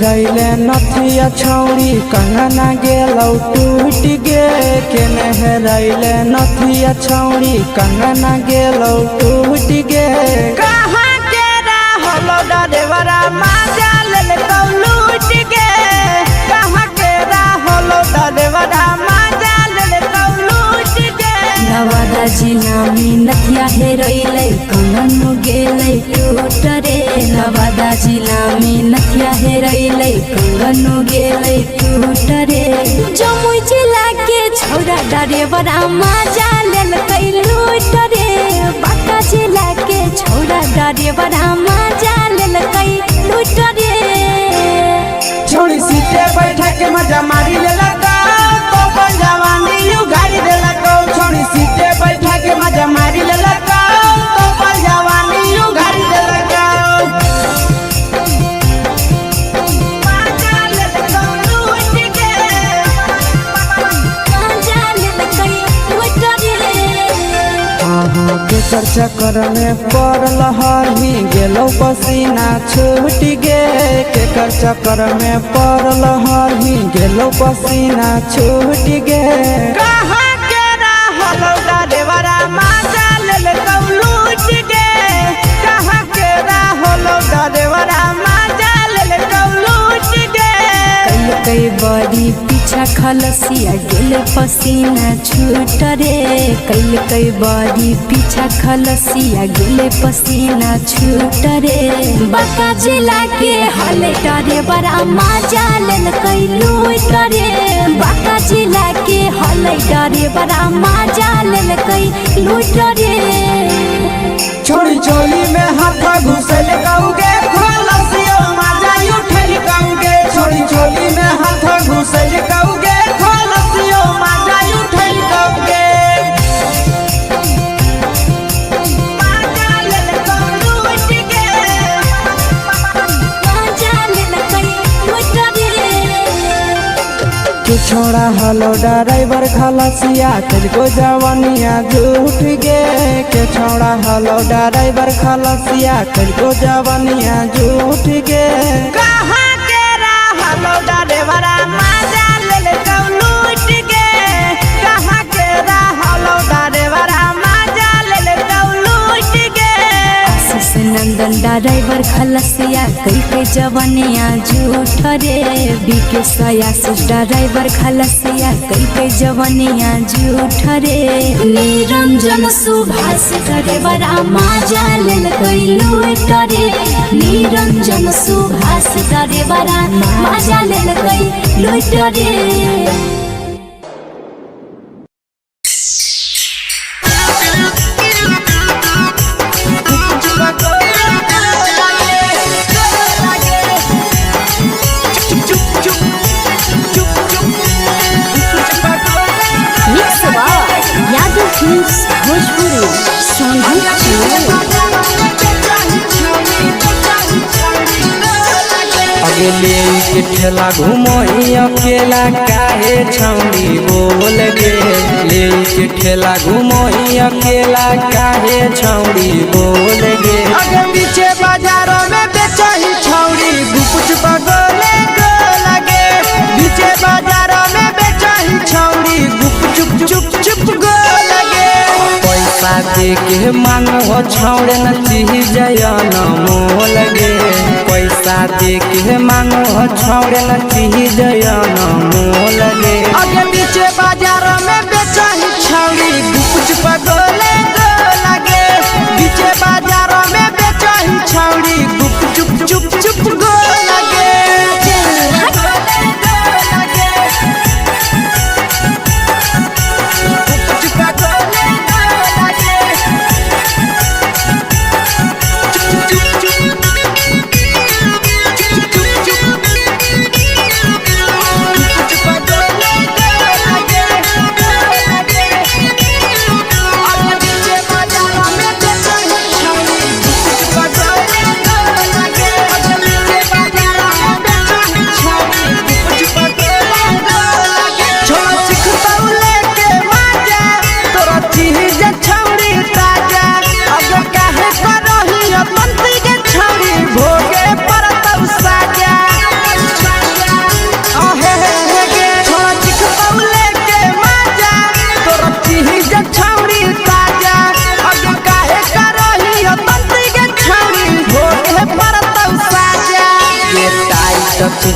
हेरैले नथिया छौरी कंगना गेलौ टूट गे केने हेरैले नथिया छौरी कंगना गेलौ टूट गे कहाँ के रहलो डरेवरा माजा ले लूट गे कहाँ के रहलो डरेवरा माजा ले लूट गे नवादा जिला में नथिया हेरैले कंगन गेलै टूट रे नवादा जिला में नथिया हेरैले कंगन गेलै टूट रे जमुई जिला के छौरा डरेवरा माजा लेलकै लूट रे बांका जिला के छौरा डरेवरा माजा लेलकै लूट रे छोड़ी सीटे बैठा के मजा मारी लेलका तो जवानी यू गाड़ी देलका छोड़ी सीटे बैठा के मजा मारी लेलका तो जवानी यू गाड़ी देलका माजा लेलका लूट के माजा लेलकै लूट रे केकर चक्कर में पड़ल हरही गेलौ पसीना छूट गे केकर चक्कर में पड़ल हरही गेलौ पसीना छूट गे कहाँ के रहलो डरेवरा माजा लेलका लूट गे कहाँ के रहलो डरेवरा माजा लेलका लूट गे कई बड़ी पीछा खलसिया गेल पसीना छूट रे कई बड़ी पीछा खलसिया गेल पसीना छूट रे बांका जिला के हले डरे बड़ा माजा लेलकै लूट रे बांका जिला के हले डरे बड़ा माजा लेलकै लूट रे छोड़ी चोली में हाथ घुसल गाऊंगे खलसियो माजा उठल गाऊंगे छोड़ी चोली में हाथ घुसल गाऊंगे खलसियो माजा उठल गाऊंगे माजा लेलका लूट के माजा लेलकै लूट रे के छोड़ा हलो ड्राइवर खलसिया तुझको जवानिया झूठ गे के छोड़ा हलो ड्राइवर खलसिया तुझको जवानिया झूठ गे कहाँ के रहलो डरेवरा माजा लेलका लूट के कहाँ के रहलो डरेवरा माजा लेलका लूट के आशीष नंदन ड्राइवर खलसिया कई के जवनिया झूठ रे बीके आशीष ड्राइवर खलसिया कई के जवनिया झूठ रे निरंजन सुभाष ड्राइवरा माजा लेलकै लूट रे निरंजन सुभाष ड्राइवरा माजा लेलकै लूट रे मिक्स यादव फिल्म्स भोजपुरी अगले के ठेला घुमई अकेला काहे छौड़ी बोल गे ले के ठेला घुमई अकेला काहे छौड़ी बोल गे आगे पीछे बाजारों में बेचही छौड़ी गुपुच बगले गो लगे पीछे बाजारों में बेचही छौड़ी गुप चुप चुप चुप गो लगे पैसा दे के मांगो छौड़े न चीज न मोल गे पैसा दे के मांगो छौड़े न चीज न मोल गे आगे पीछे बाजारों में बेचही छौड़ी गुपुच बगले गो लगे पीछे बाजारों में बेचही छौड़ी गुप चुप चुप चुप गो लगे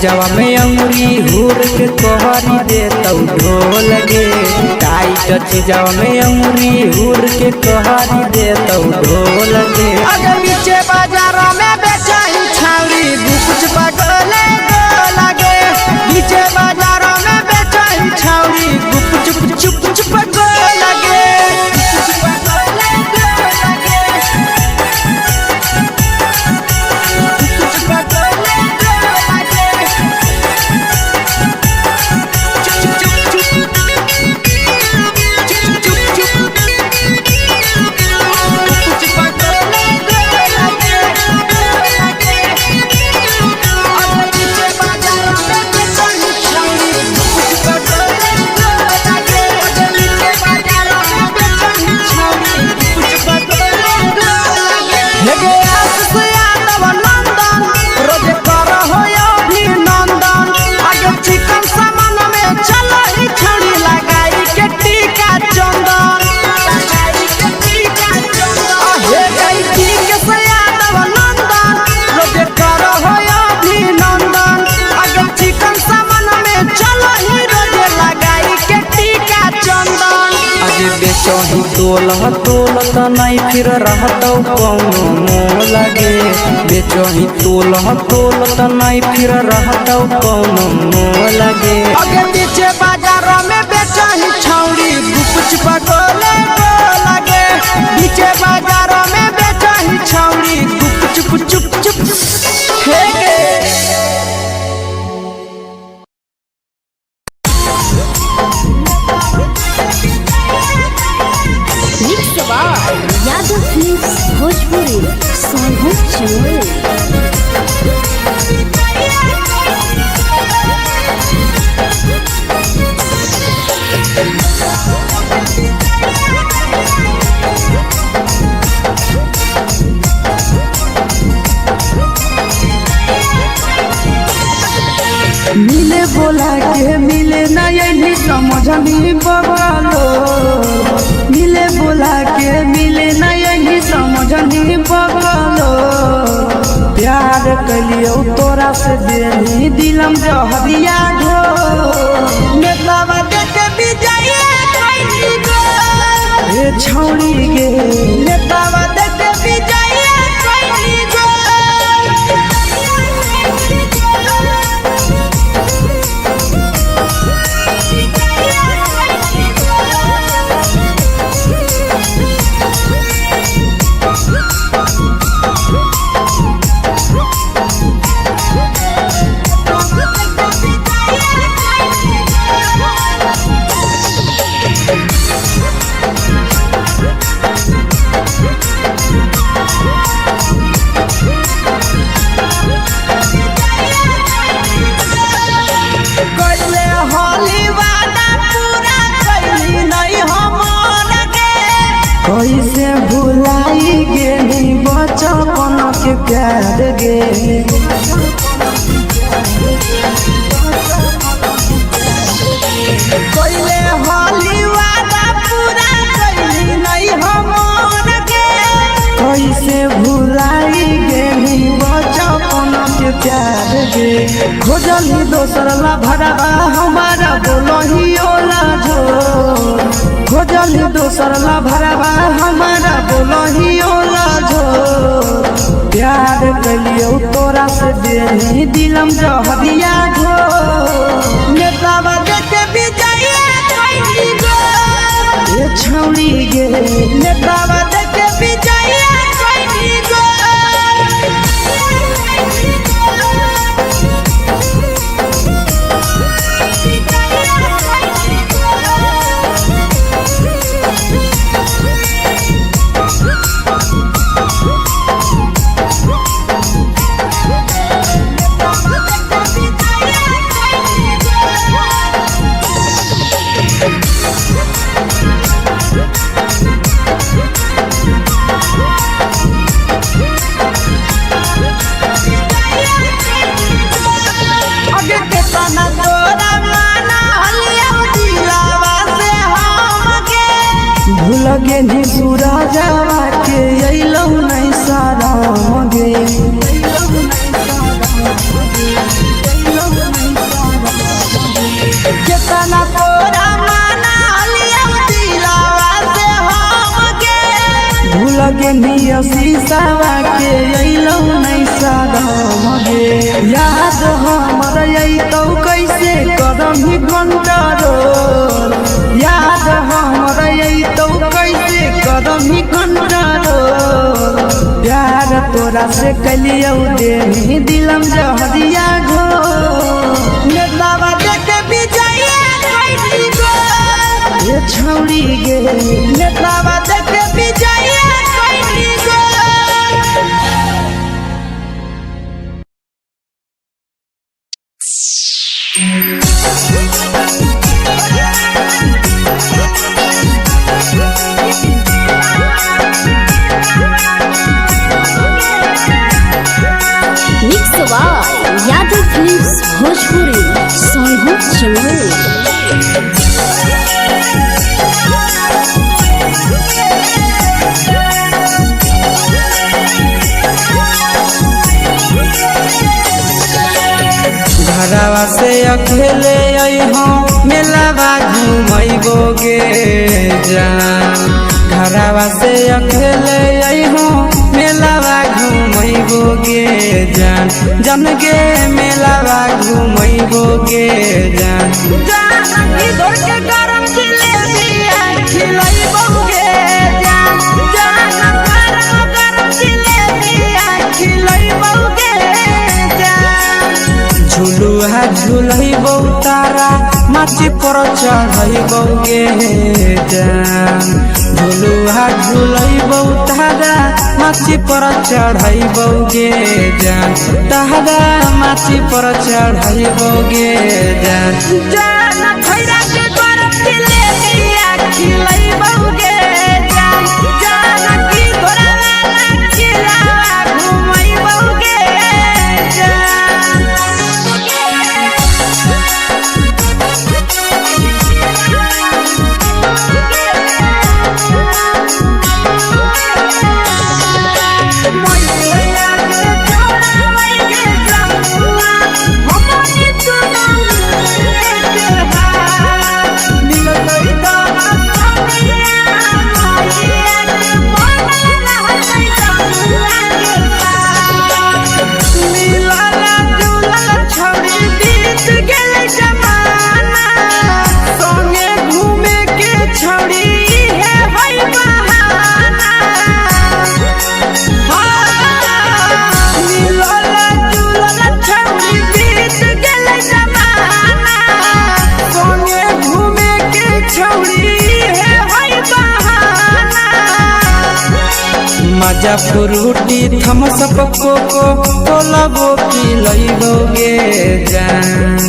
चीजवा में अंगुरी हुर के कहरी दे तौ ढोल गे टाइट चीजवा में अंगुरी हुर के कहरी दे तौ ढोल गे अगर पीछे बाजार में बेचाई छावरी गुपच पगले लगे पीछे बाजार में बेचाई छावरी गुप चुप चुप लगे बेचही तोलत नहीं फिर रहतौ कौनो मोह लगे बेचही तोलत नहीं फिर रहतौ कौनो मोह लगे अगे पीछे बाजार में बेचही छौरी गुपच पगले लगे पीछे बाजार में बेचही छौरी गुप चुप हे गे यादव फिल्म्स भोजपुरी सोनू मिले बोला के मिले ना यही समझनी बगलो मिले बोला के मिले ना यही समझनी बगलो प्यार कलियो तोरा से देनी दिलम जहरिया ढो नेतावा देके विजय खैनी गो ए छौरी गे नेतावा देके विजय खैनी गो कैसे भुलाई गेली बचपन के प्यार गे कैले होली वादा पूरा कैली नहीं हमर गे कैसे भुलाई गेली बचपन के प्यार गे खोजली दोसर ला भरवा हमारा बोलही ओला झोर खोजली दोसर ला भरवा हमारा बोलही ओला झोर प्यार कलियो तोरा से देनी दिलम जहरिया झोर नेतावा देके विजय खैनी गो ए छौरी गे नेतावा देके विजय खैनी गो लगे नी सूरजवा के अइलौ नहीं सारा गे पेनिया शीशावा के अइलौ नहीं सादम गे याद हमर अइतौ कैसे करम ही कंट्रोल याद हमर अइतौ कैसे करम ही कंट्रोल प्यार तोरा से कलियौ दे दिलम जहरिया घो नेतावा देखे विजया कैसी गो ये छौड़ी गे नेतावा देखे विजया कैसी गो mix by Yadav films Bhojpuri Sonu Chamoli. घरवा से अकेले अइहो मेलावा घुमैबो गे जान घरवा से अकेले अइहो मेलावा घुमैबो गे जान जन गे मेलावा घुमैबो गे जान जानकी दौड़ के गरम जिलेबिया खिलैबौ गे जान गरम जिलेबिया खिलैबौ गे जान झुलुहा झुलैबौ तारा माची पर चढ़ैबौ गे जान झुलुहा झुलैबौ तारा माची पर चढ़ैबौ गे जान तारा माची पर चढ़ैबौ गे जान खैरा के गरम जिलेबिया खिलैबौ गे जान जानकी घोड़ावाला खिलावा घुमैबौ गे मजा फ्रूटी थमसप कोको कोलाबो पिलैबौ गे जान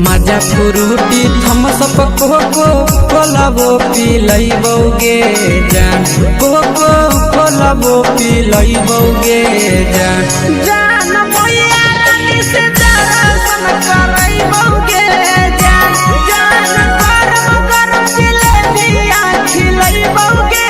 मजा फ्रूटी थमसप कोको कोलाबो पिलैबौ गे जान कोको कोलाबो पिलैबौ गे जान मैया रानी से दर्शन करैबौ गे जान गरम गरम जिलेबिया खिलैबौ गे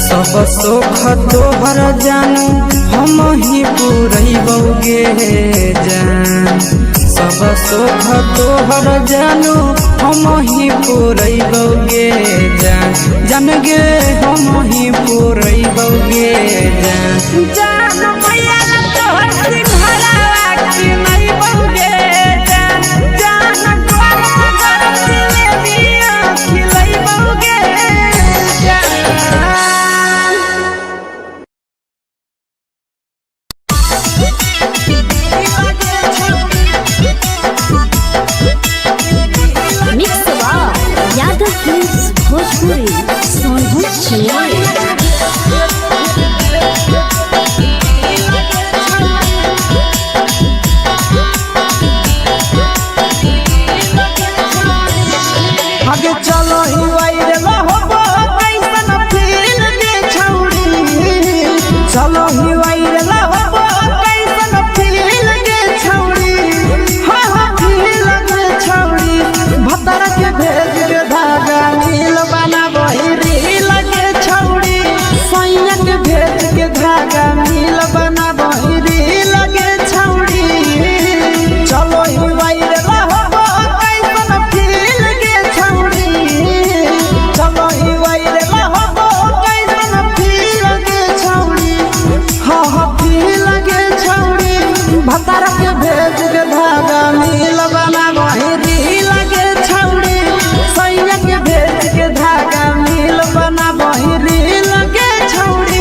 सब सुख तोहर जानू हम ही पुरैबौ गे जान सब सुख तोहर जानू हम ही पुरैबौ गे जान गे हम ही पुरैबौ गे जान मैया तोहर सिंघरावा खिलैबौ गे जान गरम गरम जिलेबिया खिलैबौ गे जान चलो ही वायरल हो कैसन फील के छौड़ी हाँ हाँ फील के छौड़ी भतर के भेज के धागा मिल बना बहिरी लगे छौड़ी सैया के भेज के धागा मिल बना बहिरी लगे छौड़ी चलो ही वायरल हो कैसन फील के छौड़ी चलो ही वायरल हो कैसन फील के छौड़ी हाँ हाँ फील के छौड़ी भतर के भेज के धागा मिल बना बहिरी लगे छौड़ी सैया के भेज के धागा मिल बना बहिरी लगे छौड़ी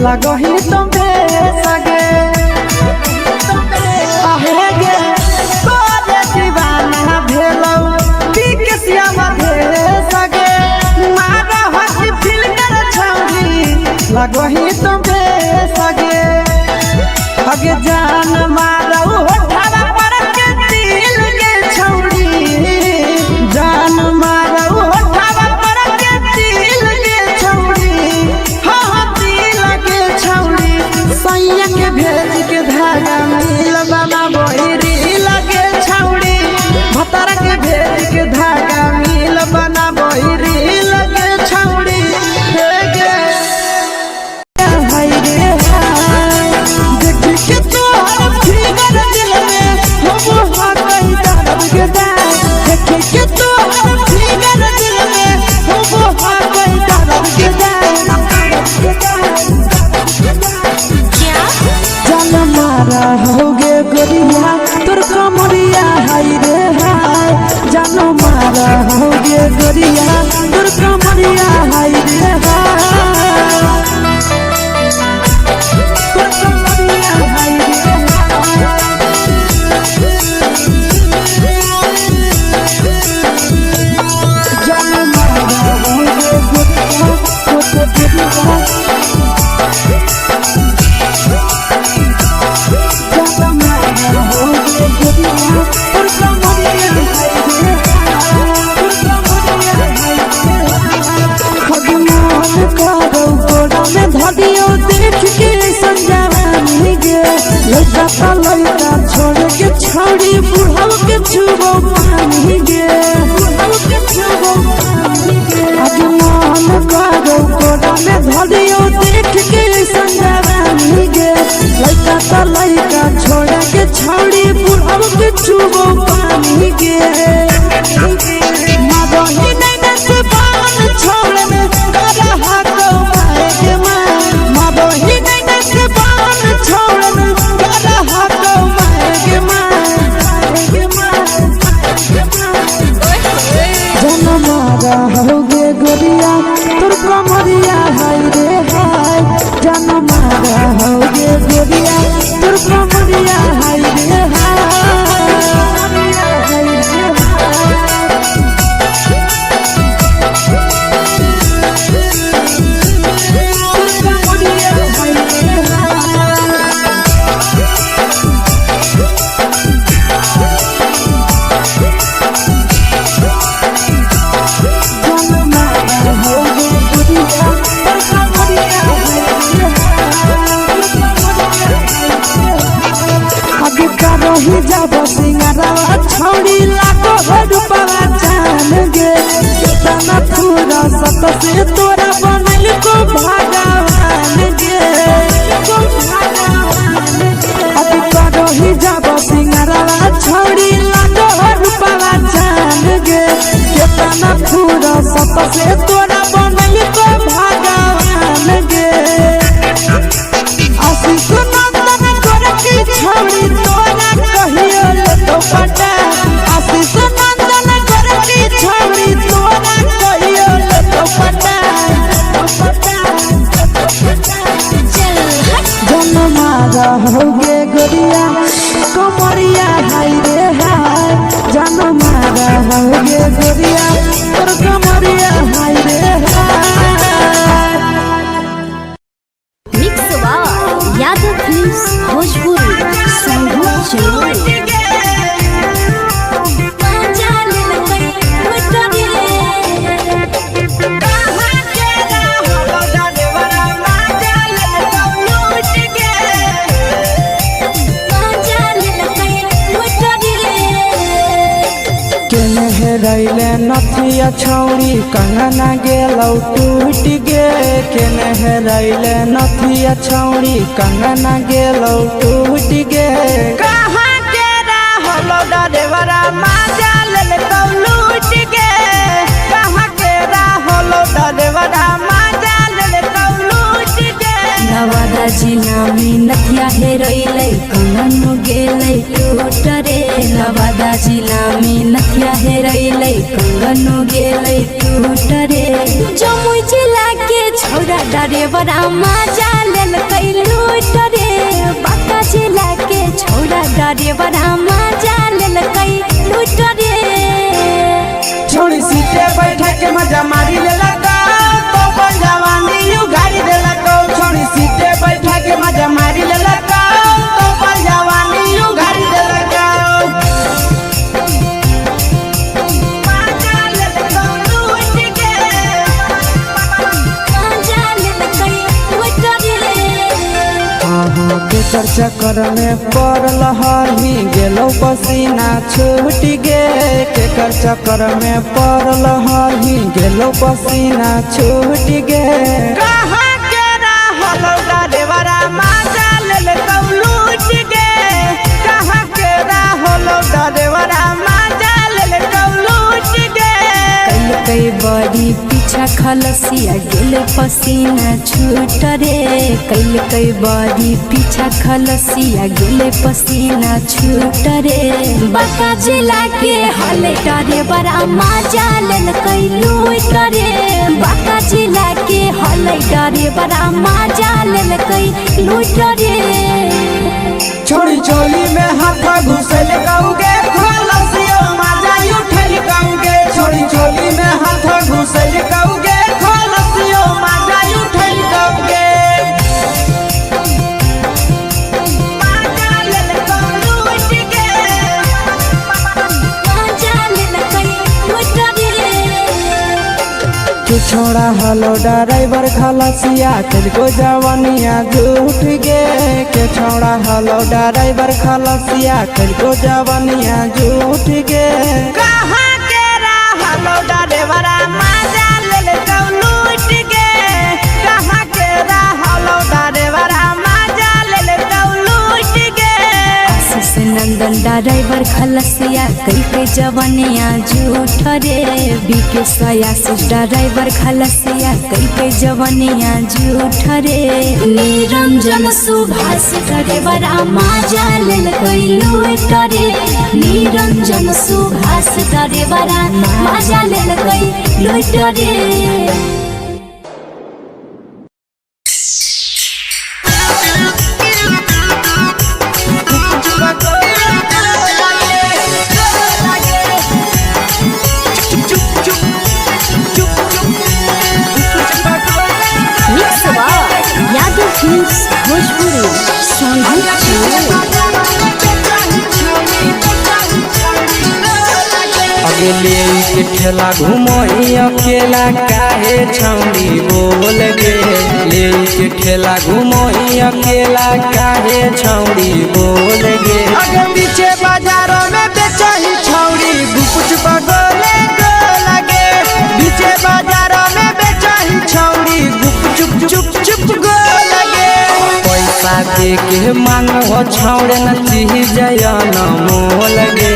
लगही तुम सगे आहे गे तोरे दीवाना भेलौ बिकसिया मधे सगे मारा हसी फिल्टर छौरी लगही तुम सगे अगे जान मारौ होठवा पर के दिल के छौरी जान मारौ होठवा पर के दिल के छौरी हाँ हाँ दिल के छौरी सैया के भेज के धागा मिल बना बहिरी लगे छौरी भतर के भेज के धागा मिल बना बहिरी लगे छौरी हे गे हाय रे हाय देखी के तोहर फिगर दिल में हम हा कहीं दर्द के दाग देखी के तोहर फिगर दिल में हम हा कहीं दर्द के दाग जान मारा होगे गोरिया तोर कमरिया हाय रे हाय जान मारा होगे गोरिया तोर कमरिया हाय रे हाय तोर कमरिया हाय रे जान मारा होगे गोरिया तोर कमरिया लड़का छोड़ के छौड़ी बुढ़ाव के छुबो पानी गे आज मन करो कोड़ा में धरियो देख के संजवानी गे लड़का छोड़ के छौड़ी बुढ़ाव के छुबो पानी गे मगही नहीं से बान छोड़ में करा हाथो माए के मां मगही नहीं से बान छोड़ में करा हाथो माए के मां जन मारा होगे गोरिया तोर कमरिया हाय रे गोरिया तोर कमरिया हाय रे रही जब सिंगारवा छौड़ी लाखो रुपवा जान गे कितना पूरा सत से तोरा बनल को भगवान गे अभी रही जब सिंगारवा छौड़ी लाखो रुपवा जान गे कितना पूरा सत से तोरा बनल को भगवान गे आशीष नंदन गोरखी छौड़ी तोरा कहियो तो पटा आशीष नंदन गोरखी छौड़ी तोरा कहियो तो पटा जन्मा रहोगे गोरिया कमरिया हाय रे हाय जन्मा रहोगे गोरिया तोर कमरिया हाय रे हाय। मिक्स यादव फिल्म्स भोजपुरी संगीत चलो रैले नथिया छौड़ी कंगना गेलौ टूट गे केने रैले नथिया छौड़ी कंगना गेलौ टूट गे कहाँ के रहलो डरेवरा माजा लेलौ लूट गे कहाँ के रहलो डरेवरा माजा लेलौ लूट गे नवादा जिला में नथिया हेरैलै कंगन गेलै टूट रे नवादा जिला में नथिया हेरैलै कंगन गेलै टूट रे जमुई जिला के छौरा डरेवरा माजा लेलकै लूट रे बांका जिला के छौरा डरेवरा माजा लेलकै लूट रे छोड़ी सीटे बैठा के मजा मारी लेलका तो जवानी यू गाड़ी देलका छोड़ी सीटे बैठा के मजा मारी लेलका तो जवानी यू गाड़ी देलका केकर चक्कर में पड़ल हही गेलौ पसीना छूट गे केकर चक्कर में पड़ल हही गेलौ पसीना छूट गे कहाँ के रहलो डरेवरा माजा लेलकौ लूट गे कहाँ के रहलो डरेवरा माजा लेलकौ लूट गे कई बड़ी पीछा खलसिया गेल पसीना छूट रे कई बड़ी पीछा खलसिया गेल पसीना छूट रे बांका जिला के हले डरे बड़ा माजा लेलकै लूट रे बांका जिला के हले डरे बड़ा माजा लेलकै लूट रे छोड़ी चोली में हाथ घुसल गौगे खलसियो माजा उठल गौगे छोड़ी चोली में हाथ घुसल गौगे खलसियो माजा उठल गौगे छोड़ा हलो ड्राइवर खलसिया तुझको जवानिया झूठ गे के छोड़ा हलो ड्राइवर खलसिया तुझको जवानिया झूठ गे कहाँ के रहलो ड्राइवरा माजा लेलकौ लूट गे कहाँ के रहलो ड्राइवरा माजा लेलकौ लूट गे आशीष नंदन ड्राइवर खलसिया कई जवानिया झूठ रे बीके आशीष ड्राइवर खलसिया कई जवानिया झूठ रे निरंजन सुभाष ड्राइवरा माजा लेलकै लूट रे निरंजन सुभाष ड्राइवरा माजा लेलकै लूट रे अगले के ठेला घुमई अकेला काहे छौड़ी बोल गे, ले के ठेला घुमई अकेला काहे छौड़ी बोल गे। अगे पीछे बाजारों में बेचही छौड़ी गुपुच बगले गो लगे, पीछे बाजारों में बेचही छौड़ी गुप चुप चुप गो लगे। पैसा दे के मांगो छौड़े न चीज न मोल गे,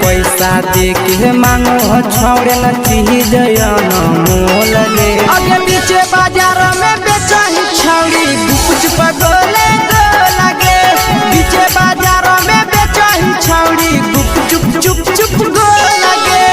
पैसा दे के मांगो छौड़े न चीज न मोल गे। अगे पीछे बाजारों में बेचही छौड़ी गुपुच बगले गो लगे, पीछे बाजारों में बेचही छौड़ी गुप चुप गो लगे।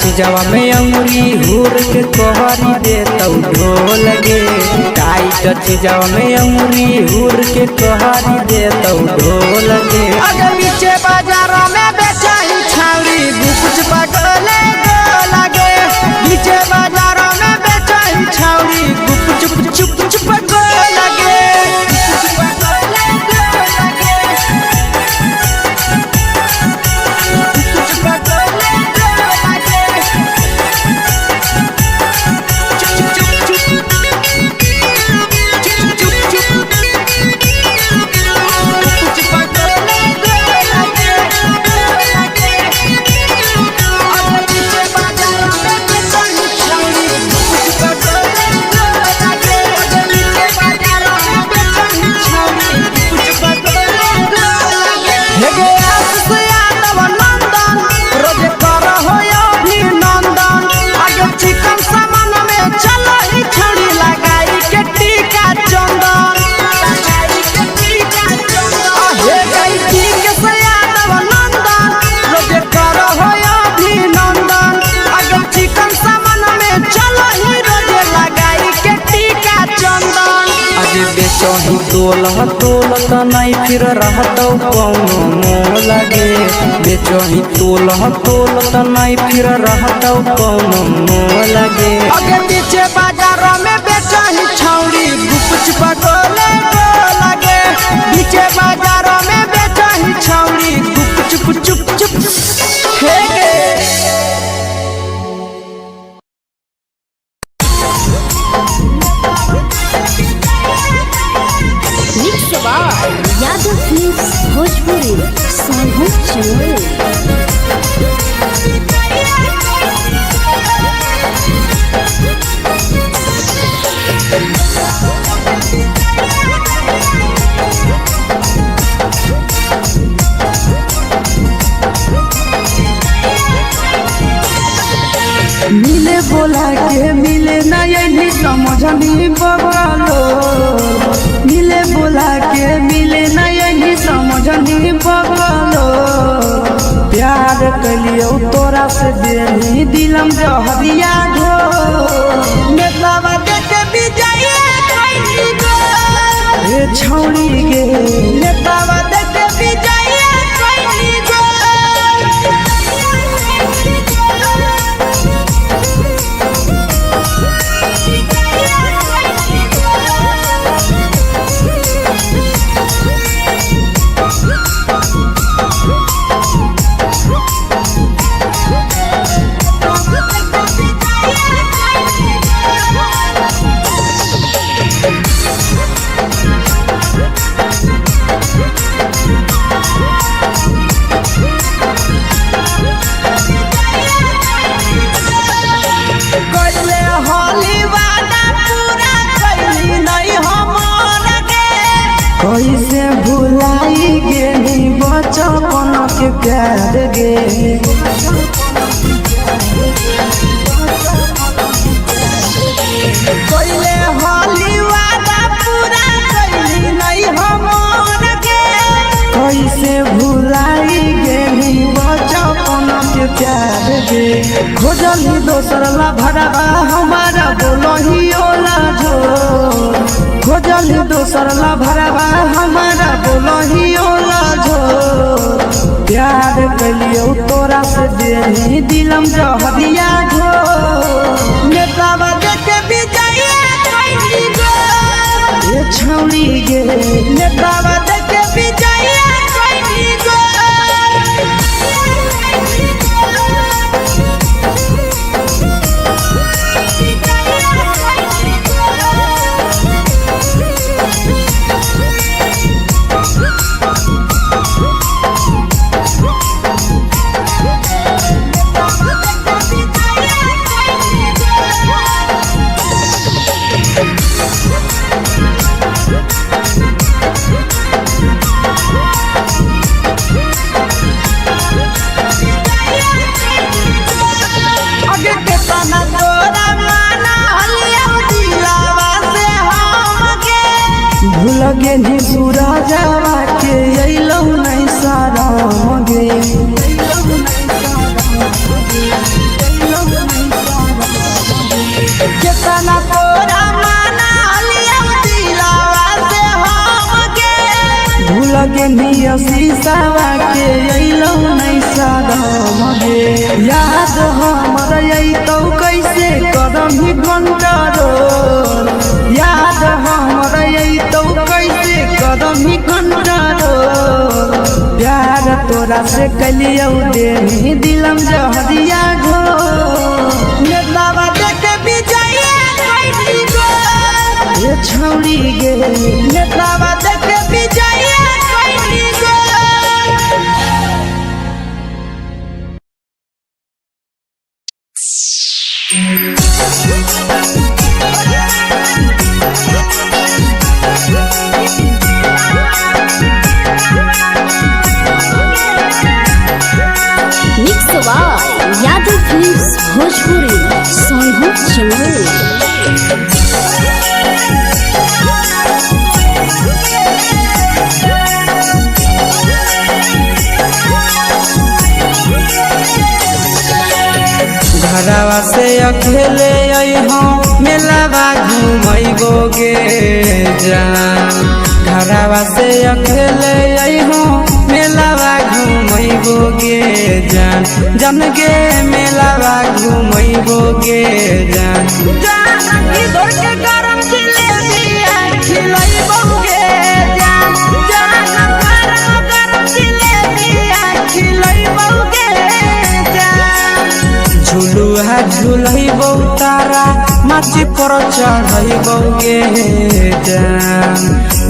चीजवा में अंगुरी हुर के कोहरी दे तौ ढोल गे, टाइट चीजवा में अंगुरी हुर के कोहरी दे तौ ढोल गे। अगे पीछे बाजारों में बेचही छौड़ी गुपुच बगले गो लगे, पीछे बाजारों में बेचही छौड़ी गुप चुप गो लगे। बेचही तोलत नहीं फिर रहतौ कौनो मोल गे, बेचही तोलत नहीं फिर रहतौ कौनो मोल गे। अगे पीछे बाजारों में बेचही छौड़ी गुपुच बगले गो लगे, पीछे बाजारों में बेचही छौड़ी गुप चुप हे गे। यादव फिल्म्स भोजपुरी सोनू चोर। मिले बोला के मिले नहीं समझनी बगलो, मिले बोला के मिले नहीं समझनी बगलो। प्यार कलियो तोरा से देनी दिलम जहरिया ढो, नेतावा देके विजय कैली गो ए छौड़ी गे, नेतावा देके विजय कैली गो। प्यार गे कोइले हॉलीवादा पूरा कैली नहीं हमर गे कैसे भुलाई गेली बचपन के प्यार गे खोजली दोसर ला भरवा हमारा बोलही ओला जो खोजली दोसर ला भरवा हमारा बोलही ओला जो प्यार कलियो तोरा से देही दिलम जहरिया घो नेतावा देखे विजय कैली गो ये छौरी गे नेतावा देखे विजय कैली गो लगे नी सूरजवा के अइलौ नहीं सारा मगे केतना तोरा माना लिया दिलावा से हम गे भूल गे नी शीशावा के अइलौ नहीं सारा मगे याद हमर अइतौ कैसे करम ही कंट्रोल याद हमर अइतौ कैसे करम ही कंट्रोल प्यार तोरा से कलियौ देही दिलम जहरिया घो नेतावा देखे विजय कैली गो ये छौरी गे नेतावा देखे विजय कैली गो यादव फिल्म्स भोजपुरी सोनू चमोली घरवा से अकेले अइहो मेलावा घुमैबो गे जान घरवा से अकेले अइहो मेलावा घुमैबो गे जान जन गे मेलावा घुमैबो गे जान जानकी दौड़ के गरम जिलेबिया खिलैबो गे जान गरम जिलेबिया खिलैबो गे जान झुलुहा झुलैबो तारा माची पर चढ़ैबो गे जान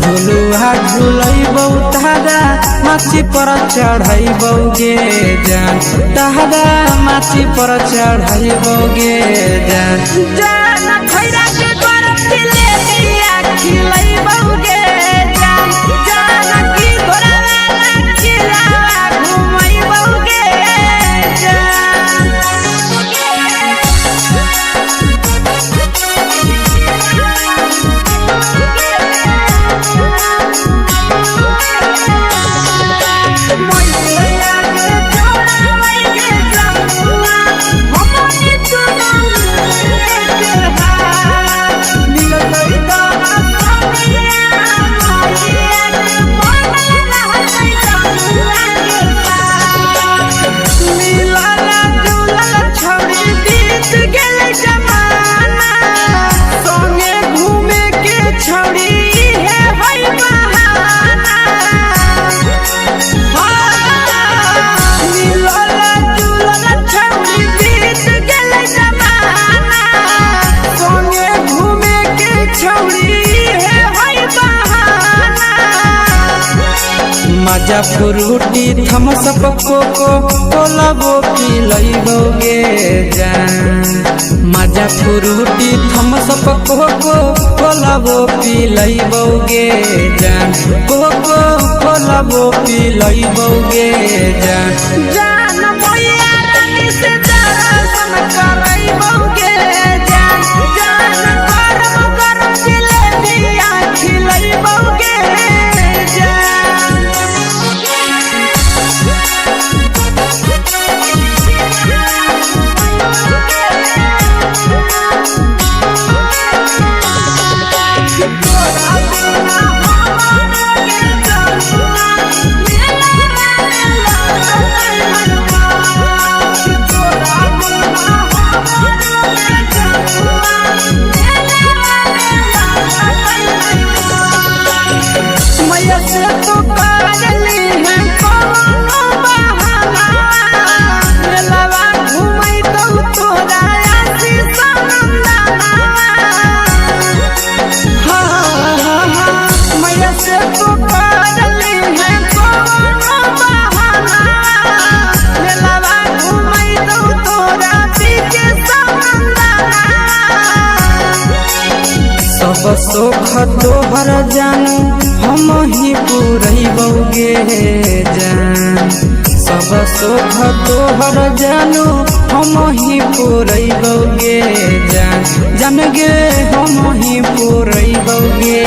झुलुहा झुलैबो तारा माची पर चढ़ैबो गे जान तारा माची पर चढ़ैबो गे जान खैरा के गरम जिलेबिया खिलैबो गे जान जानकी घोड़ावाला खिलावा घुमैबो गे जान मजा फ्रूटी थम्स अप कोको कोला वो पी लइबोगे जान मजा फ्रूटी थम्स अप कोको कोला वो पी लइबोगे जान कोको कोला वो पी लइबोगे जान जान भैया रानी से दर्शन करइबोगे जान जान गरम गरम जिलेबिया खिलइबोगे जान मैया से तो करली है कोनो बहाना मेलावा घुमई तो तोरा आसी सनंदना मैया से तो करली है कोनो बहाना मेलावा घुमई तो तोरा पीके सनंदना सब सुख तोहर जानू हम ही पूरइबोगे जान सब सुख तोहर जानू हम ही पूरइबोगे जान जान गे हम ही पूरइबोगे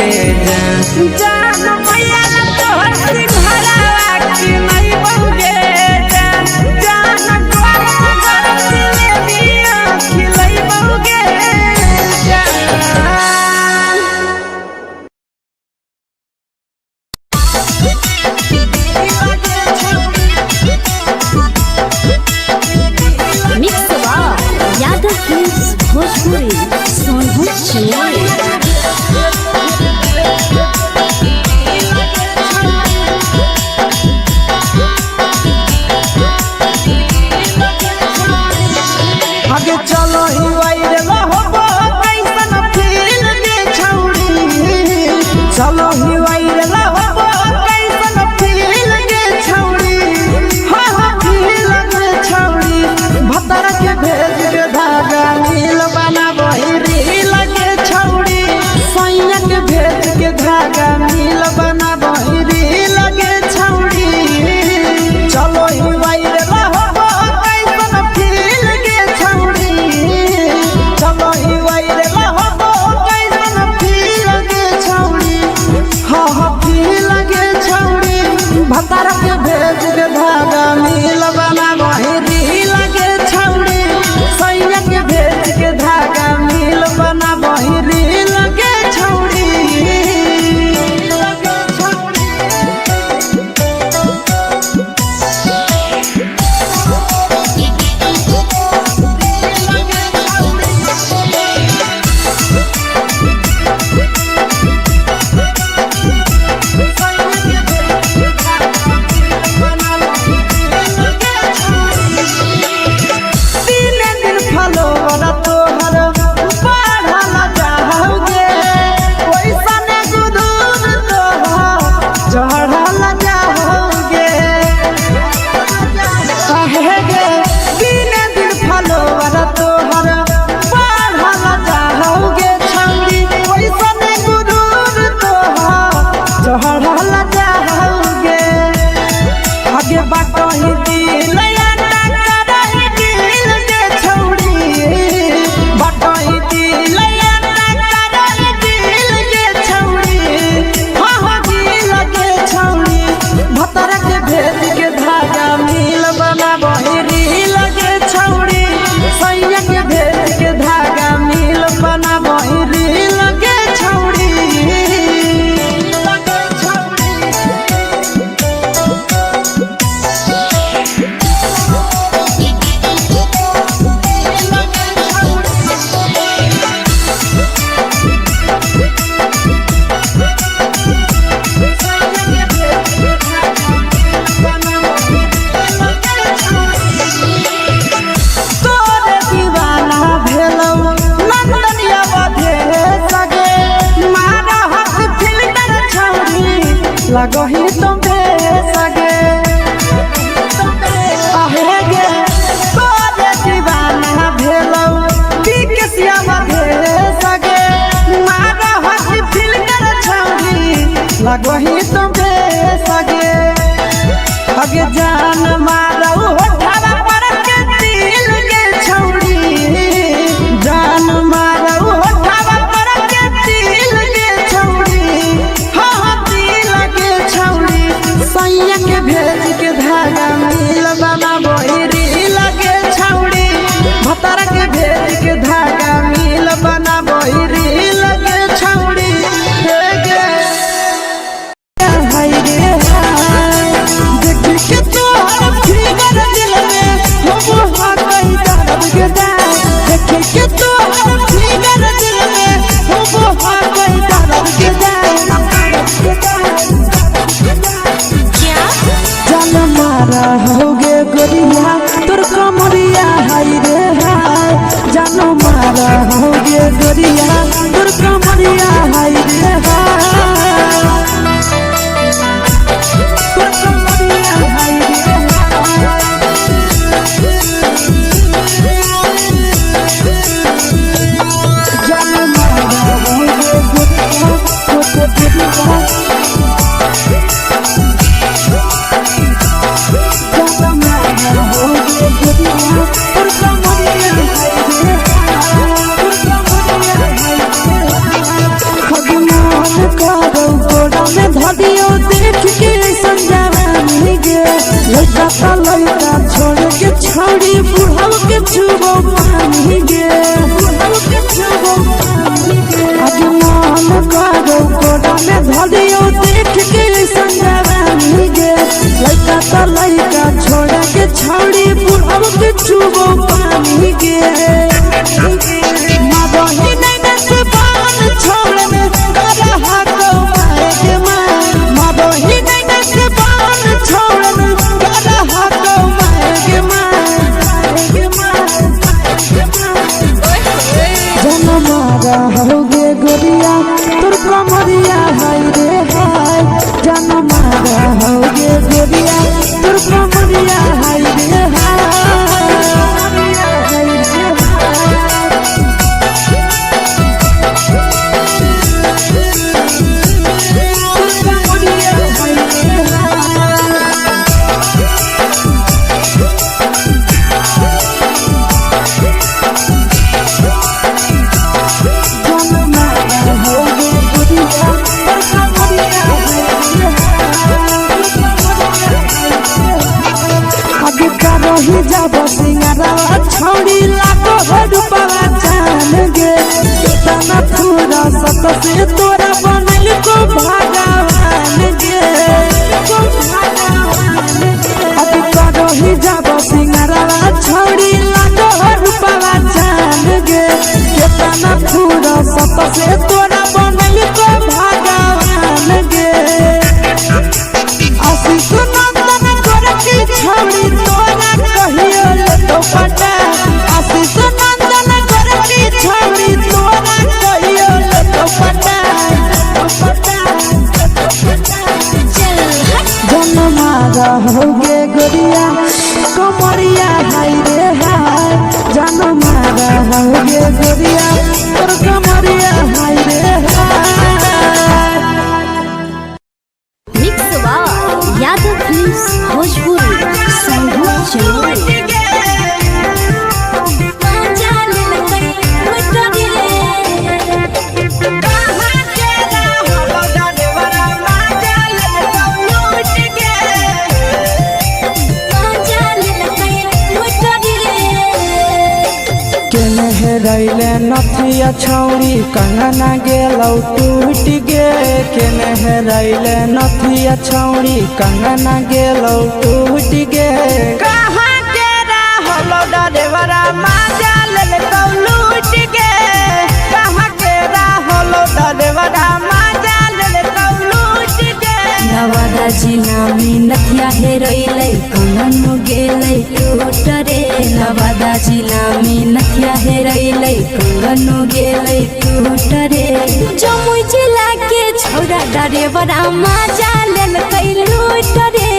जान जान भैया तोहर सिंघरावा खिलइबोगे जान जान गरम गरम जिलेबिया खिलइबोगे जान मिक्स यादव फिल्म्स भोजपुरी सोनू चले आगे चलो ही वायरल होबो कैसन फील दे छौड़ी चलो ही वायरल होबो कैसन फील दे छौड़ी हाँ फील दे छौड़ी भतर के भेज के धागा नील बना बहिरी लगे छौड़ी सैया के भेज के धागा नील बना बहिरी लगे छौड़ी चलो ही वायरल होबो कैसन फील दे छौड़ी चलो ही वायरल होबो कैसन फील दे छौड़ी हाँ फील दे छौड़ी भतर के भेज के धागा नील बना बहिरी लगे छौड़ी सैया के भेज के धागा नील बना बहिरी लगे छौड़ी लगे छौड़ी लगही तुम्हें सगे लगो ही तो बेसगे अगे जान मारो होठवा पर के दिल के छौड़ी जान मारो होठवा पर के दिल के छौड़ी हाँ दिल के छौड़ी सैया के भेज के धागा मिल बना बोरी लगे छौड़ी भतार के भेज के धागा मिल बना बोरी लगे छौड़ी होगे गोरिया तोर कमरिया हाय रे हाय जानो मारा होगे गोरिया तोर कमरिया हाय रे हाय तोर कमरिया हाय रे जानो मारा होगे गोरिया तोर कमरिया लड़का छोड़ के छौड़ी बुढ़ाव के छुबो पानी गे आज मन करो कोड़ा में धरियो देख के संजवानी गे लड़का छोड़ के छौड़ी बुढ़ाव के छुबो पानी गे मबही नहीं से बान छोड़ में करा हाथो माए के मां मबही नहीं से बान छोड़ में करा हाथो माए के मां जन मारा होगे गोरिया तोर कमरिया हाय रे हाय जन मारा होगे गोरिया तोर कमरिया हाय रे ही जब सिंगारा छौड़ी लाखो रुपया जान गे तना पूरा सत से तोरा बनल को भगवान गे अब करो ही जब सिंगारा छौड़ी लाखो रुपया जान गे तना पूरा सत से तोरा बनल को भगवान गे आशीष नंदन करके छौड़ी तोरा कहियो ले तो पटा आशीष नंदन करके छौड़ी तोरा कहियो ले तो पटा जन मारा होगे गोरिया कमरिया हाय रे हाय जन मारा होगे गोरिया तोर कमरिया हाय रे हाय मिक्स वा यादव फिल्म्स भोजपुरी संगीत चलो रैले नथिया छौड़ी कंगना गेलौ टूट गे केने रैले नथिया छौड़ी कंगना गेलौ टूट गे कहाँ के रहलो डरेवरा माजा लेलकौ लूट गे कहाँ के रहलो डरेवरा माजा लेलकौ लूट गे नवादा जिला में नथिया हेरैलै कंगन गेलै टूट रे नवादा जिला में नथिया हेरैलै कंगन गेलै टूट रे जमुई जिला के छौरा डरेवरा माजा लेलकै लूट रे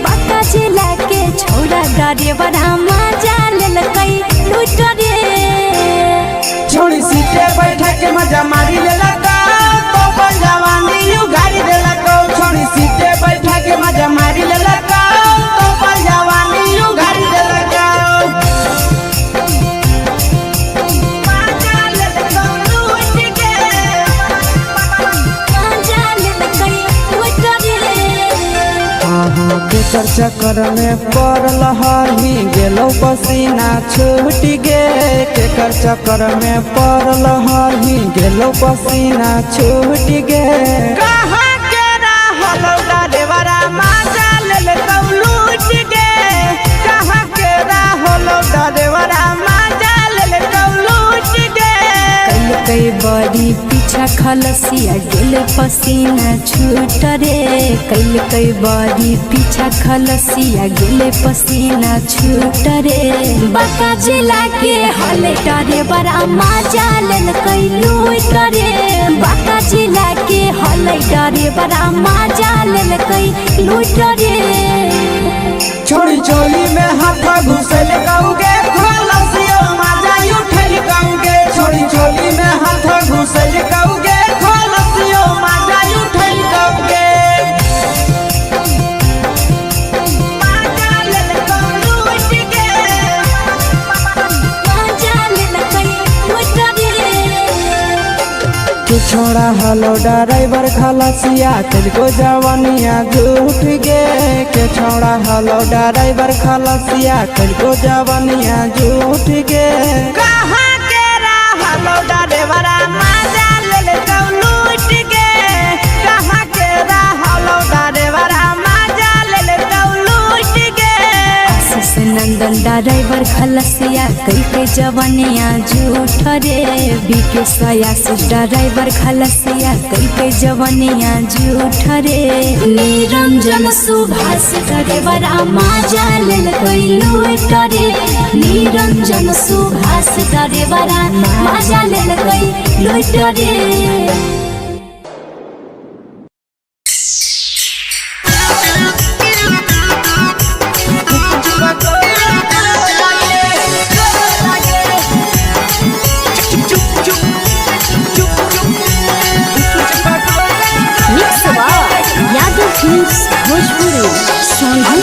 बांका जिला के छौरा डरेवरा माजा लेलकै लूट रे छोड़ी सीटे बैठा के मजा मारी लेलकौ तो जवानी उगारी देलकौ केकर चक्कर में पड़ल हही गेलो पसीना छूट गे केकर चक्कर में पड़ल हही गेलो पसीना छूट गे कहाँ के रहलो डरेवरा माजा ले लूट गे कहाँ के रहलो डरेवरा माजा ले लूट गे कई बड़ी पीछा खलसिया गेल पसीना छूट रे कई बड़ी पीछा खलसिया गेल पसीना छूट रे बाका जिला के हले डरे बड़ा मजा लेल कई लूट रे बाका जिला के हले डरे बड़ा मजा लेल कई लूट रे छोड़ी चोली में हाथ घुसल गाऊगे खलसिया मजा उठल गाऊगे छोड़ी चोली में हाथ घुसल गाऊगे खलसिया मजा उठल गाऊगे मजा लेल कई लूट गे मजा लेल कई लूट रे तू छोड़ा हलो ड्राइवर खलसिया तुझको जवानिया झूठ गे के छोड़ा हलो ड्राइवर खलसिया तुझको जवानिया झूठ गे कहाँ के हलो ड्राइवर मजा ले लूट गे कहाँ के हलो ड्राइवर मजा ले लूट गे आशीष नंदन ड्राइवर खलसिया कई जवानिया झूठ रे बीके आशीष ड्राइवर खलसिया कई जवानिया झूठ रे निरंजन सुभाष ड्राइवर मजा लेल कई लूट रे निरंजन सुभाष ड्राइवर मजा लेल कई लूट रे भोजपुरी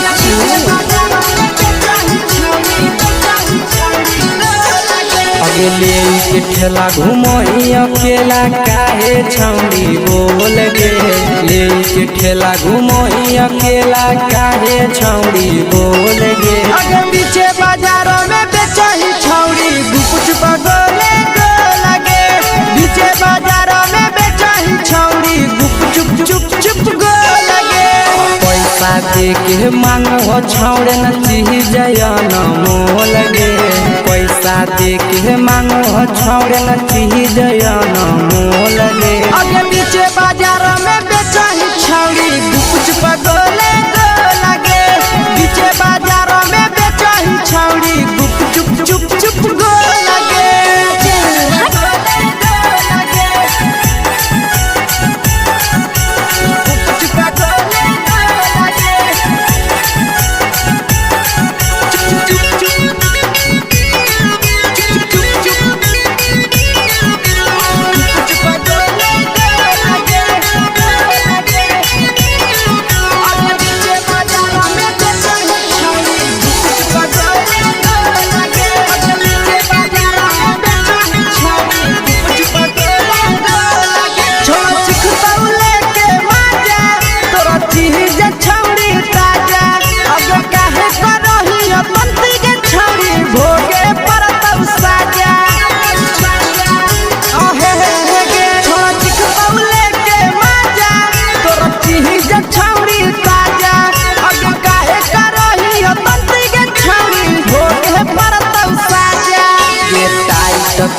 अगले के ठेला घुमई अकेला काहे छौड़ी बोल गे ले के ठेला घुमई अकेला काहे छौड़ी बोल गे अगे पीछे बाजारों में बेचही छौड़ी गुपुच बगले गो लगे पीछे बाजारों में बेचही छौड़ी गुप चुप चुप चुप गो लगे पैसा दे के मांगो छौड़े न चीज न मोल गे पैसा दे के मांगो छौड़े न चीज न मोल गे अगे पीछे बाजारों में बेचही छौड़ी गुपुच बगले गो लगे पीछे बाजारों में बेचही छौड़ी गुप चुप चुप चुप गो लगे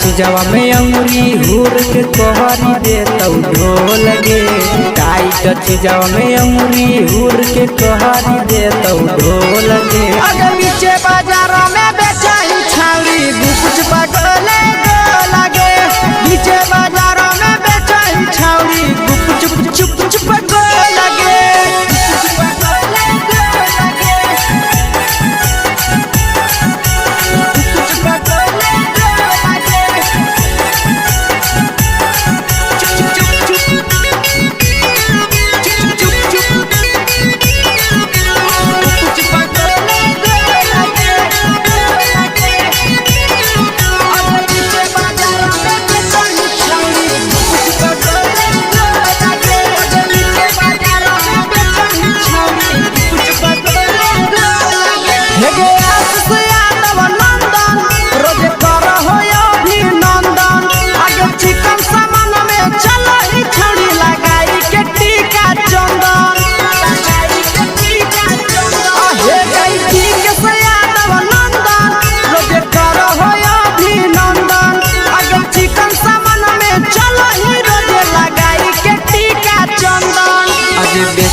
चीजवा में अंगुरी हुर के कहरी दे तौ ढोल गे टाइट चीजवा में अंगुरी हुर के कहरी दे तौ ढोल गे अगर पीछे बाजारों में बेचही छौड़ी गुपुच बगले गो लगे पीछे बाजारों में बेचही छौड़ी गुप चुप चुप चुप गो लगे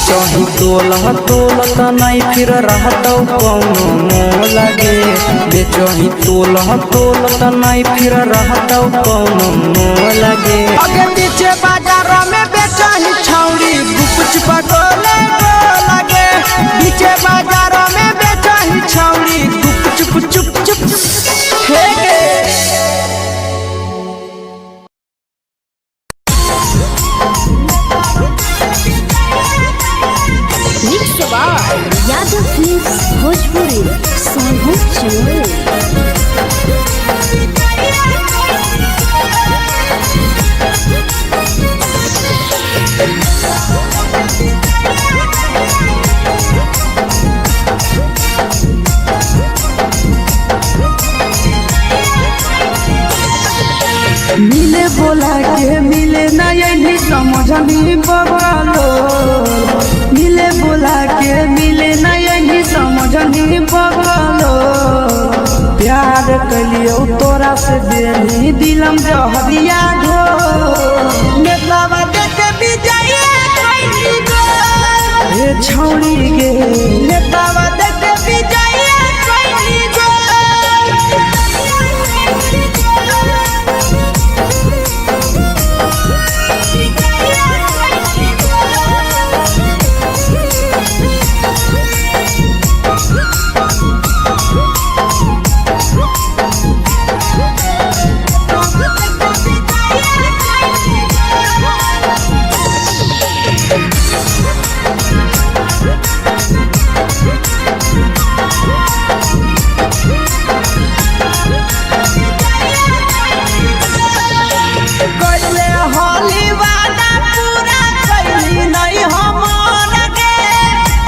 बेचही तोलत नहीं फिर रहतौ कौनो मोह लगे बेचही तोलत नहीं फिर रहतौ कौनो मोह लगे आगे पीछे बाजार में बेचही छौड़ी गुपचुप गोले लगे पीछे बाजार में बेचही छौड़ी गुपचुप चुप चुप हेगे यादव फिल्म्स भोजपुरी सोनू चोर मिले बोला के मिले नहीं समझनी बगलो मिले बोला के मिले नहीं समझनी बगलो प्यार कलियो तोरा से देनी दिलम जहरिया घो नेतावा देख विजय खैनी गो ए छौड़ी गे नेतावा देख विजय खैनी गो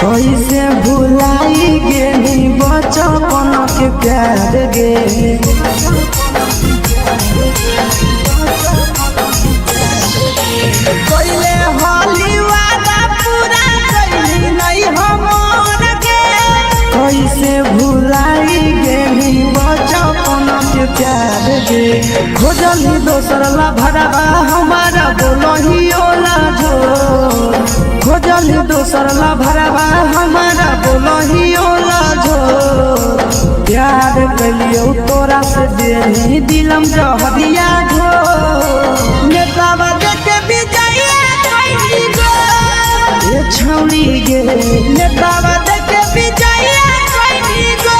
कैसे भुलाई गेली बचपन के प्यार गे कैले होली वादा पूरा कैली नहीं हमर गे कैसे भुलाई गेली बचपन के प्यार गे खोजली दोसर ला भरवा हमारा बोलही ओला झोर खोजली दोसर ला भरवा हमारा बोलही ओला झोर प्यार कलियो तोरा से देनी दिलम जहरिया घो नेतावा देख विजय खैनी गो ए छौड़ी गे नेतावा देख विजय खैनी गो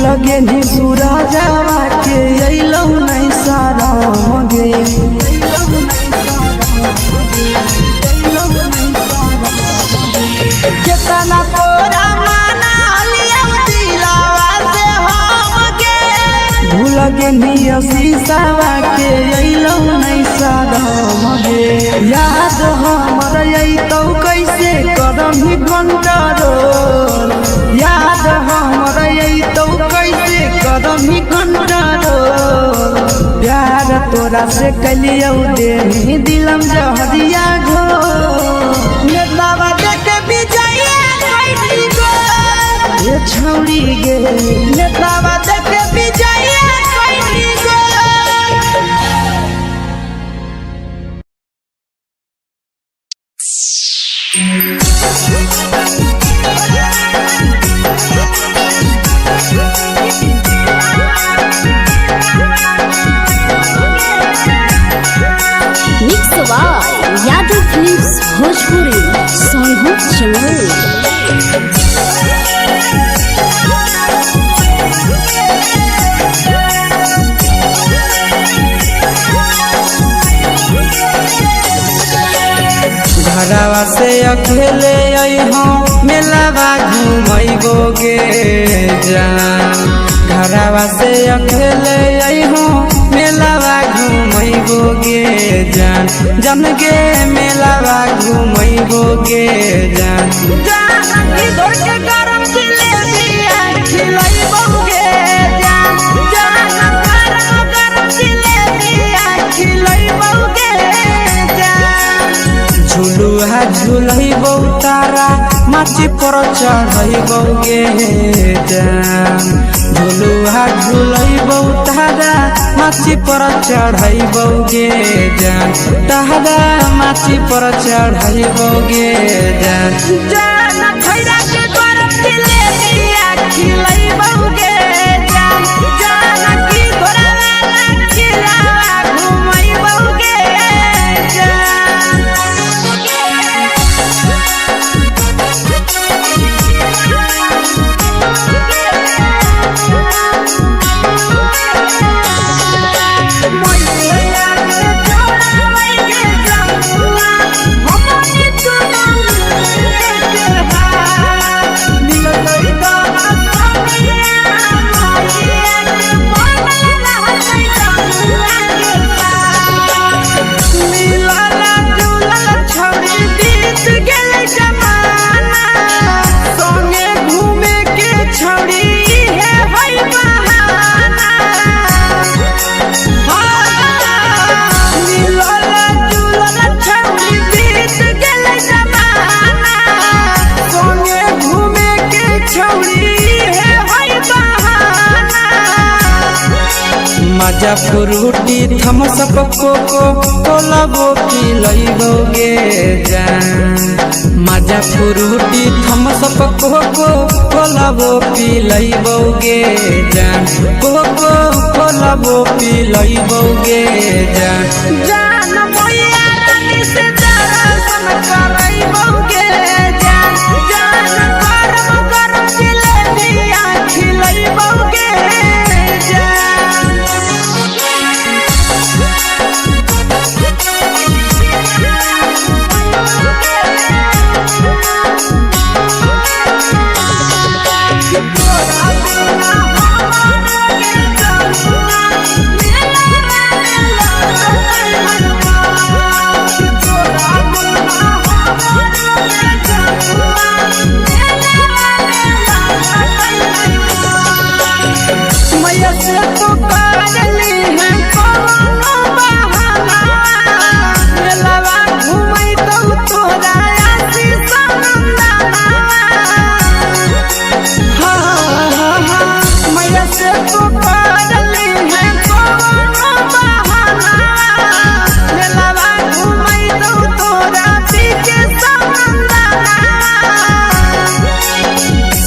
लगे नी सूरजवा के अइलौ नहीं सारा गे केतना तोरा माना लिया दिलावा से हम गे भूल गे नी शीशावा के अइलौ नहीं सारा गे याद हमर अइतौ कैसे करम ही कंट्रोल याद हमर अइतौ कैसे करम ही कंट्रोल प्यार तोरा से कलियौ देनी दिलम जहरिया घो नेतावा देख विजय खैनी गो ए छौड़ी गे नेतावा देख विजय खैनी गो यादव फिल्म्स भोजपुरी सोनू चोर घरवा से अकेले अइहो मेलावा घूमैबोगे जान घरवा से अकेले अइहो मेलावा घूमैबोगे जान जन गे मेलावा घूमैबोगे जान जानकी दौड़ के गरम जिलेबिया खिलैबोगे जान गरम जिलेबिया खिलैबोगे जान झुलुहा झुलैबौ तारा माची पर चढ़ैबोगे जान झुलुहा झुलैबौ तारा माची पर चढ़ैबोगे जान तारा माची पर चढ़ैबोगे जान खैरा के गरम जिलेबिया खिलैबोगे जान जानकी घोड़ावाला खिलावा घुमैबोगे मजा फ्रूटी थम्सअप कोको कोलाबो पिलैबोगे जान मजा फ्रूटी थम्सअप कोको कोलाबो पिलैबोगे जान कोको कोलाबो पिलैबोगे जान मैया रानी से दर्शन करैबोगे जान गरम गरम जिलेबिया खिलैबोगे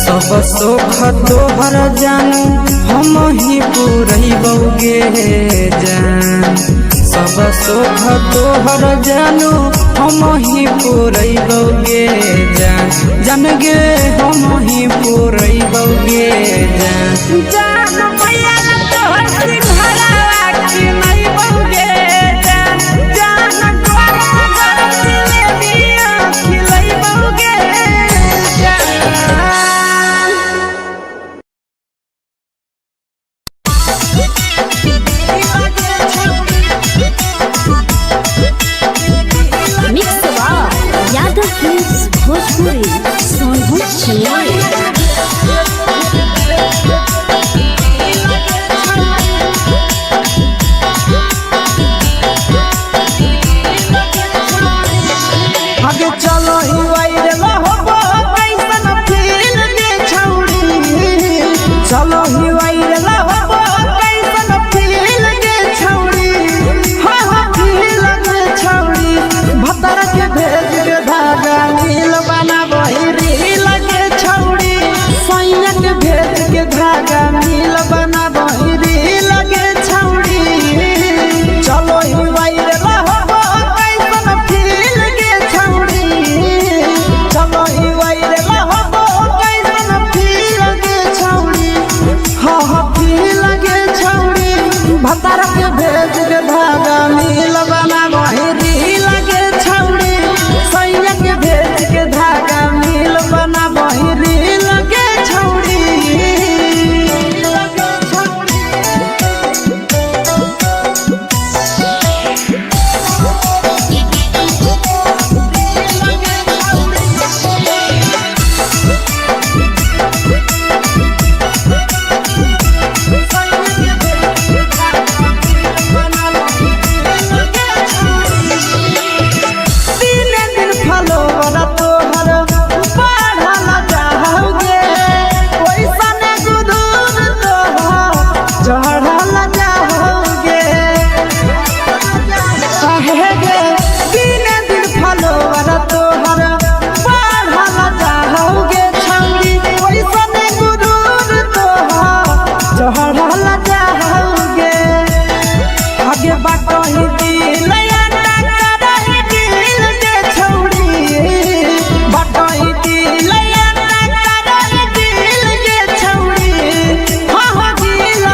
सब सुख तोहर जानू हम ही पुरैबोगे जान सब सुख तोहर जानू हम ही पुरैबोगे जान जन गे हम ही पुरैबोगे जान मैया तोहर सिंघारा खिलैबोगे जान गरम गरम जिलेबिया खिलैबोगे यादव फिल्म्स भोजपुरी सोनू छिले आगे चलो ही वायरल होबो कैसन फील दे छौड़ी चलो ही वायरल होबो कैसन फील दे छौड़ी हाँ फील दे छौड़ी भतर के भेज के धागा नील बना बहिरी लगे छौड़ी सैया के भेज के धागा नील बना बहिरी लगे छौड़ी चलो ही वायरल होबो कैसन फील दे छौड़ी चलो ही वायरल होबो कैसन फील दे छौड़ी हाँ फील दे छौड़ी भतर के भेज के धागा नील